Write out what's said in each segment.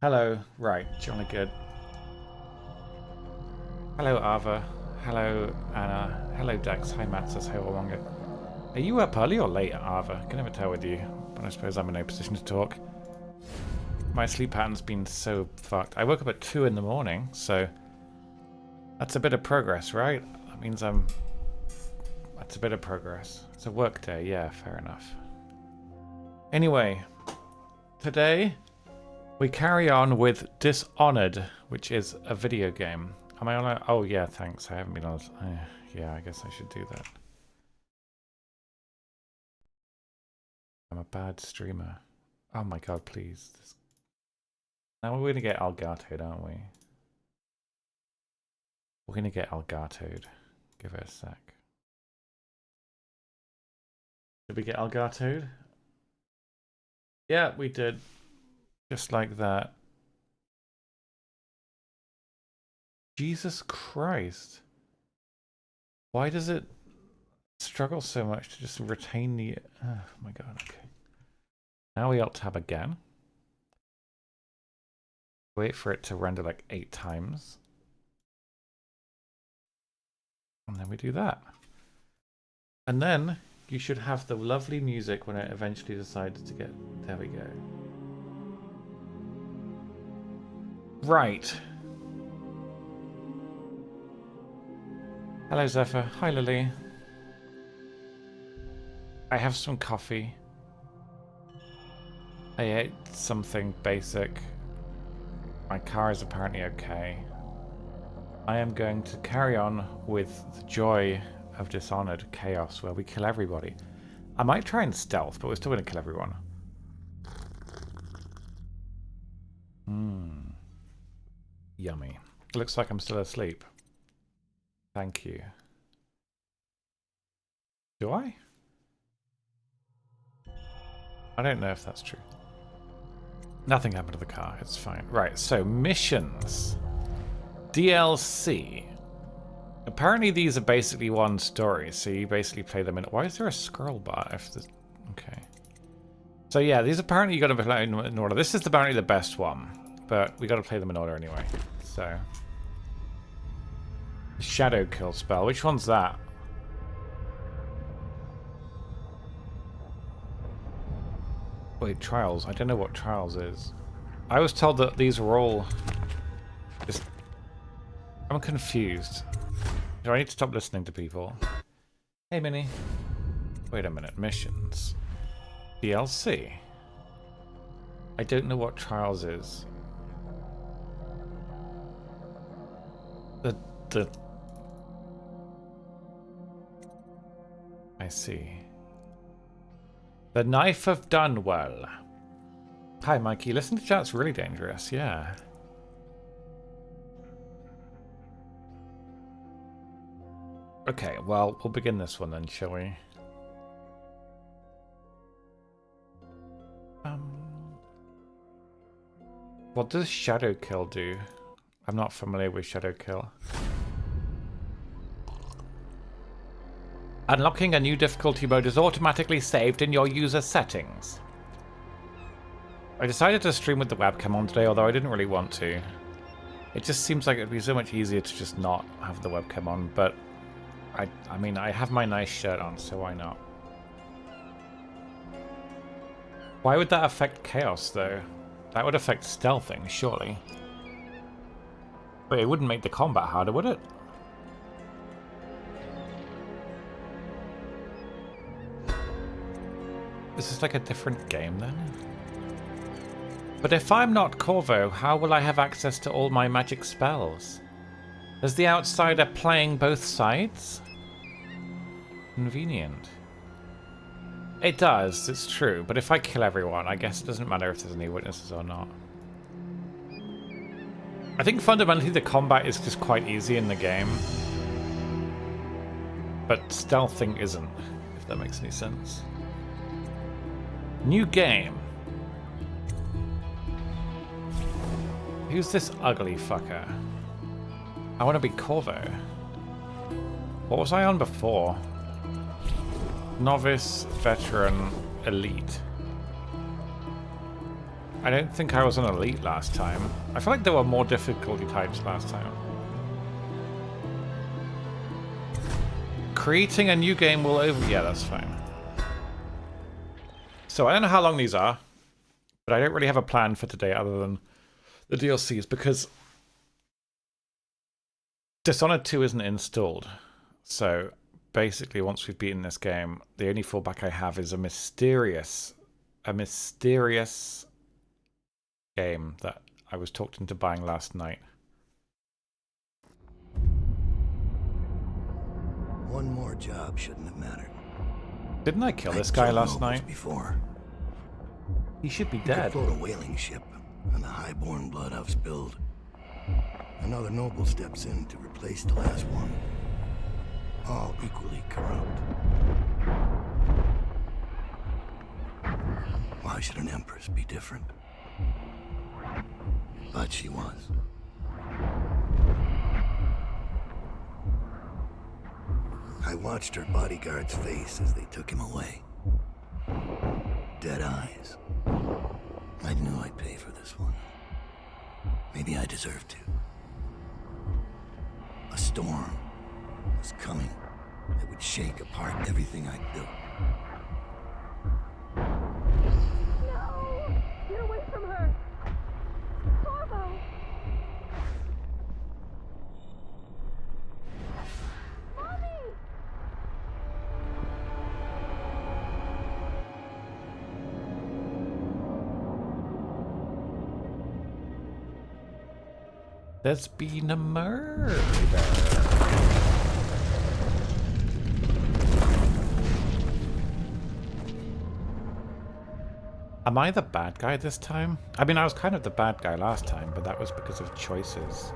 Hello. Right, jolly good. Hello, Ava. Hello, Anna. Hello, Dex. Hi, Matsus. Hi, Wonga. Are you up early or late, Ava? I can never tell with you, but I suppose I'm in no position to talk. My sleep pattern's been so fucked. I woke up at 2 in the morning, so that's a bit of progress, right? That means that's a bit of progress. It's a work day, yeah, fair enough. Anyway, today we carry on with Dishonored, which is a video game. Am I on a... Oh, yeah, thanks. I haven't been on... Yeah, I guess I should do that. I'm a bad streamer. Oh my god, please. Now we're going to get Elgatoed, aren't we? We're going to get Elgatoed. Give it a sec. Did we get Elgatoed? Yeah, we did. Just like that. Jesus Christ. Why does it struggle so much to just retain the... Oh my god, okay. Now we alt-tab again. Wait for it to render like 8 times. And then we do that. And then you should have the lovely music when it eventually decides to get... There we go. Right. Hello, Zephyr. Hi, Lily. I have some coffee. I ate something basic. My car is apparently okay. I am going to carry on with the joy of Dishonored Chaos, where we kill everybody. I might try and stealth, but we're still going to kill everyone. Yummy. It looks like I'm still asleep. Thank you. Do I? I don't know if that's true. Nothing happened to the car. It's fine. Right, so missions. DLC. Apparently these are basically one story, so you basically play them in... Why is there a scroll bar? Okay. So yeah, these apparently you got to play in order. This is apparently the best one, but we got to play them in order anyway. So... Shadow kill spell. Which one's that? Wait, trials. I don't know what trials is. I was told that these were all... Just... I'm confused. Do I need to stop listening to people? Hey, Minnie. Wait a minute. Missions. DLC. I don't know what trials is. The... I see. The Knife of Dunwall. Hi, Mikey. Listen to chat's really dangerous. Yeah. Okay, well, we'll begin this one then, shall we? What does Shadow Kill do? I'm not familiar with Shadow Kill. Unlocking a new difficulty mode is automatically saved in your user settings. I decided to stream with the webcam on today, although I didn't really want to. It just seems like it'd be so much easier to just not have the webcam on, but I mean, I have my nice shirt on, so why not? Why would that affect chaos, though? That would affect stealthing, surely. But it wouldn't make the combat harder, would it? Is this like a different game then? But if I'm not Corvo, how will I have access to all my magic spells? Is the outsider playing both sides? Convenient. It does, it's true, but if I kill everyone, I guess it doesn't matter if there's any witnesses or not. I think fundamentally the combat is just quite easy in the game. But stealthing isn't, if that makes any sense. New game. Who's this ugly fucker? I want to be Corvo. What was I on before? Novice, veteran, elite. I don't think I was on Elite last time. I feel like there were more difficulty types last time. Creating a new game will over... Yeah, that's fine. So I don't know how long these are, but I don't really have a plan for today other than the DLCs because Dishonored 2 isn't installed. So basically once we've beaten this game, the only fallback I have is a mysterious game that I was talked into buying last night. One more job shouldn't have mattered. Didn't I kill this guy last night? Before. He should be He dead. could float a whaling ship, and the highborn blood I've spilled. Another noble steps in to replace the last one. All equally corrupt. Why should an empress be different? But she was. I watched her bodyguard's face as they took him away. Dead eyes. I knew I'd pay for this one. Maybe I deserved to. A storm was coming that would shake apart everything I'd built. No! Get away from her! Corvo! Mommy! There's been a murder. Am I the bad guy this time? I mean, I was kind of the bad guy last time, but that was because of choices.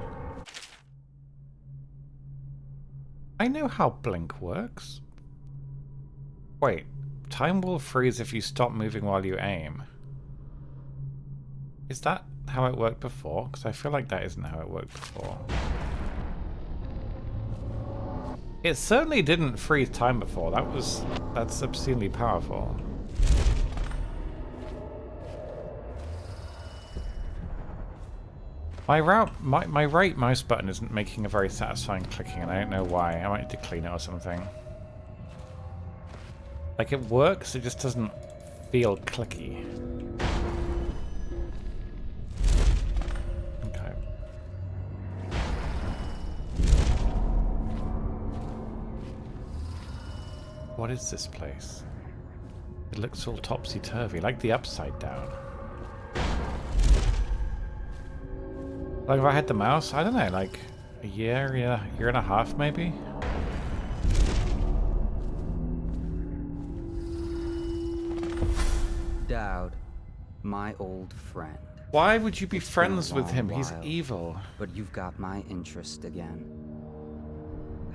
I know how blink works. Wait, time will freeze if you stop moving while you aim. Is that how it worked before? Because I feel like that isn't how it worked before. It certainly didn't freeze time before. That's obscenely powerful. My right mouse button isn't making a very satisfying clicking, and I don't know why. I might need to clean it or something. Like, it works, it just doesn't feel clicky. Okay. What is this place? It looks all topsy-turvy, like the Upside Down. Like, if I had the mouse, I don't know, like a year and a half maybe? Dowd, my old friend. Why would you be friends with him? He's evil. But you've got my interest again.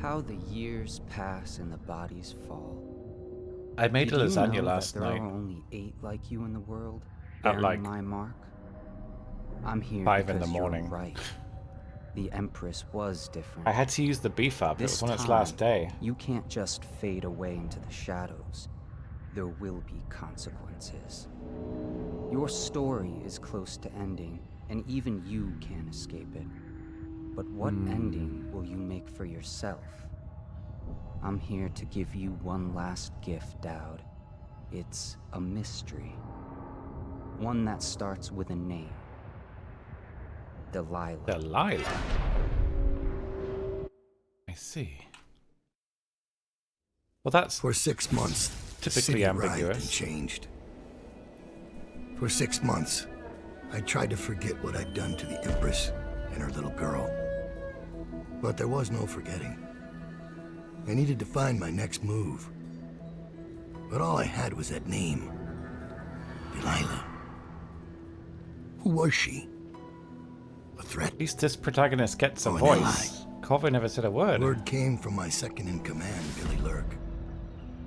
How the years pass and the bodies fall. I made a lasagna Did you know last that there night. are only 8 like you in the world? At like my mark. I'm here 5 in the because morning. You're right. The Empress was different. I had to use the beef up. It was on its last day. You can't just fade away into the shadows. There will be consequences. Your story is close to ending, and even you can't escape it. But what ending will you make for yourself? I'm here to give you one last gift, Dowd. It's a mystery. One that starts with a name. Delilah. Delilah? I see. Well, that's For 6 months, typically the city writhed ambiguous. and changed. For 6 months, I tried to forget what I'd done to the Empress and her little girl. But there was no forgetting. I needed to find my next move. But all I had was that name. Delilah. Who was she? A threat? At least this protagonist gets a Oh, an voice. Corvo never said a word. Word came from my second-in-command, Billy Lurk.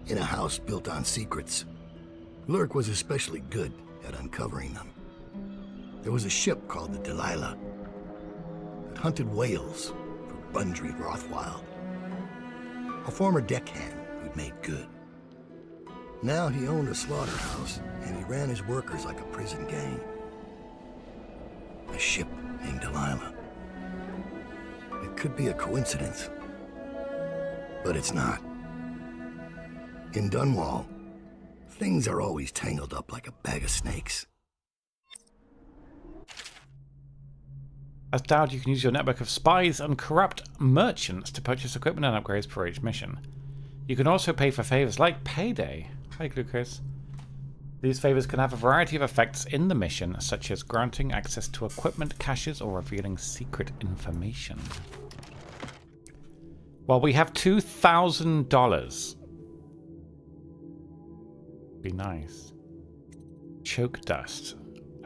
In a house built on secrets. Lurk was especially good at uncovering them. There was a ship called the Delilah that hunted whales for Bundry Rothwild. A former deckhand who'd made good. Now he owned a slaughterhouse, and he ran his workers like a prison gang. a ship named Delilah. It could be a coincidence, but it's not. In Dunwall, things are always tangled up like a bag of snakes. As Dowd, you can use your network of spies and corrupt merchants to purchase equipment and upgrades for each mission. You can also pay for favors like payday. Hi, Glucose. These favors can have a variety of effects in the mission, such as granting access to equipment caches or revealing secret information. Well, we have $2,000. Be nice. Choke dust.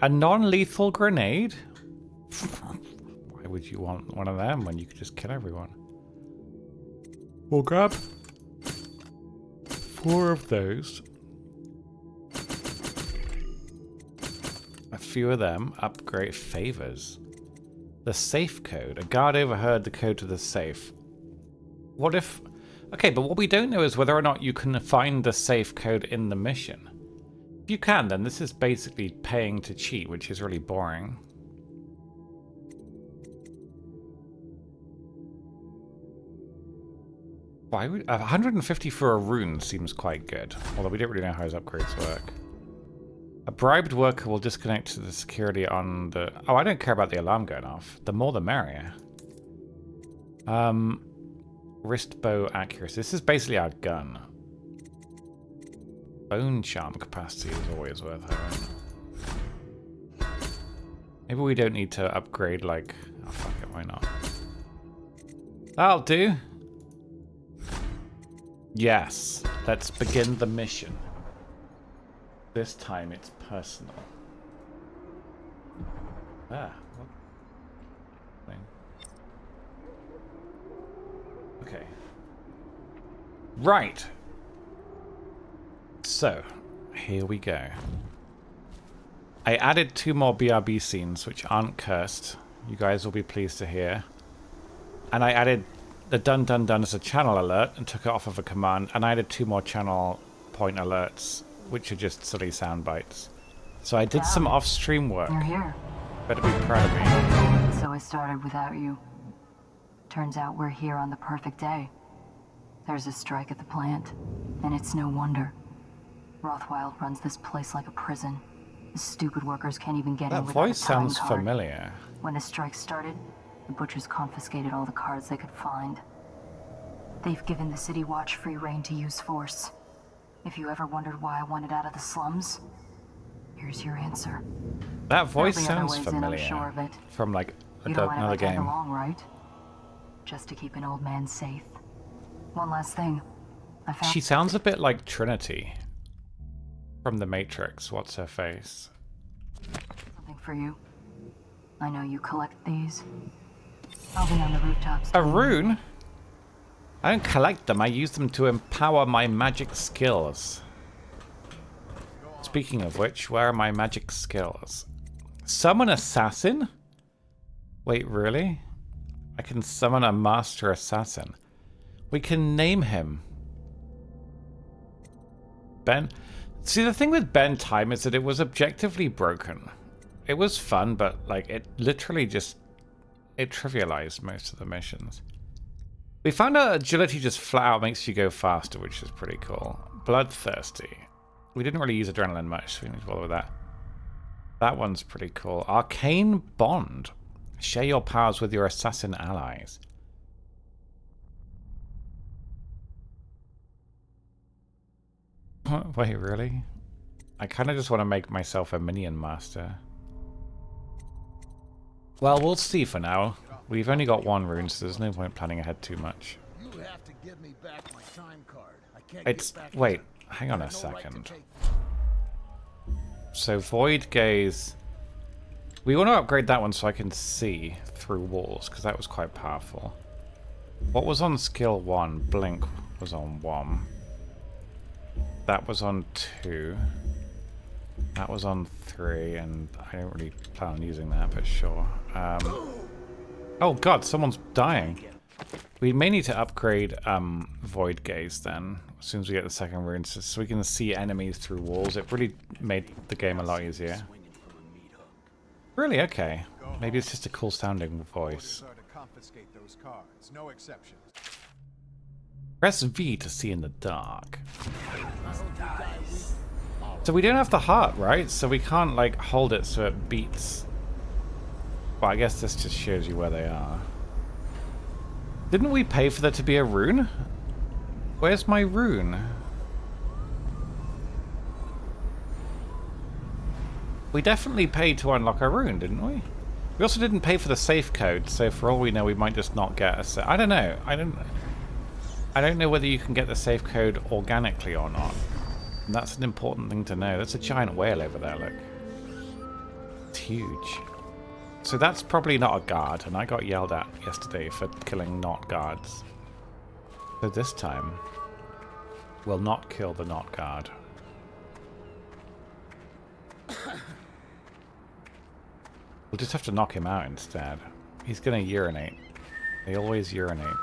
A non-lethal grenade? Why would you want one of them when you could just kill everyone? We'll grab 4 of those. A few of them. Upgrade favors. The safe code. A guard overheard the code to the safe. What if... Okay, but what we don't know is whether or not you can find the safe code in the mission. If you can, then this is basically paying to cheat, which is really boring. Why would 150 for a rune seems quite good, although we don't really know how his upgrades work. A bribed worker will disconnect to the security on the... Oh, I don't care about the alarm going off. The more the merrier. Wrist bow accuracy. This is basically our gun. Bone charm capacity is always worth having. Maybe we don't need to upgrade like... Oh, fuck it, why not? That'll do. Yes, let's begin the mission. This time it's personal. Ah, what thing? Okay. Right. So, here we go. I added 2 more BRB scenes, which aren't cursed. You guys will be pleased to hear. And I added the dun dun dun as a channel alert and took it off of a command, and I added 2 more channel point alerts, which are just silly sound bites. So I did some off-stream work. You're here. Better be proud of me. So I started without you. Turns out we're here on the perfect day. There's a strike at the plant, and it's no wonder. Rothwild runs this place like a prison. The stupid workers can't even get in That without a voice time sounds card. familiar. When the strike started, the butchers confiscated all the cards they could find. They've given the City Watch free reign to use force. If you ever wondered why I wanted out of the slums, here's your answer. That voice There'll be other sounds ways in, I'm familiar. sure of it. From like You don't want another to tag game. along, right? Just to keep an old man safe. One last thing. I found She sounds a bit like Trinity from The Matrix. What's her face? something for you. I know you collect these. I'll be on the rooftops. A rune? I don't collect them. I use them to empower my magic skills. Speaking of which, where are my magic skills? Summon assassin? Wait, really? I can summon a master assassin. We can name him. Ben. See, the thing with Ben Time is that it was objectively broken. It was fun, but like it literally just it trivialized most of the missions. We found out agility just flat out makes you go faster, which is pretty cool. Bloodthirsty. We didn't really use adrenaline much, so we didn't bother with that. That one's pretty cool. Arcane Bond. Share your powers with your assassin allies. Wait, really? I kind of just want to make myself a minion master. Well, we'll see for now. We've only got 1 rune, so there's no point planning ahead too much. You have to give me back my time card. I can't It's... get back Wait, in. hang on I a have no right to second. take- So, Void Gaze... We want to upgrade that one so I can see through walls, because that was quite powerful. What was on skill 1? Blink was on 1. That was on 2. That was on 3, and I don't really plan on using that, but sure. Oh god, someone's dying. We may need to upgrade Void Gaze then, as soon as we get the second rune, so we can see enemies through walls. It really made the game a lot easier. Really? Okay. Maybe it's just a cool sounding voice. Orders are to confiscate those cards, no exceptions. Press V to see in the dark. So we don't have the heart, right? So we can't like hold it so it beats. Well, I guess this just shows you where they are. Didn't we pay for there to be a rune? Where's my rune? We definitely paid to unlock a rune, didn't we? We also didn't pay for the safe code, so for all we know, we might just not get a I don't know. I don't know whether you can get the safe code organically or not. And that's an important thing to know. That's a giant whale over there, look. It's huge. So that's probably not a guard, and I got yelled at yesterday for killing not guards. So this time, we'll not kill the not guard. We'll just have to knock him out instead. He's gonna urinate. They always urinate.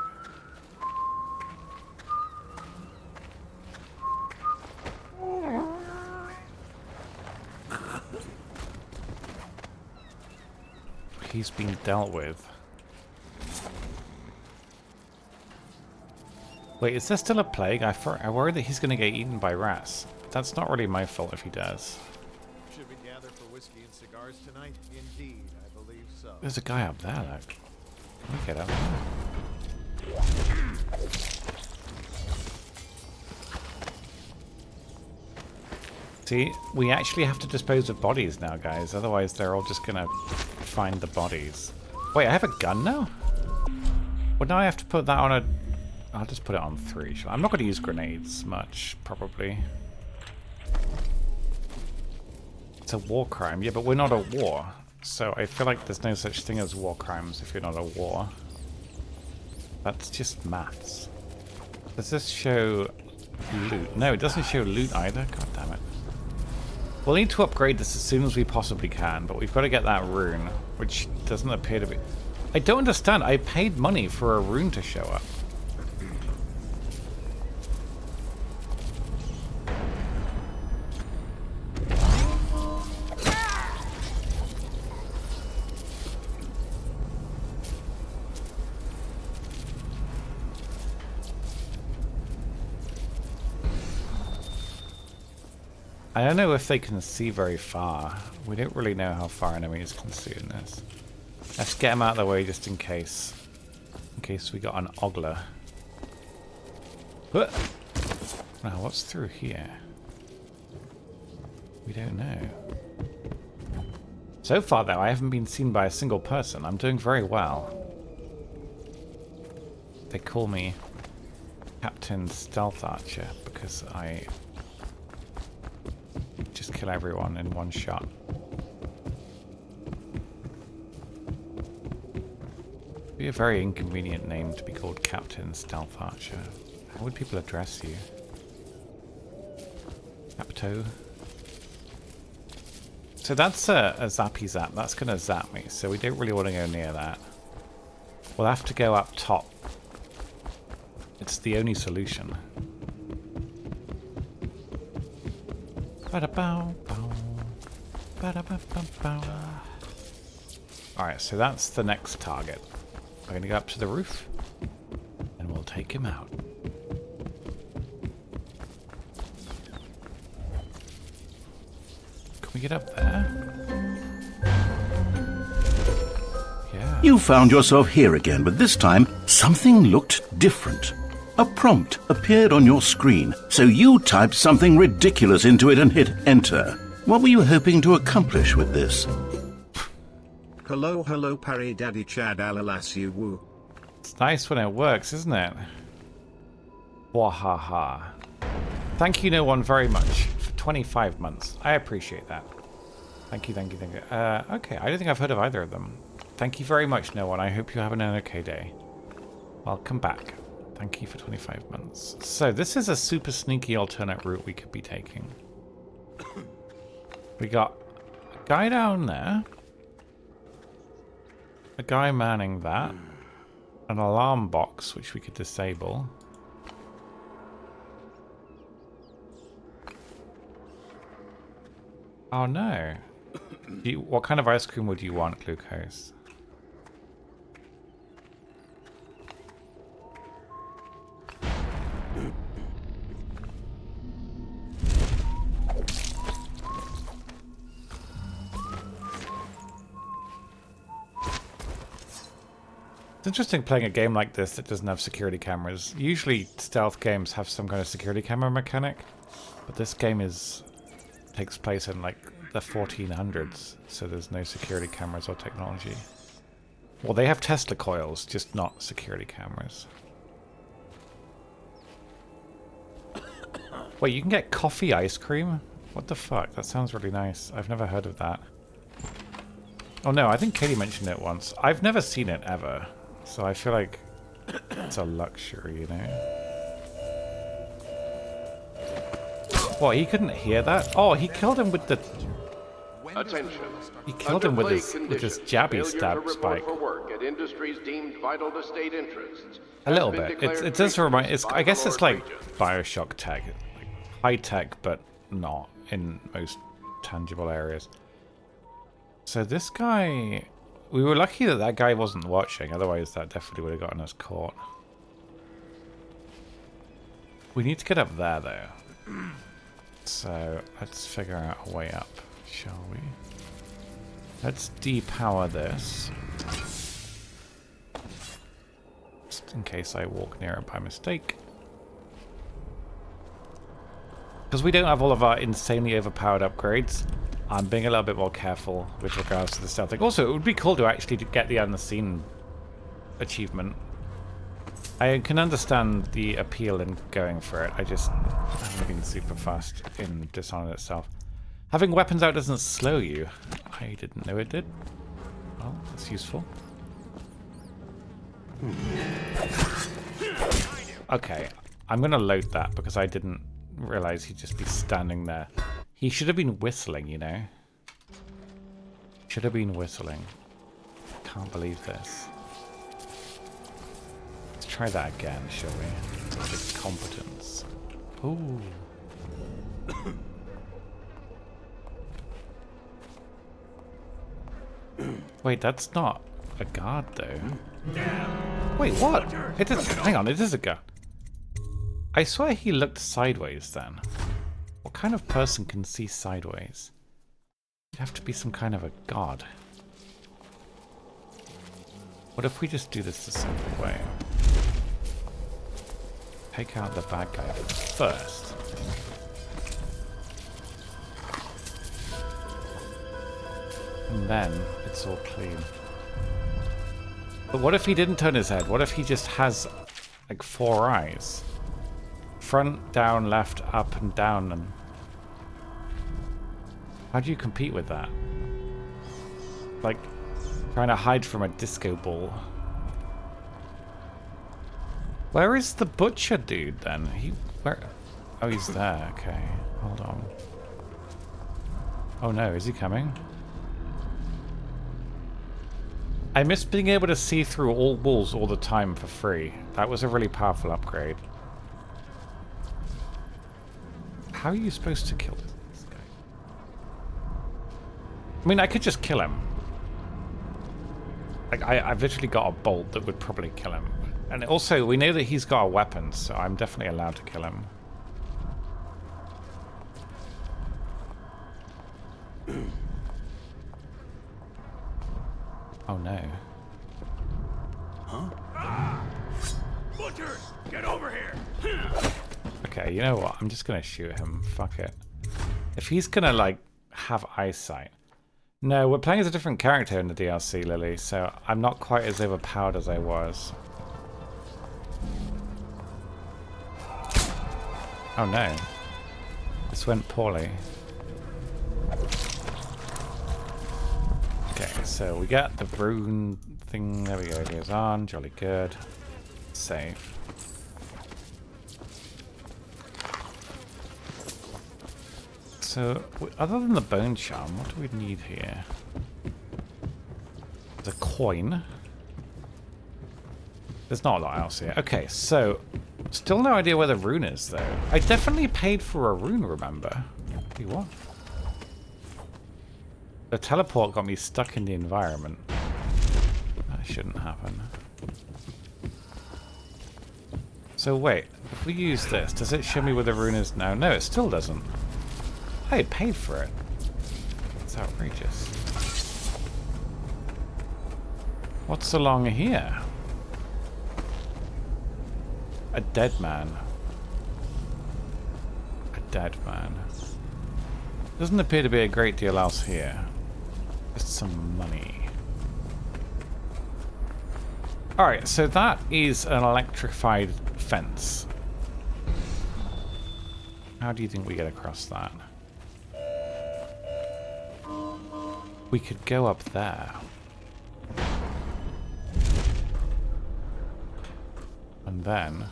He's been dealt with. Wait, is there still a plague? I worry that he's gonna get eaten by rats. That's not really my fault if he does. Should we gather for whiskey and cigars tonight? Indeed, I believe so. There's a guy up there, look. Can we get up there? See, we actually have to dispose of bodies now, guys. Otherwise, they're all just gonna find the bodies. Wait, I have a gun now? Well, now I have to put that on a... I'll just put it on 3. I'm not going to use grenades much, probably. It's a war crime. Yeah, but we're not at war. So I feel like there's no such thing as war crimes if you're not at war. That's just maths. Does this show loot? No, it doesn't show loot either. God damn it. We'll need to upgrade this as soon as we possibly can, but we've got to get that rune, which doesn't appear to be... I don't understand. I paid money for a rune to show up. I don't know if they can see very far. We don't really know how far enemies can see in this. Let's get them out of the way just in case. In case we got an ogler. Now, what's through here? We don't know. So far, though, I haven't been seen by a single person. I'm doing very well. They call me Captain Stealth Archer because I... just kill everyone in one shot. It'd be a very inconvenient name to be called Captain Stealth Archer. How would people address you? Capto? So that's a zappy zap. That's going to zap me, so we don't really want to go near that. We'll have to go up top. It's the only solution. Alright, so that's the next target. We're going to go up to the roof, and we'll take him out. Can we get up there? Yeah. You found yourself here again, but this time, something looked different. A prompt appeared on your screen, so you typed something ridiculous into it and hit enter. What were you hoping to accomplish with this? Hello, Parry Daddy Chad Alalassi Woo. It's nice when it works, isn't it? Wahaha. Thank you, no one, very much for 25 months. I appreciate that. Thank you, thank you, thank you. Okay, I don't think I've heard of either of them. Thank you very much, no one. I hope you're having an okay day. Welcome back. Thank you for 25 months. So this is a super sneaky alternate route we could be taking. We got a guy down there. A guy manning that. An alarm box, which we could disable. Oh no. What kind of ice cream would you want, Glucose? It's interesting playing a game like this that doesn't have security cameras. Usually stealth games have some kind of security camera mechanic, but this game takes place in like the 1400s, so there's no security cameras or technology. Well, they have Tesla coils, just not security cameras. Wait, you can get coffee ice cream? What the fuck? That sounds really nice. I've never heard of that. Oh no, I think Katie mentioned it once. I've never seen it ever. So I feel like it's a luxury, you know? What, he couldn't hear that? Oh, he killed him with the... Attention. He killed him with his jabby stab spike. For work at industries deemed vital to state interests. A little bit. It does remind... I guess it's like Bioshock tech. Like high tech, but not in most tangible areas. So this guy... We were lucky that that guy wasn't watching, otherwise that definitely would have gotten us caught. We need to get up there, though. So, let's figure out a way up, shall we? Let's depower this. Just in case I walk near it by mistake. Because we don't have all of our insanely overpowered upgrades, I'm being a little bit more careful with regards to the stealth thing. Also, it would be cool to actually get the unseen achievement. I can understand the appeal in going for it. I just haven't been super fast in Dishonored itself. Having weapons out doesn't slow you. I didn't know it did. Well, that's useful. Okay, I'm going to load that because I didn't realize he'd just be standing there. He should have been whistling, you know? Should have been whistling. Can't believe this. Let's try that again, shall we? With competence. Ooh. Wait, that's not a guard, though. Wait, what? It is. Hang on, it is a guard. I swear he looked sideways then. What kind of person can see sideways? You'd have to be some kind of a god. What if we just do this the simple way? Take out the bad guy first. And then it's all clean. But what if he didn't turn his head? What if he just has like 4 eyes? Front, down, left, up and down. And how do you compete with that? Like trying to hide from a disco ball. Where is the butcher dude then? Where? Oh, he's there. Okay, hold on. Oh no, is he coming? I miss being able to see through all walls all the time for free. That was a really powerful upgrade. How are you supposed to kill this guy? I mean, I could just kill him. Like, I've literally got a bolt that would probably kill him. And also, we know that he's got a weapon, so I'm definitely allowed to kill him. Oh no. Huh? Butchers, get over here! Okay, you know what? I'm just gonna shoot him. Fuck it. If he's gonna, like, have eyesight. No, we're playing as a different character in the DLC, Lily, so I'm not quite as overpowered as I was. Oh no. This went poorly. Okay, so we got the rune thing. There we go. It goes on. Jolly good. Save. So, other than the bone charm, what do we need here? The coin. There's not a lot else here. Okay, so still no idea where the rune is, though. I definitely paid for a rune, remember? What? The teleport got me stuck in the environment. That shouldn't happen. So wait, if we use this, does it show me where the rune is now? No, it still doesn't. I paid for it. It's outrageous. What's along here? A dead man. A dead man. Doesn't appear to be a great deal else here. Just some money. Alright, so that is an electrified fence. How do you think we get across that? We could go up there. And then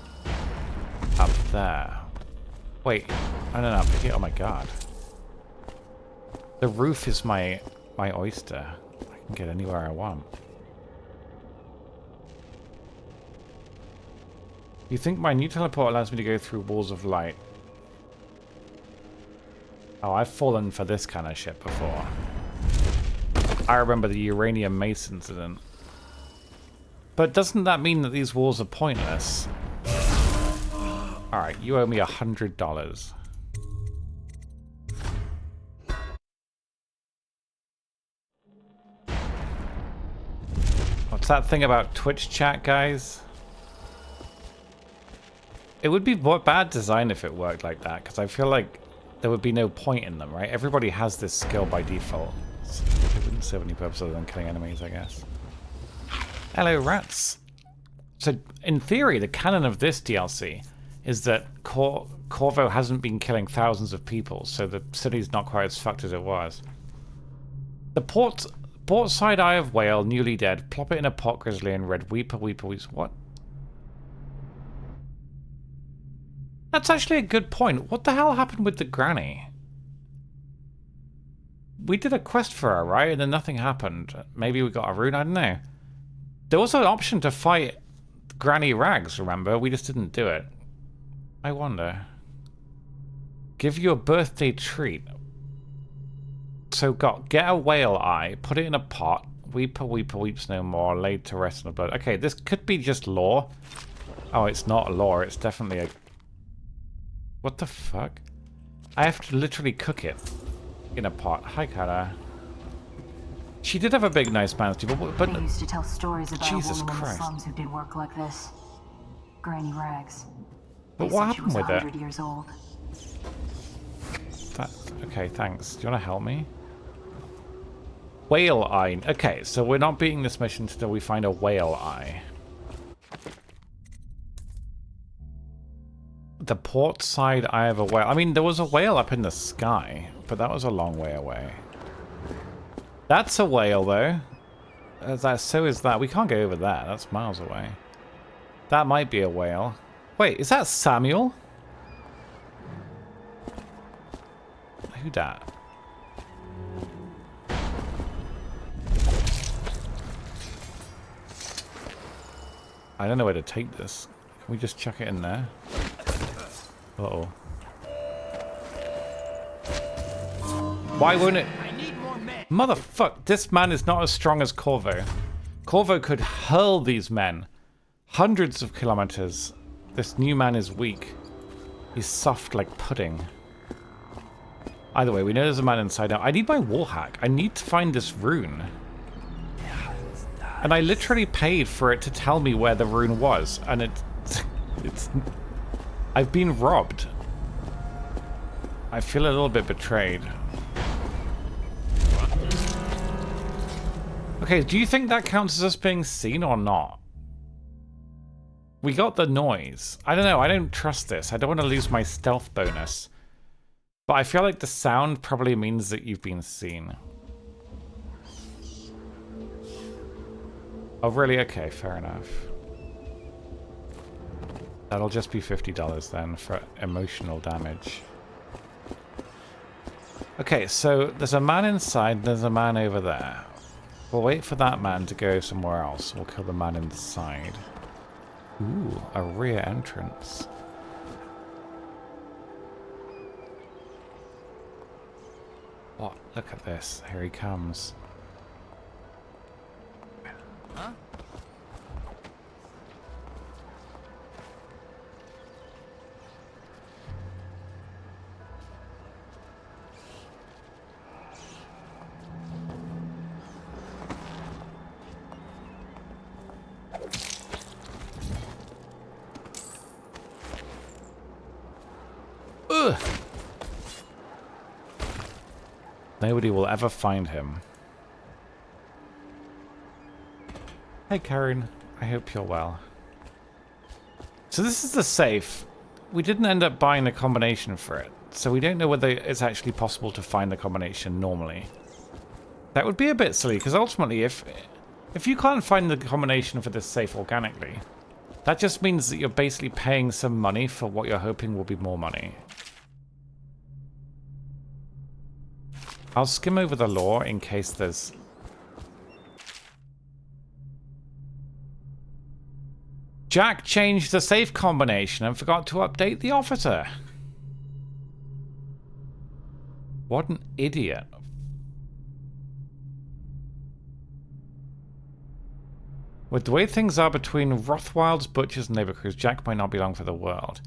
up there. Wait, and then up here. Oh my god. The roof is my oyster. I can get anywhere I want. You think my new teleport allows me to go through walls of light? Oh, I've fallen for this kind of shit before. I remember the uranium mace incident. But doesn't that mean that these walls are pointless? Alright, you owe me $100. What's that thing about Twitch chat, guys? It would be bad design if it worked like that, because I feel like there would be no point in them, right? Everybody has this skill by default. So it wouldn't serve any purpose other than killing enemies, I guess. Hello, rats. So, in theory, the canon of this DLC is that Corvo hasn't been killing thousands of people, so the city's not quite as fucked as it was. The port side eye of whale, newly dead. Plop it in a pot, grizzly, and red. Weeper, weeper, weeper. What? That's actually a good point. What the hell happened with the granny? We did a quest for her, right? And then nothing happened. Maybe we got a rune? I don't know. There was an option to fight Granny Rags, remember? We just didn't do it. I wonder. Give you a birthday treat. So get a whale eye, put it in a pot. Weeper, weeper, weeps no more. Laid to rest in the blood. Okay, this could be just lore. Oh, it's not a lore. It's definitely a... What the fuck? I have to literally cook it in a pot. Hi, Kara. She did have a big, nice man's too, but they used to tell stories about Jesus a woman Christ. in the slums who did work like this. Granny Rags. But They what said happened she was with it? 100 years old. Okay, thanks. Do you want to help me? Whale eye. Okay, so we're not beating this mission until we find a whale eye. The port side eye of a whale. I mean, there was a whale up in the sky, but that was a long way away. That's a whale, though. So is that. We can't go over that. That's miles away. That might be a whale. Wait, is that Samuel? Who dat? I don't know where to take this. Can we just chuck it in there? Uh-oh. Why won't it? Motherfuck, this man is not as strong as Corvo. Corvo could hurl these men hundreds of kilometers. This new man is weak. He's soft like pudding. Either way, we know there's a man inside out. I need my wall hack. I need to find this rune. And I literally paid for it to tell me where the rune was. And it's... I've been robbed. I feel a little bit betrayed. Okay, do you think that counts as us being seen or not? We got the noise. I don't know, I don't trust this. I don't want to lose my stealth bonus. But I feel like the sound probably means that you've been seen. Oh, really? Okay, fair enough. That'll just be $50 then for emotional damage. Okay, so there's a man inside, there's a man over there. We'll wait for that man to go somewhere else. We'll kill the man inside. Ooh, a rear entrance. What? Look at this. Here he comes. Huh? Ugh. Nobody will ever find him. Hey Karen, I hope you're well. So this is the safe. We didn't end up buying a combination for it, so we don't know whether it's actually possible to find the combination normally. That would be a bit silly, because ultimately if you can't find the combination for this safe organically, that just means that you're basically paying some money for what you're hoping will be more money. I'll skim over the lore in case there's... Jack changed the safe combination and forgot to update the officer. What an idiot. With the way things are between Rothwild's butchers and labor crews, Jack might not be long for the world.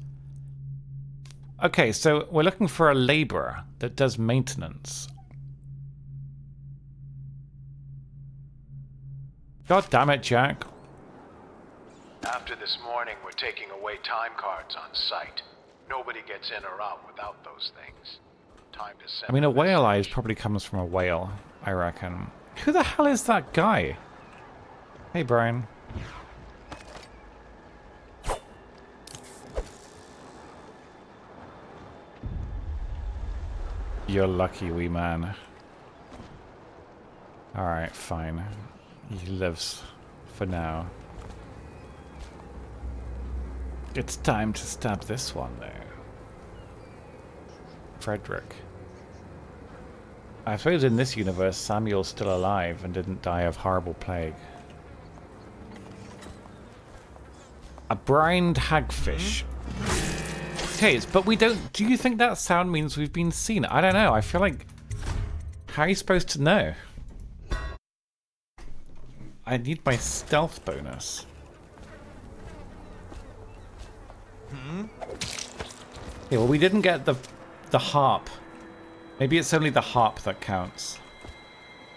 Okay, so we're looking for a laborer that does maintenance. God damn it, Jack. After this morning, we're taking away time cards on site. Nobody gets in or out without those things. Time to send. I mean, a whale eyes probably comes from a whale, I reckon. Who the hell is that guy? Hey, Brian. You're lucky, wee man. Alright, fine. He lives for now. It's time to stab this one, though. Frederick. I suppose in this universe, Samuel's still alive and didn't die of horrible plague. A brined hagfish. Okay, but we don't... Do you think that sound means we've been seen? I don't know. I feel like... How are you supposed to know? I need my stealth bonus. Yeah, well, we didn't get the harp. Maybe it's only the harp that counts.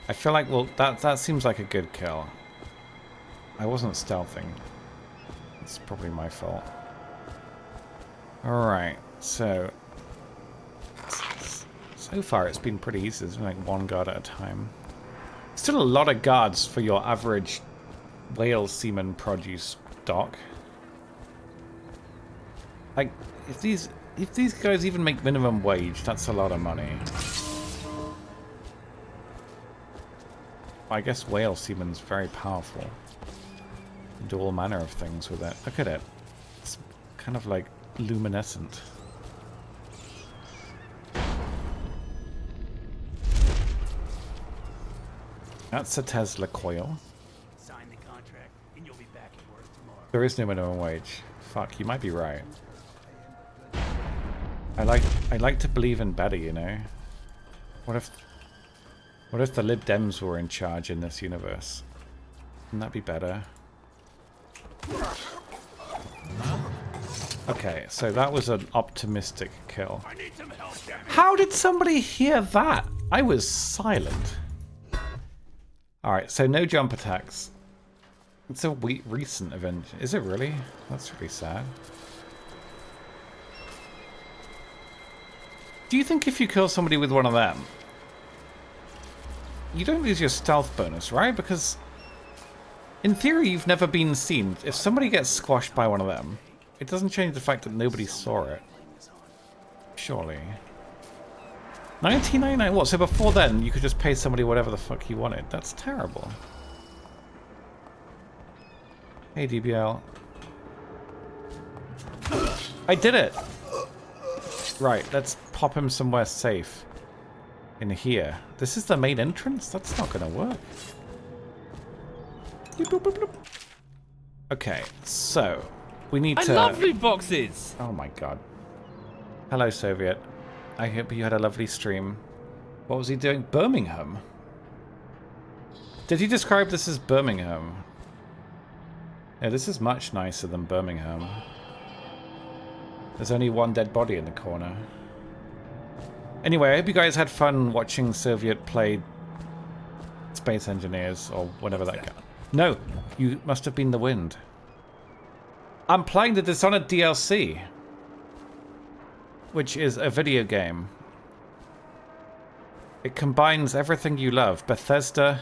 I feel like, well, that seems like a good kill. I wasn't stealthing. It's probably my fault. Alright, so far it's been pretty easy. It's been like one guard at a time. Still a lot of guards for your average whale seaman produce dock. Like, if these guys even make minimum wage, that's a lot of money. I guess whale seaman's very powerful. Do all manner of things with it. Look at it. It's kind of like luminescent. That's a Tesla coil. Sign the contract, and you'll be back at work tomorrow. There is no minimum wage. Fuck, you might be right. I like to believe in better, you know. What if the Lib Dems were in charge in this universe? Wouldn't that be better? Okay, so that was an optimistic kill. I need some help, damn it. How did somebody hear that? I was silent. Alright, so no jump attacks. It's a recent event. Is it really? That's really sad. Do you think if you kill somebody with one of them, you don't lose your stealth bonus, right? Because in theory, you've never been seen. If somebody gets squashed by one of them, it doesn't change the fact that nobody saw it. Surely. 1999. What? So before then, you could just pay somebody whatever the fuck you wanted. That's terrible. Hey, DBL. I did it! Right, let's pop him somewhere safe. In here. This is the main entrance? That's not gonna work. Okay, so we need to... Lovely boxes! Oh my god. Hello, Soviet. I hope you had a lovely stream. What was he doing? Birmingham? Did he describe this as Birmingham? Yeah, this is much nicer than Birmingham. There's only one dead body in the corner. Anyway, I hope you guys had fun watching Soviet play Space Engineers, or whatever that guy. No, you must have been the wind. I'm playing the Dishonored DLC, which is a video game. It combines everything you love, Bethesda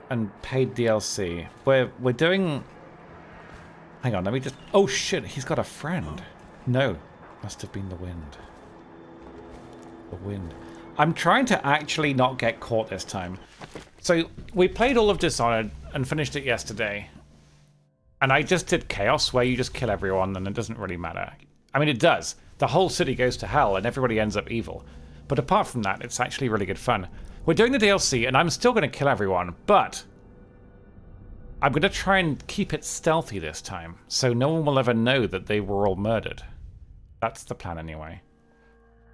and paid DLC. We're doing... Hang on, let me just... Oh shit, he's got a friend. No, must have been the wind. The wind. I'm trying to actually not get caught this time. So, we played all of Dishonored and finished it yesterday. And I just did Chaos, where you just kill everyone and it doesn't really matter. I mean, it does. The whole city goes to hell and everybody ends up evil. But apart from that, it's actually really good fun. We're doing the DLC and I'm still going to kill everyone, but I'm going to try and keep it stealthy this time, so no one will ever know that they were all murdered. That's the plan anyway.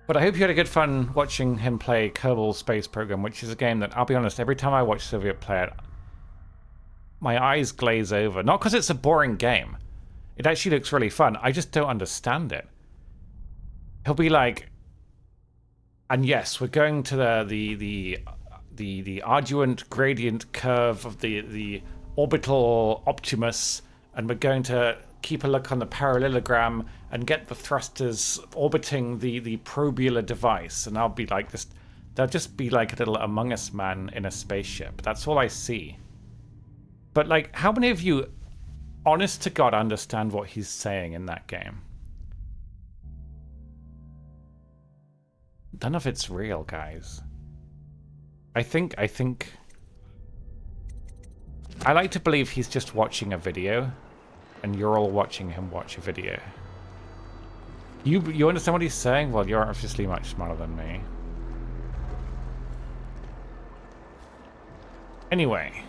But I hope you had a good fun watching him play Kerbal Space Program, which is a game that, I'll be honest, every time I watch Soviet play it, my eyes glaze over. Not because it's a boring game. It actually looks really fun. I just don't understand it. He'll be like, and yes, we're going to the arduent gradient curve of the orbital Optimus, and we're going to keep a look on the parallelogram and get the thrusters orbiting the probular device. And I'll be like this. They'll just be like a little Among Us man in a spaceship. That's all I see. But like, how many of you, honest to God, understand what he's saying in that game? None of it's real, guys. I like to believe he's just watching a video, and you're all watching him watch a video. You understand what he's saying? Well, you're obviously much smarter than me. Anyway.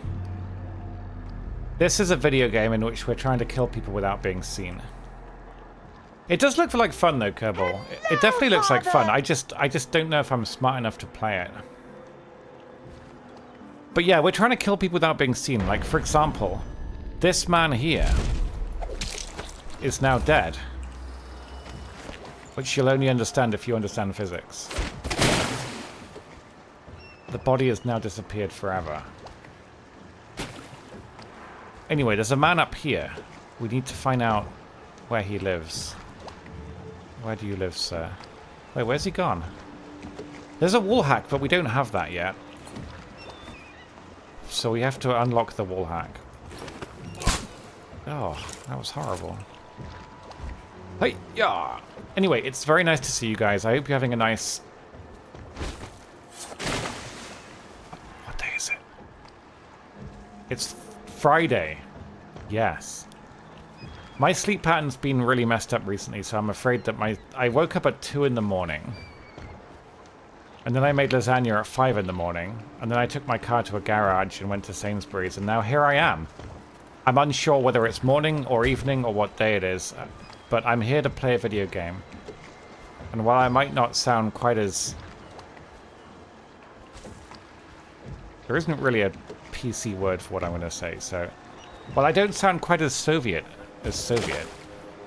This is a video game in which we're trying to kill people without being seen. It does look like fun though, Kerbal. It definitely looks like fun. I just don't know if I'm smart enough to play it. But yeah, we're trying to kill people without being seen. Like, for example, this man here is now dead. Which you'll only understand if you understand physics. The body has now disappeared forever. Anyway, there's a man up here. We need to find out where he lives. Where do you live, sir? Wait, where's he gone? There's a wall hack, but we don't have that yet. So we have to unlock the wall hack. Oh, that was horrible. Hey, yeah. Anyway, it's very nice to see you guys. I hope you're having a nice... What day is it? It's Friday. Yes. My sleep pattern's been really messed up recently, so I'm afraid that I woke up at 2 in the morning. And then I made lasagna at 5 in the morning. And then I took my car to a garage and went to Sainsbury's, and now here I am. I'm unsure whether it's morning or evening or what day it is, but I'm here to play a video game. And while I might not sound quite as... There isn't really a PC word for what I'm going to say, so... While I don't sound quite as Soviet,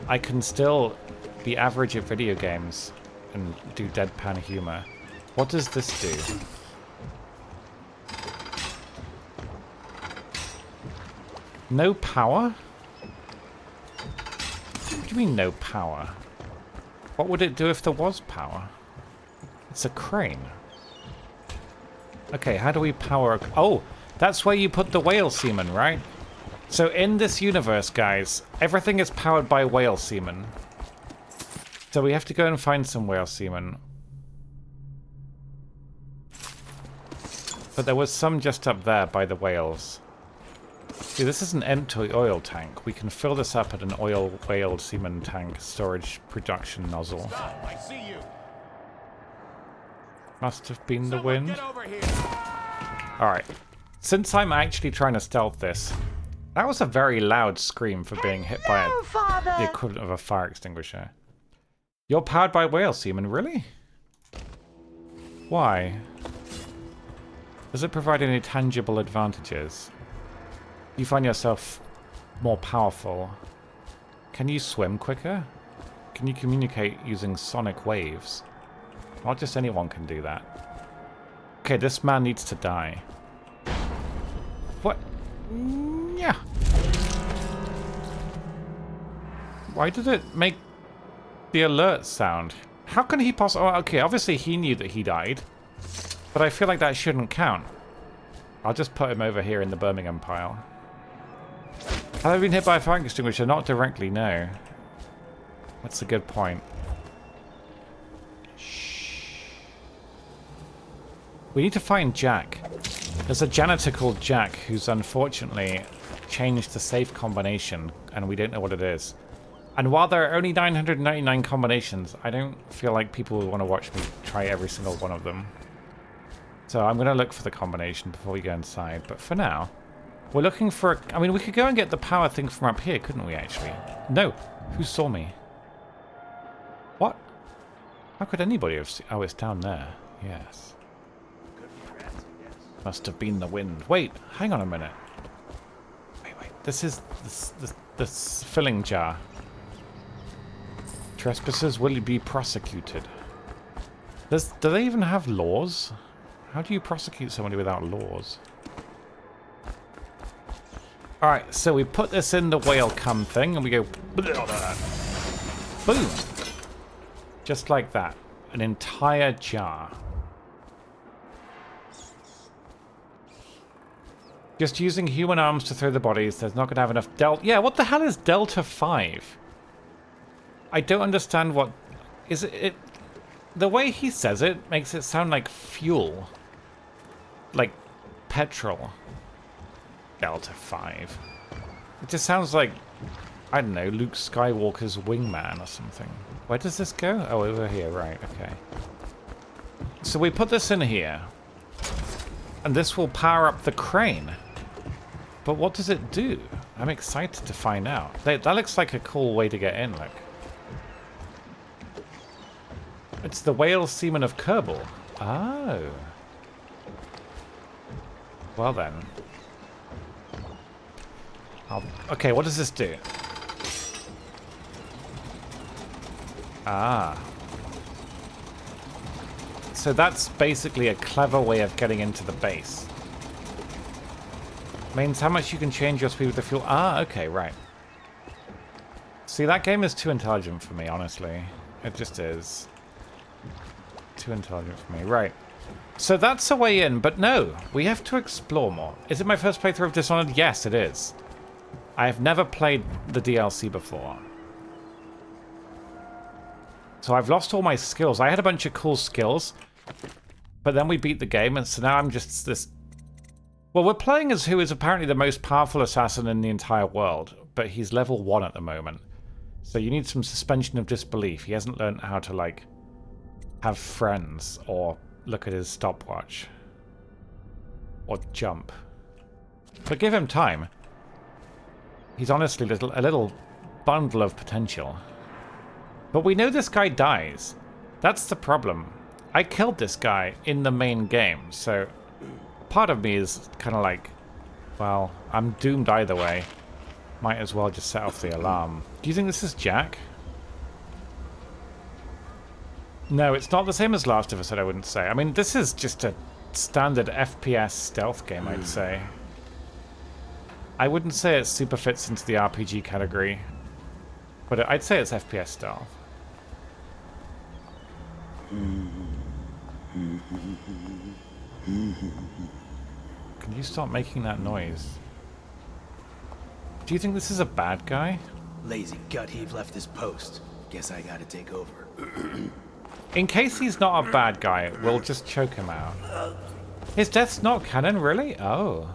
I can still be average at video games and do deadpan humor. What does this do? No power? What do you mean no power? What would it do if there was power? It's a crane. Okay, how do we power... Oh, that's where you put the whale semen, right? So in this universe, guys, everything is powered by whale semen. So we have to go and find some whale semen. But there was some just up there by the whales. See, this is an empty oil tank. We can fill this up at an oil whale semen tank storage production nozzle. Stop, I see you. Must have been the wind. Get over here. Alright. Since I'm actually trying to stealth this, that was a very loud scream for being hit by the equivalent of a fire extinguisher. You're powered by whale semen, really? Why? Does it provide any tangible advantages? Do you find yourself more powerful? Can you swim quicker? Can you communicate using sonic waves? Not just anyone can do that. Okay, this man needs to die. What? Yeah. Why did it make the alert sound? How can he possibly... Oh, okay, obviously he knew that he died. But I feel like that shouldn't count. I'll just put him over here in the Birmingham pile. Have I been hit by a fire extinguisher? Not directly, no. That's a good point. Shh. We need to find Jack. There's a janitor called Jack who's unfortunately changed the safe combination, and we don't know what it is. And while there are only 999 combinations, I don't feel like people will want to watch me try every single one of them. So I'm going to look for the combination before we go inside. But for now, we're looking for... I mean, we could go and get the power thing from up here, couldn't we, actually? No. Who saw me? What? How could anybody have seen... Oh, it's down there. Yes. Must have been the wind. Wait, hang on a minute. Wait. This is this filling jar. Trespassers will be prosecuted. Do they even have laws? How do you prosecute somebody without laws? Alright, so we put this in the whale cum thing and we go... Boom! Just like that. An entire jar. Just using human arms to throw the bodies. There's not going to have enough delta... Yeah, what the hell is Delta 5? I don't understand what... Is it... The way he says it makes it sound like fuel. Like petrol. Delta 5. It just sounds like, I don't know, Luke Skywalker's wingman or something. Where does this go? Oh, over here, right, okay. So we put this in here. And this will power up the crane. But what does it do? I'm excited to find out. That looks like a cool way to get in, look. It's the whale semen of Kerbal. Oh. Well then. Okay, what does this do? Ah. So that's basically a clever way of getting into the base. Means how much you can change your speed with the fuel. Ah, okay, right. See, that game is too intelligent for me, honestly. It just is. Too intelligent for me. Right. So that's a way in, but no. We have to explore more. Is it my first playthrough of Dishonored? Yes, it is. I have never played the DLC before. So I've lost all my skills. I had a bunch of cool skills, but then we beat the game, and so now I'm just this... Well, we're playing as who is apparently the most powerful assassin in the entire world, but he's level 1 at the moment. So you need some suspension of disbelief. He hasn't learned how to, like, have friends, or look at his stopwatch, or jump. But give him time. He's honestly a little bundle of potential. But we know this guy dies. That's the problem. I killed this guy in the main game, so part of me is kind of like, well, I'm doomed either way. Might as well just set off the alarm. Do you think this is Jack? No, it's not the same as Last of Us, I wouldn't say. I mean, this is just a standard FPS stealth game, I'd say. I wouldn't say it super fits into the RPG category, but I'd say it's FPS stealth. Can you stop making that noise? Do you think this is a bad guy? Lazy gut heave left his post. Guess I gotta take over. In case he's not a bad guy, we'll just choke him out. His death's not canon, really? Oh.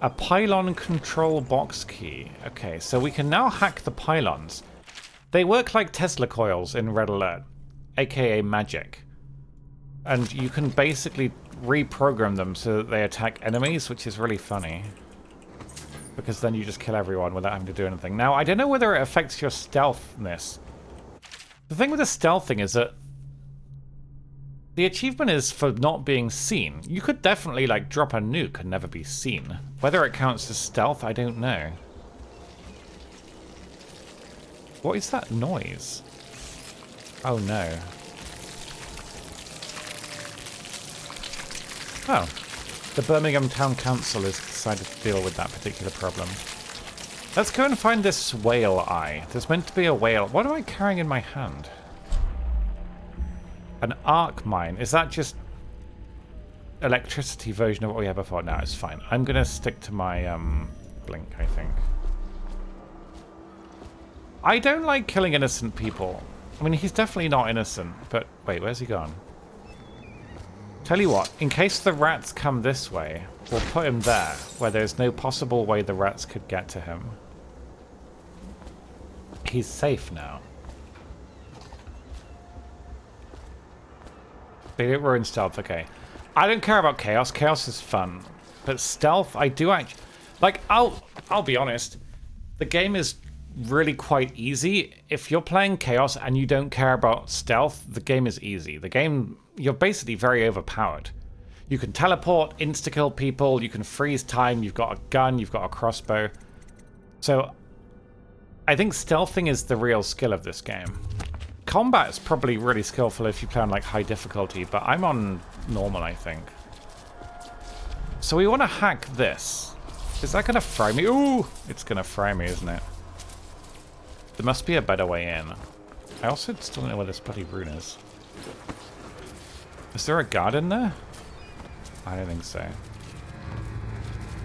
A pylon control box key. Okay, so we can now hack the pylons. They work like Tesla coils in Red Alert, aka magic. And you can basically reprogram them so that they attack enemies, which is really funny. Because then you just kill everyone without having to do anything. Now, I don't know whether it affects your stealthness. The thing with the stealth thing is that The achievement is for not being seen. You could definitely, like, drop a nuke and never be seen. Whether it counts as stealth, I don't know. What is that noise? Oh, no. Oh. The Birmingham Town Council has decided to deal with that particular problem. Let's go and find this whale eye. There's meant to be a whale. What am I carrying in my hand? An arc mine. Is that just electricity version of what we had before? No, it's fine. I'm going to stick to my blink, I think. I don't like killing innocent people. I mean, he's definitely not innocent, but wait, where's he gone? Tell you what, in case the rats come this way, we'll put him there, where there's no possible way the rats could get to him. He's safe now. They didn't ruin stealth, okay. I don't care about chaos. Chaos is fun. But stealth, I do actually... Like, I'll be honest. The game is really quite easy. If you're playing chaos and you don't care about stealth, the game is easy. The game, you're basically very overpowered. You can teleport, insta-kill people, you can freeze time, you've got a gun, you've got a crossbow. So, I think stealthing is the real skill of this game. Combat is probably really skillful if you play on like high difficulty, but I'm on normal, I think. So we want to hack this. Is that going to fry me? Ooh! It's going to fry me, isn't it? There must be a better way in. I also still don't know where this bloody rune is. Is there a guard in there? I don't think so.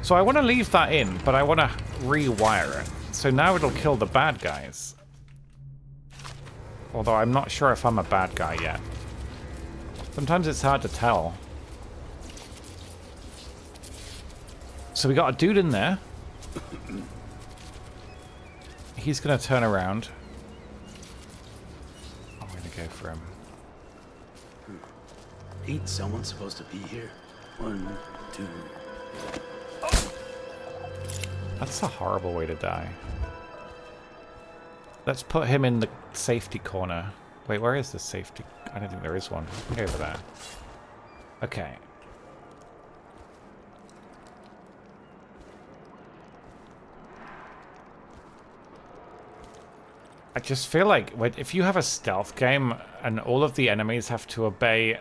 So I want to leave that in, but I want to rewire it. So now it'll kill the bad guys. Although I'm not sure if I'm a bad guy yet. Sometimes it's hard to tell. So we got a dude in there. He's going to turn around. I'm going to go for him. Ain't someone supposed to be here? 1, 2... That's a horrible way to die. Let's put him in the safety corner. Wait, where is the safety? I don't think there is one. Over there. Okay. I just feel like if you have a stealth game and all of the enemies have to obey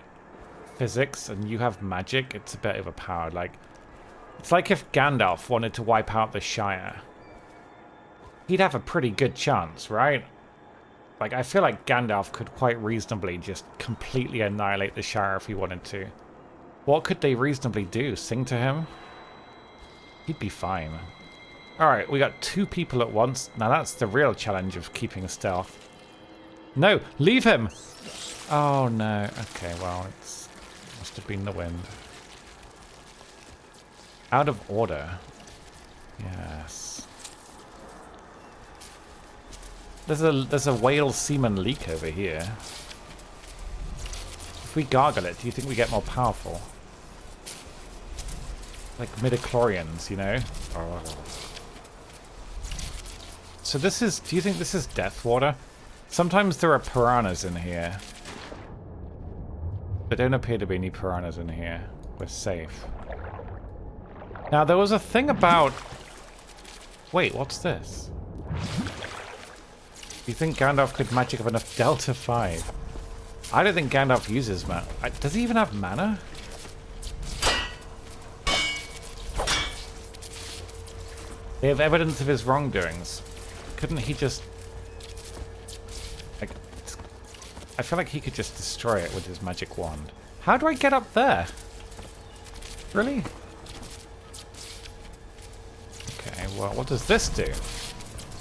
physics and you have magic, it's a bit overpowered. Like, it's like if Gandalf wanted to wipe out the Shire. He'd have a pretty good chance, right? Like, I feel like Gandalf could quite reasonably just completely annihilate the Shire if he wanted to. What could they reasonably do? Sing to him? He'd be fine. Alright, we got 2 people at once. Now that's the real challenge of keeping stealth. No! Leave him! Oh no. Okay, well, it must have been the wind. Out of order. Yes. There's a whale semen leak over here. If we gargle it, do you think we get more powerful? Like midichlorians, you know? Oh. So this is... Do you think this is death water? Sometimes there are piranhas in here. There don't appear to be any piranhas in here. We're safe. Now, there was a thing about... Wait, what's this? Do you think Gandalf could magic up enough Delta 5? I don't think Gandalf uses mana. Does he even have mana? They have evidence of his wrongdoings. Couldn't he just... Like, I feel like he could just destroy it with his magic wand. How do I get up there? Really? Okay, well, what does this do?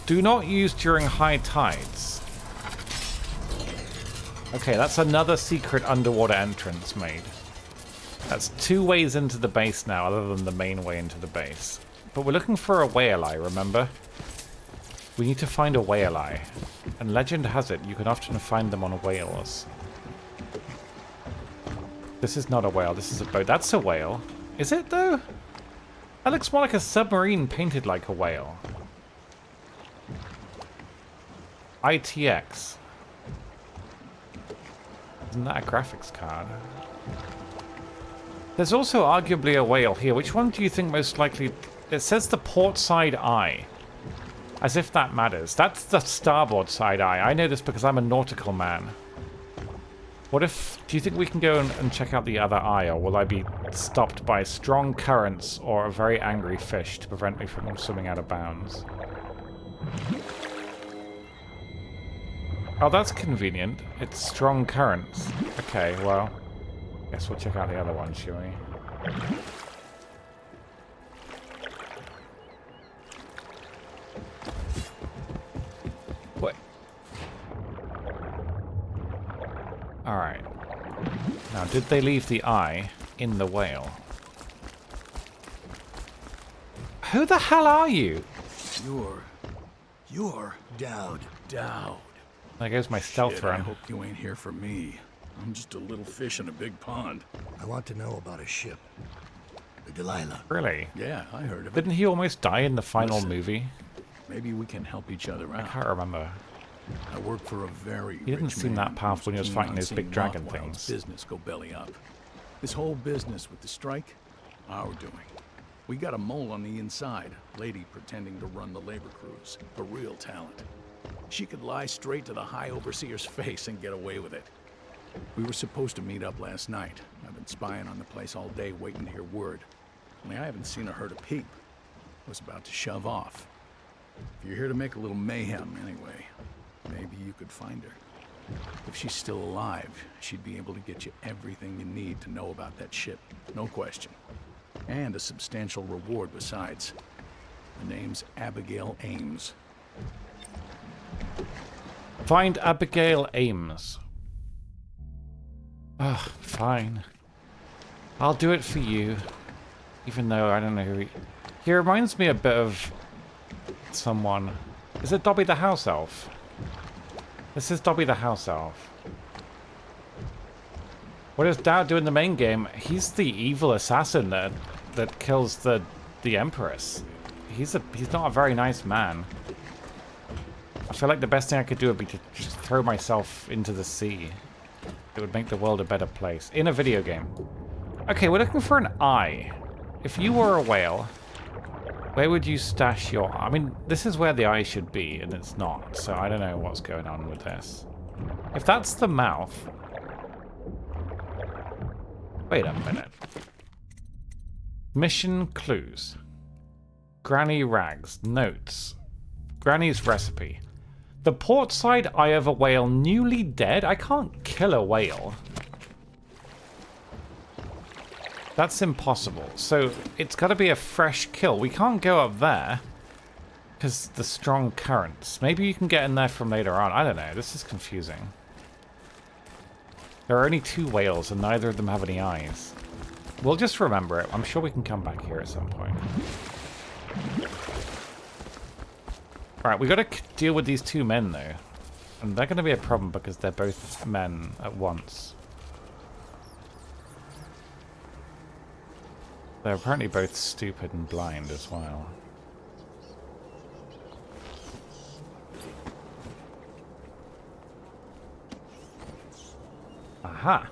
Do not use during high tides. Okay, that's another secret underwater entrance made. That's 2 ways into the base now, other than the main way into the base. But we're looking for a whale eye, remember? We need to find a whale eye. And legend has it, you can often find them on whales. This is not a whale, this is a boat. That's a whale. Is it, though? That looks more like a submarine painted like a whale. ITX. Isn't that a graphics card? There's also arguably a whale here. Which one do you think most likely... It says the port side eye. As if that matters. That's the starboard side eye. I know this because I'm a nautical man. What if... Do you think we can go and check out the other eye, or will I be stopped by strong currents or a very angry fish to prevent me from swimming out of bounds? Oh, that's convenient. It's strong currents. Okay, well... Guess we'll check out the other one, shall we? What? Alright. Now, did they leave the eye in the whale? Who the hell are you? You're Dowd. Dowd. There goes my stealth Shit, run. I hope you ain't here for me. I'm just a little fish in a big pond. I want to know about a ship. The Delilah. Really? Yeah, I heard of it. Didn't he almost die in the final Listen, movie? Maybe we can help each other I out. can't remember. I work for a very He didn't rich seem man that powerful when he was who's fighting keen those on big seeing dragon Rothwild's things. business go belly up. This whole business with the strike, our doing. We got a mole on the inside, lady pretending to run the labor crews, a real talent. She could lie straight to the High Overseer's face and get away with it. We were supposed to meet up last night. I've been spying on the place all day waiting to hear word. Only I haven't seen or heard a peep. I was about to shove off. If you're here to make a little mayhem anyway, maybe you could find her. If she's still alive, she'd be able to get you everything you need to know about that ship. No question. And a substantial reward besides. The name's Abigail Ames. Find Abigail Ames. Ugh, fine. I'll do it for you. Even though I don't know who he reminds me a bit of someone. Is it Dobby the House Elf? This is Dobby the House Elf. What does Dowd do in the main game? He's the evil assassin that kills the Empress. He's not a very nice man. I feel like the best thing I could do would be to just throw myself into the sea. It would make the world a better place. In a video game. Okay, we're looking for an eye. If you were a whale, where would you stash your... I mean, this is where the eye should be, and it's not. So I don't know what's going on with this. If that's the mouth... Wait a minute. Mission clues. Granny rags. Notes. Granny's recipe. The port side eye of a whale newly dead? I can't kill a whale. That's impossible. So it's got to be a fresh kill. We can't go up there because the strong currents. Maybe you can get in there from later on. I don't know. This is confusing. There are only 2 whales and neither of them have any eyes. We'll just remember it. I'm sure we can come back here at some point. Alright, we got to deal with these 2 men, though. And they're going to be a problem because they're both men at once. They're apparently both stupid and blind as well. Aha!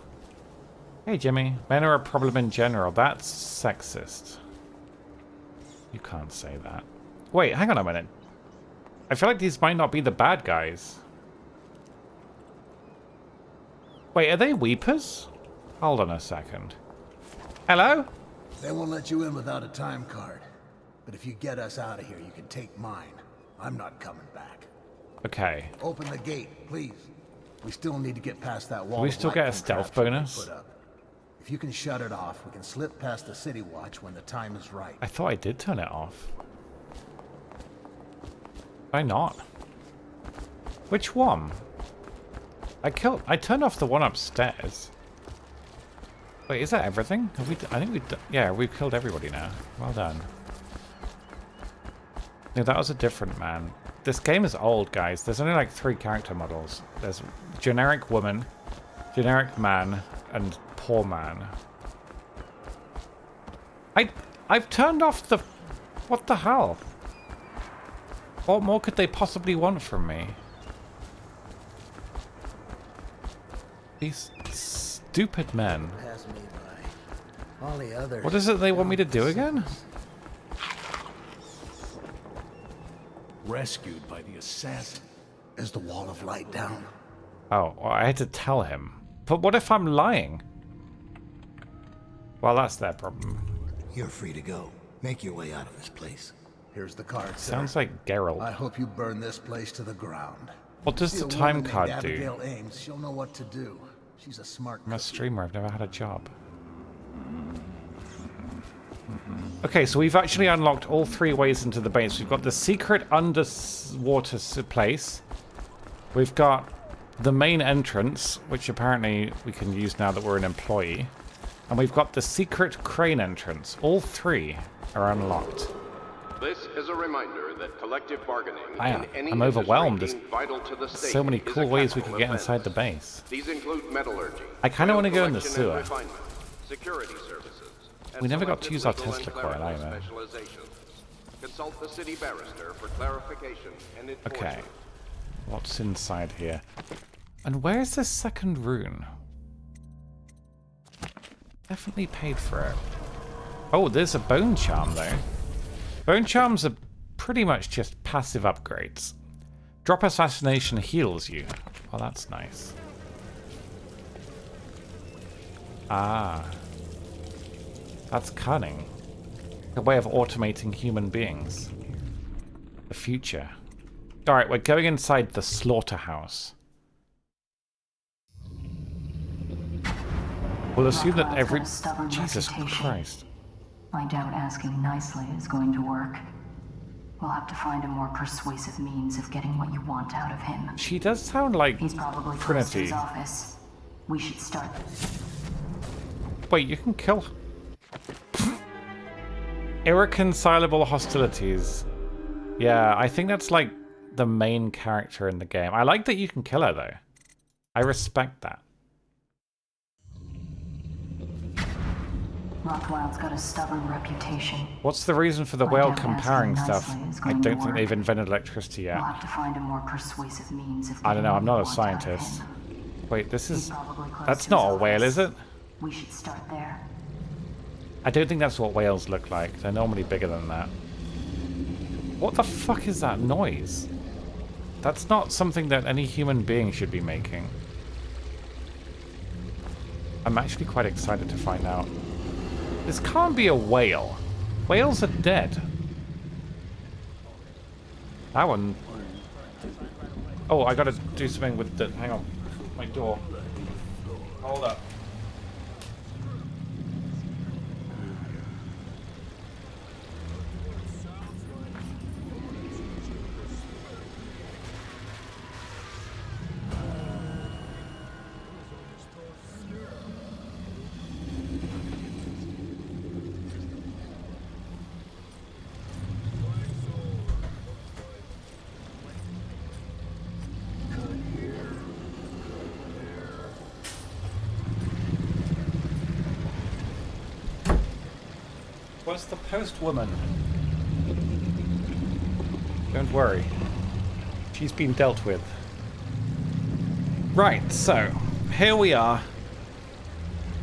Hey, Jimmy. Men are a problem in general. That's sexist. You can't say that. Wait, hang on a minute. I feel like these might not be the bad guys. Wait, are they weepers? Hold on a second. Hello? They won't let you in without a time card. But if you get us out of here, you can take mine. I'm not coming back. Okay. Open the gate, please. We still need to get past that wall. Do we of still light get a stealth contraption bonus? they put up. If you can shut it off, we can slip past the city watch when the time is right. I thought I did turn it off. Why not? Which one? I turned off the one upstairs. Wait, is that everything? Have we? I think yeah, we've killed everybody now. Well done. No, that was a different man. This game is old, guys. There's only like 3 character models. There's generic woman, generic man, and poor man. I've turned off the... What the hell? What more could they possibly want from me? These Stupid men. Pass me by. All the others. What is it they want me to do again? Rescued by the assassin. Is the wall of light down? Oh, well, I had to tell him. But what if I'm lying? Well, that's their problem. You're free to go. Make your way out of this place. Here's the card, sir. Sounds like Geralt. I hope you burn this place to the ground. What does the time card do? Abigail Ames, she'll know what to do. She's a smart I'm a cookie. streamer, I've never had a job. Okay, so we've actually unlocked all 3 ways into the base. We've got the secret underwater place. We've got the main entrance, which apparently we can use now that we're an employee. And we've got the secret crane entrance. All 3 are unlocked. This is a reminder that collective bargaining in any I'm overwhelmed. There's industry vital to the state so many is a cool ways we capital could get offense. inside the base. These include metallurgy, I kind of want to go in the collection and sewer. refinement, security services, and We never got to selected use our legal and Tesla coil clerical either. specializations. Consult the city barrister for clarification and Okay. enforcement. What's inside here? And where's the second rune? Definitely paid for it. Oh, there's a bone charm though. Bone charms are pretty much just passive upgrades. Drop assassination heals you. Well, that's nice. Ah. That's cunning. A way of automating human beings. The future. Alright, we're going inside the slaughterhouse. We'll assume that every... Jesus Christ. I doubt asking nicely is going to work. We'll have to find a more persuasive means of getting what you want out of him. She does sound like He's probably close to Trinity. his office. We should start. Wait, you can kill... Irreconcilable hostilities. Yeah, I think that's like the main character in the game. I like that you can kill her though. I respect that. Rothwild's got a stubborn reputation. What's the reason for the I whale doubt comparing asking stuff? nicely is I going to don't think work. they've invented electricity yet. We'll have to find a more persuasive means of I don't getting know, what I'm we not a want out of scientist. him. Wait, this He's is... probably close That's to not his a whale, is it? office. We should start there. I don't think that's what whales look like. They're normally bigger than that. What the fuck is that noise? That's not something that any human being should be making. I'm actually quite excited to find out. This can't be a whale. Whales are dead. That one... Oh, I gotta do something with the... Hang on. My door. Hold up. Where's the postwoman? Don't worry. She's been dealt with. Right, so, here we are.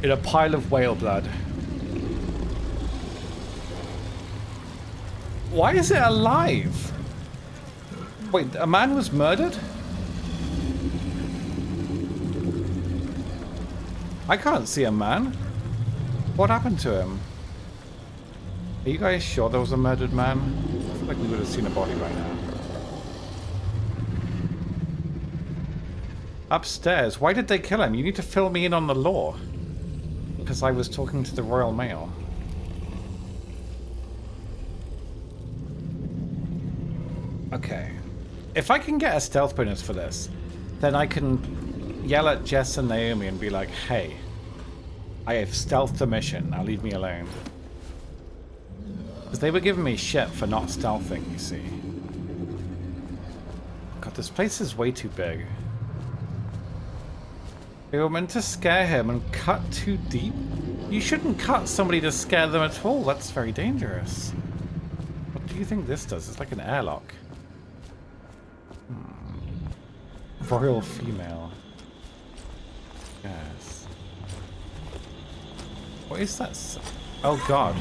In a pile of whale blood. Why is it alive? Wait, a man was murdered? I can't see a man. What happened to him? Are you guys sure there was a murdered man? I feel like we would have seen a body by now. Upstairs. Why did they kill him? You need to fill me in on the lore. Because I was talking to the Royal Mail. Okay. If I can get a stealth bonus for this, then I can yell at Jess and Naomi and be like, hey, I have stealthed the mission. Now leave me alone. Because they were giving me shit for not stealthing, you see. God, this place is way too big. They were meant to scare him and cut too deep? You shouldn't cut somebody to scare them at all. That's very dangerous. What do you think this does? It's like an airlock. Royal female. Yes. What is that? Oh god.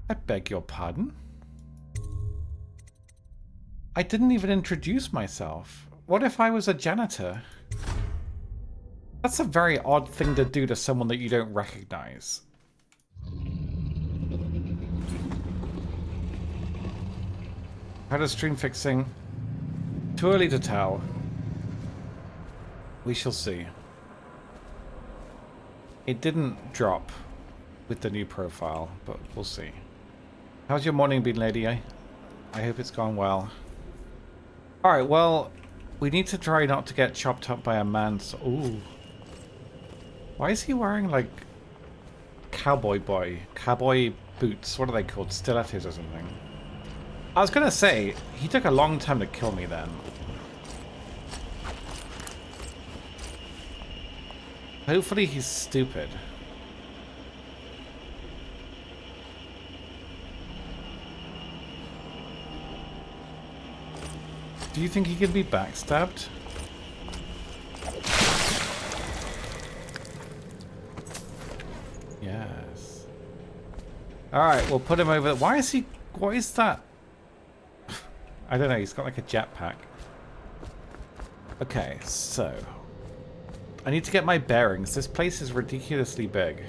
I beg your pardon? I didn't even introduce myself. What if I was a janitor? That's a very odd thing to do to someone that you don't recognize. How does stream fixing? Too early to tell. We shall see. It didn't drop with the new profile, but we'll see. How's your morning been, lady? I hope it's gone well. Alright, well, we need to try not to get chopped up by a man's... Ooh. Why is he wearing, like, cowboy boots? What are they called? Stilettos or something? I was gonna say, he took a long time to kill me then. Hopefully he's stupid. Do you think he can be backstabbed? Yes. Alright, we'll put him over. Why is he... What is that? I don't know, he's got like a jetpack. Okay, so... I need to get my bearings. This place is ridiculously big.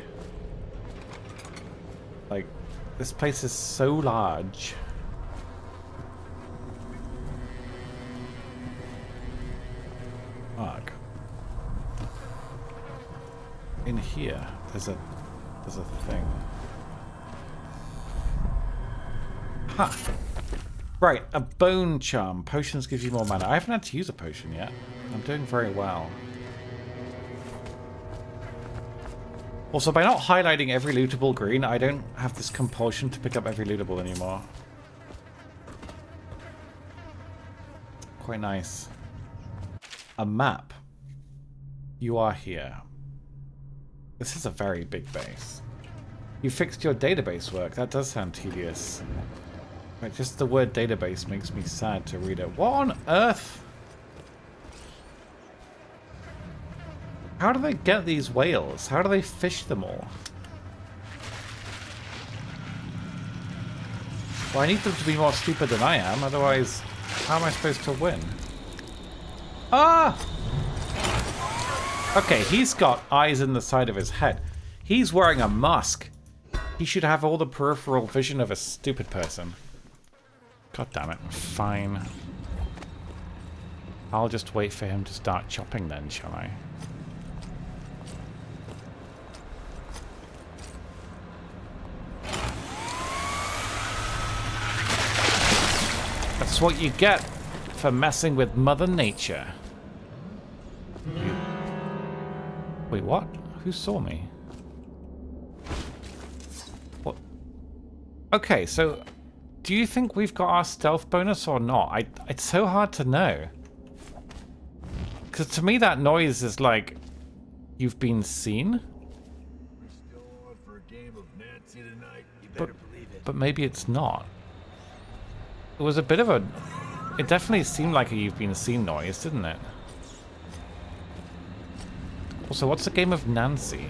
Like, this place is so large. Fuck. In here, there's a thing. Ha! Right, a bone charm. Potions give you more mana. I haven't had to use a potion yet. I'm doing very well. Also, by not highlighting every lootable green, I don't have this compulsion to pick up every lootable anymore. Quite nice. A map. You are here. This is a very big base. You fixed your database work. That does sound tedious. Like, just the word database makes me sad to read it. What on earth? How do they get these whales? How do they fish them all? Well, I need them to be more stupid than I am, otherwise, how am I supposed to win? Ah! Okay, he's got eyes in the side of his head. He's wearing a mask. He should have all the peripheral vision of a stupid person. God damn it. Fine. I'll just wait for him to start chopping then, shall I? That's what you get for messing with Mother Nature. Wait, what? Who saw me? What? Okay, so do you think we've got our stealth bonus or not? It's so hard to know. Because to me that noise is like, you've been seen? But maybe it's not. It was a bit of a... It definitely seemed like a you've been seen noise, didn't it? Also, what's the game of Nancy?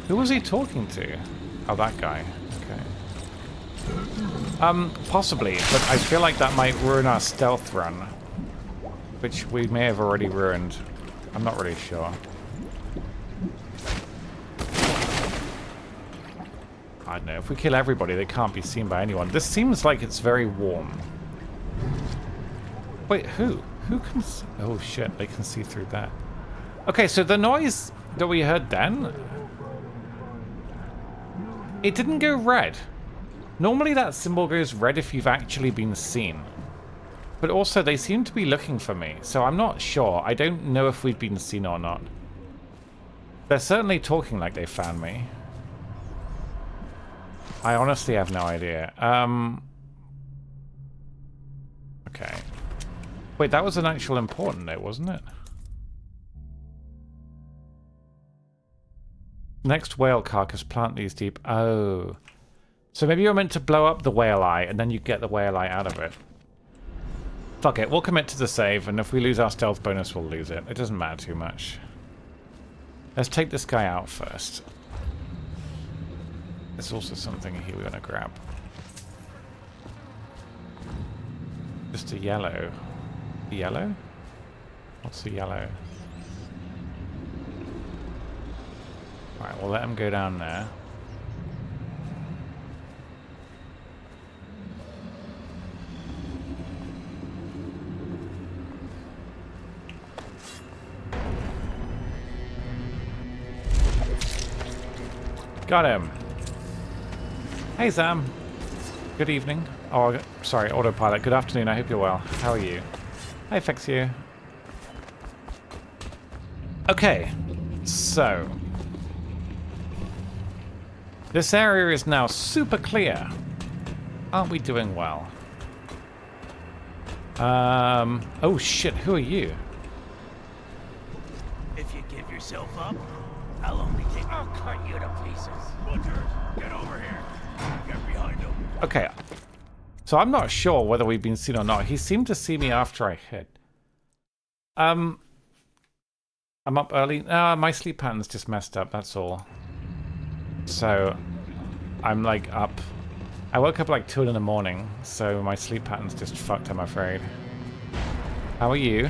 Who was he talking to? Oh, that guy. Okay. Possibly, but I feel like that might ruin our stealth run. Which we may have already ruined. I'm not really sure. I don't know. If we kill everybody, they can't be seen by anyone. This seems like it's very warm. Wait, who? Who can... Oh, shit. They can see through that. Okay, so the noise that we heard then... It didn't go red. Normally that symbol goes red if you've actually been seen. But also, they seem to be looking for me, so I'm not sure. I don't know if we've been seen or not. They're certainly talking like they found me. I honestly have no idea. Okay. Wait, that was an actual important note, wasn't it? Next whale carcass, plant these deep. Oh. So maybe you're meant to blow up the whale eye and then you get the whale eye out of it. Fuck it, we'll commit to the save, and if we lose our stealth bonus, we'll lose it. It doesn't matter too much. Let's take this guy out first. There's also something here we're gonna grab. Just a yellow. Yellow? What's a yellow? Alright, we'll let him go down there. Got him. Hey, Sam. Good evening. Oh, sorry, autopilot. Good afternoon. I hope you're well. How are you? Hi, fix you. Okay, so this area is now super clear. Aren't we doing well? Oh shit, who are you? If you give yourself up, I'll only take. I'll cut you to pieces. Butcher, get over here. Get behind him. Okay, so I'm not sure whether we've been seen or not. He seemed to see me after I hit. I'm up early. My sleep pattern's just messed up, that's all. So, I'm like up. I woke up like 2 in the morning, so my sleep pattern's just fucked, I'm afraid. How are you?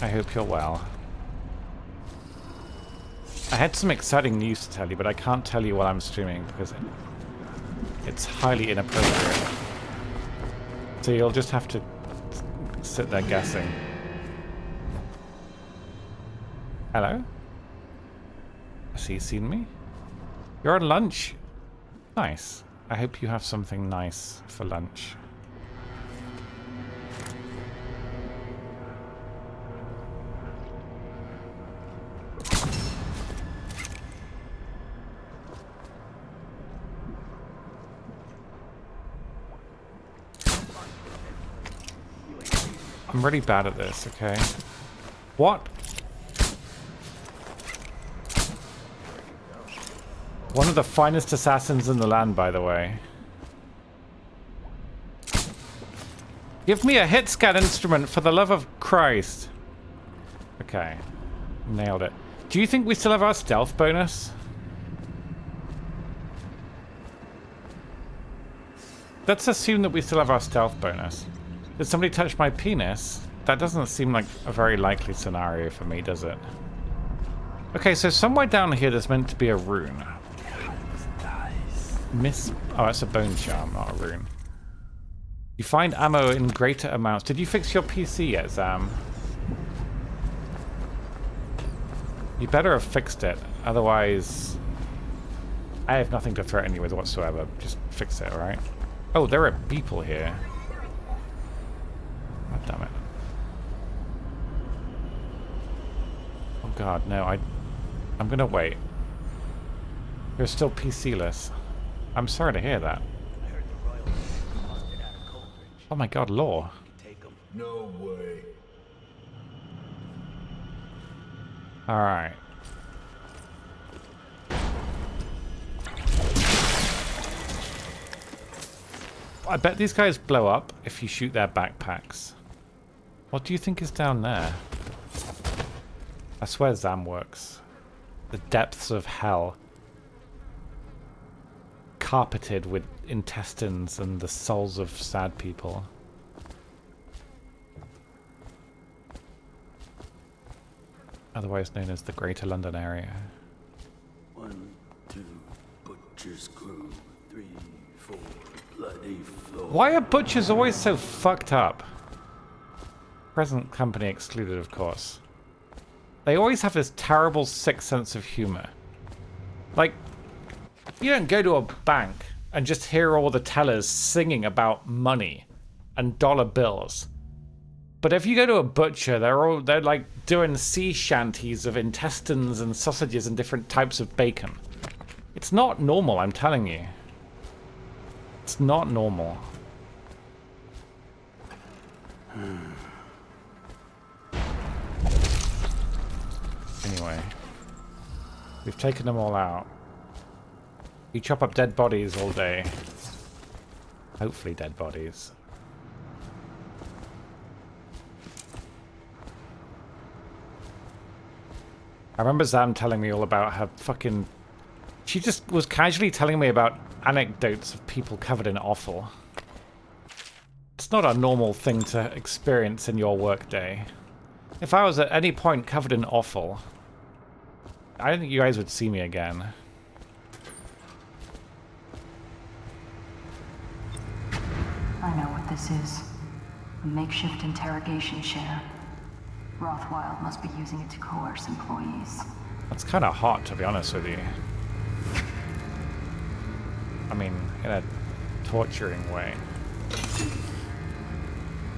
I hope you're well. I had some exciting news to tell you, but I can't tell you while I'm streaming because it's highly inappropriate. So you'll just have to sit there guessing. Hello? Has he seen me? You're on lunch? Nice. I hope you have something nice for lunch. I'm really bad at this, okay? What? One of the finest assassins in the land, by the way. Give me a hit scan instrument, for the love of Christ. Okay. Nailed it. Do you think we still have our stealth bonus? Let's assume that we still have our stealth bonus. Did somebody touch my penis? That doesn't seem like a very likely scenario for me, does it? Okay, so somewhere down here there's meant to be a rune. Oh, that's a bone charm, not a rune. You find ammo in greater amounts. Did you fix your PC yet, Zam? You better have fixed it, otherwise I have nothing to threaten you with whatsoever. Just fix it, alright? Oh, there are people here. Oh, damn it. Oh god, no, I'm gonna wait. You're still PC-less. I'm sorry to hear that. Oh my god, Law. No way. Alright. I bet these guys blow up if you shoot their backpacks. What do you think is down there? I swear Zam works. The depths of hell. Carpeted with intestines and the souls of sad people. Otherwise known as the Greater London area. 1, 2, butcher's crew. 3, 4, bloody floor. Why are butchers always so fucked up? Present company excluded, of course. They always have this terrible, sick sense of humor. Like, you don't go to a bank and just hear all the tellers singing about money and dollar bills. But if you go to a butcher, they're like doing sea shanties of intestines and sausages and different types of bacon. It's not normal, I'm telling you. It's not normal. Anyway. We've taken them all out. You chop up dead bodies all day. Hopefully dead bodies. I remember Zam telling me all about her fucking... She just was casually telling me about anecdotes of people covered in offal. It's not a normal thing to experience in your workday. If I was at any point covered in offal, I don't think you guys would see me again. I know what this is. A makeshift interrogation chair. Rothwild must be using it to coerce employees. That's kind of hot, to be honest with you. I mean, in a torturing way.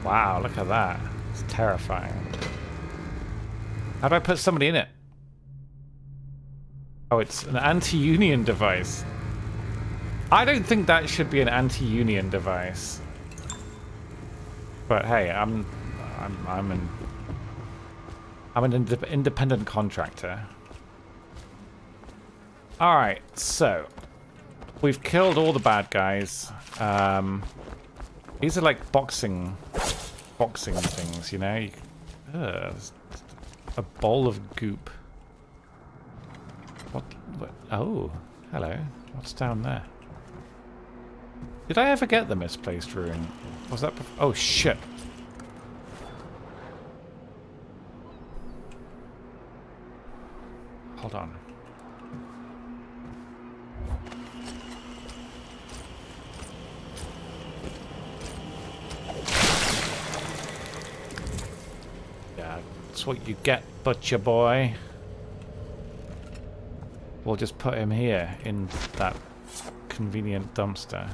Wow, look at that. It's terrifying. How do I put somebody in it? Oh, it's an anti-union device. I don't think that should be an anti-union device. But hey, I'm an independent contractor. Alright, so we've killed all the bad guys. These are like boxing things, you know? A bowl of goop. What? Oh, hello. What's down there? Did I ever get the misplaced rune? Was that... Oh, shit. Hold on. Yeah, that's what you get, butcher boy. We'll just put him here in that convenient dumpster.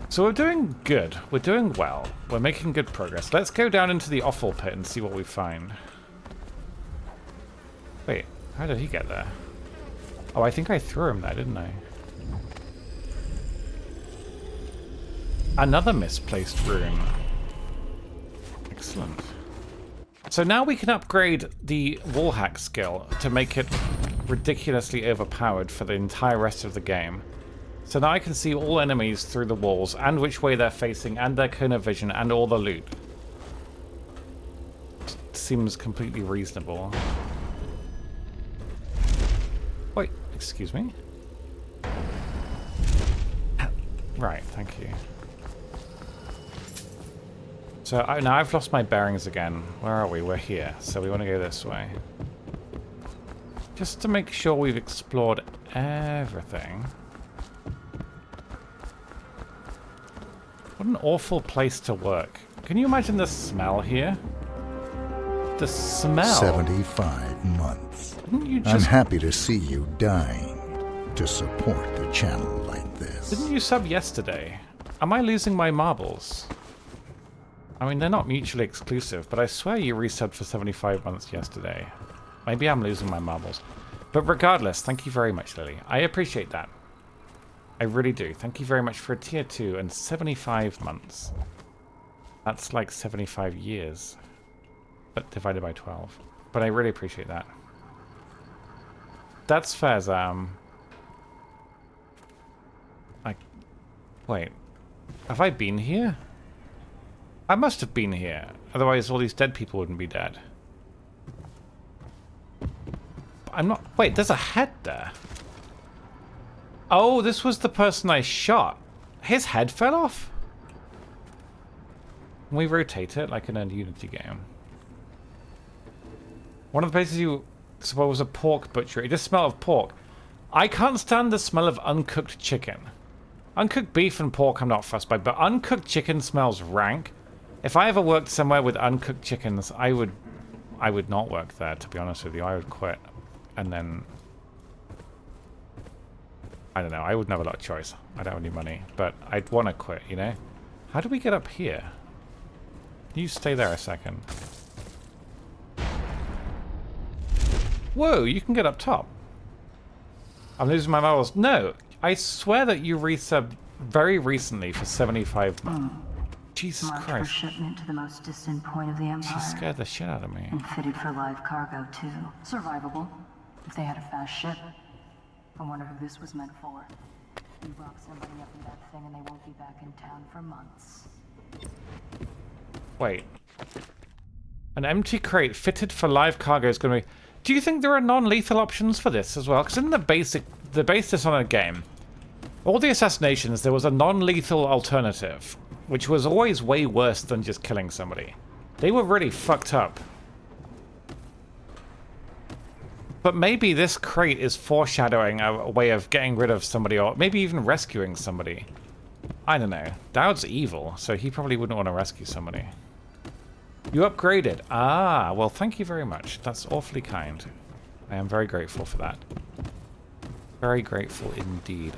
So we're doing good. We're doing well. We're making good progress. Let's go down into the offal pit and see what we find. Wait, how did he get there? Oh, I think I threw him there, didn't I? Another misplaced rune. Excellent. So now we can upgrade the wall hack skill to make it ridiculously overpowered for the entire rest of the game. So now I can see all enemies through the walls and which way they're facing and their cone of vision and all the loot. Seems completely reasonable. Wait, excuse me? Right, thank you. So now I've lost my bearings again. Where are we? We're here. So we want to go this way. Just to make sure we've explored everything. What an awful place to work. Can you imagine the smell here? The smell. 75 months. Didn't you just... I'm happy to see you dying to support the channel like this. Didn't you sub yesterday? Am I losing my marbles? I mean, they're not mutually exclusive, but I swear you resubbed for 75 months yesterday. Maybe I'm losing my marbles. But regardless, thank you very much, Lily. I appreciate that. I really do. Thank you very much for a tier 2 and 75 months. That's like 75 years. But divided by 12. But I really appreciate that. That's fair, Zam. Wait. Have I been here? I must have been here. Otherwise all these dead people wouldn't be dead. I'm not... Wait, there's a head there. Oh, this was the person I shot. His head fell off? Can we rotate it like in a Unity game? One of the places you suppose was a pork butchery. It just smelled of pork. I can't stand the smell of uncooked chicken. Uncooked beef and pork I'm not fussed by, but uncooked chicken smells rank. If I ever worked somewhere with uncooked chickens, I would not work there, to be honest with you. I would quit. And then... I don't know, I wouldn't have a lot of choice. I don't have any money. But I'd want to quit, you know? How do we get up here? Can you stay there a second? Whoa, you can get up top. I'm losing my marbles. No, I swear that you resubbed very recently for 75 months. Jesus Marked Christ. for shipment to the most distant point of the Empire. She scared the shit out of me. And fitted for live cargo, too. Survivable, if they had a fast ship. I wonder who this was meant for. You rock somebody up in that thing and they won't be back in town for months. Wait. An empty crate fitted for live cargo is going to be... Do you think there are non-lethal options for this as well? Because in the base Dishonored game, all the assassinations, there was a non-lethal alternative, which was always way worse than just killing somebody. They were really fucked up. But maybe this crate is foreshadowing a way of getting rid of somebody, or maybe even rescuing somebody. I don't know. Dowd's evil, so he probably wouldn't want to rescue somebody. You upgraded. Ah, well, thank you very much. That's awfully kind. I am very grateful for that. Very grateful indeed.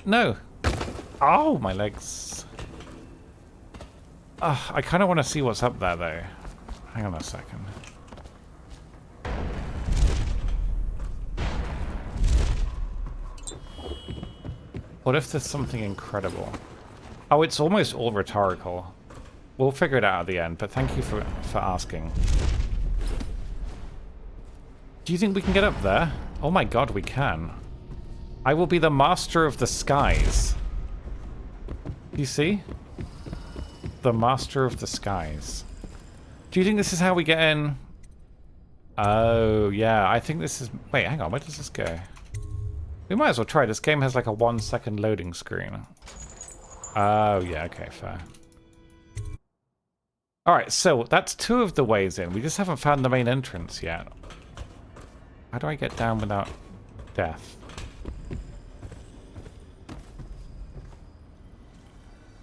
No. Oh, my legs. I kind of want to see what's up there, though. Hang on a second. What if there's something incredible? Oh, it's almost all rhetorical. We'll figure it out at the end, but thank you for asking. Do you think we can get up there? Oh my god, we can. I will be the master of the skies. You see? The master of the skies. Do you think this is how we get in? Oh, yeah, I think this is... Wait, hang on, where does this go? We might as well try. This game has like a 1-second loading screen. Oh, yeah, okay, fair. Alright, so that's 2 of the ways in. We just haven't found the main entrance yet. How do I get down without death?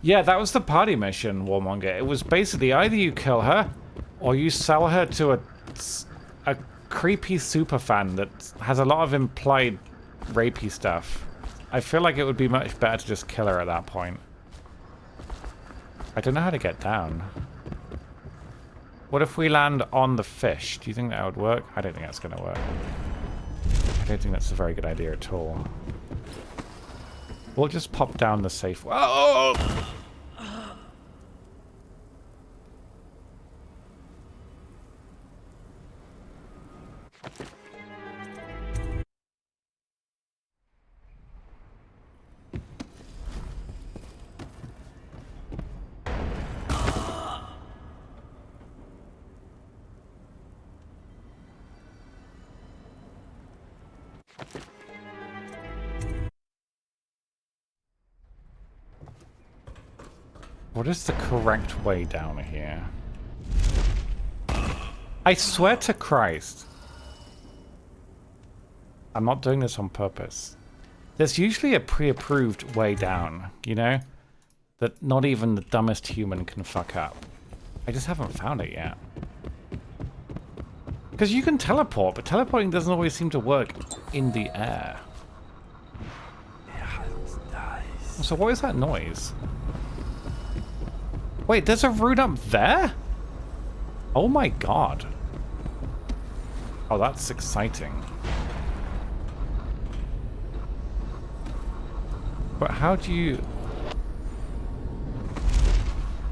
Yeah, that was the party mission, Warmonger. It was basically either you kill her, or you sell her to a creepy superfan that has a lot of implied rapey stuff. I feel like it would be much better to just kill her at that point. I don't know how to get down. What if we land on the fish? Do you think that would work? I don't think that's going to work. I don't think that's a very good idea at all. We'll just pop down the safe... Oh! What is the correct way down here? I swear to Christ. I'm not doing this on purpose. There's usually a pre-approved way down, you know? That not even the dumbest human can fuck up. I just haven't found it yet. Because you can teleport, but teleporting doesn't always seem to work in the air. So what is that noise? Wait, there's a route up there? Oh my god. Oh, that's exciting. But how do you...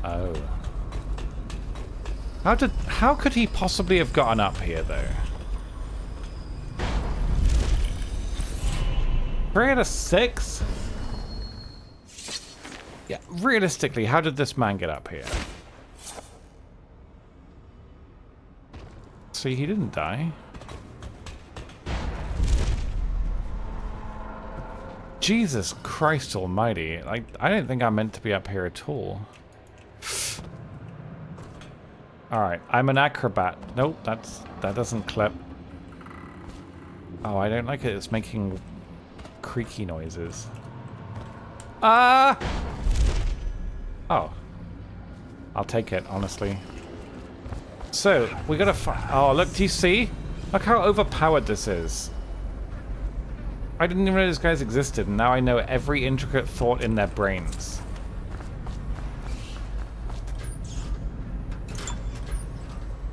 Oh. How could he possibly have gotten up here, though? 3 out of 6? Yeah, realistically, how did this man get up here? See, he didn't die. Jesus Christ almighty. Like, I don't think I'm meant to be up here at all. Alright, I'm an acrobat. Nope, that doesn't clip. Oh, I don't like it. It's making creaky noises. Ah! Oh. I'll take it, honestly. So, we gotta oh, look, do you see? Look how overpowered this is. I didn't even know these guys existed, and now I know every intricate thought in their brains.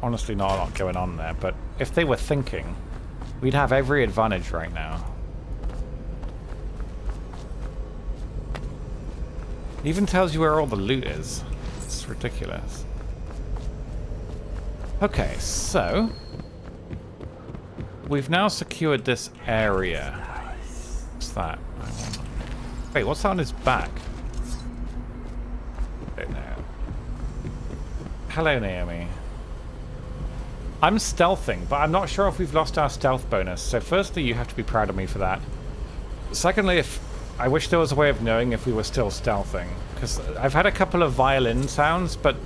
Honestly, not a lot going on there, but if they were thinking, we'd have every advantage right now. It even tells you where all the loot is. It's ridiculous. Okay, so we've now secured this area. What's that? Wait, what's that on his back? I don't know. Hello, Naomi. I'm stealthing, but I'm not sure if we've lost our stealth bonus. So firstly, you have to be proud of me for that. Secondly, I wish there was a way of knowing if we were still stealthing. Because I've had a couple of violin sounds, but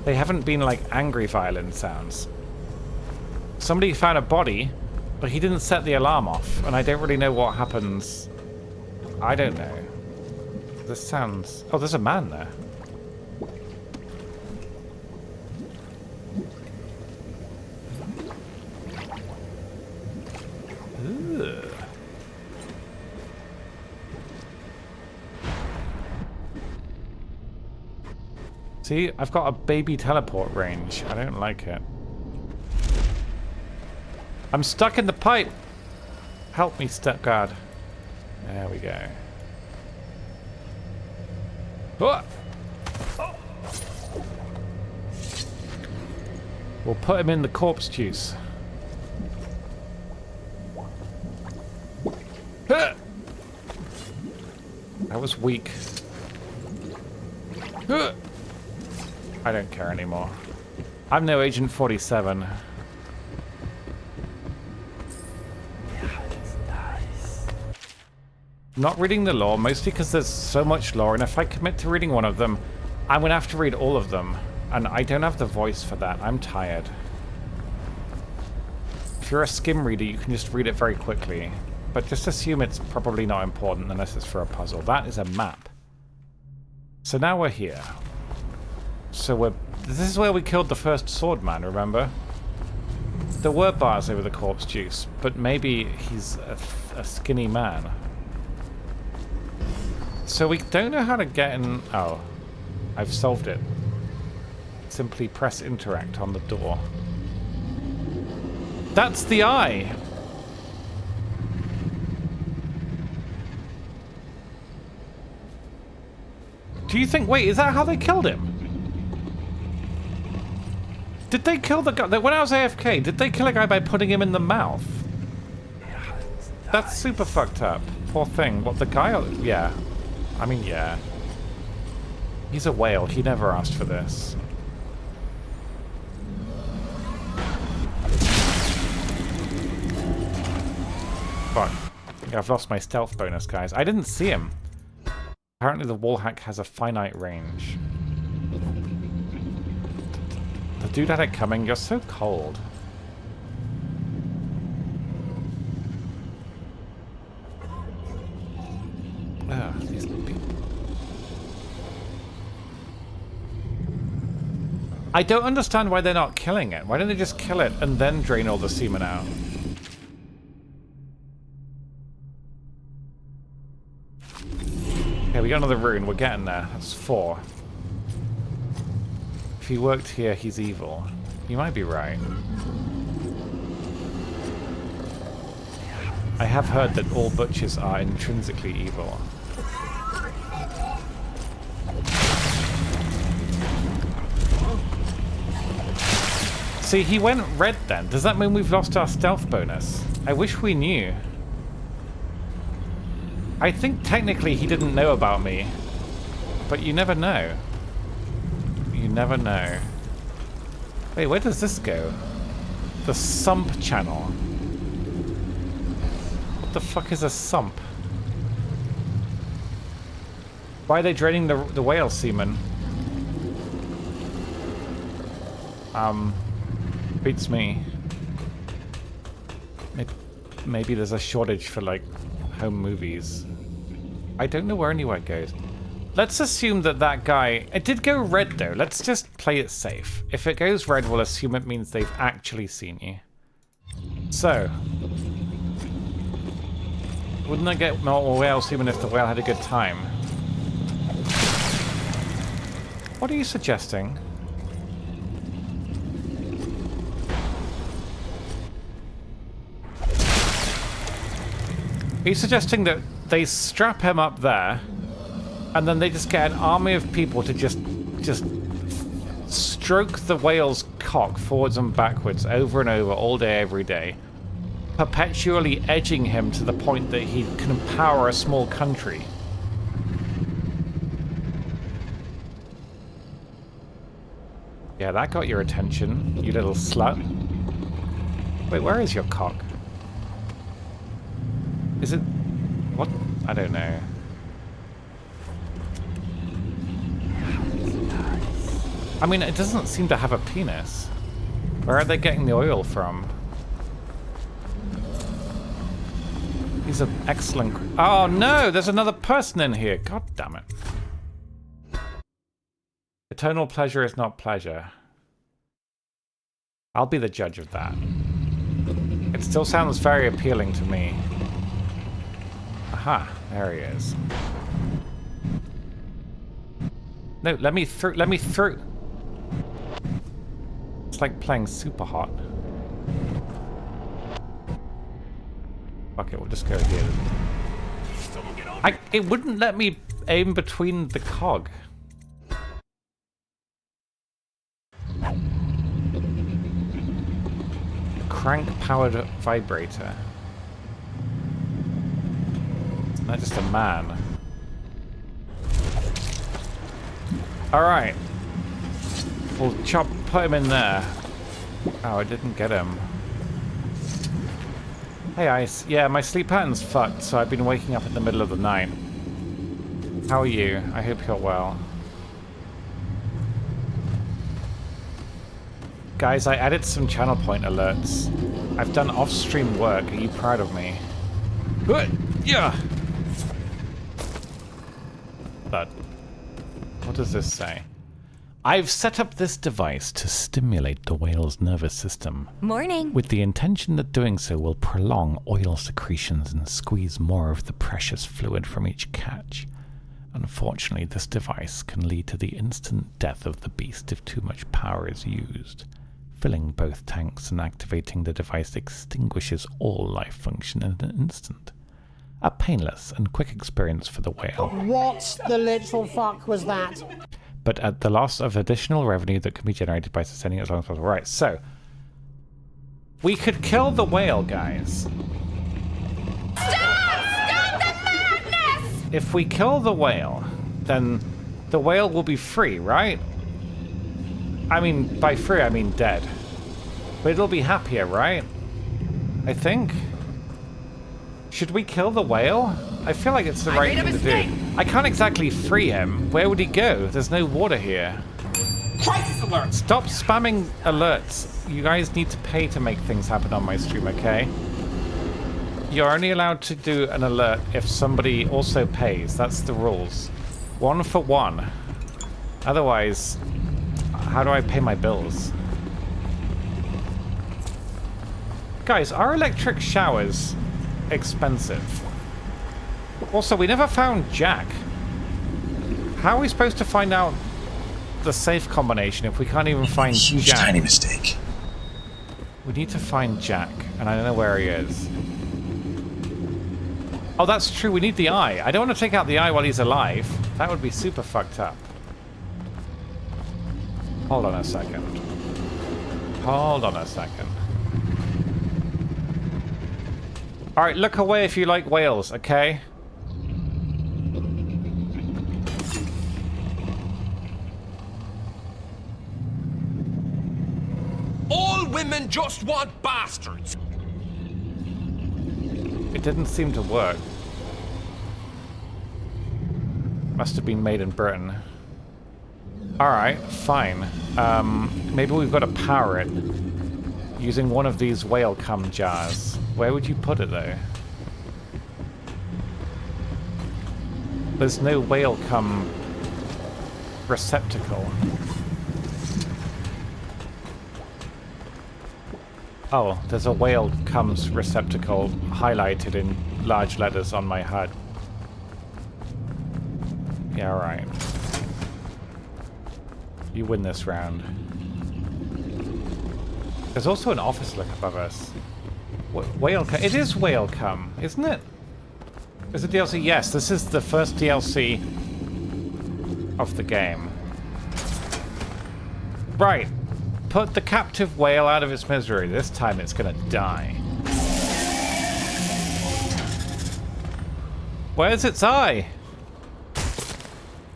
they haven't been like angry violin sounds. Somebody found a body, but he didn't set the alarm off, and I don't really know what happens. I don't know. This sounds... Oh, there's a man there. Ugh. See, I've got a baby teleport range. I don't like it. I'm stuck in the pipe. Help me, stepdad. There we go. Oh! We'll put him in the corpse juice. That was weak. I don't care anymore. I'm no Agent 47. I'm not reading the lore, mostly because there's so much lore, and if I commit to reading one of them, I'm going to have to read all of them. And I don't have the voice for that. I'm tired. If you're a skim reader, you can just read it very quickly. But just assume it's probably not important unless it's for a puzzle. That is a map. So now we're here. So this is where we killed the first swordman, remember? There were bars over the corpse juice, but maybe he's a skinny man. So we don't know how to get in... Oh, I've solved it. Simply press interact on the door. That's the eye! Do you think... Wait, is that how they killed him? Did they kill the guy... When I was AFK, did they kill a guy by putting him in the mouth? That's super fucked up. Poor thing. What, the guy? Or... Yeah. I mean, yeah. He's a whale. He never asked for this. Fuck. I think I've lost my stealth bonus, guys. I didn't see him. Apparently the wall hack has a finite range. The dude had it coming. You're so cold. Ugh, these people. I don't understand why they're not killing it. Why don't they just kill it and then drain all the semen out? Okay, we got another rune. We're getting there. That's 4. If he worked here, he's evil. You might be right. I have heard that all butchers are intrinsically evil. See, he went red then. Does that mean we've lost our stealth bonus? I wish we knew. I think technically he didn't know about me. But you never know. You never know. Wait, where does this go? The sump channel. What the fuck is a sump? Why are they draining the whale semen? Beats me. Maybe there's a shortage for, like, home movies. I don't know where anywhere goes. Let's assume that that guy... It did go red, though. Let's just play it safe. If it goes red, we'll assume it means they've actually seen you. So... Wouldn't I get more whale semen if the whale had a good time? What are you suggesting? Are you suggesting that they strap him up there And then they just get an army of people to just stroke the whale's cock forwards and backwards over and over all day, every day, perpetually edging him to the point that he can empower a small country. Yeah, that got your attention, you little slut. Wait, where is your cock? Is it... what? I don't know. I mean, it doesn't seem to have a penis. Where are they getting the oil from? He's an excellent... oh no, there's another person in here. God damn it. Eternal pleasure is not pleasure. I'll be the judge of that. It still sounds very appealing to me. Aha, there he is. No, let me through, let me through. It's like playing Super Hot. Fuck it, we'll just go here. It wouldn't let me aim between the cog. Crank-powered vibrator. Isn't that just a man? Alright. We'll put him in there. Oh, I didn't get him. Hey, Ice. Yeah, my sleep pattern's fucked, so I've been waking up in the middle of the night. How are you? I hope you're well. Guys, I added some channel point alerts. I've done off-stream work. Are you proud of me? Yeah. But what does this say? I've set up this device to stimulate the whale's nervous system. Morning. With the intention that doing so will prolong oil secretions and squeeze more of the precious fluid from each catch. Unfortunately, this device can lead to the instant death of the beast if too much power is used. Filling both tanks and activating the device extinguishes all life function in an instant. A painless and quick experience for the whale. What the literal fuck was that? But at the loss of additional revenue that can be generated by sustaining it as long as possible. Right, so we could kill the whale, guys. Stop the madness! If we kill the whale, then the whale will be free, right? I mean, by free, I mean dead. But it'll be happier, right? I think. Should we kill the whale? I feel like it's the right thing to do. I can't exactly free him. Where would he go? There's no water here. Crisis alert! Stop spamming alerts. You guys need to pay to make things happen on my stream, okay? You're only allowed to do an alert if somebody also pays. That's the rules. 1 for 1. Otherwise, how do I pay my bills? Guys, are electric showers expensive? Also, we never found Jack. How are we supposed to find out the safe combination if we can't even find huge Jack? tiny mistake. We need to find Jack, and I don't know where he is. Oh, that's true. We need the eye. I don't want to take out the eye while he's alive. That would be super fucked up. Hold on a second. Hold on a second. Alright, look away if you like whales, okay? All women just want bastards! It didn't seem to work. Must have been made in Britain. Alright, fine. Maybe we've got to power it using one of these whale cum jars. Where would you put it, though? There's no whale cum receptacle. Oh, there's a whale cum's receptacle highlighted in large letters on my HUD. Yeah, alright. You win this round. There's also an office look above us. Whale cum. It is whale cum, isn't it? Is it DLC? Yes, this is the first DLC of the game. Right. Put the captive whale out of its misery. This time it's gonna die. Where's its eye?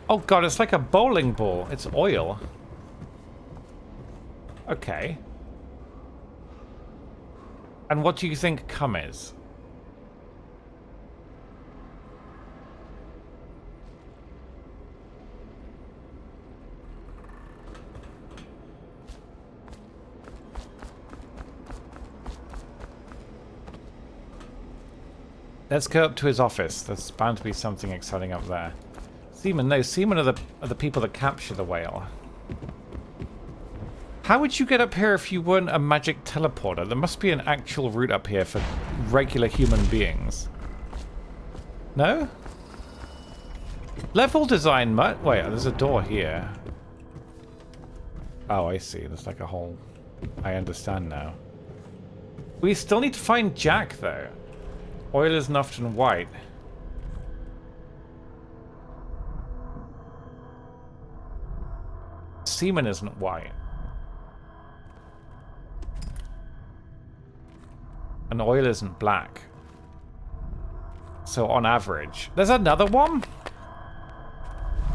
Oh god, it's like a bowling ball. It's oil. Okay. And what do you think cum is? Let's go up to his office. There's bound to be something exciting up there. Seamen, no, seamen are the people that capture the whale. How would you get up here if you weren't a magic teleporter? There must be an actual route up here for regular human beings. No? Level design mutt? Wait, there's a door here. Oh, I see. There's like a whole... I understand now. We still need to find Jack, though. Oil isn't often white. Semen isn't white. And oil isn't black. So on average... There's another one?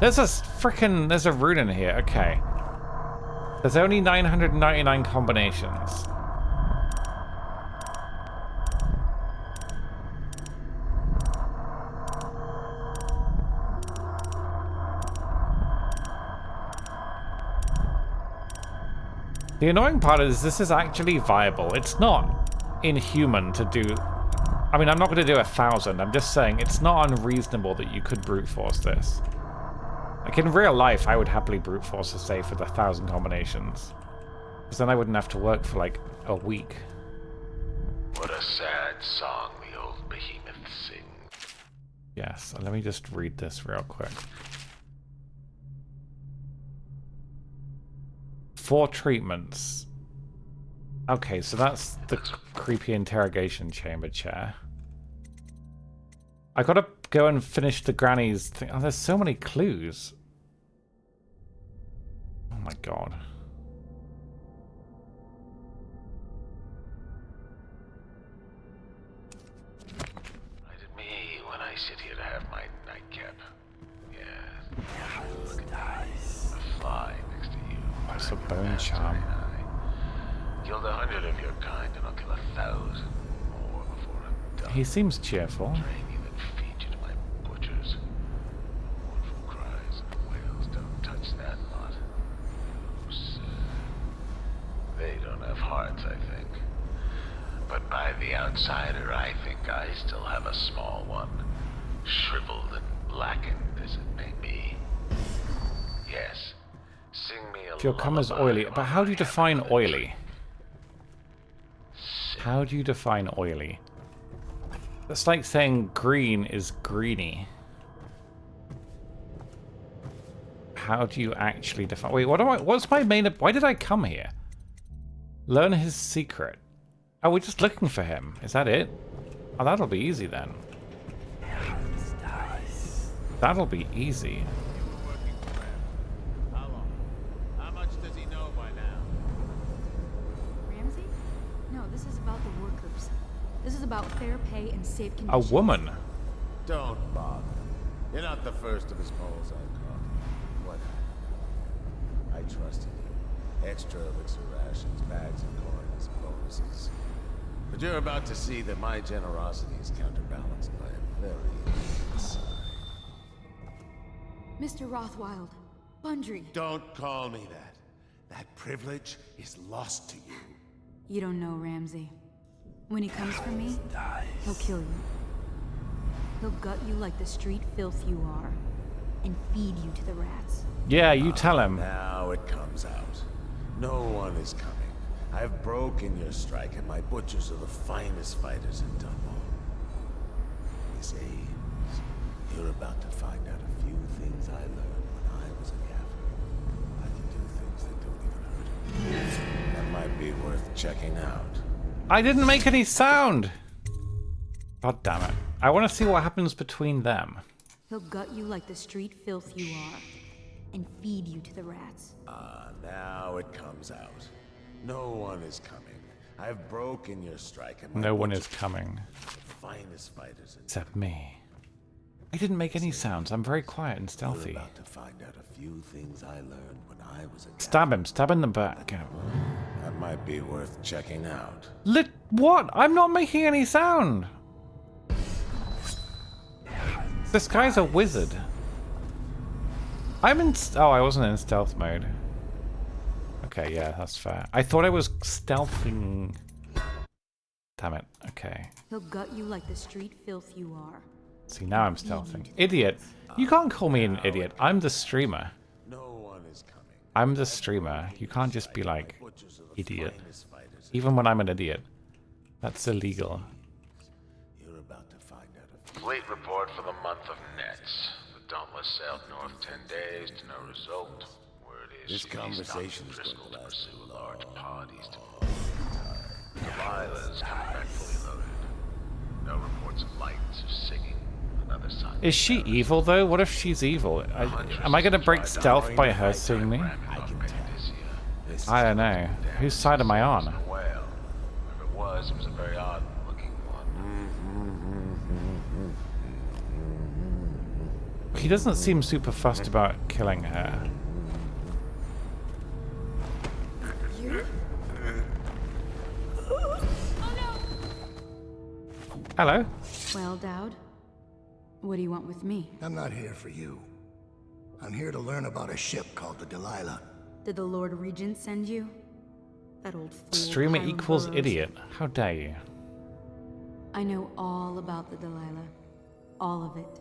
There's a rune in here. Okay. There's only 999 combinations. The annoying part is this is actually viable. It's not inhuman to do... I mean, I'm not going to do 1,000. I'm just saying it's not unreasonable that you could brute force this. Like, in real life, I would happily brute force a safe with 1,000 combinations. Because then I wouldn't have to work for, like, a week. What a sad song the old behemoth sings. Yes, let me just read this real quick. 4 treatments. Okay, so that's the creepy interrogation chamber chair. I gotta go and finish the granny's thing. Oh, there's so many clues. Oh my god. Is me when I sit here to have my nightcap? Yeah. Look at nice. A fly next to you. That's a bone charm. Killed 100 of your kind, and I'll kill 1,000 more before I'm done. He seems cheerful. Training that feed you to my butchers. Mournful cries and wails don't touch that lot. Oh, sir. They don't have hearts, I think. But by the outsider, I think I still have a small one. Shriveled and blackened as it may be. Yes. Sing me a If your cum is oily, but how do you define oily? How do you define oily? It's like saying green is greeny. How do you actually define... Wait, what's my main... Why did I come here? Learn his secret. Oh, we're just looking for him. Is that it? Oh, that'll be easy then. That'll be easy. How much does he know by now? Ramsey? No, this is about the workers. This is about fair pay and safe A conditions. woman. Don't bother. You're not the first of his moles I've caught. What happened? I trusted you. Extra elixir rations, bags of coins, bonuses. But you're about to see that my generosity is counterbalanced by a very unique side. Mr. Rothwild, Bundry. Don't call me that. That privilege is lost to you. You don't know Ramsey. When he comes for me, he'll kill you. He'll gut you like the street filth you are, and feed you to the rats. Yeah, you tell him. Now it comes out. No one is coming. I've broken your strike, and my butchers are the finest fighters in Dunwall. Miss Ames, you're about to find out a few things I learned when I was a gaffer. I can do things that don't even hurt. That might be worth checking out. I didn't make any sound! God damn it. I want to see what happens between them. He'll gut you like the street filth you are, and feed you to the rats. Now it comes out. No one is coming. I've broken your strike and No one is coming. Finest fighters except me. I didn't make any sounds. I'm very quiet and stealthy. You're about to find out a few things I learned when I was a Stab him. Stab in the back. That might be worth checking out. What? I'm not making any sound. This guy's a wizard. I'm in... Oh, I wasn't in stealth mode. Okay, yeah, that's fair. I thought I was stealthing... Damn it. Okay. He'll gut you like the street filth you are. See, now I'm stealthing. Idiot. You can't call me an idiot. I'm the streamer. I'm the streamer. You can't just be like, idiot. Even when I'm an idiot. That's illegal. Fleet report for the month of Nets. The Dauntless sailed north 10 days to no result. Word is This conversation is going to last pursue large parties to Delilah's coming back fully loaded. No reports of lights or singing. Another sign. Is she evil, though? What if she's evil? Am I going to break stealth by her seeing me? I don't know. Whose side am I on? Whoever it was a very odd looking one. He doesn't seem super fussed about killing her. Hello. Well, Dowd, what do you want with me? I'm not here for you. I'm here to learn about a ship called the Delilah. Did the Lord Regent send you? That old fool. Streamer Hiram equals Burroughs. idiot. How dare you? I know all about the Delilah. All of it.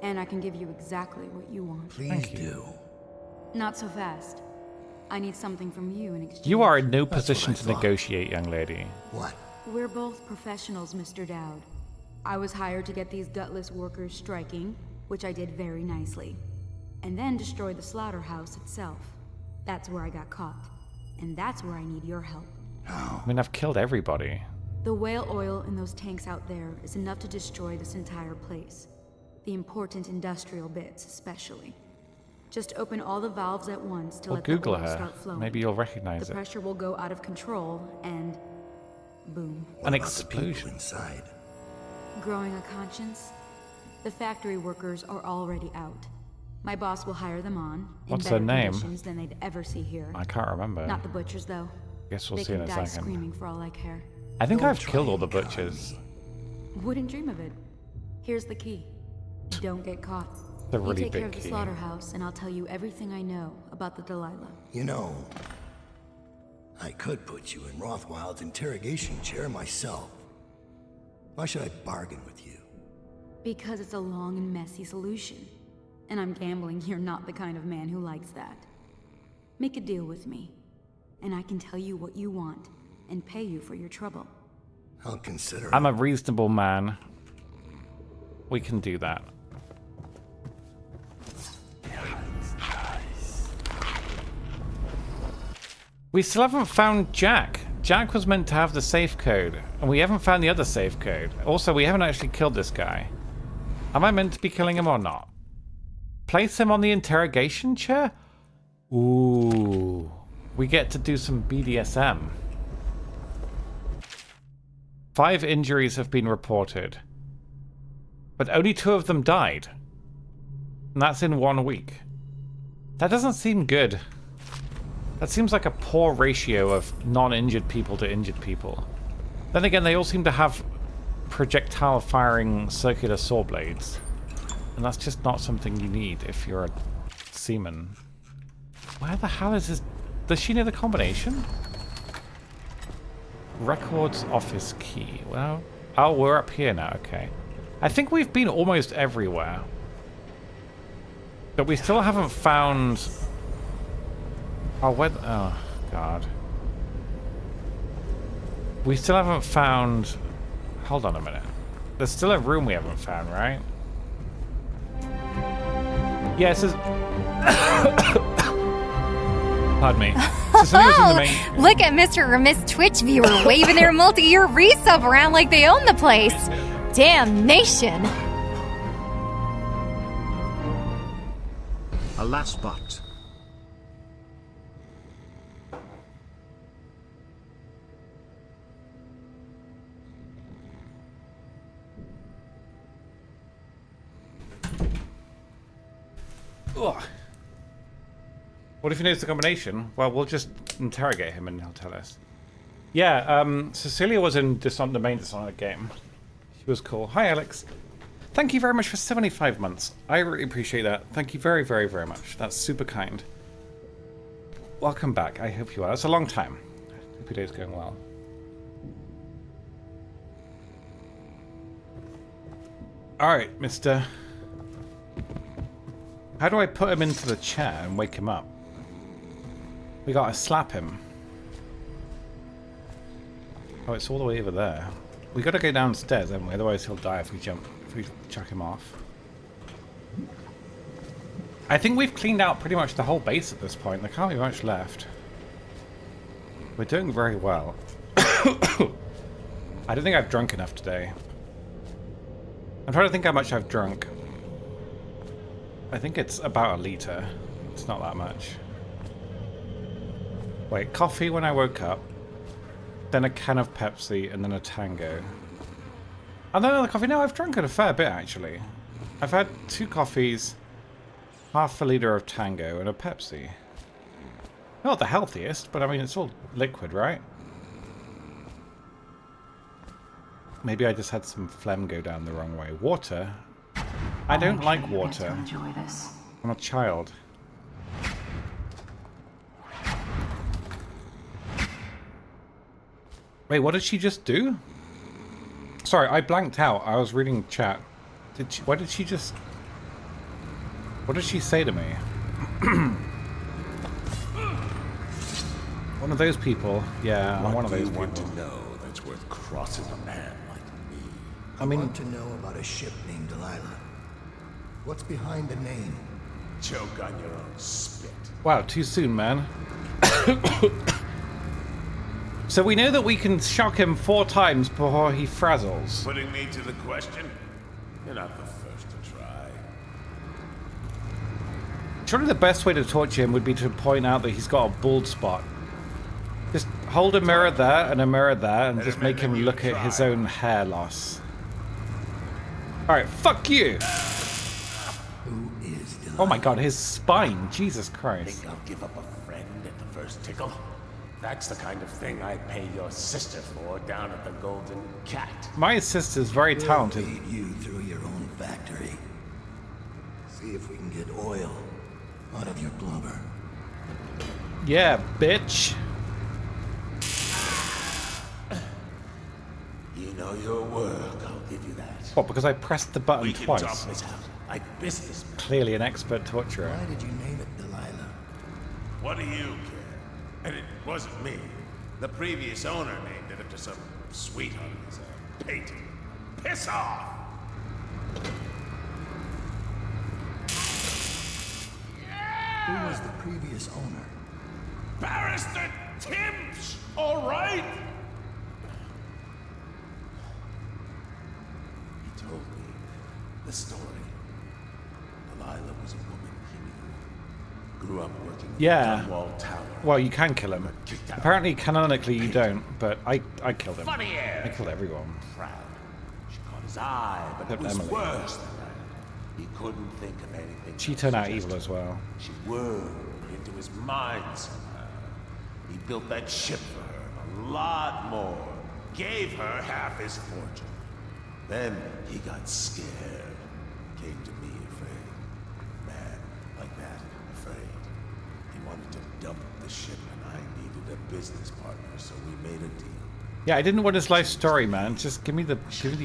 And I can give you exactly what you want. Please do. Not so fast. I need something from you in exchange. You are in no position to negotiate, young lady. What? We're both professionals, Mr. Dowd. I was hired to get these gutless workers striking, which I did very nicely. And then destroy the slaughterhouse itself. That's where I got caught. And that's where I need your help. I mean, I've killed everybody. The whale oil in those tanks out there is enough to destroy this entire place. The important industrial bits, especially. Just open all the valves at once to Or let Google the oil her. start flowing. Maybe you'll recognize The it. pressure will go out of control, and boom. An explosion. Inside. Growing a conscience? The factory workers are already out. My boss will hire them on in What's better her name? conditions than they'd ever see here. I can't remember. Not the butchers, though. Guess we'll They see in can a die second. screaming for all I care. I think I've killed all the butchers. Wouldn't dream of it. Here's the key. Don't get caught. The really you take big care of the key. slaughterhouse, and I'll tell you everything I know about the Delilah. You know, I could put you in Rothwild's interrogation chair myself. Why should I bargain with you? Because it's a long and messy solution. And I'm gambling you're not the kind of man who likes that. Make a deal with me, and I can tell you what you want, and pay you for your trouble. I'll consider I'm a reasonable man. We can do that. We still haven't found Jack. Jack was meant to have the safe code, and we haven't found the other safe code. Also, we haven't actually killed this guy. Am I meant to be killing him or not? Place him on the interrogation chair? Ooh. We get to do some BDSM. 5 injuries have been reported. But only 2 of them died. And that's in 1 week. That doesn't seem good. That seems like a poor ratio of non-injured people to injured people. Then again, they all seem to have projectile firing circular saw blades. And that's just not something you need if you're a seaman. Where the hell is this? Does she know the combination? Records office key. Well, oh, we're up here now. Okay. I think we've been almost everywhere. But we still haven't found... Oh, where... Oh, God. We still haven't found... Hold on a minute. There's still a room we haven't found, right? Yeah, it says... Pardon me. Oh, look at Mr. or Miss Twitch viewer waving their multi-year resub around like they own the place. Damnation. A Alas but. Ugh. What if he knows the combination? Well, we'll just interrogate him and he'll tell us. Yeah, Cecilia was in the main Dishonored game. She was cool. Hi, Alex. Thank you very much for 75 months. I really appreciate that. Thank you very, very, very much. That's super kind. Welcome back. I hope you are. That's a long time. I hope your day's going well. Alright, mister. How do I put him into the chair and wake him up? We gotta slap him. Oh, it's all the way over there. We gotta go downstairs, haven't we? Otherwise he'll die if we chuck him off. I think we've cleaned out pretty much the whole base at this point. There can't be much left. We're doing very well. I don't think I've drunk enough today. I'm trying to think how much I've drunk. I think it's about a litre. It's not that much. Wait, coffee when I woke up. Then a can of Pepsi and then a Tango. And then another coffee. No, I've drunk a fair bit actually. I've had 2 coffees, half a litre of Tango and a Pepsi. Not the healthiest, but I mean it's all liquid, right? Maybe I just had some phlegm go down the wrong way. Water? I don't like water. Enjoy this. I'm a child. Wait, what did she just do? Sorry, I blanked out. I was reading chat. What did she just... What did she say to me? One of those people. Yeah, I'm one of those people. What do you want to know that's worth crossing a man like me? I want to know about a ship named Delilah. What's behind the name? Choke on your own spit. Wow, too soon, man. So we know that we can shock him 4 times before he frazzles. Putting me to the question? You're not the first to try. Surely the best way to torture him would be to point out that he's got a bald spot. Just hold a mirror there and a mirror there and just make him look at his own hair loss. Alright, fuck you! Who is Delilah? Oh my god, his spine. Jesus Christ. Think I'll give up a friend at the first tickle? That's the kind of thing I pay your sister for down at the Golden Cat. My sister's very talented. We'll feed you through your own factory. See if we can get oil out of your blubber. Yeah, bitch. You know your work, I'll give you that. What, because I pressed the button twice? Talk this out like businessmen. Clearly an expert torturer. Why did you name it Delilah? What do you care? And it wasn't me. The previous owner named it after some sweetheart of his painting. Piss off! Who was the previous owner? Barrister Timms! All right? He told me the story. Delilah was a woman he knew. Grew up working in Dunwall Tower. Well, you can kill him. Apparently, canonically, you don't, but I killed him. Funny air. I killed everyone. Proud. She caught his eye, but it was Emily. worse than that. He couldn't think of anything. She turned out evil as well. She whirled into his mind somehow. He built that ship for her, and a lot more. Gave her half his fortune. Then he got scared. Came to me afraid. Man like that, afraid. He wanted to dump the ship, and I needed a business partner, so we made a deal. Yeah, I didn't want his life story, man. Just give me the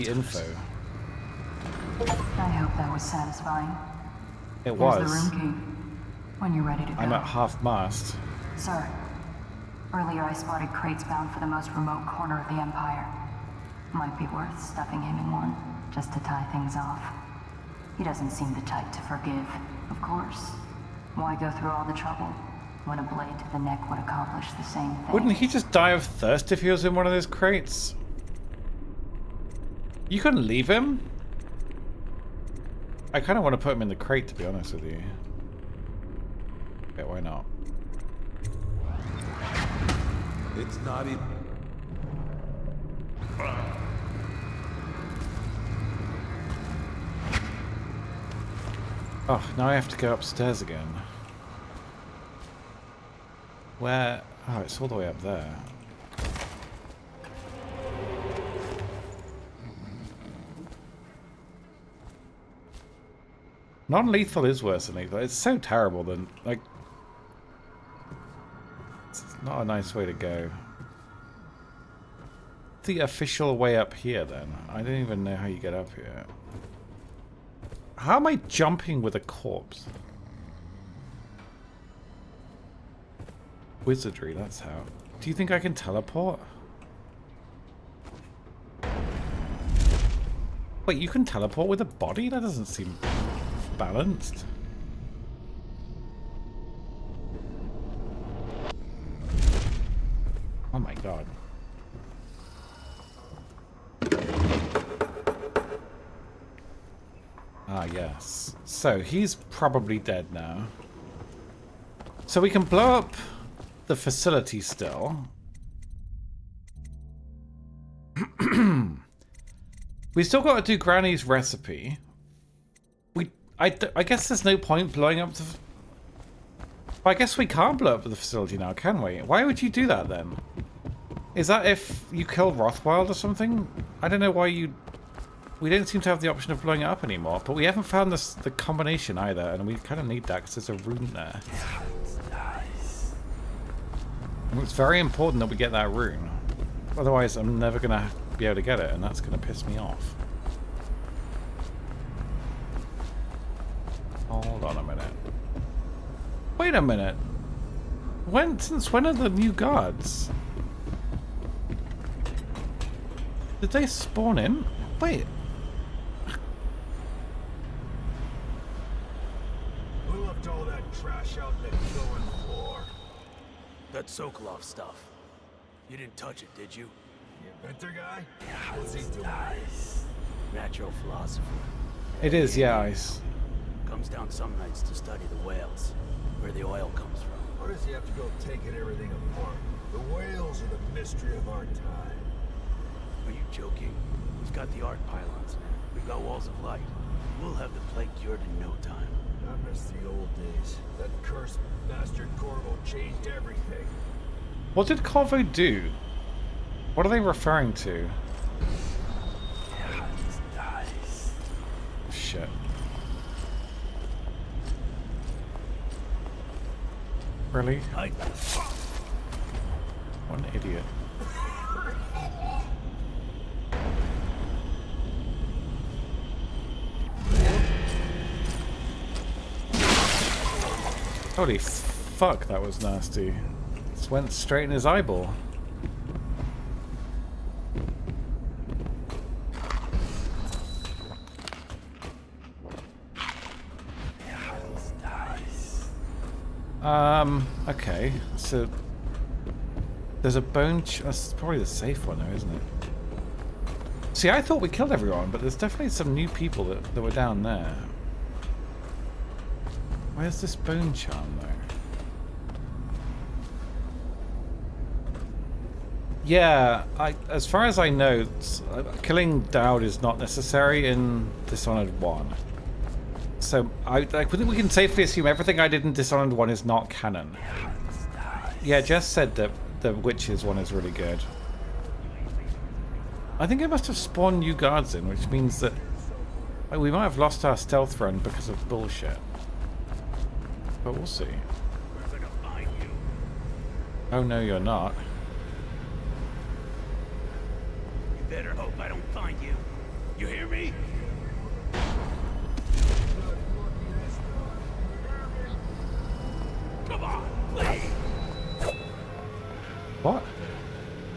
info. I hope that was satisfying. It Here's the was. room key. When you're ready to go. I'm at half mast. Sir, earlier I spotted crates bound for the most remote corner of the Empire. Might be worth stuffing him in one, just to tie things off. He doesn't seem the type to forgive, of course. Why go through all the trouble when a blade to the neck would accomplish the same thing? Wouldn't he just die of thirst if he was in one of those crates? You couldn't leave him? I kind of want to put him in the crate, to be honest with you. Okay, why not? It's not even... Oh, now I have to go upstairs again. Where? Oh, it's all the way up there. Non-lethal is worse than lethal. It's so terrible that, like... It's not a nice way to go. The official way up here, then. I don't even know how you get up here. How am I jumping with a corpse? Wizardry, that's how. Do you think I can teleport? Wait, you can teleport with a body? That doesn't seem balanced. Oh my god. Ah, yes. So, he's probably dead now. So we can blow up the facility still. We still got to do Granny's recipe. I guess there's no point blowing up the... I guess we can't blow up the facility now, can we? Why would you do that then? Is that if you kill Rothwild or something? I don't know why you... We don't seem to have the option of blowing it up anymore, but we haven't found the combination either, and we kind of need that because there's a rune there. And it's very important that we get that rune. Otherwise, I'm never going to be able to get it, and that's going to piss me off. Hold on a minute. Wait a minute. Since when are the new guards? Did they spawn in? Wait. Who left all that trash out in the killing floor? That Sokolov stuff. You didn't touch it, did you? The inventor guy? What's he doing? Natural philosopher. It is, yeah, Ice. Comes down some nights to study the whales, where the oil comes from. Why does he have to go taking everything apart? The whales are the mystery of our time. Are you joking? We've got the arc pylons now. We've got walls of light. We'll have the plague cured in no time. I miss the old days. That cursed bastard Corvo changed everything. What did Corvo do? What are they referring to? Shit. Really? What an idiot. Holy fuck, that was nasty. Just went straight in his eyeball. Okay, so there's a bone that's probably the safe one though, isn't it? See, I thought we killed everyone, but there's definitely some new people that were down there. Where's this bone charm though? Yeah, as far as I know, killing Dowd is not necessary in Dishonored 1. So, I think we can safely assume everything I did in Dishonored 1 is not canon. Yeah, Jess said that the Witches one is really good. I think I must have spawned new guards in, which means that we might have lost our stealth run because of bullshit. But we'll see. Oh no, you're not. You better hope I don't find you. You hear me? Come on, please. What?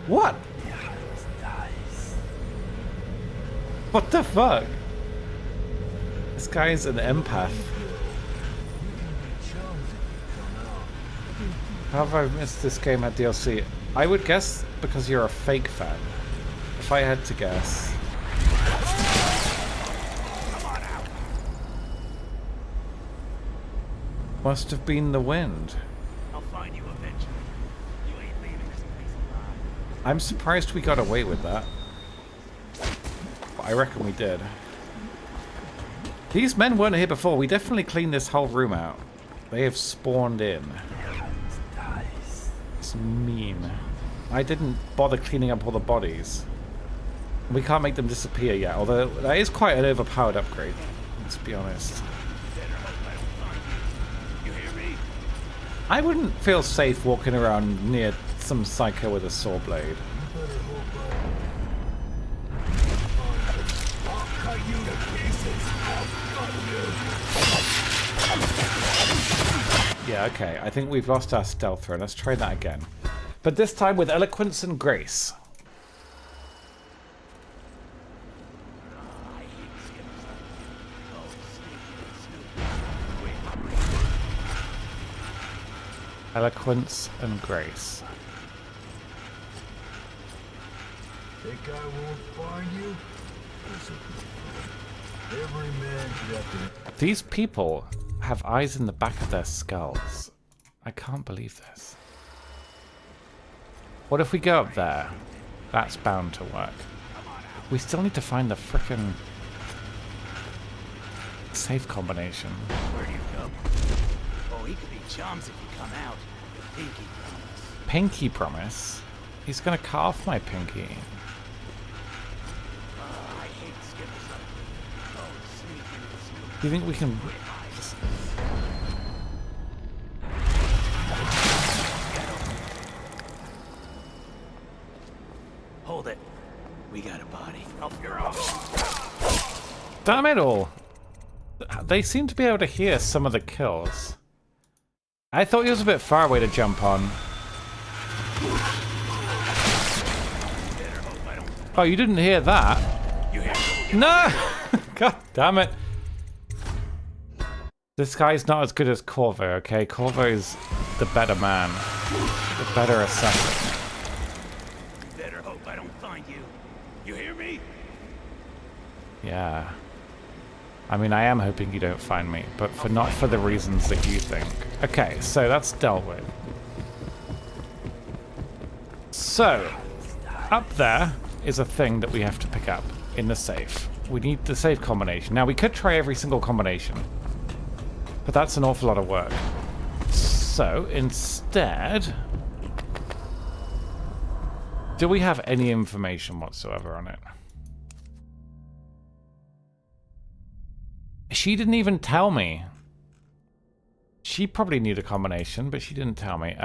What? What the fuck? This guy's an empath. How have I missed this game at DLC? I would guess because you're a fake fan. If I had to guess. Must have been the wind. I'll find you eventually. You ain't leaving this place alive. I'm surprised we got away with that. But I reckon we did. These men weren't here before. We definitely cleaned this whole room out. They have spawned in. It's mean. I didn't bother cleaning up all the bodies. We can't make them disappear yet, although that is quite an overpowered upgrade, let's be honest. I wouldn't feel safe walking around near some psycho with a saw blade. Yeah, okay. I think we've lost our stealth throw. Let's try that again. But this time with eloquence and grace. Eloquence and grace. Think I won't find you? Every man should have to... These people have eyes in the back of their skulls. I can't believe this. What if we go up there? That's bound to work. We still need to find the frickin' safe combination. Where do you go? Oh, he could be chums if you come out. Pinky promise. Pinky promise? He's gonna cut off my pinky. I hate skippers. Oh, sneaky. Do you think we can... Hold it. We got a body. Help your off. Damn it all! They seem to be able to hear some of the kills. I thought he was a bit far away to jump on. Oh, you didn't hear that? No! God damn it. This guy's not as good as Corvo, okay? Corvo is the better man. The better assassin. Better hope I don't find you. You hear me? Yeah. I mean, I am hoping you don't find me, but not for the reasons that you think. Okay, so that's dealt with. So, up there is a thing that we have to pick up in the safe. We need the safe combination. Now, we could try every single combination, but that's an awful lot of work. So, instead... do we have any information whatsoever on it? She didn't even tell me. She probably knew the combination, but she didn't tell me.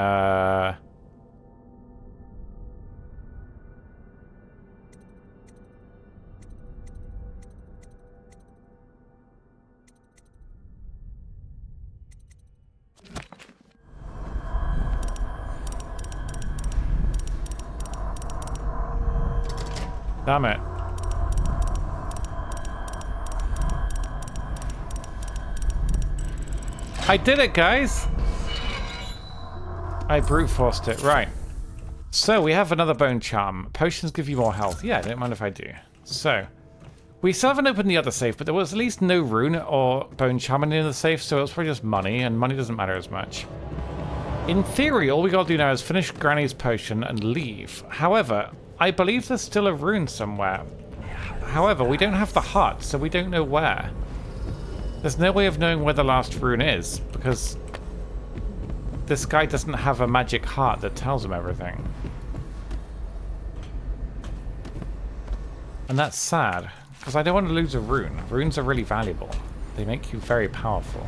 Damn it. I did it, guys! I brute forced it. Right. So, we have another bone charm. Potions give you more health. Yeah, I don't mind if I do. So, we still haven't opened the other safe, but there was at least no rune or bone charm in the safe, so it's probably just money, and money doesn't matter as much. In theory, all we gotta do now is finish Granny's potion and leave. However, I believe there's still a rune somewhere. However, we don't have the heart, so we don't know where. There's no way of knowing where the last rune is, because this guy doesn't have a magic heart that tells him everything. And that's sad, because I don't want to lose a rune. Runes are really valuable. They make you very powerful.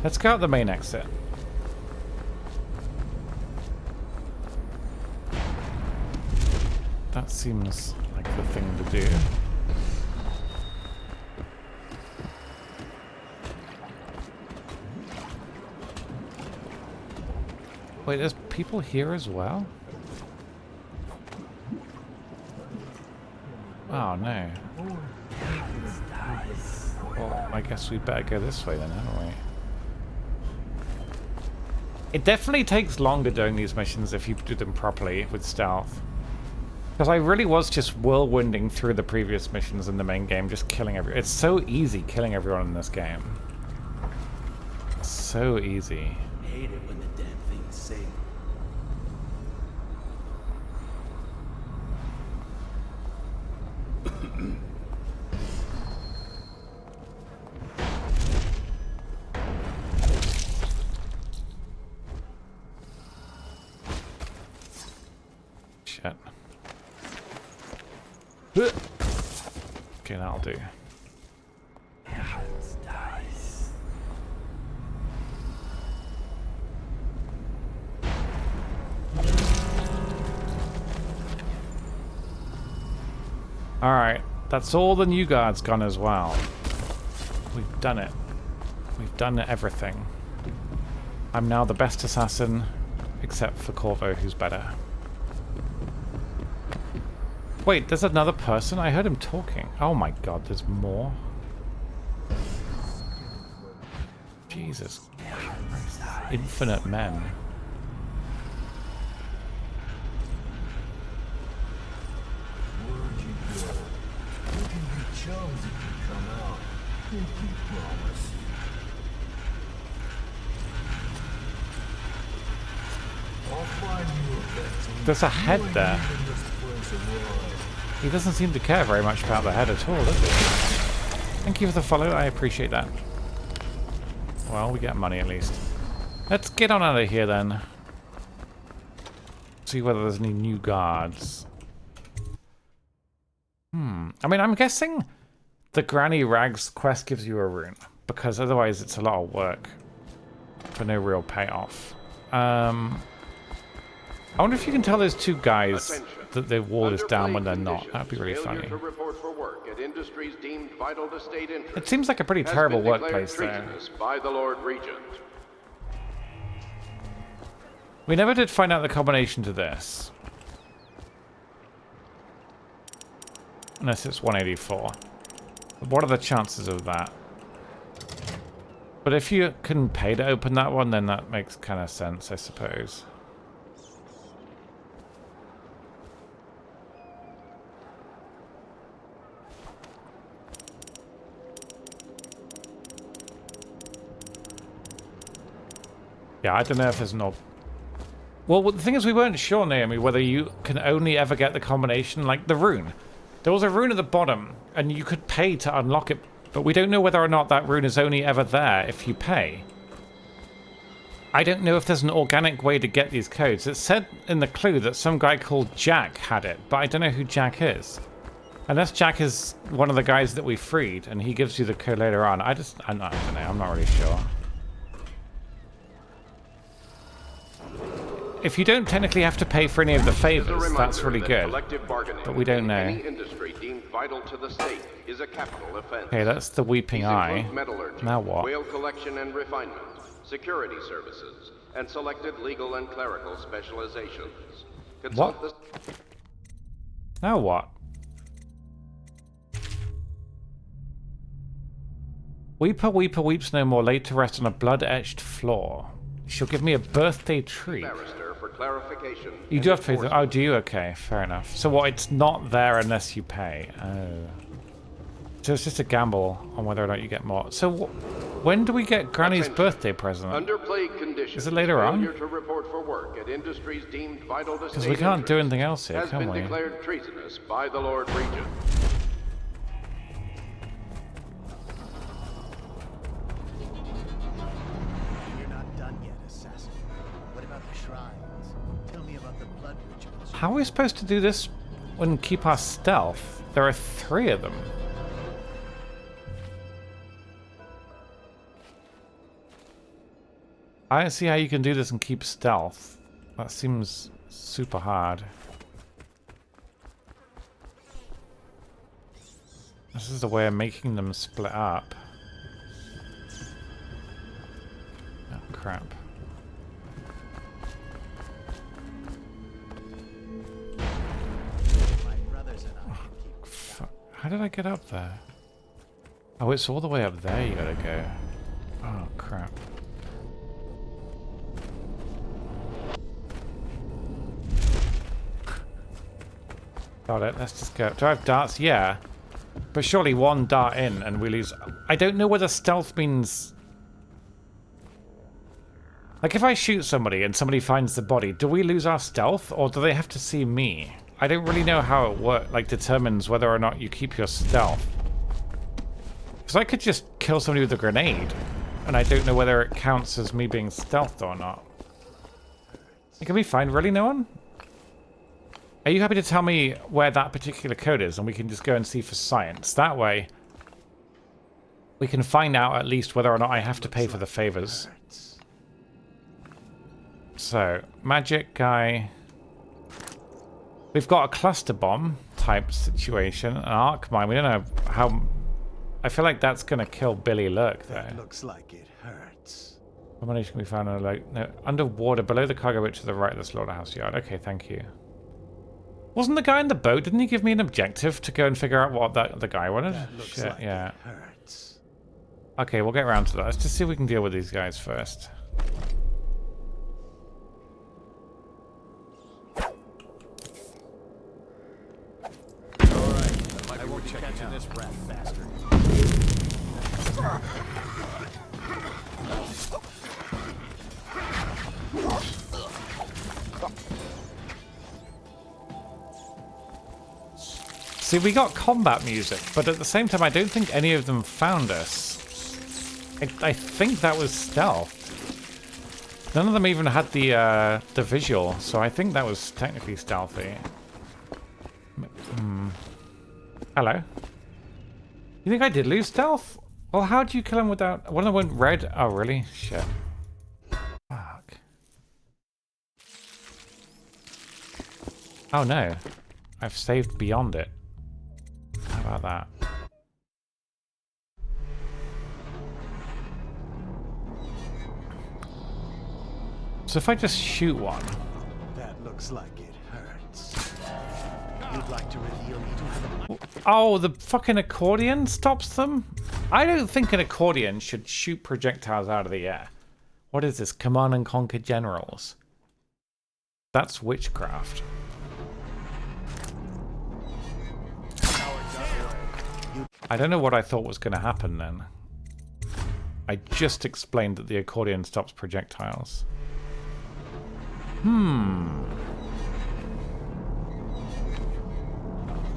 Let's go out the main exit. That seems like the thing to do. Wait, there's people here as well? Oh no. Well, I guess we better go this way then, haven't we? It definitely takes longer doing these missions if you do them properly with stealth. Because I really was just whirlwinding through the previous missions in the main game, just killing everyone. It's so easy killing everyone in this game. so easy. Hate it when the damn things sing. Shit. Okay, that'll do. Alright, that's all the new guards gone as well. We've done it. We've done everything. I'm now the best assassin, except for Corvo, who's better. Wait, there's another person? I heard him talking. Oh my god, there's more? Jesus Christ. Infinite men. There's a head there. He doesn't seem to care very much about the head at all, does he? Thank you for the follow, I appreciate that. Well, we get money at least. Let's get on out of here then. See whether there's any new guards. I mean, I'm guessing the Granny Rags quest gives you a rune, because otherwise it's a lot of work for no real payoff. I wonder if you can tell those two guys that the wall is down when they're not. That'd be really funny. It seems like a pretty terrible workplace there. By the Lord Regent. We never did find out the combination to this. Unless it's 184. What are the chances of that? But if you can pay to open that one, then that makes kind of sense, I suppose. Yeah, I don't know if there's no... Well, the thing is, we weren't sure, Naomi, whether you can only ever get the combination, like the rune. There was a rune at the bottom, and you could pay to unlock it, but we don't know whether or not that rune is only ever there if you pay. I don't know if there's an organic way to get these codes. It said in the clue that some guy called Jack had it, but I don't know who Jack is. Unless Jack is one of the guys that we freed, and he gives you the code later on. I don't know, I'm not really sure. If you don't technically have to pay for any of the favors, that's really good. But we don't know. Any industry deemed vital to the state is a capital offense. Okay, that's the Weeping Eye. Now what? Whale collection and refinement, security services, and selected legal and clerical specializations. What? Now what? Weeper, weeper, weeps no more, laid to rest on a blood-etched floor. She'll give me a birthday treat. Clarification. You do have to pay them. Oh, do you? Okay, fair enough. So what, it's not there unless you pay. Oh. So it's just a gamble on whether or not you get more. So when do we get Granny's birthday present? Under plague conditions, is it later on? To report for work at industries deemed vital to because we can't do anything else here, can we? Has been declared treasonous by the Lord Regent. How are we supposed to do this and keep our stealth? There are 3 of them. I don't see how you can do this and keep stealth. That seems super hard. This is the way of making them split up. Oh, crap. How did I get up there? Oh, it's all the way up there you gotta go. Oh, crap. Got it, let's just go. Do I have darts? Yeah. But surely 1 dart in and we lose... I don't know whether stealth means... Like, if I shoot somebody and somebody finds the body, do we lose our stealth, or do they have to see me? I don't really know how it works, like, determines whether or not you keep your stealth. Because I could just kill somebody with a grenade, and I don't know whether it counts as me being stealthed or not. Can we find really no one? Are you happy to tell me where that particular code is, and we can just go and see for science? That way, we can find out at least whether or not I have to pay for the favors. So, magic guy. We've got a cluster bomb type situation, an arc mine. We don't know how. I feel like that's gonna kill Billy Lurk though. That looks like it hurts. Combination can be found on no, underwater below the cargo boat to the right of the slaughterhouse yard. Okay, thank you. Wasn't the guy in the boat? Didn't he give me an objective to go and figure out what the guy wanted? Shit, like yeah. It hurts. Okay, we'll get around to that. Let's just see if we can deal with these guys first. I won't be catching this rat bastard. See, we got combat music, but at the same time, I don't think any of them found us. I think that was stealth. None of them even had the visual, so I think that was technically stealthy. Hello. You think I did lose stealth? Well, how do you kill him without... One of them went red? Oh, really? Shit. Fuck. Oh, no. I've saved beyond it. How about that? So if I just shoot one... That looks like it hurts. You'd like to reveal me to have a... Oh, the fucking accordion stops them? I don't think an accordion should shoot projectiles out of the air. What is this? Command and Conquer Generals. That's witchcraft. I don't know what I thought was going to happen then. I just explained that the accordion stops projectiles.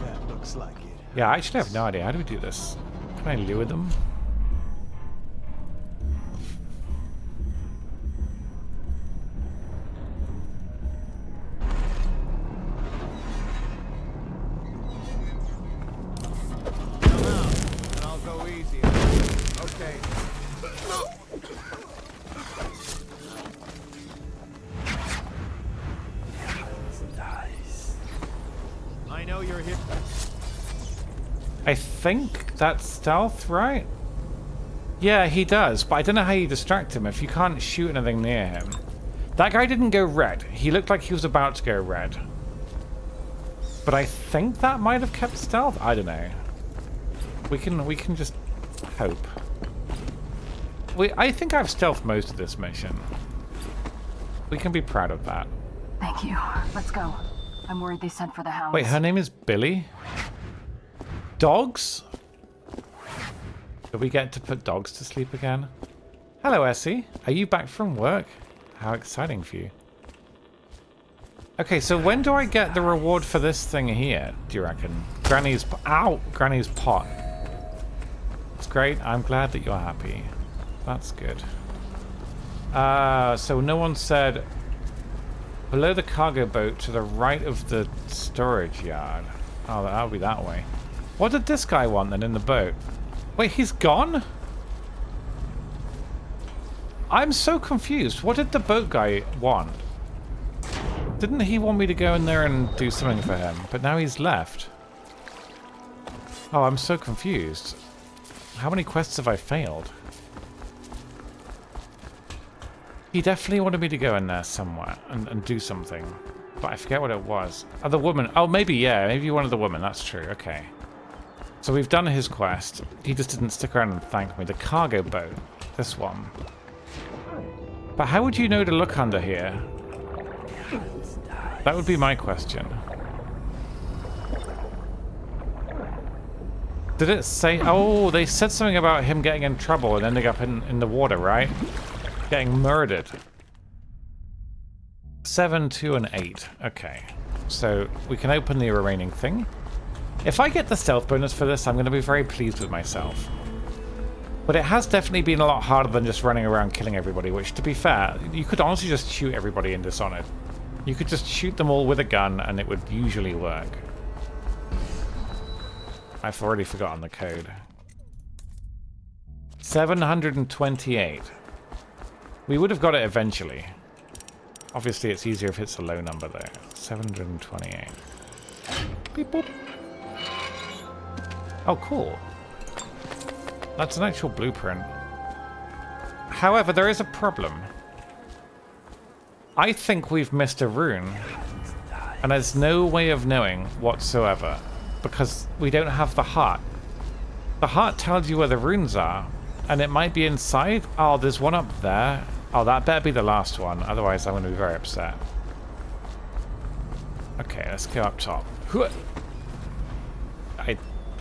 That looks like it. Yeah, I actually have no idea. How do we do this? Can I lure them? I'll go easy. Okay. I know you're here. I think that's stealth, right? Yeah, he does, but I don't know how you distract him if you can't shoot anything near him. That guy didn't go red. He looked like he was about to go red. But I think that might have kept stealth. I don't know. We can just hope. I think I've stealthed most of this mission. We can be proud of that. Thank you. Let's go. I'm worried they sent for the hounds. Wait, her name is Billy? Dogs? Do we get to put dogs to sleep again? Hello, Essie. Are you back from work? How exciting for you. Okay, so when do I get the reward for this thing here, do you reckon? Granny's... Ow! Granny's pot. It's great. I'm glad that you're happy. That's good. So no one said... Below the cargo boat to the right of the storage yard. Oh, that'll be that way. What did this guy want then in the boat? Wait, he's gone? I'm so confused. What did the boat guy want? Didn't he want me to go in there and do something for him? But now he's left. Oh, I'm so confused. How many quests have I failed? He definitely wanted me to go in there somewhere and do something. But I forget what it was. Oh, the woman. Oh, maybe, yeah. Maybe one of the women. That's true. Okay. So we've done his quest. He just didn't stick around and thank me. The cargo boat. This one. But how would you know to look under here? That would be my question. Did it say... Oh, they said something about him getting in trouble and ending up in the water, right? Getting murdered. 7, 2, and 8. Okay. So we can open the remaining thing. If I get the stealth bonus for this, I'm going to be very pleased with myself. But it has definitely been a lot harder than just running around killing everybody, which, to be fair, you could honestly just shoot everybody in Dishonored. You could just shoot them all with a gun and it would usually work. I've already forgotten the code. 728. We would have got it eventually. Obviously, it's easier if it's a low number, though. 728. Beep boop. Oh, cool. That's an actual blueprint. However, there is a problem. I think we've missed a rune. And there's no way of knowing whatsoever. Because we don't have the heart. The heart tells you where the runes are. And it might be inside. Oh, there's one up there. Oh, that better be the last one. Otherwise, I'm going to be very upset. Okay, let's go up top. I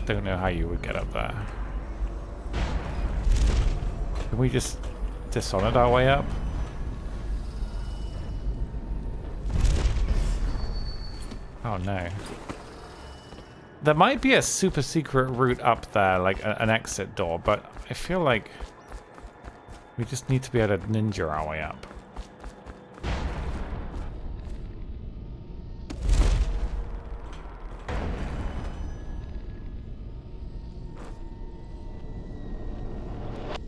don't know how you would get up there. Can we just Dishonored our way up? Oh no. There might be a super secret route up there, like an exit door, but I feel like we just need to be able to ninja our way up.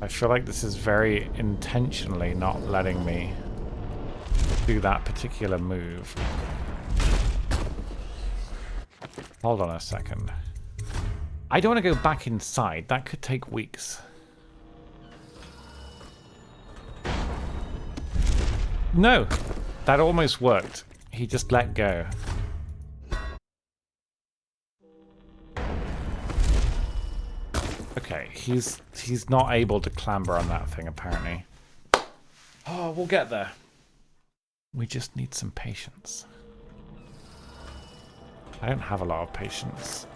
I feel like this is very intentionally not letting me do that particular move. Hold on a second. I don't want to go back inside. That could take weeks. No! That almost worked. He just let go. Okay, he's not able to clamber on that thing, apparently. Oh, we'll get there. We just need some patience. I don't have a lot of patience.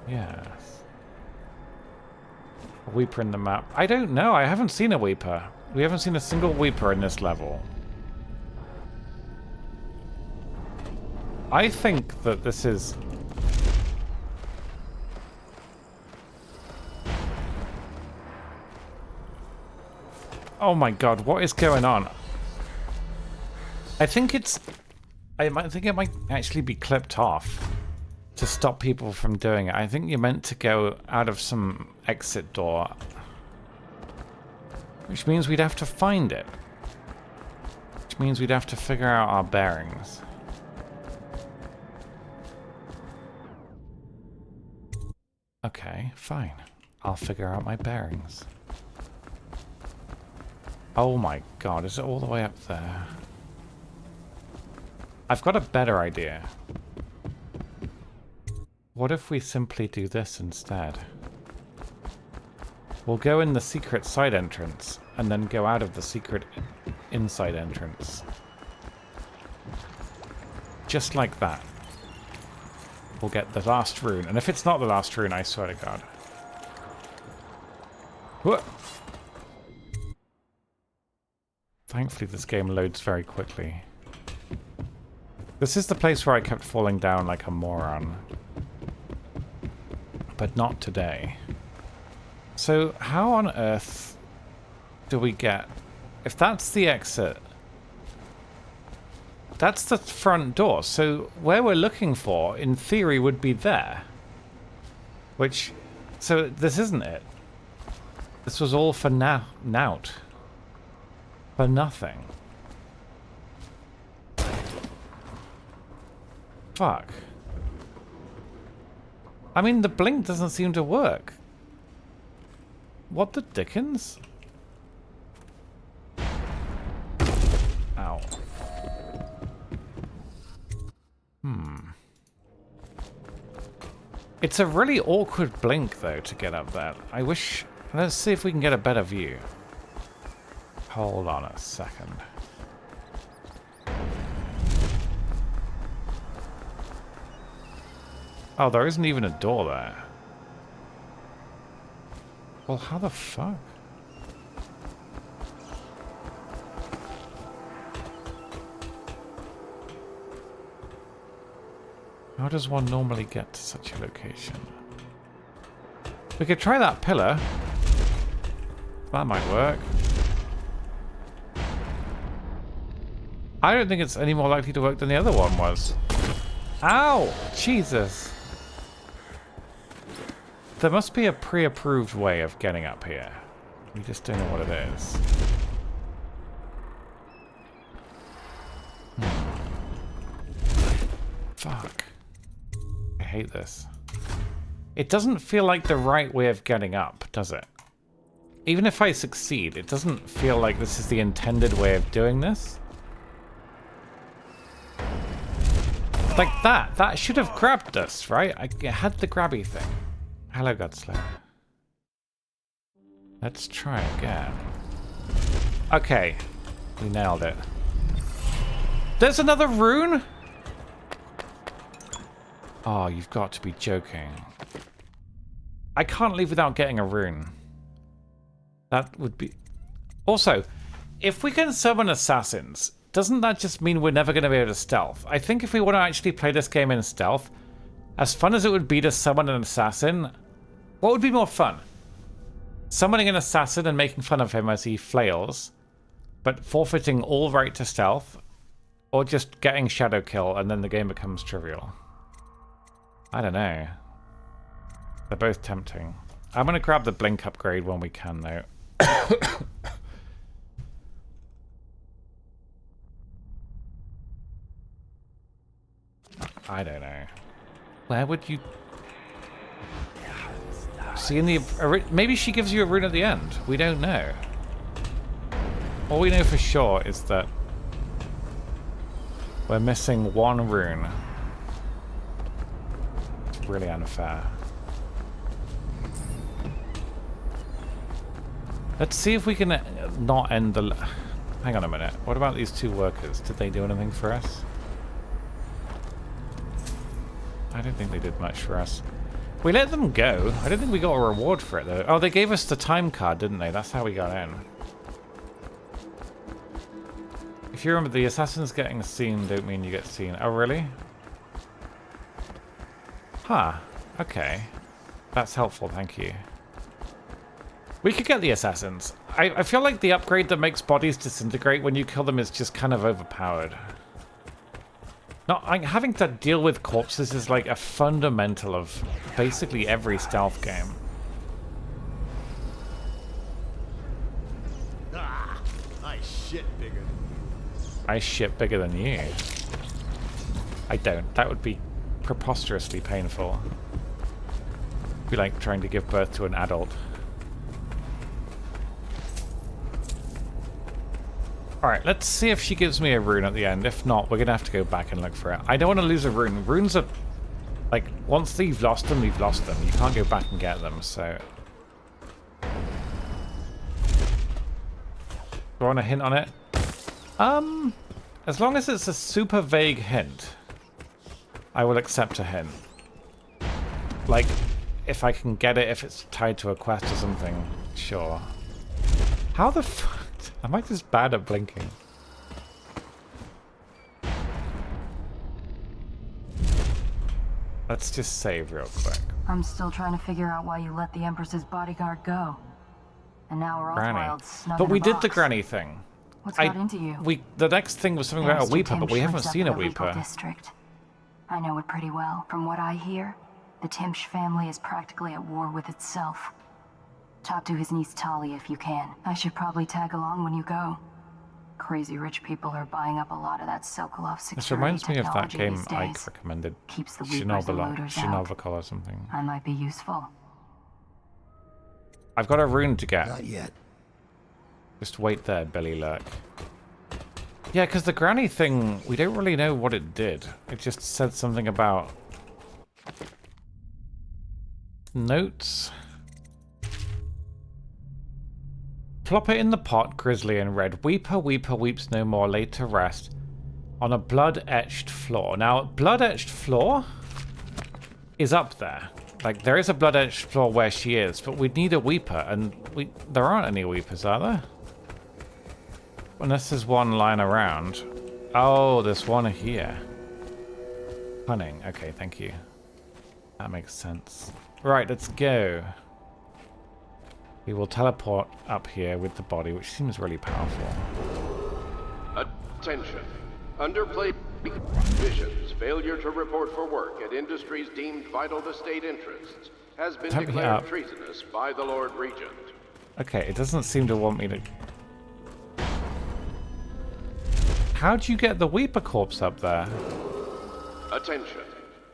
Yes. A Weeper in the map. I don't know. I haven't seen a Weeper. We haven't seen a single Weeper in this level. I think that this is... Oh my god, what is going on? I think it's... I think it might actually be clipped off to stop people from doing it. I think you're meant to go out of some exit door. Which means we'd have to find it. Which means we'd have to figure out our bearings. Okay, fine. I'll figure out my bearings. Oh my god, is it all the way up there? I've got a better idea. What if we simply do this instead? We'll go in the secret side entrance, and then go out of the secret inside entrance. Just like that. We'll get the last rune, and if it's not the last rune, I swear to god. Whoa. Thankfully, this game loads very quickly. This is the place where I kept falling down like a moron. But not today. So, how on earth do we get... If that's the exit... That's the front door, so where we're looking for, in theory, would be there. Which... So, this isn't it. This was all for nout. For nothing. Fuck. I mean, the blink doesn't seem to work. What the dickens? Ow. It's a really awkward blink, though, to get up there. I wish... Let's see if we can get a better view. Hold on a second. Oh, there isn't even a door there. Well, how the fuck? How does one normally get to such a location? We could try that pillar. That might work. I don't think it's any more likely to work than the other one was. Ow! Jesus! There must be a pre-approved way of getting up here. We just don't know what it is. Fuck. I hate this. It doesn't feel like the right way of getting up, does it? Even if I succeed, it doesn't feel like this is the intended way of doing this. Like that. That should have grabbed us, right? I had the grabby thing. Hello, Godslayer. Let's try again. Okay. We nailed it. There's another rune? Oh, you've got to be joking. I can't leave without getting a rune. That would be... Also, if we can summon assassins, doesn't that just mean we're never going to be able to stealth? I think if we want to actually play this game in stealth, as fun as it would be to summon an assassin, what would be more fun? Summoning an assassin and making fun of him as he flails, but forfeiting all right to stealth, or just getting shadow kill and then the game becomes trivial? I don't know. They're both tempting. I'm going to grab the blink upgrade when we can, though. I don't know. Where would you... See, in the... Maybe she gives you a rune at the end. We don't know. All we know for sure is that we're missing one rune. It's really unfair. Let's see if we can not end the... Hang on a minute. What about these two workers? Did they do anything for us? I don't think they did much for us. We let them go. I don't think we got a reward for it, though. Oh, they gave us the time card, didn't they? That's how we got in. If you remember, the assassins getting seen don't mean you get seen. Oh, really? Huh. Okay. That's helpful, thank you. We could get the assassins. I feel like the upgrade that makes bodies disintegrate when you kill them is just kind of overpowered. Not like having to deal with corpses is like a fundamental of basically every stealth game. Ah, I shit bigger than you. I shit bigger than you. I don't. That would be preposterously painful. It'd be like trying to give birth to an adult. Alright, let's see if she gives me a rune at the end. If not, we're going to have to go back and look for it. I don't want to lose a rune. Runes are... Like, once you've lost them, you've lost them. You can't go back and get them, so... Do I want a hint on it? As long as it's a super vague hint, I will accept a hint. Like, if I can get it, if it's tied to a quest or something, sure. How the fuck... Am I just bad at blinking? Let's just save real quick. I'm still trying to figure out why you let the Empress's bodyguard go. And now Rothwild's snug But in a we did box. the granny thing. What's got into you? The next thing was something about a weeper, but we haven't seen a weeper. District. I know it pretty well. From what I hear, the Timsh family is practically at war with itself. Talk to his niece Talia if you can. I should probably tag along when you go. Crazy rich people are buying up a lot of that Sokolov security This reminds me of that technology game these Ike days. recommended. Keeps the weepers and loaders out. Shinovikal or something. I might be useful. I've got a rune to get. Not yet. Just wait there, Billy Lurk. Yeah, because the granny thing, we don't really know what it did. It just said something about... Notes? Plop it in the pot, Grizzly and Red. Weeper, weeper, weeps no more, laid to rest on a blood-etched floor. Now, blood-etched floor is up there. Like, there is a blood-etched floor where she is, but we'd need a weeper, and there aren't any weepers, are there? Unless there's one lying around. Oh, there's one here. Cunning. Okay, thank you. That makes sense. Right, let's go. We will teleport up here with the body, which seems really powerful. Attention. Underplayed conditions. Failure to report for work at industries deemed vital to state interests has been declared treasonous by the Lord Regent. Okay, it doesn't seem to want me to... How'd you get the Weeper corpse up there? Attention.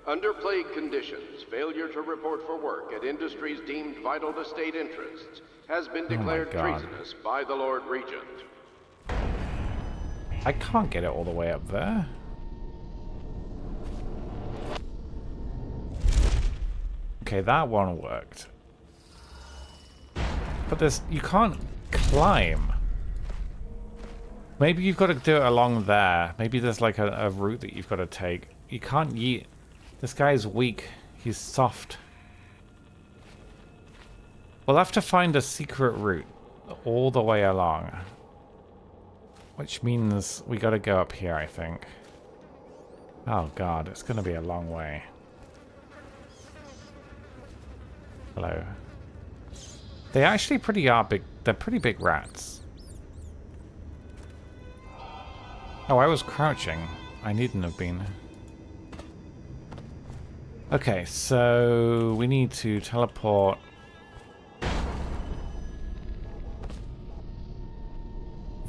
Under plague conditions, failure to report for work at industries deemed vital to state interests has been declared treasonous by the Lord Regent. I can't get it all the way up there. Okay, that one worked. But there's... you can't climb. Maybe you've got to do it along there. Maybe there's like a route that you've got to take. You can't yeet. This guy's weak. He's soft. We'll have to find a secret route all the way along. Which means we got to go up here, I think. Oh god, it's going to be a long way. Hello. They actually are big. They're pretty big rats. Oh, I was crouching. I needn't have been. Okay, so we need to teleport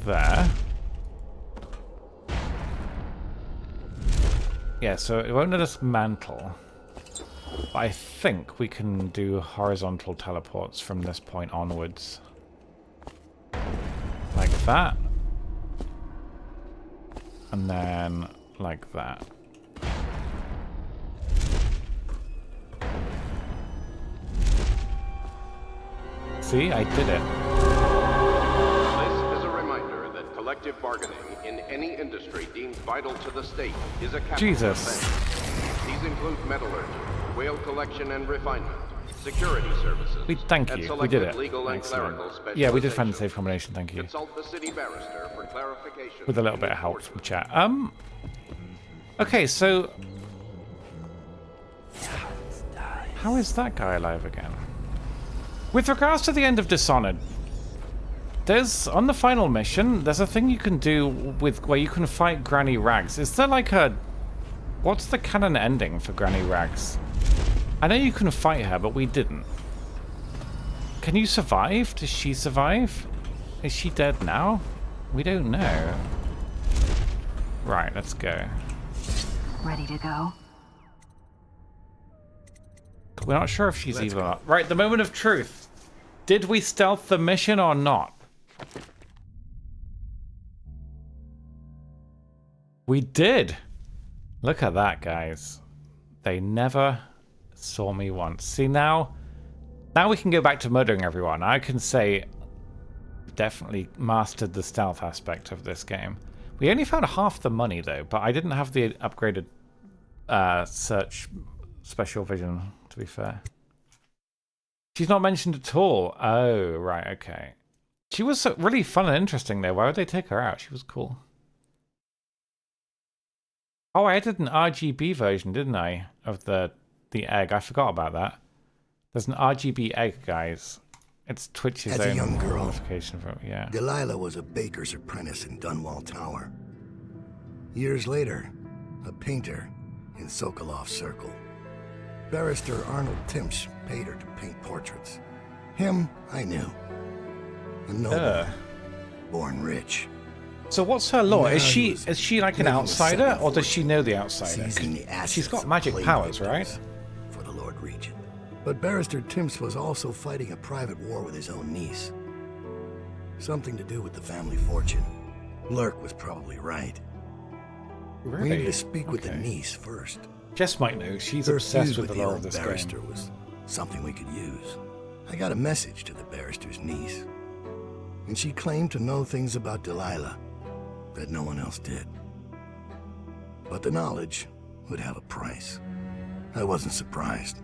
there. Yeah, so it won't let us mantle. But I think we can do horizontal teleports from this point onwards. Like that. And then like that. See, I did it. This is a reminder that collective bargaining in any industry deemed vital to the state is a capital offense. These include metallurgy, whale collection and refinement, security services. Thank you. We did it. Legal and clerical yeah, we did find a safe combination. Thank you. Consult the city barrister for clarification. With a little bit of help from chat. Okay, so how is that guy alive again? With regards to the end of Dishonored, there's on the final mission, there's a thing you can do with where you can fight Granny Rags. Is there like a... what's the canon ending for Granny Rags? I know you can fight her, but we didn't. Can you survive? Does she survive? Is she dead now? We don't know. Right, let's go. Ready to go? We're not sure if she's evil or not. Right, the moment of truth. Did we stealth the mission or not? We did. Look at that, guys. They never saw me once. See, now we can go back to murdering everyone. I can say definitely mastered the stealth aspect of this game. We only found half the money, though, but I didn't have the upgraded search special vision, to be fair. She's not mentioned at all. Oh, right, okay. She was really fun and interesting, though. Why would they take her out? She was cool. Oh, I added an RGB version, didn't I, of the egg? I forgot about that. There's an RGB egg, guys. It's Twitch's own young girl, notification for yeah. Delilah was a baker's apprentice in Dunwall Tower. Years later, a painter in Sokolov Circle. Barrister Arnold Timsch paid her to paint portraits. Him, I knew. A noble, born rich. So what's her lore? Is she like an outsider, or does she know the outsider? She's got magic powers, right? For the Lord Regent. But Barrister Timsch was also fighting a private war with his own niece. Something to do with the family fortune. Lurk was probably right. Really? We needed to speak with the niece first. Jess might know. She's obsessed with the lore of this barrister game. Was something we could use. I got a message to the barrister's niece, and she claimed to know things about Delilah that no one else did. But the knowledge would have a price. I wasn't surprised.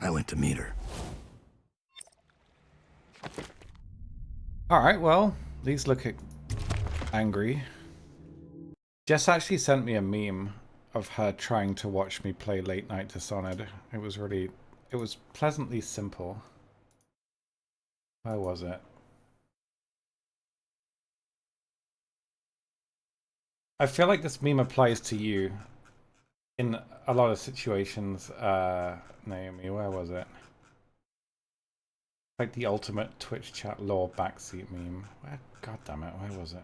I went to meet her. Alright, well, these look angry. Jess actually sent me a meme of her trying to watch me play late night Dishonored. It was pleasantly simple. Where was it? I feel like this meme applies to you in a lot of situations, Naomi. Where was it? Like the ultimate Twitch chat lore backseat meme. Where? God damn it, where was it?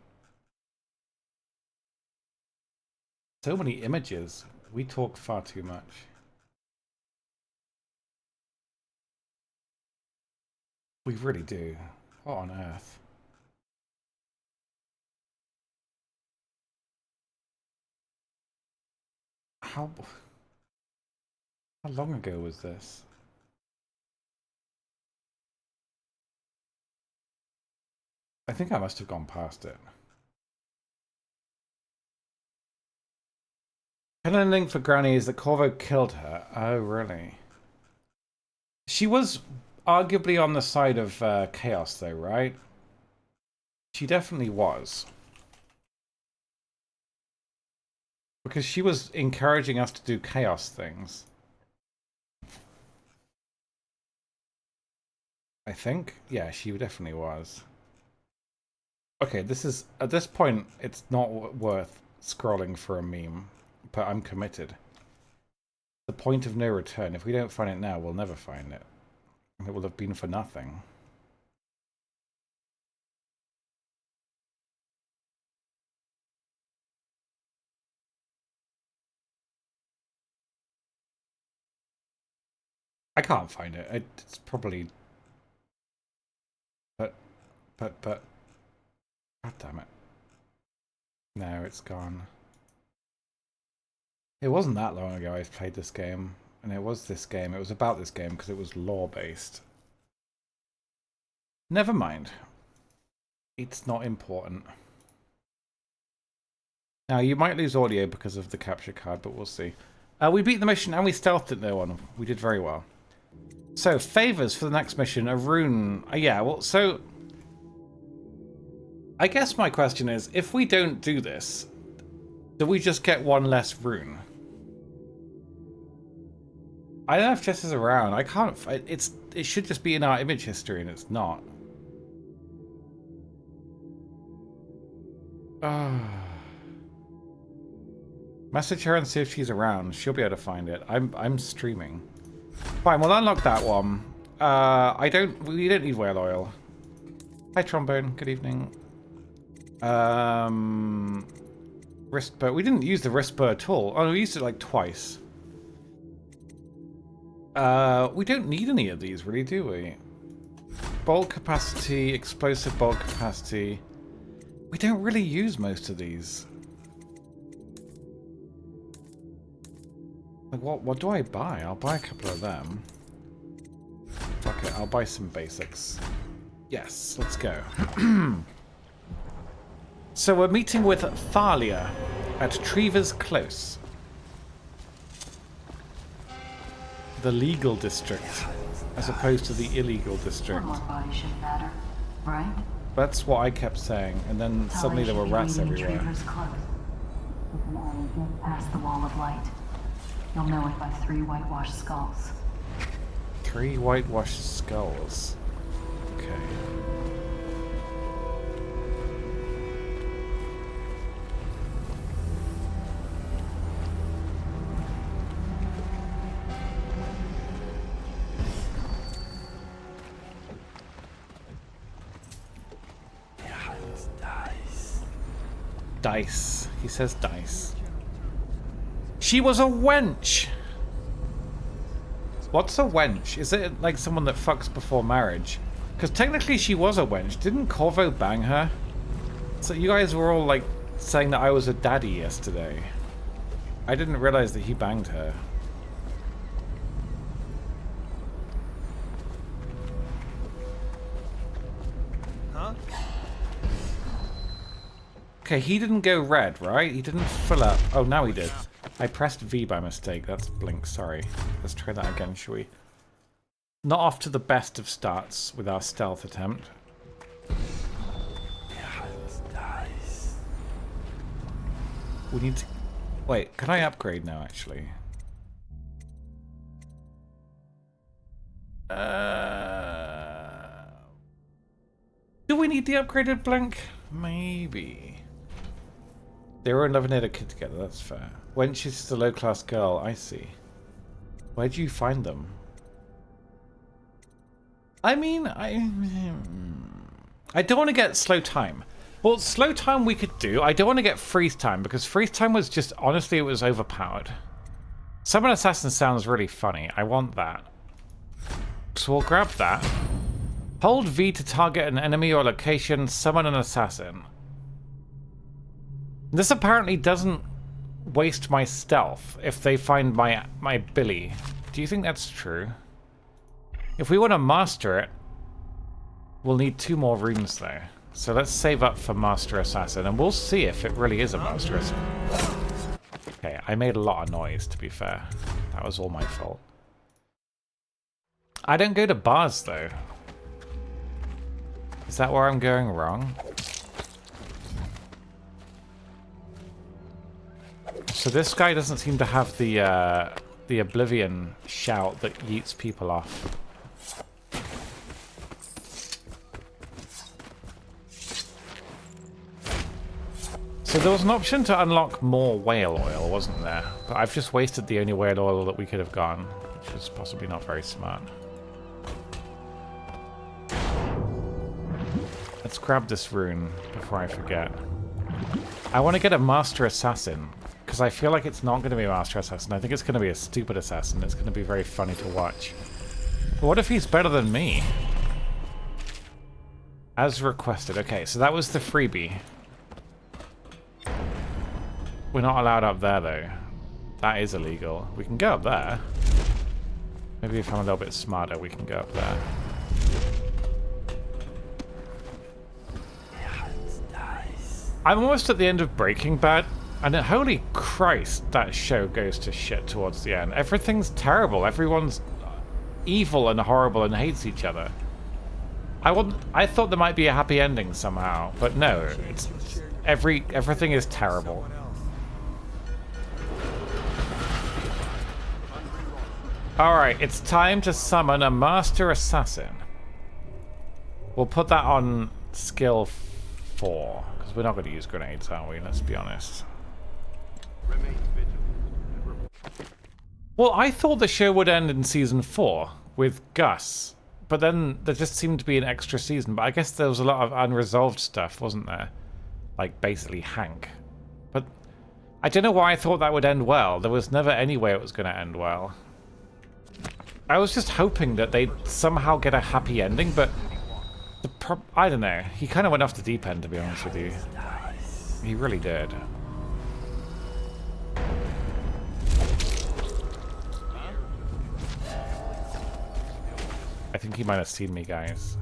So many images. We talk far too much. We really do. What on earth? How long ago was this? I think I must have gone past it. Canon link for Granny is that Corvo killed her. Oh, really? She was arguably on the side of chaos, though, right? She definitely was. Because she was encouraging us to do chaos things. I think? Yeah, she definitely was. Okay, this is... At this point, it's not worth scrolling for a meme. But I'm committed. The point of no return. If we don't find it now, we'll never find it. It will have been for nothing. I can't find it. It's probably... But... God damn it. No, it's gone. It wasn't that long ago I played this game. And it was this game. It was about this game because it was lore-based. Never mind. It's not important. Now, you might lose audio because of the capture card, but we'll see. We beat the mission and we stealthed it, though, and we did very well. So, favors for the next mission. A rune. Yeah, well, so... I guess my question is, if we don't do this, do we just get one less rune? I don't know if Jess is around. I can't... It should just be in our image history, and it's not. Message her and see if she's around. She'll be able to find it. I'm streaming. Fine, we'll unlock that one. We don't need whale oil. Hi Trombone, good evening. Wrist bow. We didn't use the wrist bow at all. Oh, we used it like twice. We don't need any of these, really, do we? Bolt capacity, explosive bolt capacity. We don't really use most of these. Like, what do I buy? I'll buy a couple of them. Fuck it, I'll buy some basics. Yes, let's go. So we're meeting with Thalia at Trevor's Close. The legal district, as opposed to the illegal district. Shouldn't matter, right? That's what I kept saying, and then suddenly there were rats everywhere. Past the wall of light. You'll know it by 3 whitewashed skulls. 3 whitewashed skulls. Okay. Dice. He says dice. She was a wench! What's a wench? Is it like someone that fucks before marriage? Because technically she was a wench. Didn't Corvo bang her? So you guys were all like saying that I was a daddy yesterday. I didn't realize that he banged her. Huh? Okay, he didn't go red, right? He didn't fill up. Oh, now he did. I pressed V by mistake. That's blink, sorry. Let's try that again, shall we? Not off to the best of starts with our stealth attempt. We need to Wait, can I upgrade now, actually? Do we need the upgraded blank? Maybe. They were in love and had a kid together, that's fair. When she's just a low-class girl, I see. Where do you find them? I mean, I don't want to get slow time. Well, slow time we could do. I don't want to get freeze time, because freeze time was just, honestly, it was overpowered. Summon Assassin sounds really funny. I want that. So we'll grab that. Hold V to target an enemy or location, summon an assassin. This apparently doesn't waste my stealth if they find my Billy. Do you think that's true? If we want to master it, we'll need 2 more runes though. So let's save up for Master Assassin, and we'll see if it really is a Master Assassin. Okay, I made a lot of noise, to be fair. That was all my fault. I don't go to bars, though. Is that where I'm going wrong? So this guy doesn't seem to have the Oblivion shout that yeets people off. So there was an option to unlock more whale oil, wasn't there? But I've just wasted the only whale oil that we could have gotten, which was possibly not very smart. Let's grab this rune before I forget. I want to get a Master Assassin, because I feel like it's not going to be a Master Assassin. I think it's going to be a stupid assassin. It's going to be very funny to watch. But what if he's better than me? As requested. Okay, so that was the freebie. We're not allowed up there, though. That is illegal. We can go up there. Maybe if I'm a little bit smarter, we can go up there. I'm almost at the end of Breaking Bad, and holy Christ, that show goes to shit towards the end. Everything's terrible. Everyone's evil and horrible and hates each other. I thought there might be a happy ending somehow, but no. It's everything is terrible. Alright, it's time to summon a Master Assassin. We'll put that on skill 4, because we're not going to use grenades, are we? Let's be honest. Well, I thought the show would end in Season 4 with Gus, but then there just seemed to be an extra season, but I guess there was a lot of unresolved stuff, wasn't there? Like, basically Hank. But I don't know why I thought that would end well. There was never any way it was going to end well. I was just hoping that they'd somehow get a happy ending, but I don't know. He kind of went off the deep end, to be honest with you. He really did. I think he might have seen me, guys.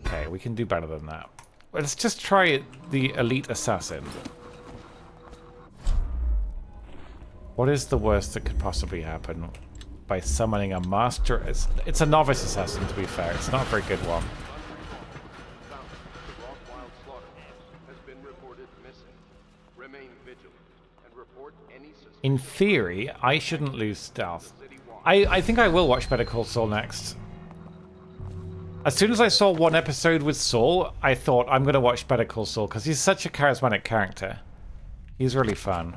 Okay, we can do better than that. Let's just try the Elite Assassin. What is the worst that could possibly happen by summoning a master? It's a novice assassin, to be fair. It's not a very good one. In theory, I shouldn't lose stealth. I think I will watch Better Call Saul next. As soon as I saw one episode with Saul, I thought, I'm going to watch Better Call Saul, because he's such a charismatic character. He's really fun.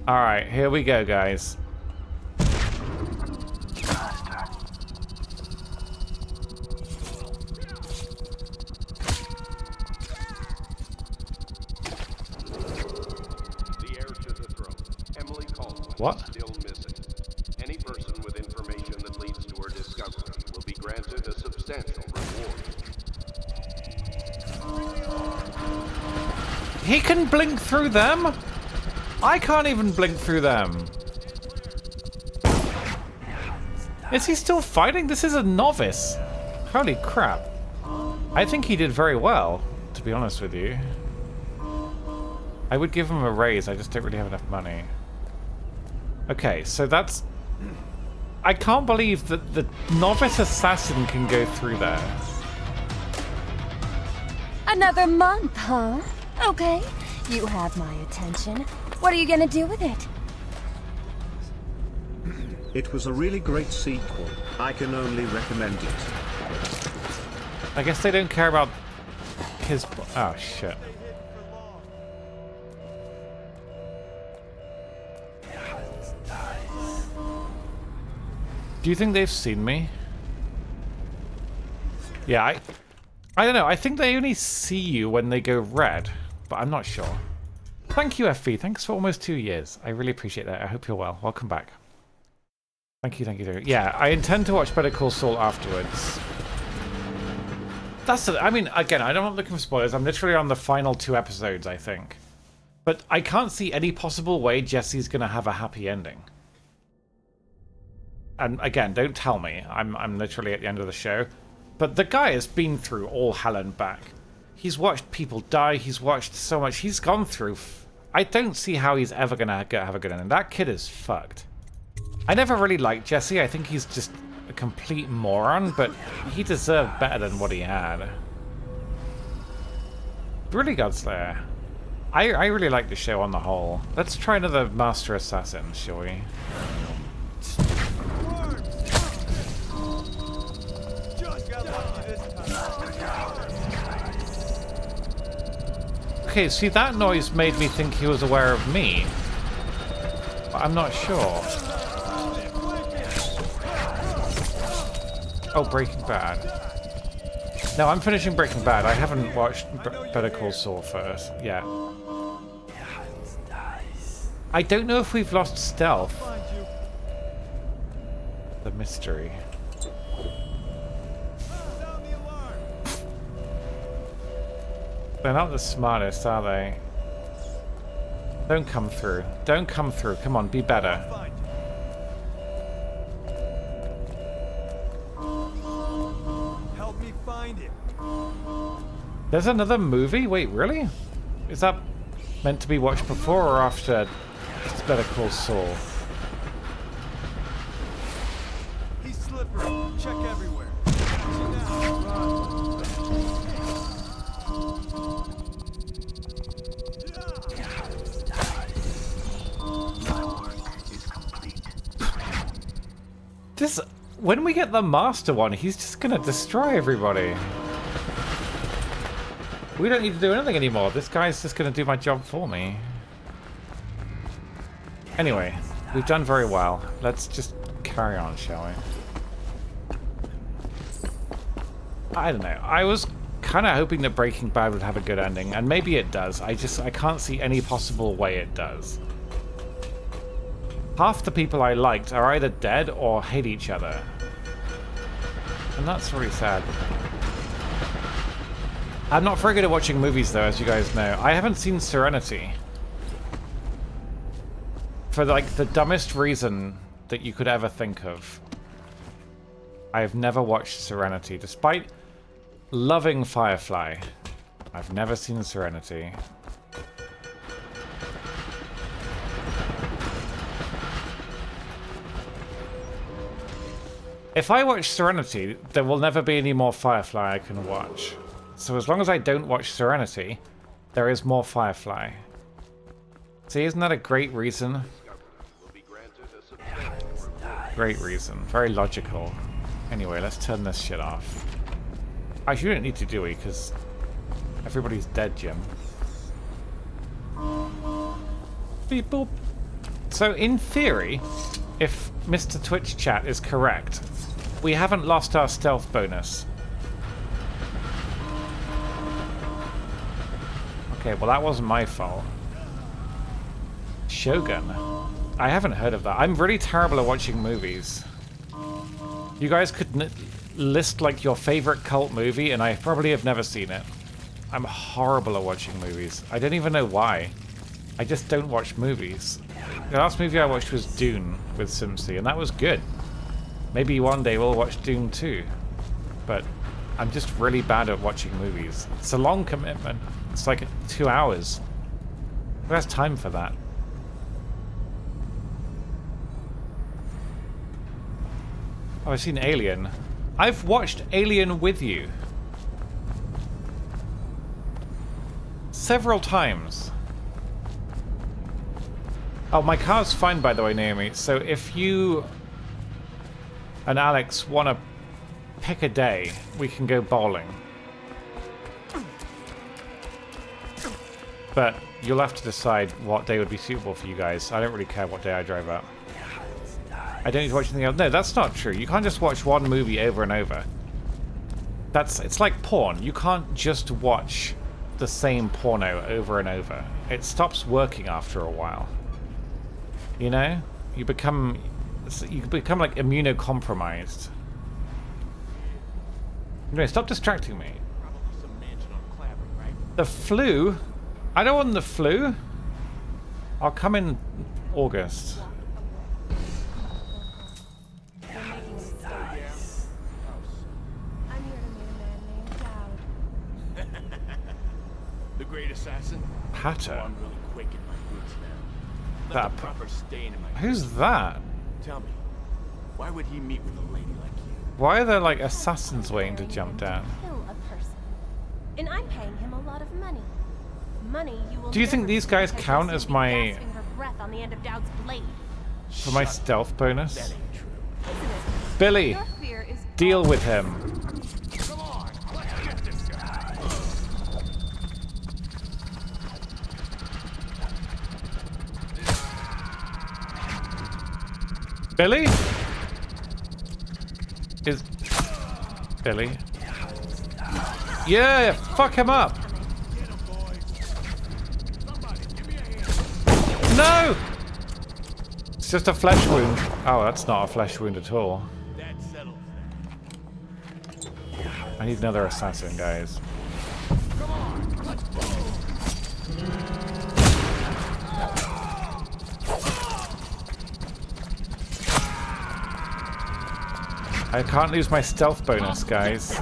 Alright, here we go, guys. What? Still missing. Any person with information that leads to her discovery will be granted a substantial reward. He can blink through them? I can't even blink through them. Is he still fighting? This is a novice. Holy crap. I think he did very well, to be honest with you. I would give him a raise, I just don't really have enough money. Okay, so that's... I can't believe that the novice assassin can go through there. Another month, huh? Okay. You have my attention. What are you gonna do with it? It was a really great sequel. I can only recommend it. I guess they don't care about his... Oh, shit. Do you think they've seen me? Yeah, I don't know. I think they only see you when they go red, but I'm not sure. Thank you, FV. Thanks for almost 2 years. I really appreciate that. I hope you're well. Welcome back. Thank you, thank you, thank you. Yeah, I intend to watch Better Call Saul afterwards. I mean, again, I'm not looking for spoilers. I'm literally on the final 2 episodes, I think. But I can't see any possible way Jesse's going to have a happy ending. And again, don't tell me. I'm literally at the end of the show. But the guy has been through all hell and back. He's watched people die. He's watched so much. He's gone through... I don't see how he's ever going to have a good ending. That kid is fucked. I never really liked Jesse. I think he's just a complete moron, but he deserved better than what he had. Really, Godslayer. I really like the show on the whole. Let's try another Master Assassin, shall we? Okay, see, that noise made me think he was aware of me. But I'm not sure. Oh, Breaking Bad. No, I'm finishing Breaking Bad. I haven't watched Better Call Saul first yet. I don't know if we've lost stealth. The mystery. They're not the smartest, are they? Don't come through. Don't come through. Come on, be better. Help me find it. There's another movie? Wait, really? Is that meant to be watched before or after Better Call Saul? He's slippery. Check everywhere. This, when we get the master one, he's just gonna destroy everybody. We don't need to do anything anymore. This guy's just gonna do my job for me. Anyway, we've done very well. Let's just carry on, shall we? I don't know. I was kind of hoping that Breaking Bad would have a good ending, and maybe it does. I can't see any possible way it does. Half the people I liked are either dead or hate each other. And that's really sad. I'm not very good at watching movies, though, as you guys know. I haven't seen Serenity. For, like, the dumbest reason that you could ever think of. I have never watched Serenity. Despite loving Firefly, I've never seen Serenity. If I watch Serenity, there will never be any more Firefly I can watch. So as long as I don't watch Serenity, there is more Firefly. See, isn't that a great reason? Great reason. Very logical. Anyway, let's turn this shit off. Actually, we don't need to, do we? Because everybody's dead, Jim. Beep boop. So, in theory, if Mr. Twitch Chat is correct, we haven't lost our stealth bonus. Okay, well that wasn't my fault. Shogun. I haven't heard of that. I'm really terrible at watching movies. You guys could list like your favorite cult movie and I probably have never seen it. I'm horrible at watching movies. I don't even know why. I just don't watch movies. The last movie I watched was Dune with Simpsy, and that was good. Maybe one day we'll watch Dune 2. But I'm just really bad at watching movies. It's a long commitment. It's like 2 hours. Who has time for that? Oh, I've seen Alien. I've watched Alien with you. Several times. Oh, my car's fine, by the way, Naomi. So if you and Alex want to pick a day, we can go bowling. But you'll have to decide what day would be suitable for you guys. I don't really care what day I drive up. I don't need to watch anything else. No, that's not true. You can't just watch one movie over and over. It's like porn. You can't just watch the same porno over and over. It stops working after a while. You know? You become like immunocompromised. Anyway, stop distracting me. The flu? I don't want the flu. I'll come in August. The great assassin? Patter. Oh, I'm really quick in my boots now. That Left a proper stain in my Who's that? Tell me, why would he meet with a lady like you? Why are there like assassins waiting to jump down? Kill a person. And I'm paying him a lot of money. Money you will Do you think never these guys because count you'll as soon be my gasping her breath on the end of Dowd's blade. for my stealth bonus? That ain't true. Billy, Your fear is deal with him. Come on, let's get this guy. Billy? Is Billy? Yeah, fuck him up. No! It's just a flesh wound. Oh, that's not a flesh wound at all. I need another assassin, guys. I can't lose my stealth bonus, guys.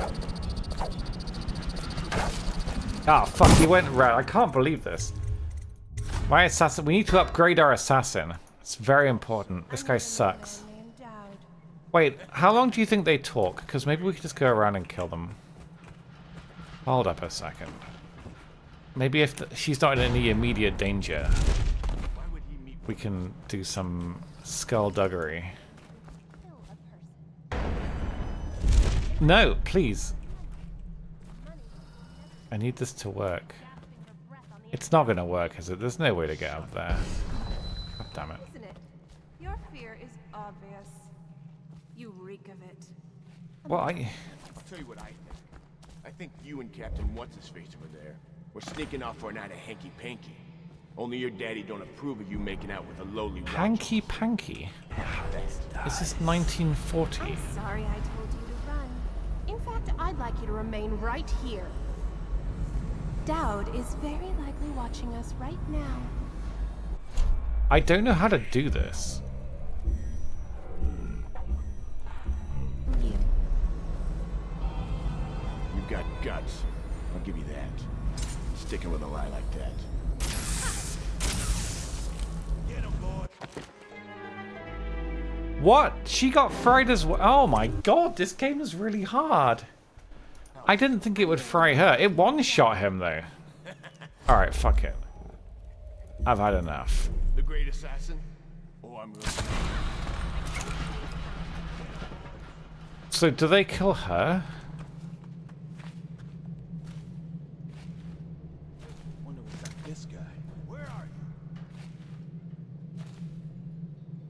Ah, fuck, he went red. I can't believe this. My assassin. We need to upgrade our assassin. It's very important. This guy sucks. Wait, how long do you think they talk? Because maybe we could just go around and kill them. Hold up a second. Maybe if she's not in any immediate danger, we can do some skullduggery. No, please. I need this to work. It's not going to work, is it? There's no way to get up there. God damn it. Isn't it? Your fear is obvious. You reek of it. Well, I'll tell you what I think. I think you and Captain What's-His-Face over there were sneaking off for a night of hanky-panky. Only your daddy don't approve of you making out with a lowly watcher. Hanky-panky? This is 1940. I'm sorry I told you to run. In fact, I'd like you to remain right here. Dowd is very likely watching us right now. I don't know how to do this. You've got guts. I'll give you that. Sticking with a lie like that. Get him, boy. What? She got fried as well? Oh my god, this game is really hard. I didn't think it would fry her. It one-shot him, though. Alright, fuck it. I've had enough. The great assassin? Oh, I'm going. So, do they kill her? Wonder what's got this guy. Where are you?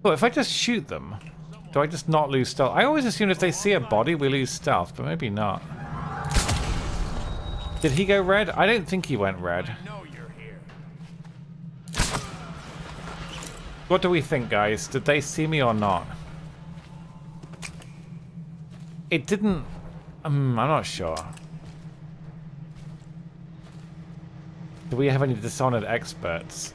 Well, if I just shoot them, do I just not lose stealth? I always assume if they see a body, we lose stealth, but maybe not. Did he go red? I don't think he went red. What do we think, guys? Did they see me or not? It didn't... I'm not sure. Do we have any Dishonored experts?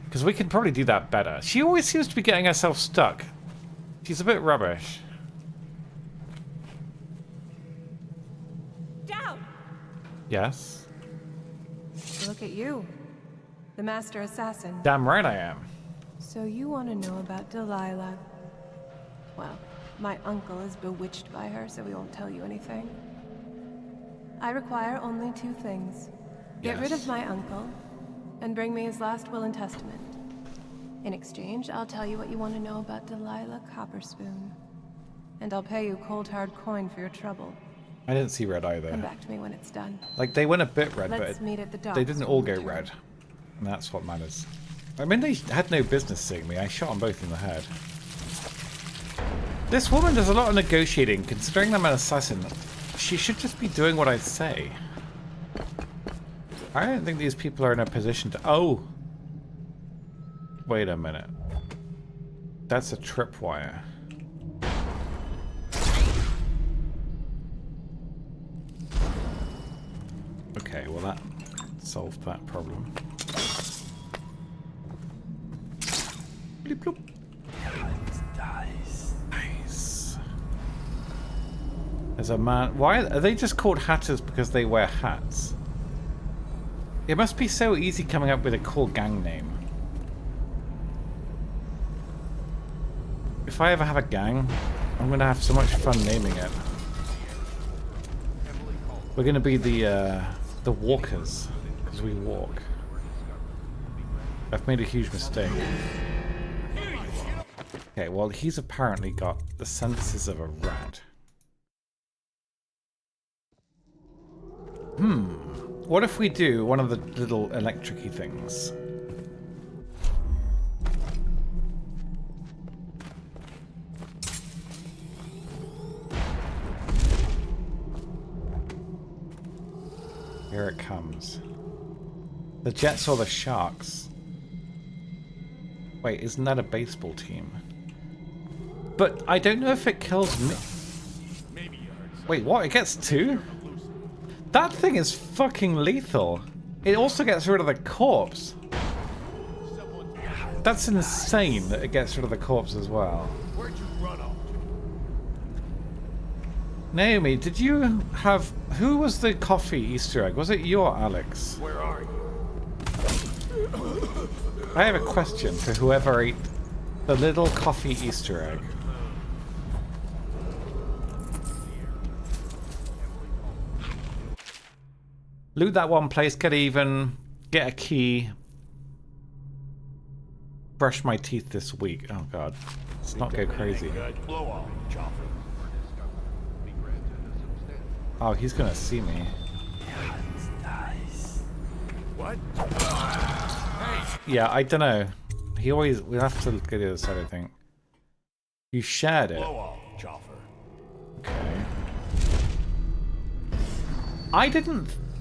Because we can probably do that better. She always seems to be getting herself stuck. She's a bit rubbish. Dowd! Yes? Look at you. The master assassin. Damn right I am. So you want to know about Delilah? Well, my uncle is bewitched by her, so we won't tell you anything. I require only two things. Get rid of my uncle, and bring me his last will and testament. In exchange, I'll tell you what you want to know about Delilah Copperspoon. And I'll pay you cold hard coin for your trouble. I didn't see red either. Come back to me when it's done. Like, they went a bit red, Let's but meet at the docks they didn't all when go we red. And that's what matters. I mean, they had no business seeing me. I shot them both in the head. This woman does a lot of negotiating. Considering I'm an assassin, she should just be doing what I say. I don't think these people are in a position to... Oh! Wait a minute. That's a tripwire. Okay, well that solved that problem. Bloop, bloop. Nice. There's a man... Why are they just called hatters because they wear hats? It must be so easy coming up with a cool gang name. If I ever have a gang, I'm gonna have so much fun naming it. We're gonna be the walkers, because we walk. I've made a huge mistake. Okay, well he's apparently got the senses of a rat. What if we do one of the little electric-y things? Here it comes. The Jets or the Sharks? Wait, isn't that a baseball team? But I don't know if it kills me. Wait, what? It gets two? That thing is fucking lethal. It also gets rid of the corpse. That's insane that it gets rid of the corpse as well. Where'd you run off? Naomi, did you have... Who was the coffee Easter egg? Was it you or Alex? Where are you? I have a question for whoever ate the little coffee Easter egg. Loot that one place, get even, get a key. Brush my teeth this week. Oh god. Let's not go crazy. Blow off, chopper. Oh, he's gonna see me. What? Yeah, I don't know. We'll have to look at the other side, I think. You shared it. Blow off, chopper. Okay.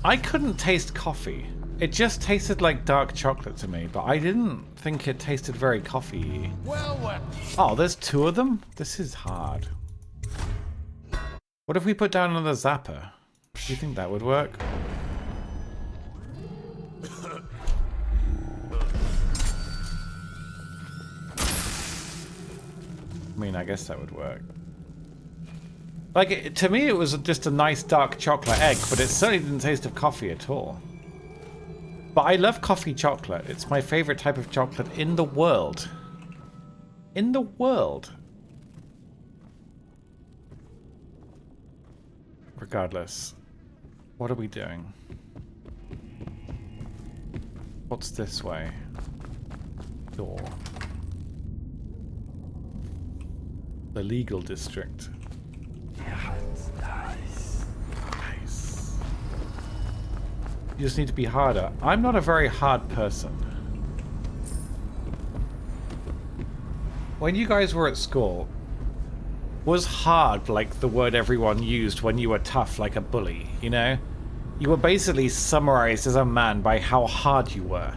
I couldn't taste coffee. It just tasted like dark chocolate to me, but I didn't think it tasted very coffee-y. Well, Oh, there's two of them? This is hard. What if we put down another zapper? Do you think that would work? I mean, I guess that would work. Like, to me it was just a nice dark chocolate egg, but it certainly didn't taste of coffee at all. But I love coffee chocolate. It's my favorite type of chocolate in the world. In the world. Regardless, what are we doing? What's this way? Door. The legal district. Nice. Nice. You just need to be harder. I'm not a very hard person. When you guys were at school, was hard like the word everyone used when you were tough like a bully, you know? You were basically summarized as a man by how hard you were.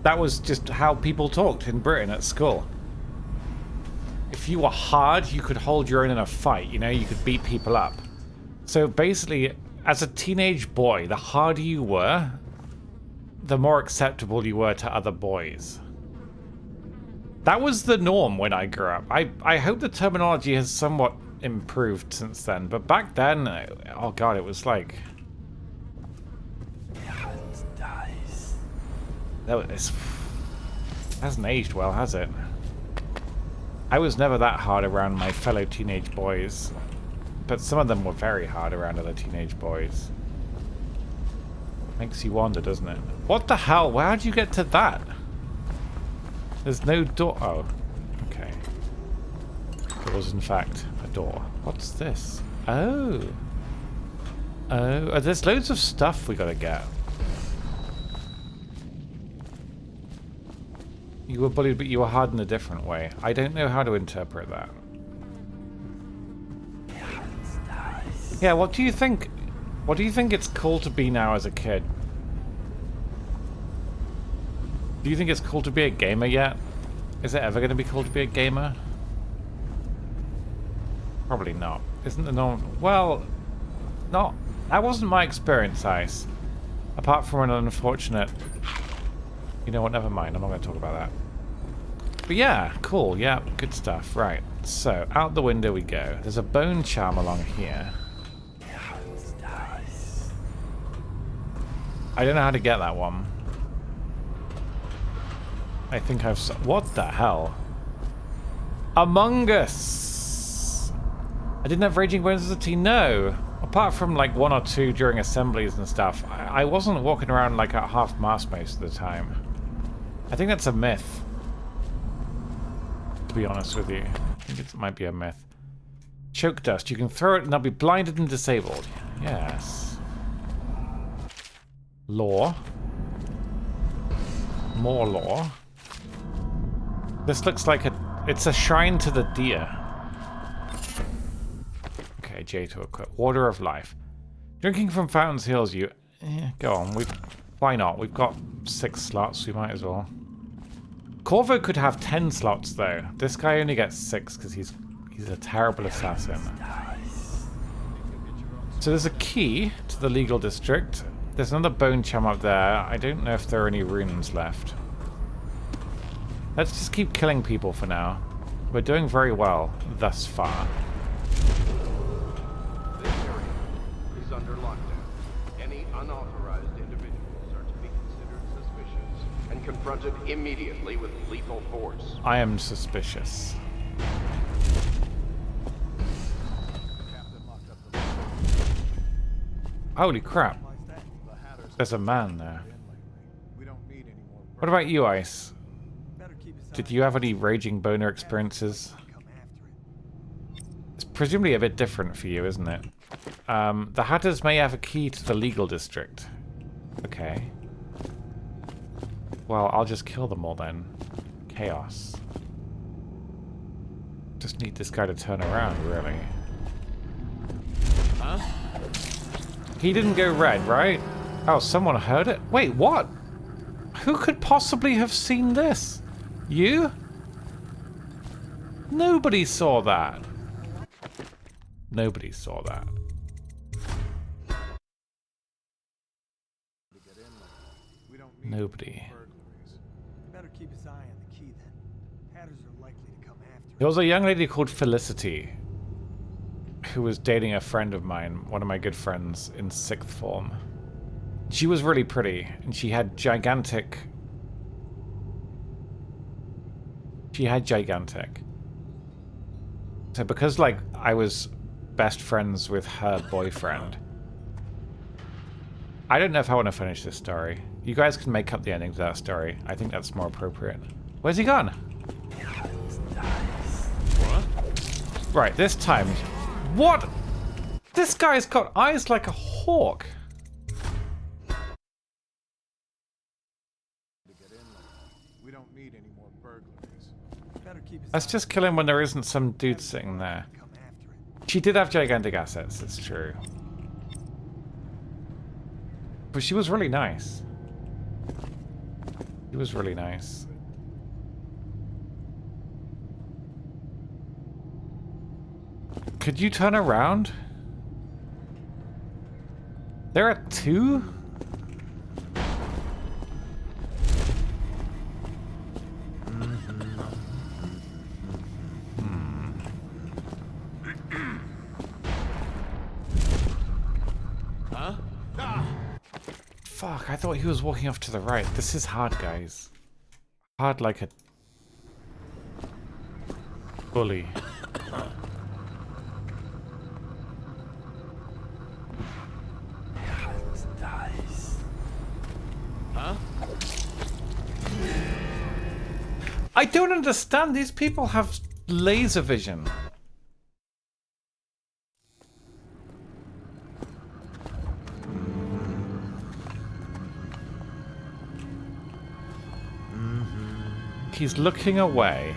That was just how people talked in Britain at school. If you were hard, you could hold your own in a fight, you know? You could beat people up. So basically, as a teenage boy, the harder you were, the more acceptable you were to other boys. That was the norm when I grew up. I hope the terminology has somewhat improved since then, but back then, oh god, it was like... That hasn't aged well, has it? I was never that hard around my fellow teenage boys, but some of them were very hard around other teenage boys. Makes you wonder, doesn't it? What the hell? How'd you get to that? There's no door. Oh, okay. There was, in fact, a door. What's this? Oh. Oh, there's loads of stuff we gotta get. You were bullied, but you were hard in a different way. I don't know how to interpret that. Yeah, what do you think? What do you think it's cool to be now as a kid? Do you think it's cool to be a gamer yet? Is it ever going to be cool to be a gamer? Probably not. Isn't the norm? Well, not. That wasn't my experience, Ice. Apart from an unfortunate. You know what? Never mind. I'm not going to talk about that. But yeah, cool. Yeah, good stuff. Right. So out the window we go. There's a bone charm along here. I don't know how to get that one. I think I've... What the hell? Among Us! I didn't have Raging Bones as a teen, no. Apart from like 1 or 2 during assemblies and stuff, I wasn't walking around like at half-mast most of the time. I think that's a myth. To be honest with you. I think it might be a myth. Choke dust. You can throw it and they'll be blinded and disabled. Yes. Lore. More lore. This looks like it's a shrine to the deer. Okay, J to equip. Water of life. Drinking from fountains heals you. Go on. Why not? We've got 6 slots. We might as well. Corvo could have 10 slots though. This guy only gets 6 because he's a terrible assassin. So there's a key to the legal district. There's another bone chum up there. I don't know if there are any runes left. Let's just keep killing people for now. We're doing very well thus far. This area is under lockdown. Any unauthorized individuals are to be considered suspicious and confronted immediately with lethal force. I am suspicious. Holy crap. There's a man there. What about you, Ice? Did you have any raging boner experiences? It's presumably a bit different for you, isn't it? The Hatters may have a key to the legal district. Okay. Well, I'll just kill them all then. Chaos. Just need this guy to turn around, really. Huh? He didn't go red, right? Oh, someone heard it? Wait, what? Who could possibly have seen this? You? Nobody saw that. Nobody saw that. Nobody. Better keep his eye on the key then. Hatters are likely to come after him. There was a young lady called Felicity who was dating a friend of mine, one of my good friends, in 6th form. She was really pretty, and she had gigantic... So because, like, I was best friends with her boyfriend, I don't know if I want to finish this story. You guys can make up the ending to that story. I think that's more appropriate. Where's he gone? What? Right, this time... What? This guy's got eyes like a hawk. Let's just kill him when there isn't some dude sitting there. She did have gigantic assets, it's true. But she was really nice. She was really nice. Could you turn around? There are 2? Fuck, I thought he was walking off to the right. This is hard, guys. Hard like a bully. Huh? I don't understand. These people have laser vision. He's looking away.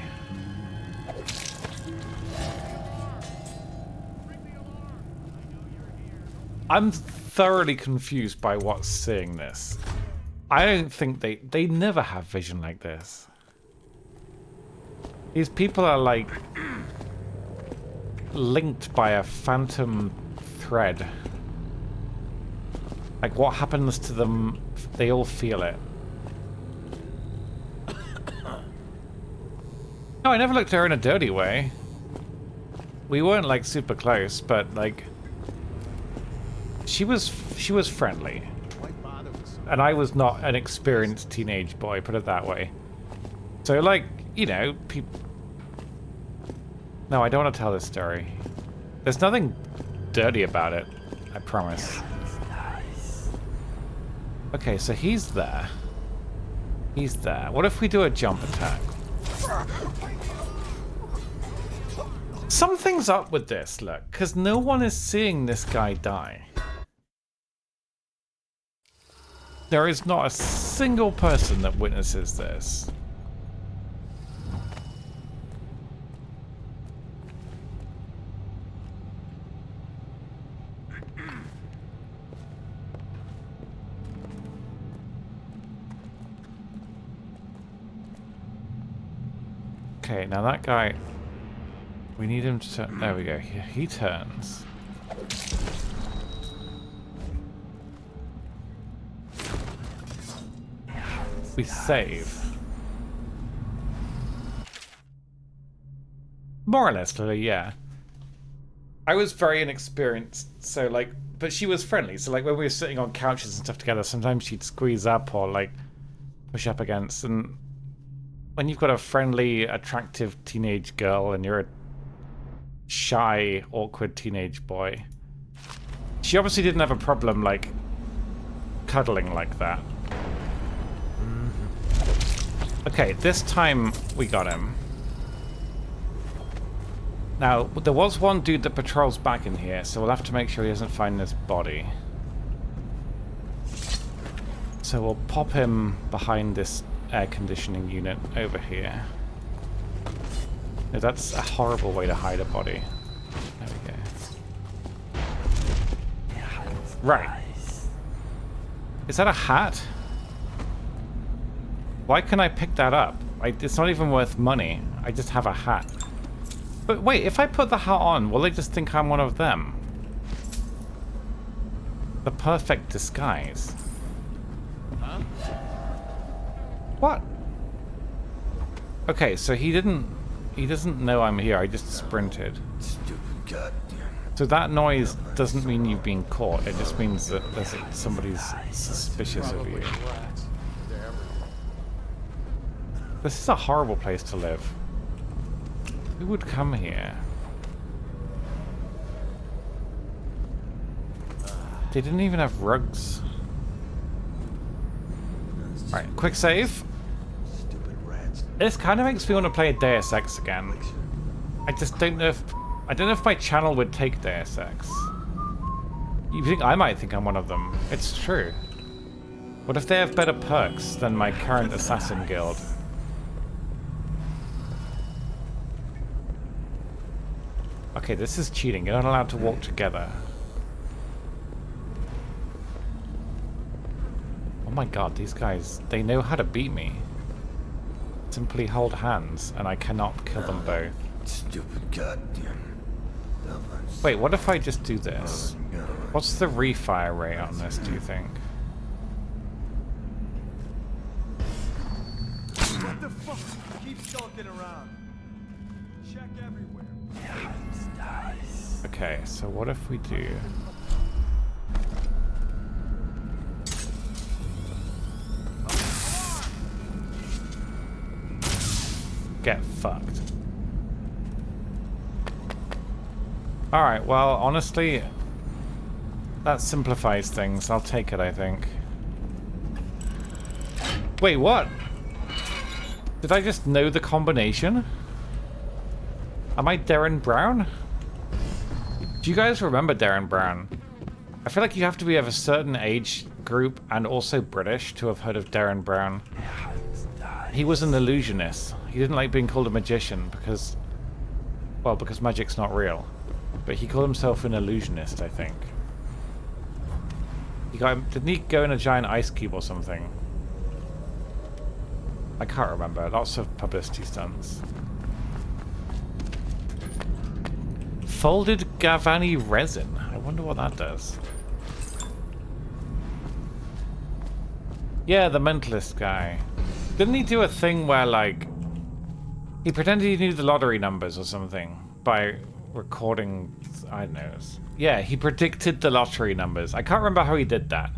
I'm thoroughly confused by what's seeing this. I don't think they never have vision like this. These people are like linked by a phantom thread. Like what happens to them, they all feel it. No, I never looked at her in a dirty way. We weren't like super close, but like she was friendly. And I was not an experienced teenage boy, put it that way. So like, you know, people. No, I don't want to tell this story. There's nothing dirty about it, I promise. Okay, so he's there. He's there. What if we do a jump attack? Something's up with this, look, because no one is seeing this guy die. There is not a single person that witnesses this. Okay, now that guy, we need him to turn. There we go. He turns. We save. More or less, yeah. I was very inexperienced, so like, but she was friendly. So like when we were sitting on couches and stuff together, sometimes she'd squeeze up or like push up against. And when you've got a friendly, attractive teenage girl and you're a shy, awkward teenage boy, she obviously didn't have a problem like cuddling like that. Okay, this time we got him. Now, there was one dude that patrols back in here, so we'll have to make sure he doesn't find this body. So we'll pop him behind this air conditioning unit over here. No, that's a horrible way to hide a body. There we go. Right. Is that a hat? Why can I pick that up? It's not even worth money. I just have a hat. But wait, if I put the hat on, will they just think I'm one of them? The perfect disguise. Huh? What? Okay, so he doesn't know I'm here. I just sprinted. Stupid goddamn. So that noise doesn't mean you've been caught. It just means that somebody's suspicious of you. This is a horrible place to live. Who would come here? They didn't even have rugs. Right, quick save. This kind of makes me want to play a Deus Ex again. I just don't know if my channel would take Deus Ex. You think I might think I'm one of them? It's true. What if they have better perks than my current assassin guild? Okay, this is cheating. You're not allowed to walk together. Oh my god, these guys, they know how to beat me. Simply hold hands, and I cannot kill them both. Stupid goddamn. Wait, what if I just do this? What's the refire rate on this, do you think? What the fuck? Keep stalking around. Check everywhere. Okay, so what if we do... Get fucked. Alright, well, honestly, that simplifies things. I'll take it, I think. Wait, what? Did I just know the combination? Am I Darren Brown? Do you guys remember Darren Brown? I feel like you have to be of a certain age group and also British to have heard of Darren Brown. He was an illusionist. He didn't like being called a magician because, well, because magic's not real. But he called himself an illusionist, I think. Didn't he go in a giant ice cube or something? I can't remember. Lots of publicity stunts. Folded Gavani resin. I wonder what that does. Yeah, the mentalist guy. Didn't he do a thing where, like, he pretended he knew the lottery numbers or something by recording, I don't know. Yeah, he predicted the lottery numbers. I can't remember how he did that.